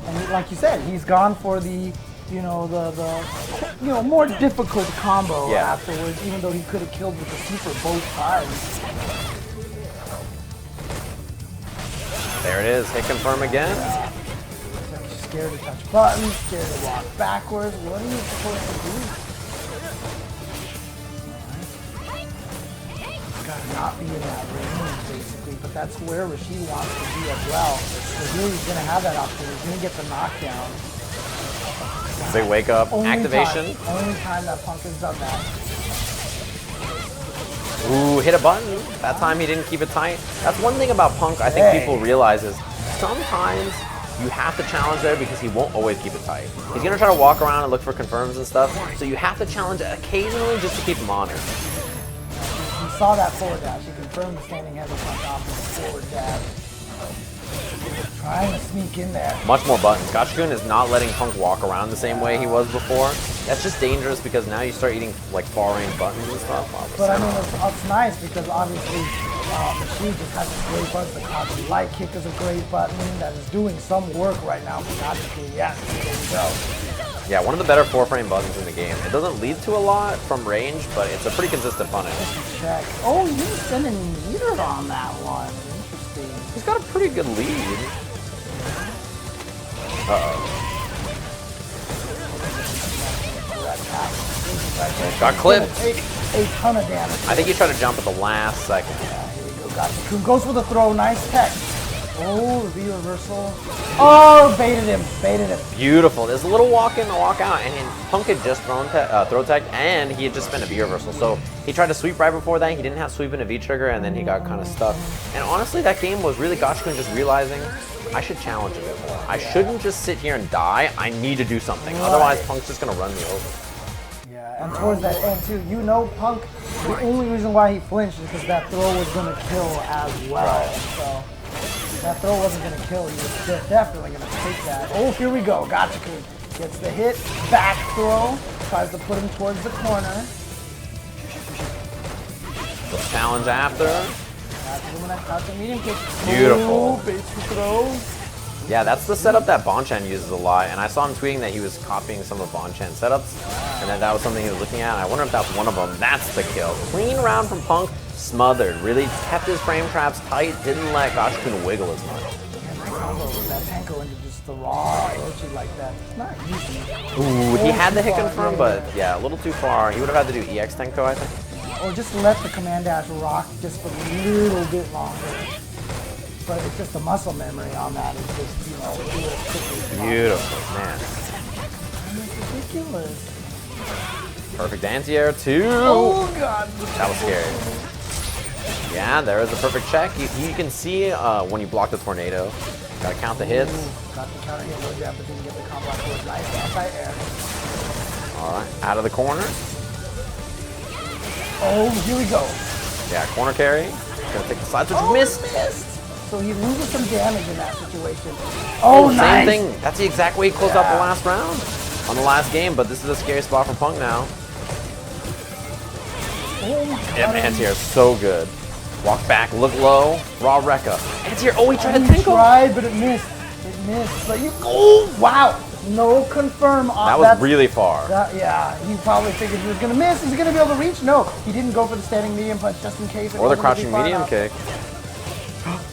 And like you said, he's gone for the, you know, the more difficult combo afterwards, even though he could have killed with the super both times. There it is, hit confirm again. Scared to touch buttons, scared to walk backwards. What are you supposed to do? Right. Gotta not be in that range, basically, but that's where Rashid wants to be as well. So here he's gonna have that opportunity. He's gonna get the knockdown. Big wake up, activation. Only time that Punk has done that. Ooh, hit a button. That time he didn't keep it tight. That's one thing about Punk I think people realize is sometimes you have to challenge there because he won't always keep it tight. He's gonna try to walk around and look for confirms and stuff, so you have to challenge it occasionally just to keep him honest. You saw that forward dash. You confirmed the standing heavy punch off of the forward dash. Trying to sneak in there. Much more buttons. Gachikun is not letting Punk walk around the same way he was before. That's just dangerous because now you start eating like far range buttons and stuff. But I mean, it's nice because obviously Rashid just has a great button. The Kachi light kick is a great button that is doing some work right now for Gachikun. Yes, there we go. Yeah, one of the better 4-frame buttons in the game. It doesn't lead to a lot from range, but it's a pretty consistent punish. Check. Oh, you didn't spend any meter on that one. Interesting. He's got a pretty good lead. Got clipped. Take a ton of damage. I think he tried to jump at the last second. Yeah, here we go. Gachikun goes for the throw. Nice tech. Oh, the V reversal. Oh, baited him. Baited him. Beautiful. There's a little walk in and walk out, and Punk had just throw tech, and he had just spent a V reversal. So he tried to sweep right before that. He didn't have sweep in a V trigger, and then he got kind of stuck. And honestly, that game was really Gachikun just realizing I should challenge a bit more. I shouldn't just sit here and die. I need to do something. Otherwise, Punk's just gonna run me over. Yeah, and towards that end too, you know, Punk. The only reason why he flinched is because that throw was gonna kill as well. So. That throw wasn't going to kill. He was definitely going to take that. Oh, here we go. Gachikun gets the hit. Back throw. Tries to put him towards the corner. The challenge after. Medium kick. Beautiful. Oh, base throw. Yeah, that's the setup that Bonchan uses a lot. And I saw him tweeting that he was copying some of Bonchan's setups. And that was something he was looking at. I wonder if that's one of them. That's the kill. Clean round from Punk. Smothered, really kept his frame traps tight, didn't let Gachikun wiggle as much. And that combo with that Tenko into just the raw Orochi like that, it's not easy. Ooh, he had the hit confirm, but yeah, a little too far. He would have had to do EX Tenko, I think. Or just let the command dash rock just for a little bit longer. But it's just the muscle memory on that. It's just, you know, do it quickly. Beautiful, man. It's ridiculous. Perfect anti-air, too. Oh, God. That was scary. Yeah, there is a perfect check. You can see when you block the tornado. Gotta count the hits. Got the counter hit, but you have to get the combo towards nice anti-air. Alright, out of the corner. Oh, here we go. Yeah, corner carry. Gonna take the side switch. Missed. So he loses some damage in that situation. Oh, nice. Same thing. That's the exact way he closed out the last round on the last game, but this is a scary spot for Punk now. Oh my God. Yeah, anti-air is so good. Walk back, look low, raw Rekka. Anti-air, oh, he tried to He Tenko. tried, but it missed. It missed. But you, oh, wow. No confirm on That was really far. Yeah, he probably figured he was going to miss. Is he going to be able to reach? No, he didn't go for the standing medium punch just in case. Or the crouching medium kick.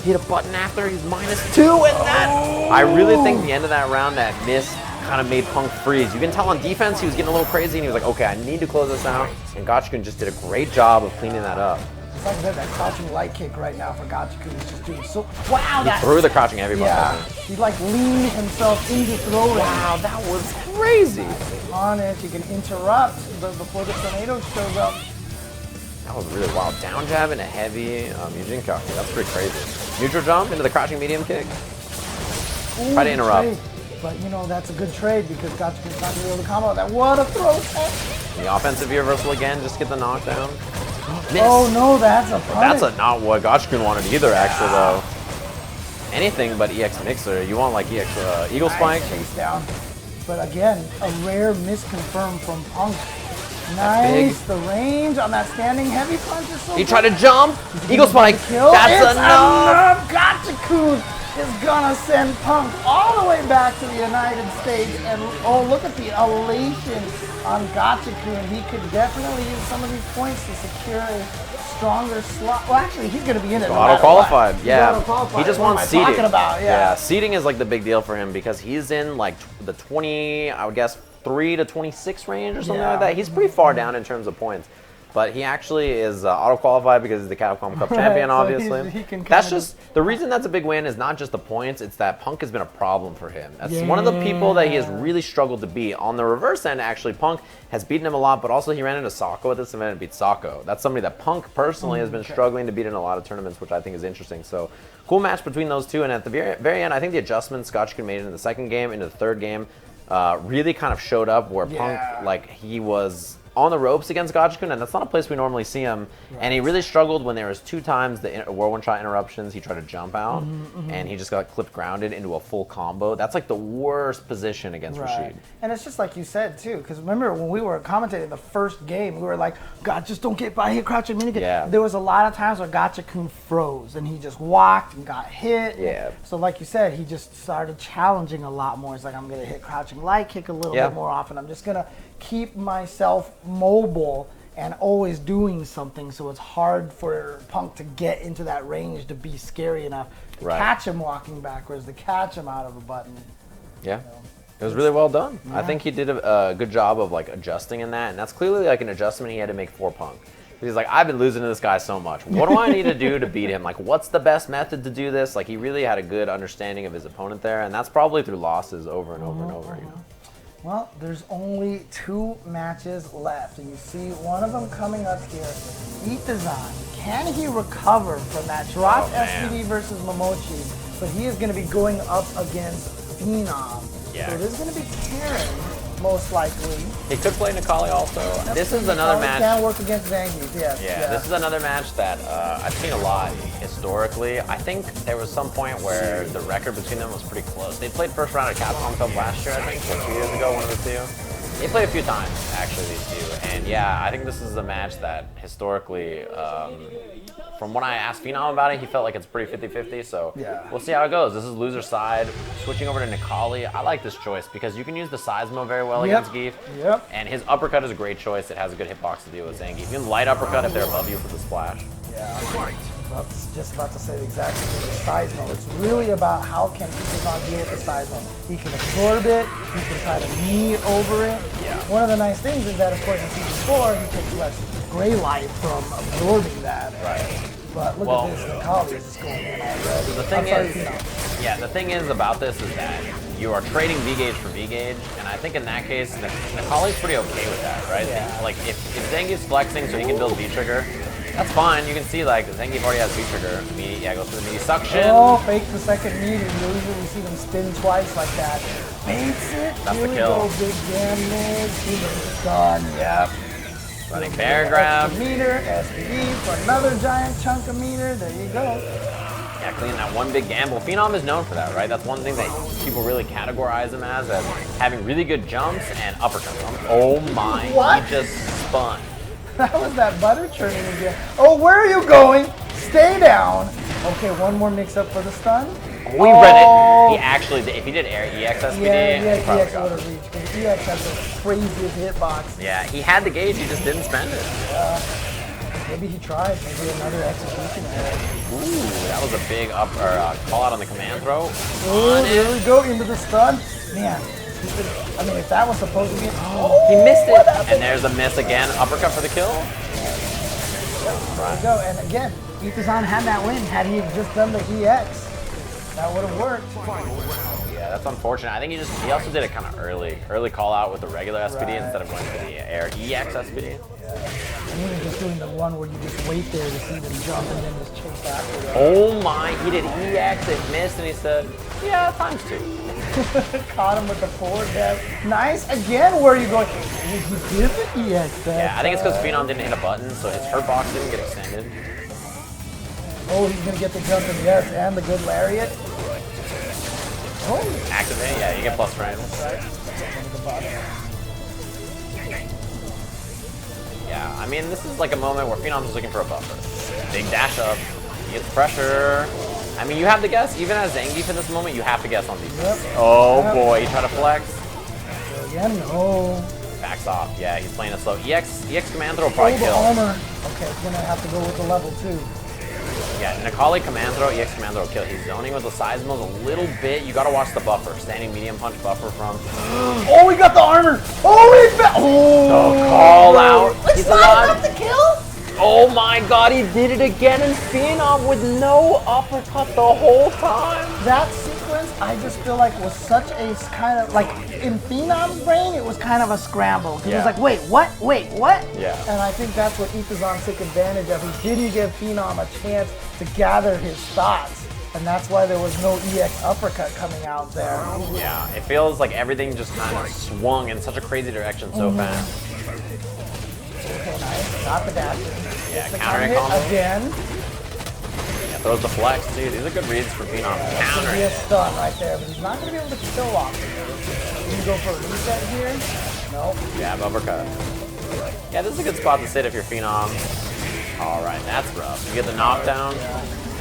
He hit a button after, he's -2 and that. I really think the end of that round, that miss kind of made Punk freeze. You can tell on defense he was getting a little crazy and he was like, okay, I need to close this out. And Gachikun just did a great job of cleaning that up. Like I said, that crouching light kick right now for Gachikun is just doing so. Wow, He threw the crouching heavy punch. Yeah, he like leaned himself into throwing. Wow, that was crazy. On it, you can interrupt before the tornado shows up. That was really wild. Down jab and a heavy Yujinkaku. That's pretty crazy. Neutral jump into the crouching medium kick. Ooh, Try to interrupt. trade. But you know, that's a good trade because Gachikun's not going to be able to combo that. What a throw tech. The offensive reversal again, just get the knockdown. Miss. Oh no, that's a punish. That's not what Gachikun wanted either, actually, though. Anything but EX Mixer. You want like EX Eagle Spike? Nice chase down. But again, a rare misconfirm from Punk. big. Nice, the range on that standing heavy punch is so He good. tried to jump. Eagle Spike. Kill. That's It's enough. Gachikun is gonna send Punk all the way back to the United States, and oh, look at the elation on Gachikun. He could definitely use some of these points to secure a stronger slot. Well, actually, he's gonna be in it. No Auto matter qualified, what. He's yeah. auto-qualified. He just What am wants I seeding. talking about? Yeah. Seeding is like the big deal for him because he's in like the 20, I would guess 3 to 26 range or something Yeah. like that. He's pretty far down in terms of points. But he actually is auto qualified because he's the Capcom Cup champion, so obviously. he can That's kinda- just the reason that's a big win is not just the points, it's that Punk has been a problem for him. That's one of the people that he has really struggled to beat. On the reverse end, actually, Punk has beaten him a lot, but also he ran into Sako at this event and beat Sako. That's somebody that Punk personally has been struggling to beat in a lot of tournaments, which I think is interesting. So, cool match between those two. And at the very end, I think the adjustments Gachikun made in the second game, into the third game, really kind of showed up where Punk, like, he was on the ropes against Gachikun, and that's not a place we normally see him. Right. And he really struggled when there was 2 times the whirlwind shot interruptions. He tried to jump out, and he just got clipped grounded into a full combo. That's like the worst position against Rashid. And it's just like you said too, because remember when we were commentating the first game, we were like, God, just don't get by here, crouching mini. Yeah. There was a lot of times where Gachikun froze, and he just walked and got hit. Yeah. So like you said, he just started challenging a lot more. It's like, I'm gonna hit crouching light kick a little bit more often. I'm just gonna keep myself mobile and always doing something, so it's hard for Punk to get into that range to be scary enough to catch him walking backwards, to catch him out of a button. Yeah. It was really well done. I think he did a good job of like adjusting in that, and that's clearly like an adjustment he had to make for Punk. He's like, I've been losing to this guy so much. What do I need to do to beat him? Like, what's the best method to do this? Like, he really had a good understanding of his opponent there, and that's probably through losses over and over and over. You know? Well, there's only 2 matches left, and you see one of them coming up here. Itazan, can he recover from that dropped SPD versus Momochi? But he is going to be going up against Phenom. Yeah. So it is going to be Karin, most likely. He could play Necalli also. This is another match. Can work against Zangief, yes. Yeah, this is another match that I've seen a lot historically. I think there was some point where the record between them was pretty close. They played first round at Capcom Cup last year, I think, or 2 years ago, one of the two. They played a few times, actually, these two. And yeah, I think this is a match that historically, from when I asked Phenom about it, he felt like it's pretty 50-50, so we'll see how it goes. This is loser side. Switching over to Necalli, I like this choice because you can use the Seismo very well against Geef. And his uppercut is a great choice. It has a good hitbox to deal with Zangief. You can light uppercut if they're above you for the splash. I was just about to say the exact same thing with Seismo. It's really about how can Itazan deal with the Seismo. He can absorb it, he can try to knee over it. One of the nice things is that, of course, in Season 4, he takes less gray light from absorbing that. But look at this, Necalli is just going in already. The thing is about this is that you are trading V-Gauge for V-Gauge, and I think in that case, Necalli's pretty okay with that, right? Like, if Zangief's flexing so he can build V-Trigger, that's fine. You can see, like, Zangief already has V-Trigger. Goes for the mini suction. Oh, fake the second meter. You usually see them spin twice like that. Baits it. That's Here the kill. we go, big damage. He's done. Yep. Running bear grab. Meter, SPD for another giant chunk of meter. There you go. Yeah, clean that one big gamble. Phenom is known for that, right? That's one thing that people really categorize him as having really good jumps and uppercuts. Oh my, What? he just spun. That was that butter churning again. Oh, where are you going? Stay down. Okay, one more mix up for the stun. We read it. He actually did. If he did air EX SPD, yeah, he probably EX got would it. have reached. Because EX has the craziest hitbox. Yeah, he had the gauge, he just didn't spend it. Maybe he tried. Maybe another execution error. Ooh, that was a big up or call out on the command throw. Oh, there we go into the stun. Man, I mean, if that was supposed to be, He missed it. And there's a miss again. Uppercut for the kill. there we go. And again, Itazan had that win. Had he just done the EX, that would have worked. Yeah, that's unfortunate. I think he also did it kind of early call out with the regular SPD instead of going for the air EX SPD. And even just doing the one where you just wait there to see them jump and then just chase after them. Oh my, he did EX, it missed, and he said, yeah, times 2. Caught him with the forward dash. Nice. Again, where are you going? He did the EX dash. Yeah, I think it's because Phenom didn't hit a button, so his hurt box didn't get extended. Oh, he's gonna get the jump in, yes, and the good lariat. Oh, Activate, yeah, you get plus frames. right. Yeah, I mean, this is like a moment where Phenom's looking for a buffer. Big dash up, he gets pressure. I mean, you have to guess, even as Zangief in this moment, you have to guess on defense. Yep. Oh Yep. boy, he tried to flex. Again, no. Backs off, yeah, he's playing it slow. EX command throw will probably Oh, the kill. armor. Okay, he's gonna have to go with the level 2. Yeah, Necalli command throw, EX command throw will kill. He's zoning with the seismos a little bit. You gotta watch the buffer. Standing medium punch buffer from. Oh, he got the armor. Oh, he fell. Oh, The call out. It's He's not alive. enough to kill. Oh my god, he did it again, and Phenom with no uppercut the whole time. That sequence, I just feel like was such a kind of like in Phenom's brain, it was kind of a scramble. He Yeah. was like, wait, what? Wait, what? Yeah. And I think that's what Itazan took advantage of. He didn't give Phenom a chance to gather his thoughts. And that's why there was no EX uppercut coming out there. Yeah, it feels like everything just kind of swung in such a crazy direction so fast. Okay, nice. Got the dash. Yeah, The counter hit combo. again. Yeah, throws the flex too. These are good reads for Phenom. That's Counter. gonna be a stun right there, but he's not gonna be able to kill off. You go for a reset here? Nope. Jab uppercut. Yeah, this is a good spot to sit if you're Phenom. All right, that's rough. You get the knockdown.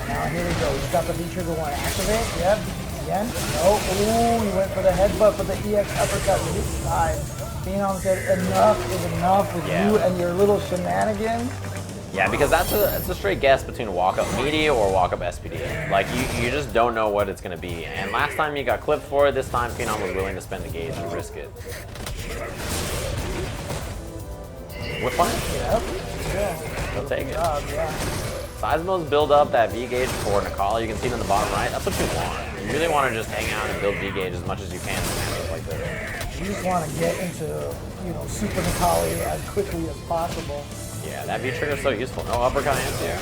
Now here we go. He's got the V trigger one. Activate. Yep. Again. No. Ooh, he went for the headbutt with the EX uppercut to his side. Phenom said enough is enough with Yeah. you and your little shenanigans. Yeah, because that's a straight guess between walk-up media or walk-up SPD. Like, you just don't know what it's going to be. And last time you got clipped for it, this time Phenom was willing to spend the gauge and risk it. We're fine. Yep. Yeah. He'll take it. Yeah. Seismos build up that V-gauge for Necalli. You can see it in the bottom right. That's what you want. You really want to just hang out and build V-gauge as much as you can in matchups like this. You just want to get into, Super Necalli as quickly as possible. Yeah, that V-trigger is so useful. No uppercut answer.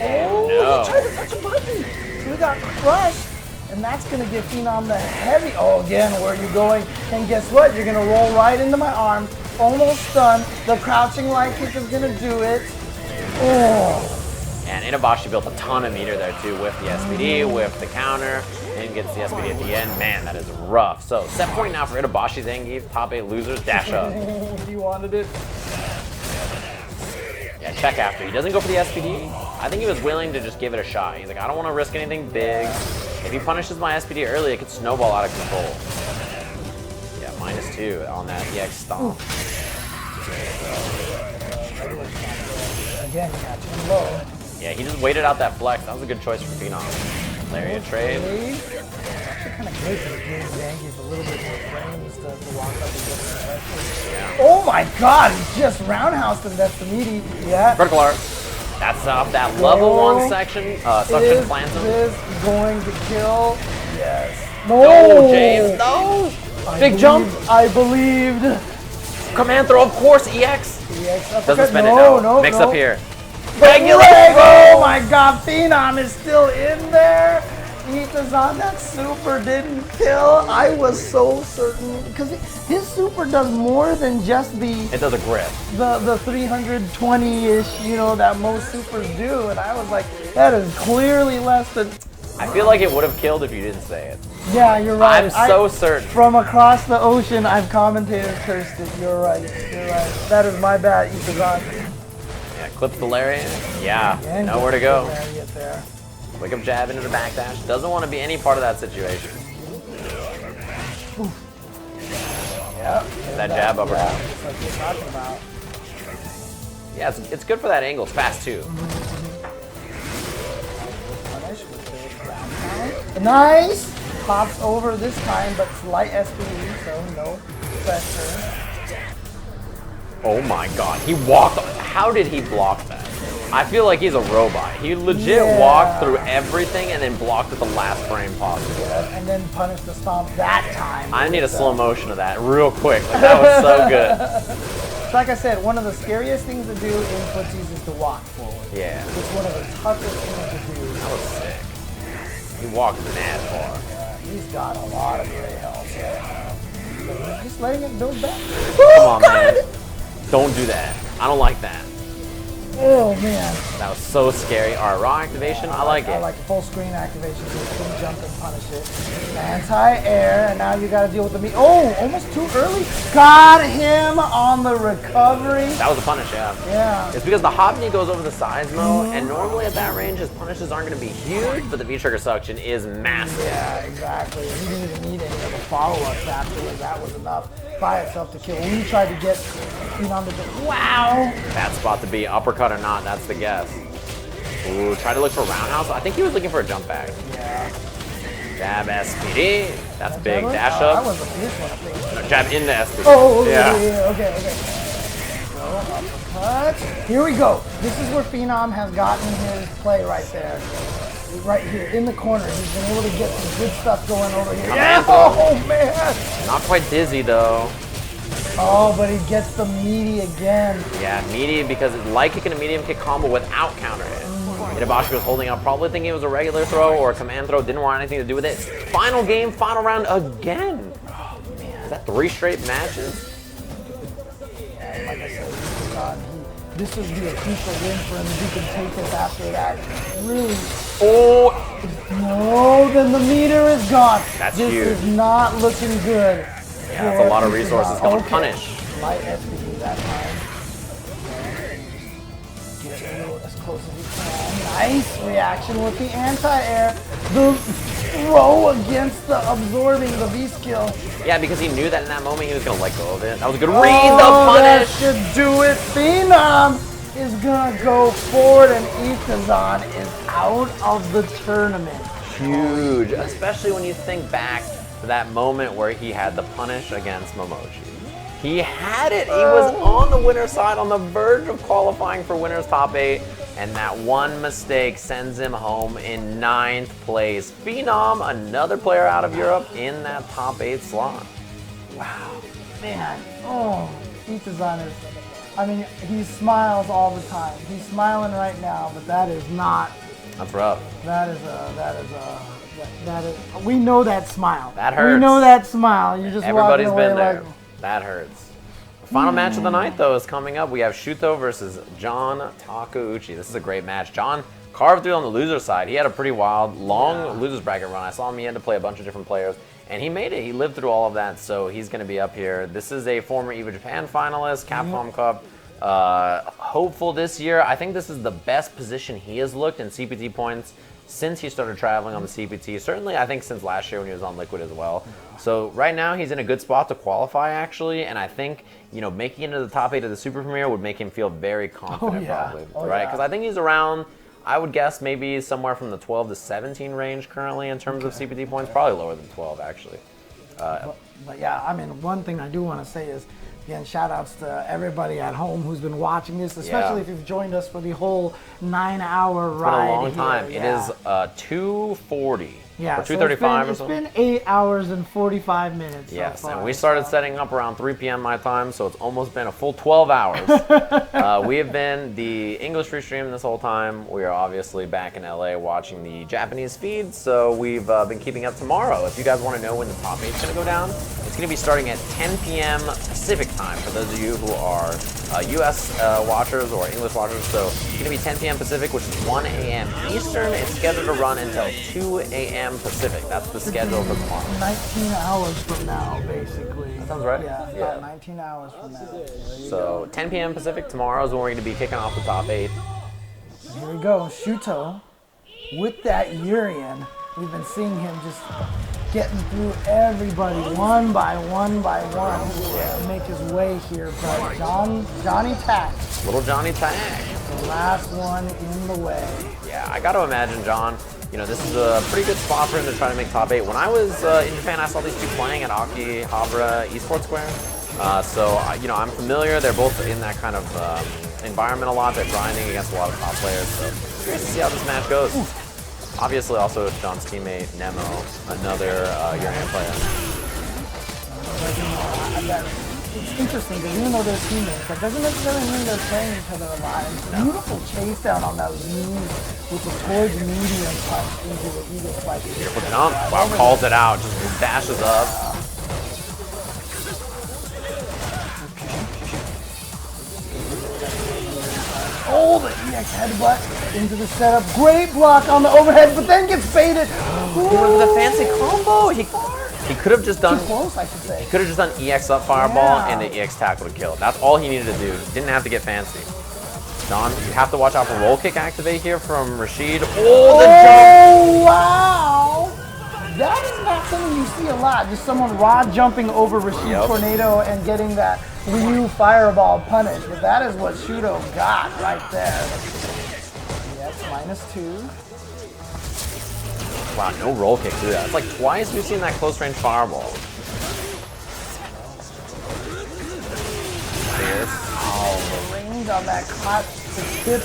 Oh, no. he tried to touch a button. So we got crushed. And that's going to give Phenom the heavy. Oh, again, where are you going? And guess what? You're going to roll right into my arm. Almost stunned. The crouching light kick is going to do it. Oh. And Inabashi built a ton of meter there too with the SPD, with the counter, and gets the SPD at the end. Man, that is rough. So, set point now for Inabashi Zangief, top 8 losers, dash up. He wanted it. Yeah, check after. He doesn't go for the SPD. I think he was willing to just give it a shot. He's like, I don't want to risk anything big. If he punishes my SPD early, it could snowball out of control. Yeah, -2 on that EX stomp. Again, catching him low. Yeah, he just waited out that flex. That was a good choice for Phenom. Lariat trade. Actually kind of good to give Zangief a little bit more frames to walk up and get the pressure. Oh my god, he just roundhoused him. That's the meaty. Yeah. Vertical art. That's off that level 1 section. Suction Is phantom. this going to kill? Yes. No, No, James, no! Big jump. I believed. Command throw, of course, EX. EX uppercut. Doesn't spend it, no. no. Mix up here. Regular. Oh my god, Phenom is still in there. Itazan, that super didn't kill. I was so certain because his super does more than just It does a grip. the 320-ish, that most supers do, and I was like, that is clearly less than. I feel like it would have killed if you didn't say it. Yeah, you're right. I'm so certain. From across the ocean, I've commentated cursed it. You're right. You're right. That is my bad, Itazan. Yeah, clips the lariat. Yeah, And nowhere to go. Lariat there. Wake up jab into the backdash. Doesn't want to be any part of that situation. Yep. That jab uppercut. That's what you're talking about. Yeah, it's good for that angle. It's fast too. Punish with the ground pound. Nice! Pops over this time, but slight SPD, so no pressure. Oh my god, he walked. How did he block that? I feel like he's a robot. He legit walked through everything and then blocked at the last frame possible. And then punish the stomp that time. I need a slow motion of that real quick. Like, that was so good. like I said, one of the scariest things to do in footsies is to walk forward. Yeah. It's one of the toughest things to do. That was sick. He walked mad far. He's got a lot of great health. So he's letting it build back. Come on, man. Don't do that. I don't like that. Oh man. That was so scary. All right, raw activation. I like I it. like full screen activation so you can jump and punish it. Anti-air, and now you gotta deal with the meat. Oh, almost too early. Got him on the recovery. That was a punish, yeah. Yeah. It's because the hop knee goes over the sides, Mo, and normally at that range, his punishes aren't going to be huge, but the V-trigger suction is massive. Yeah, exactly. He didn't even need any of the follow-ups afterwards. That was enough by itself to kill. We tried to get on the wow. Bad spot to be, uppercut or not, that's the guess. Ooh, try to look for roundhouse. I think he was looking for a jump back. Yeah. Jab SPD. That's big. That Dash that up. was the fierce one, I think. No, jab into SPD. Oh, yeah. Okay. Go, uppercut. Here we go. This is where Phenom has gotten his play right there. Right here, in the corner. He's been able to get some good stuff going over here. Yeah. Oh, man. Not quite dizzy, though. Oh, but he gets the meaty again. Yeah, meaty because it's like kicking a medium kick combo without counter hit. Itabashi was holding up, probably thinking it was a regular throw or a command throw, didn't want anything to do with it. Final game, final round again. Oh, man. Is that 3 straight matches? And like I said, this would be a crucial win for him if he can take this after that. Really. Oh! No, then the meter is gone. That's this huge. This is not looking good. Yeah, that's a lot of resources going to punish. Light SPD that time. Get a little as close as he can. Nice reaction with the anti-air. The throw against the absorbing the V-skill. Yeah, because he knew that in that moment he was going to let go of it. That was a good read, the punish! That should do it. Phenom is going to go forward and Itazan is out of the tournament. Huge, especially when you think back to that moment where he had the punish against Momochi. He had it. He was on the winner's side, on the verge of qualifying for winner's top 8, and that one mistake sends him home in 9th place. Phenom, another player out of Europe, in that top 8 slot. Wow, man. Oh, Itazan is. I mean, he smiles all the time. He's smiling right now, but that is not. That's rough. We know that smile. That hurts. We know that smile. You just Everybody's walking away been there. like, That hurts. The final match of the night, though, is coming up. We have Shuto versus John Takeuchi. This is a great match. John carved through on the loser side. He had a pretty wild, long losers bracket run. I saw him. He had to play a bunch of different players, and he made it. He lived through all of that, so he's going to be up here. This is a former EVO Japan finalist, Capcom Cup. Hopeful this year. I think this is the best position he has looked in CPT points since he started traveling on the CPT. Certainly, I think since last year when he was on Liquid as well. So right now, he's in a good spot to qualify, actually, and I think, you know, making it into the top 8 of the Super Premier would make him feel very confident, probably, right? Because I think he's around, I would guess, maybe somewhere from the 12 to 17 range currently in terms of CPT points, probably lower than 12, actually. But yeah, I mean, one thing I do want to say is, again, shout outs to everybody at home who's been watching this, especially if you've joined us for the whole 9-hour ride. It's been a long time. Here. It is 2:40. Yeah, or 2:35 or it's something. been 8 hours and 45 minutes. Yes, so far, and we started setting up around 3 p.m. my time, so it's almost been a full 12 hours. We have been the English free stream this whole time. We are obviously back in LA watching the Japanese feed, so we've been keeping up tomorrow. If you guys want to know when the top 8 is going to go down, it's going to be starting at 10 p.m. Pacific time for those of you who are U.S. Watchers or English watchers. So it's going to be 10 p.m. Pacific, which is 1 a.m. Eastern. It's scheduled to run until 2 a.m. Pacific. That's the schedule for tomorrow. 19 hours from now, basically. That sounds right. Yeah, about 19 hours from now. So 10 p.m. Pacific tomorrow is when we're going to be kicking off the top 8. Here we go, Shuto with that Urian. We've been seeing him just getting through everybody one by one to make his way here. But Johnny Tack, Little Johnny Tag. the last one in the way. Yeah, I got to imagine, John, you know, this is a pretty good spot for him to try to make top 8. When I was in Japan, I saw these two playing at Akihabara Esports Square. So, you know, I'm familiar. They're both in that kind of environment a lot. They're grinding against a lot of top players. So, curious to see how this match goes. Obviously, also John's teammate, Nemo, another Urian player. it's interesting because even though they're teammates, that doesn't necessarily mean they're playing each other alive. Beautiful chase down on that move with the towards medium punch into the eagle spike. Beautiful jump. Wow, calls it out. Just dashes up. Oh, the EX headbutt into the setup. Great block on the overhead, but then gets baited. He went with a fancy combo. He could have just done. Too close, I should say. He could have just done EX up fireball and the EX tackle to kill. That's all he needed to do. Didn't have to get fancy. John, you have to watch out for roll kick activate here from Rashid. Oh, the jump! Oh, wow! That is not something you see a lot. Just someone raw jumping over Rashid Tornado and getting that Ryu fireball punish. But that is what Shudo got right there. Yes, -2. Wow, no roll kick through that. It's like twice we've seen that close range fireball. Oh, the range on that caught the tip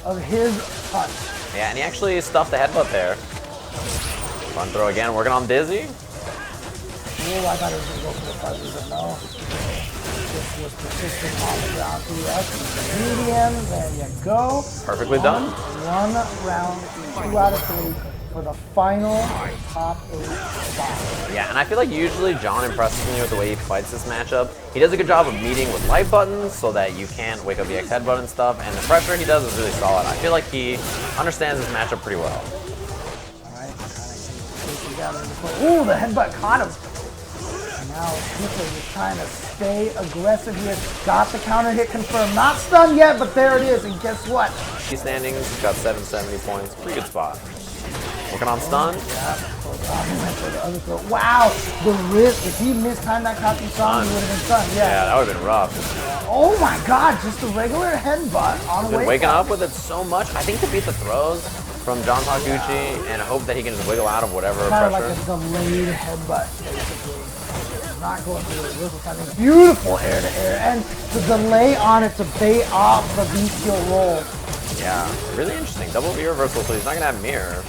of his punch. Yeah, and he actually stuffed the headbutt there. Front throw again, working on Dizzy. Oh, I thought it was going to go for the fuzzy, but no. This was persistent on the ground. Medium, there you go. Perfectly done. One round, 2 out of 3 for the final top 8 spot. Yeah, and I feel like usually John impresses me with the way he fights this matchup. He does a good job of meeting with light buttons so that you can't wake up the X headbutt and stuff, and the pressure he does is really solid. I feel like he understands this matchup pretty well. Ooh, the headbutt caught him. And now Shuto is trying to stay aggressive here. Got the counter hit confirmed. Not stunned yet, but there it is. And guess what? He's standings, he's got 770 points. Pretty good spot. Working on stun. Wow, the wrist. If he mistimed that copy stun, he would have been stunned. Yeah, that would have been rough. Oh my god, just a regular headbutt on He's been waking up with it so much. I think to beat the throws from John Takuchi and hope that he can just wiggle out of whatever kind pressure. of like a delayed headbutt, basically. Not going through the reversal timing. Beautiful air to air, and the delay on it to bait off the V-skill roll. Yeah, really interesting. Double V reversal, so he's not gonna have mirror.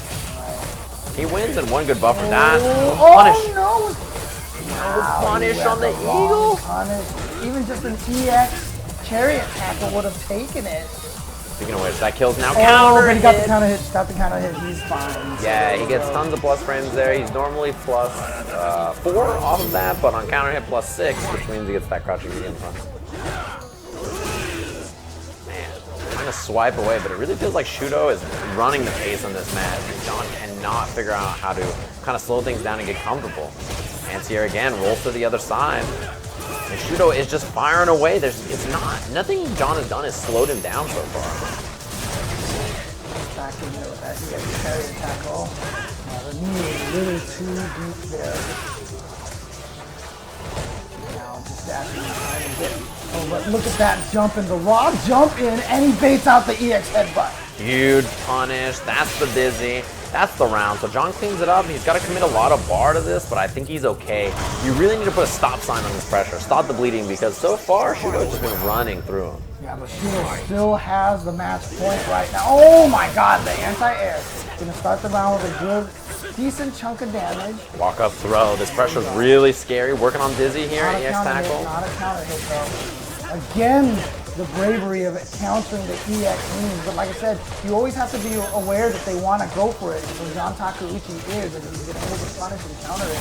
He wins and one good buff for that. Punish. Oh no! Wow, punish on the eagle. Punish. Even just an EX chariot tackle would have taken it. Speaking of which, that kills now counter but he hit. got the counter hit. Got the counter hit. He's fine. Yeah, he gets tons of plus frames there. He's normally plus 4 off of that, but on counter hit plus 6, which means he gets that crouching medium punch. Man, trying to swipe away, but it really feels like Shudo is running the pace on this match. And John cannot figure out how to kind of slow things down and get comfortable. Anti-air again, rolls to the other side. And Shudo is just firing away. Nothing John has done has slowed him down so far. Back in there with that EX chariot tackle. The knee is a little too deep there. Now just dashing trying to get. Oh, but look at that jump in, the raw jump in, and he baits out the EX headbutt. Huge punish. That's the dizzy. That's the round. So John cleans it up. He's got to commit a lot of bar to this, but I think he's okay. You really need to put a stop sign on this pressure. Stop the bleeding, because so far, Shudo's just been running through him. Yeah, but Shudo still has the match point right now. Oh my god, the anti-air. Gonna start the round with a good, decent chunk of damage. Walk up throw. This pressure's really scary. Working on dizzy here, Not a EX counter tackle. hit, not a counter hit though. Again, the bravery of countering the EX moves. But like I said, you always have to be aware that they want to go for it. So John Takuchi is, and he's going to over-punish and counter it.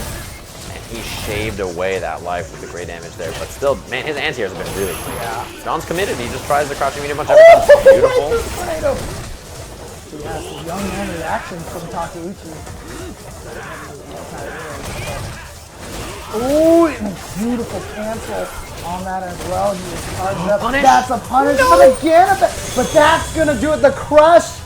And he shaved away that life with the great damage there. But still, man, his anti-airs have been really clean. Yeah. John's committed. He just tries the crouching medium punch every time. It's beautiful. Right through the tornado. He has the young man reaction from Takuchi. Oh, and a beautiful cancel on that as well. He was charged up. Punish. That's a punish, but again, but that's gonna do it. The crush,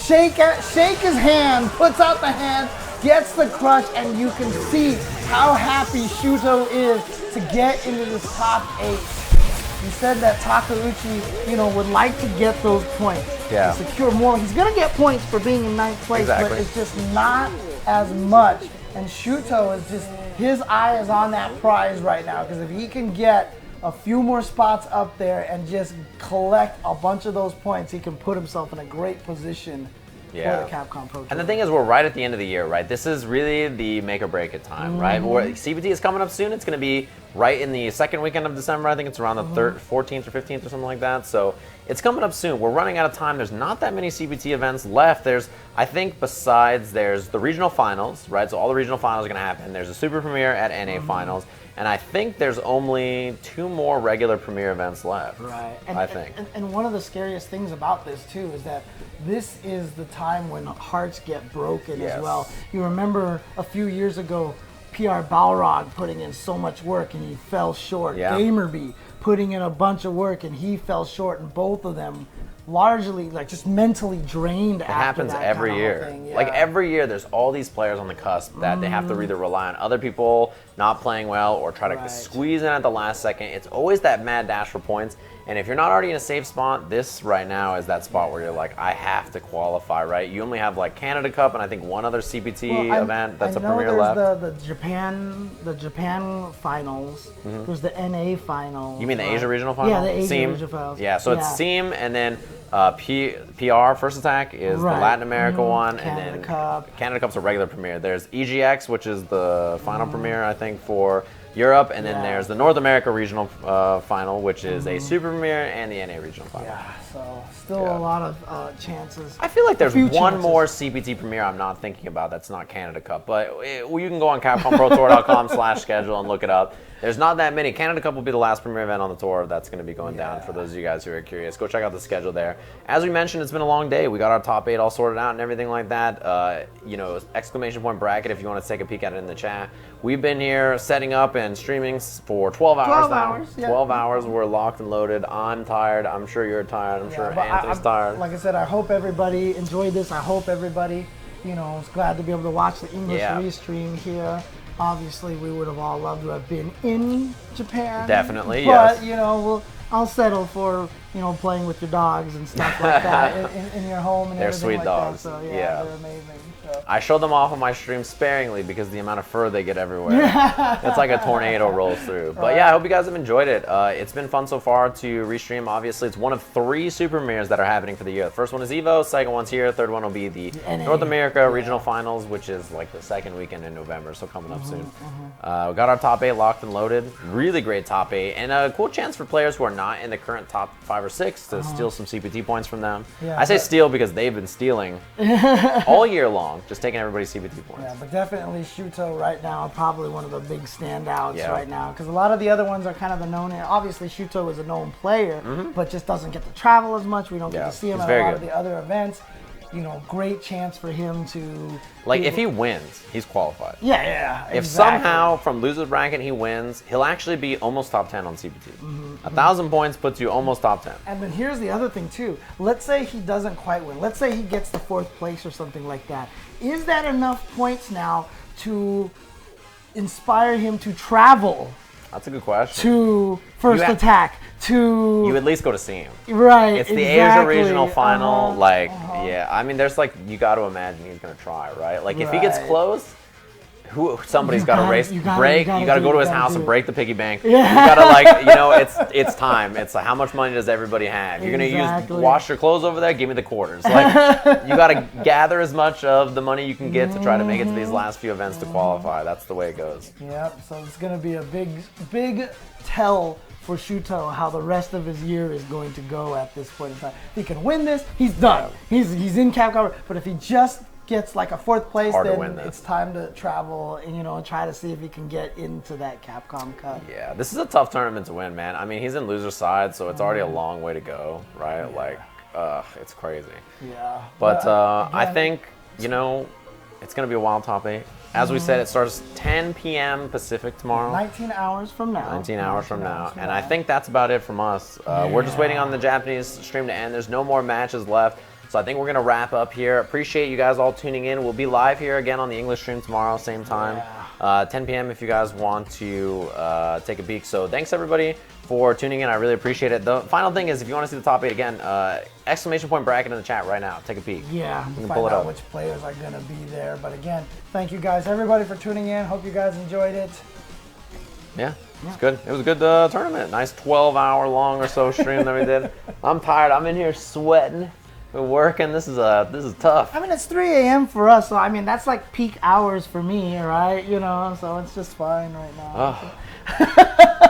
shake his hand, puts out the hand, gets the crush, and you can see how happy Shuto is to get into this top 8. He said that Takeuchi, would like to get those points. Yeah. To secure more. He's gonna get points for being in 9th place, Exactly. but it's just not as much. And Shuto is just, his eye is on that prize right now, because if he can get a few more spots up there and just collect a bunch of those points, he can put himself in a great position Yeah. for the Capcom Pro Tour. And the thing is, we're right at the end of the year, right? This is really the make or break it time, right? CPT is coming up soon. It's going to be right in the second weekend of December. I think it's around the 14th or 15th or something like that. So it's coming up soon. We're running out of time. There's not that many CPT events left. There's, I think, there's the regional finals, right? So all the regional finals are going to happen. There's a super premiere at NA finals. And I think there's only 2 more regular premiere events left. Right. I think. And one of the scariest things about this too is that this is the time when hearts get broken Yes. as well. You remember a few years ago, PR Balrog putting in so much work and he fell short. Yeah. GamerBee putting in a bunch of work and he fell short, and both of them largely like just mentally drained. It happens every year. Like every year, there's all these players on the cusp that they have to either rely on other people not playing well or try to squeeze in at the last second. It's always that mad dash for points. And if you're not already in a safe spot, this right now is that spot where you're like, I have to qualify, right? You only have like Canada Cup and I think one other CPT event that's a premiere left. The Japan finals. There's the NA finals. You mean the Asia Regional Final? Yeah, the Asia SEAM? Regional Finals. Yeah, so it's SEAM and then PR, First Attack, is the Latin America one, and then Canada Cup's a regular premiere. There's EGX, which is the final premiere, I think, for Europe, and then there's the North America Regional Final, which is a super premiere, and the NA Regional Final. Yeah, so still a lot of chances. I feel like there's few one chances. more CPT premiere I'm not thinking about that's not Canada Cup, but you can go on CapcomProTour.com/schedule and look it up. There's not that many. Canada Cup will be the last premiere event on the tour that's going to be going down for those of you guys who are curious. Go check out the schedule there. As we mentioned, it's been a long day. We got our top 8 all sorted out and everything like that. Exclamation point bracket if you want to take a peek at it in the chat. We've been here setting up and streaming for 12 hours now. 12 hours. We're locked and loaded. I'm tired. I'm sure you're tired. I'm sure Anthony's tired. Like I said, I hope everybody enjoyed this. I hope everybody, is glad to be able to watch the English restream here. Obviously, we would have all loved to have been in Japan. Definitely, but, yes. I'll settle for, playing with your dogs and stuff like that in your home and They're everything sweet like dogs. that. So, Yeah. they're amazing. So. I show them off on my stream sparingly because the amount of fur they get everywhere. It's like a tornado rolls through. But yeah, I hope you guys have enjoyed it. It's been fun so far to restream. Obviously, it's one of 3 super premieres that are happening for the year. The first one is EVO, second one's here, third one will be the North America Regional Finals, which is like the second weekend in November, so coming up soon. We got our top 8 locked and loaded. Really great top 8, and a cool chance for players who are not in the current top 5 or 6 to steal some CPT points from them. Yeah, I say steal because they've been stealing all year long, just taking everybody's CPT points. Yeah, but definitely Shuto right now, probably one of the big standouts right now. Because a lot of the other ones are kind of the known. Obviously, Shuto is a known player, but just doesn't get to travel as much. We don't get to see him at a lot of the other events. Great chance for him to... if he wins, he's qualified. Yeah, If somehow from loser's bracket he wins, he'll actually be almost top 10 on CPT. 1,000 points puts you almost top 10. And then here's the other thing too. Let's say he doesn't quite win. Let's say he gets the 4th place or something like that. Is that enough points now to inspire him to travel? That's a good question. To First Attack, to... You at least go to see him. Right, It's the Asia Regional Final, yeah. I mean, there's you got to imagine he's going to try, right? If he gets close, somebody's got to race, break. You got to go to his house and break the piggy bank. You got to it's time. It's how much money does everybody have? You're going to wash your clothes over there? Give me the quarters. You got to gather as much of the money you can get to try to make it to these last few events to qualify. That's the way it goes. Yep. So it's going to be a big tell for Shuto how the rest of his year is going to go at this point in time. If he can win this, he's done. He's in Capcom. But if he just gets like a 4th place, then it's time to travel and try to see if he can get into that Capcom Cup. Yeah, this is a tough tournament to win, man. I mean, he's in loser side, so it's already a long way to go, right? It's crazy. Yeah. But again, I think it's gonna be a wild top 8. As we said, it starts 10 p.m. Pacific tomorrow. 19 hours from now. 19 hours from now. And I think that's about it from us. We're just waiting on the Japanese stream to end. There's no more matches left. So I think we're going to wrap up here. Appreciate you guys all tuning in. We'll be live here again on the English stream tomorrow, same time. 10 p.m. if you guys want to take a peek. So thanks, everybody, for tuning in. I really appreciate it. The final thing is, if you want to see the top 8 again, exclamation point bracket in the chat right now. Take a peek. Yeah, you can find out which players are going to be there. But again, thank you guys, everybody, for tuning in. Hope you guys enjoyed it. Yeah, it's good. It was a good tournament. Nice 12-hour long or so stream that we did. I'm tired. I'm in here sweating. We're working. This is tough. I mean, it's 3 a.m. for us, so I mean that's like peak hours for me, right? You know, so it's just fine right now. Oh.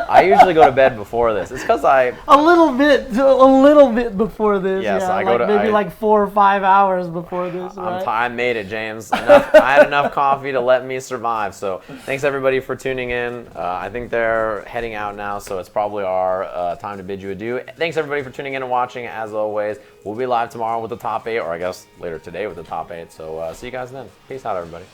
I usually go to bed before this. It's because I A little bit before this. Yes, yeah, I go like to- maybe like 4 or 5 hours before this, right? I made it, James. I had enough coffee to let me survive. So thanks everybody for tuning in. I think they're heading out now, so it's probably our time to bid you adieu. Thanks everybody for tuning in and watching. As always, we'll be live tomorrow with the top 8, or I guess later today with the top 8. So see you guys then. Peace out, everybody.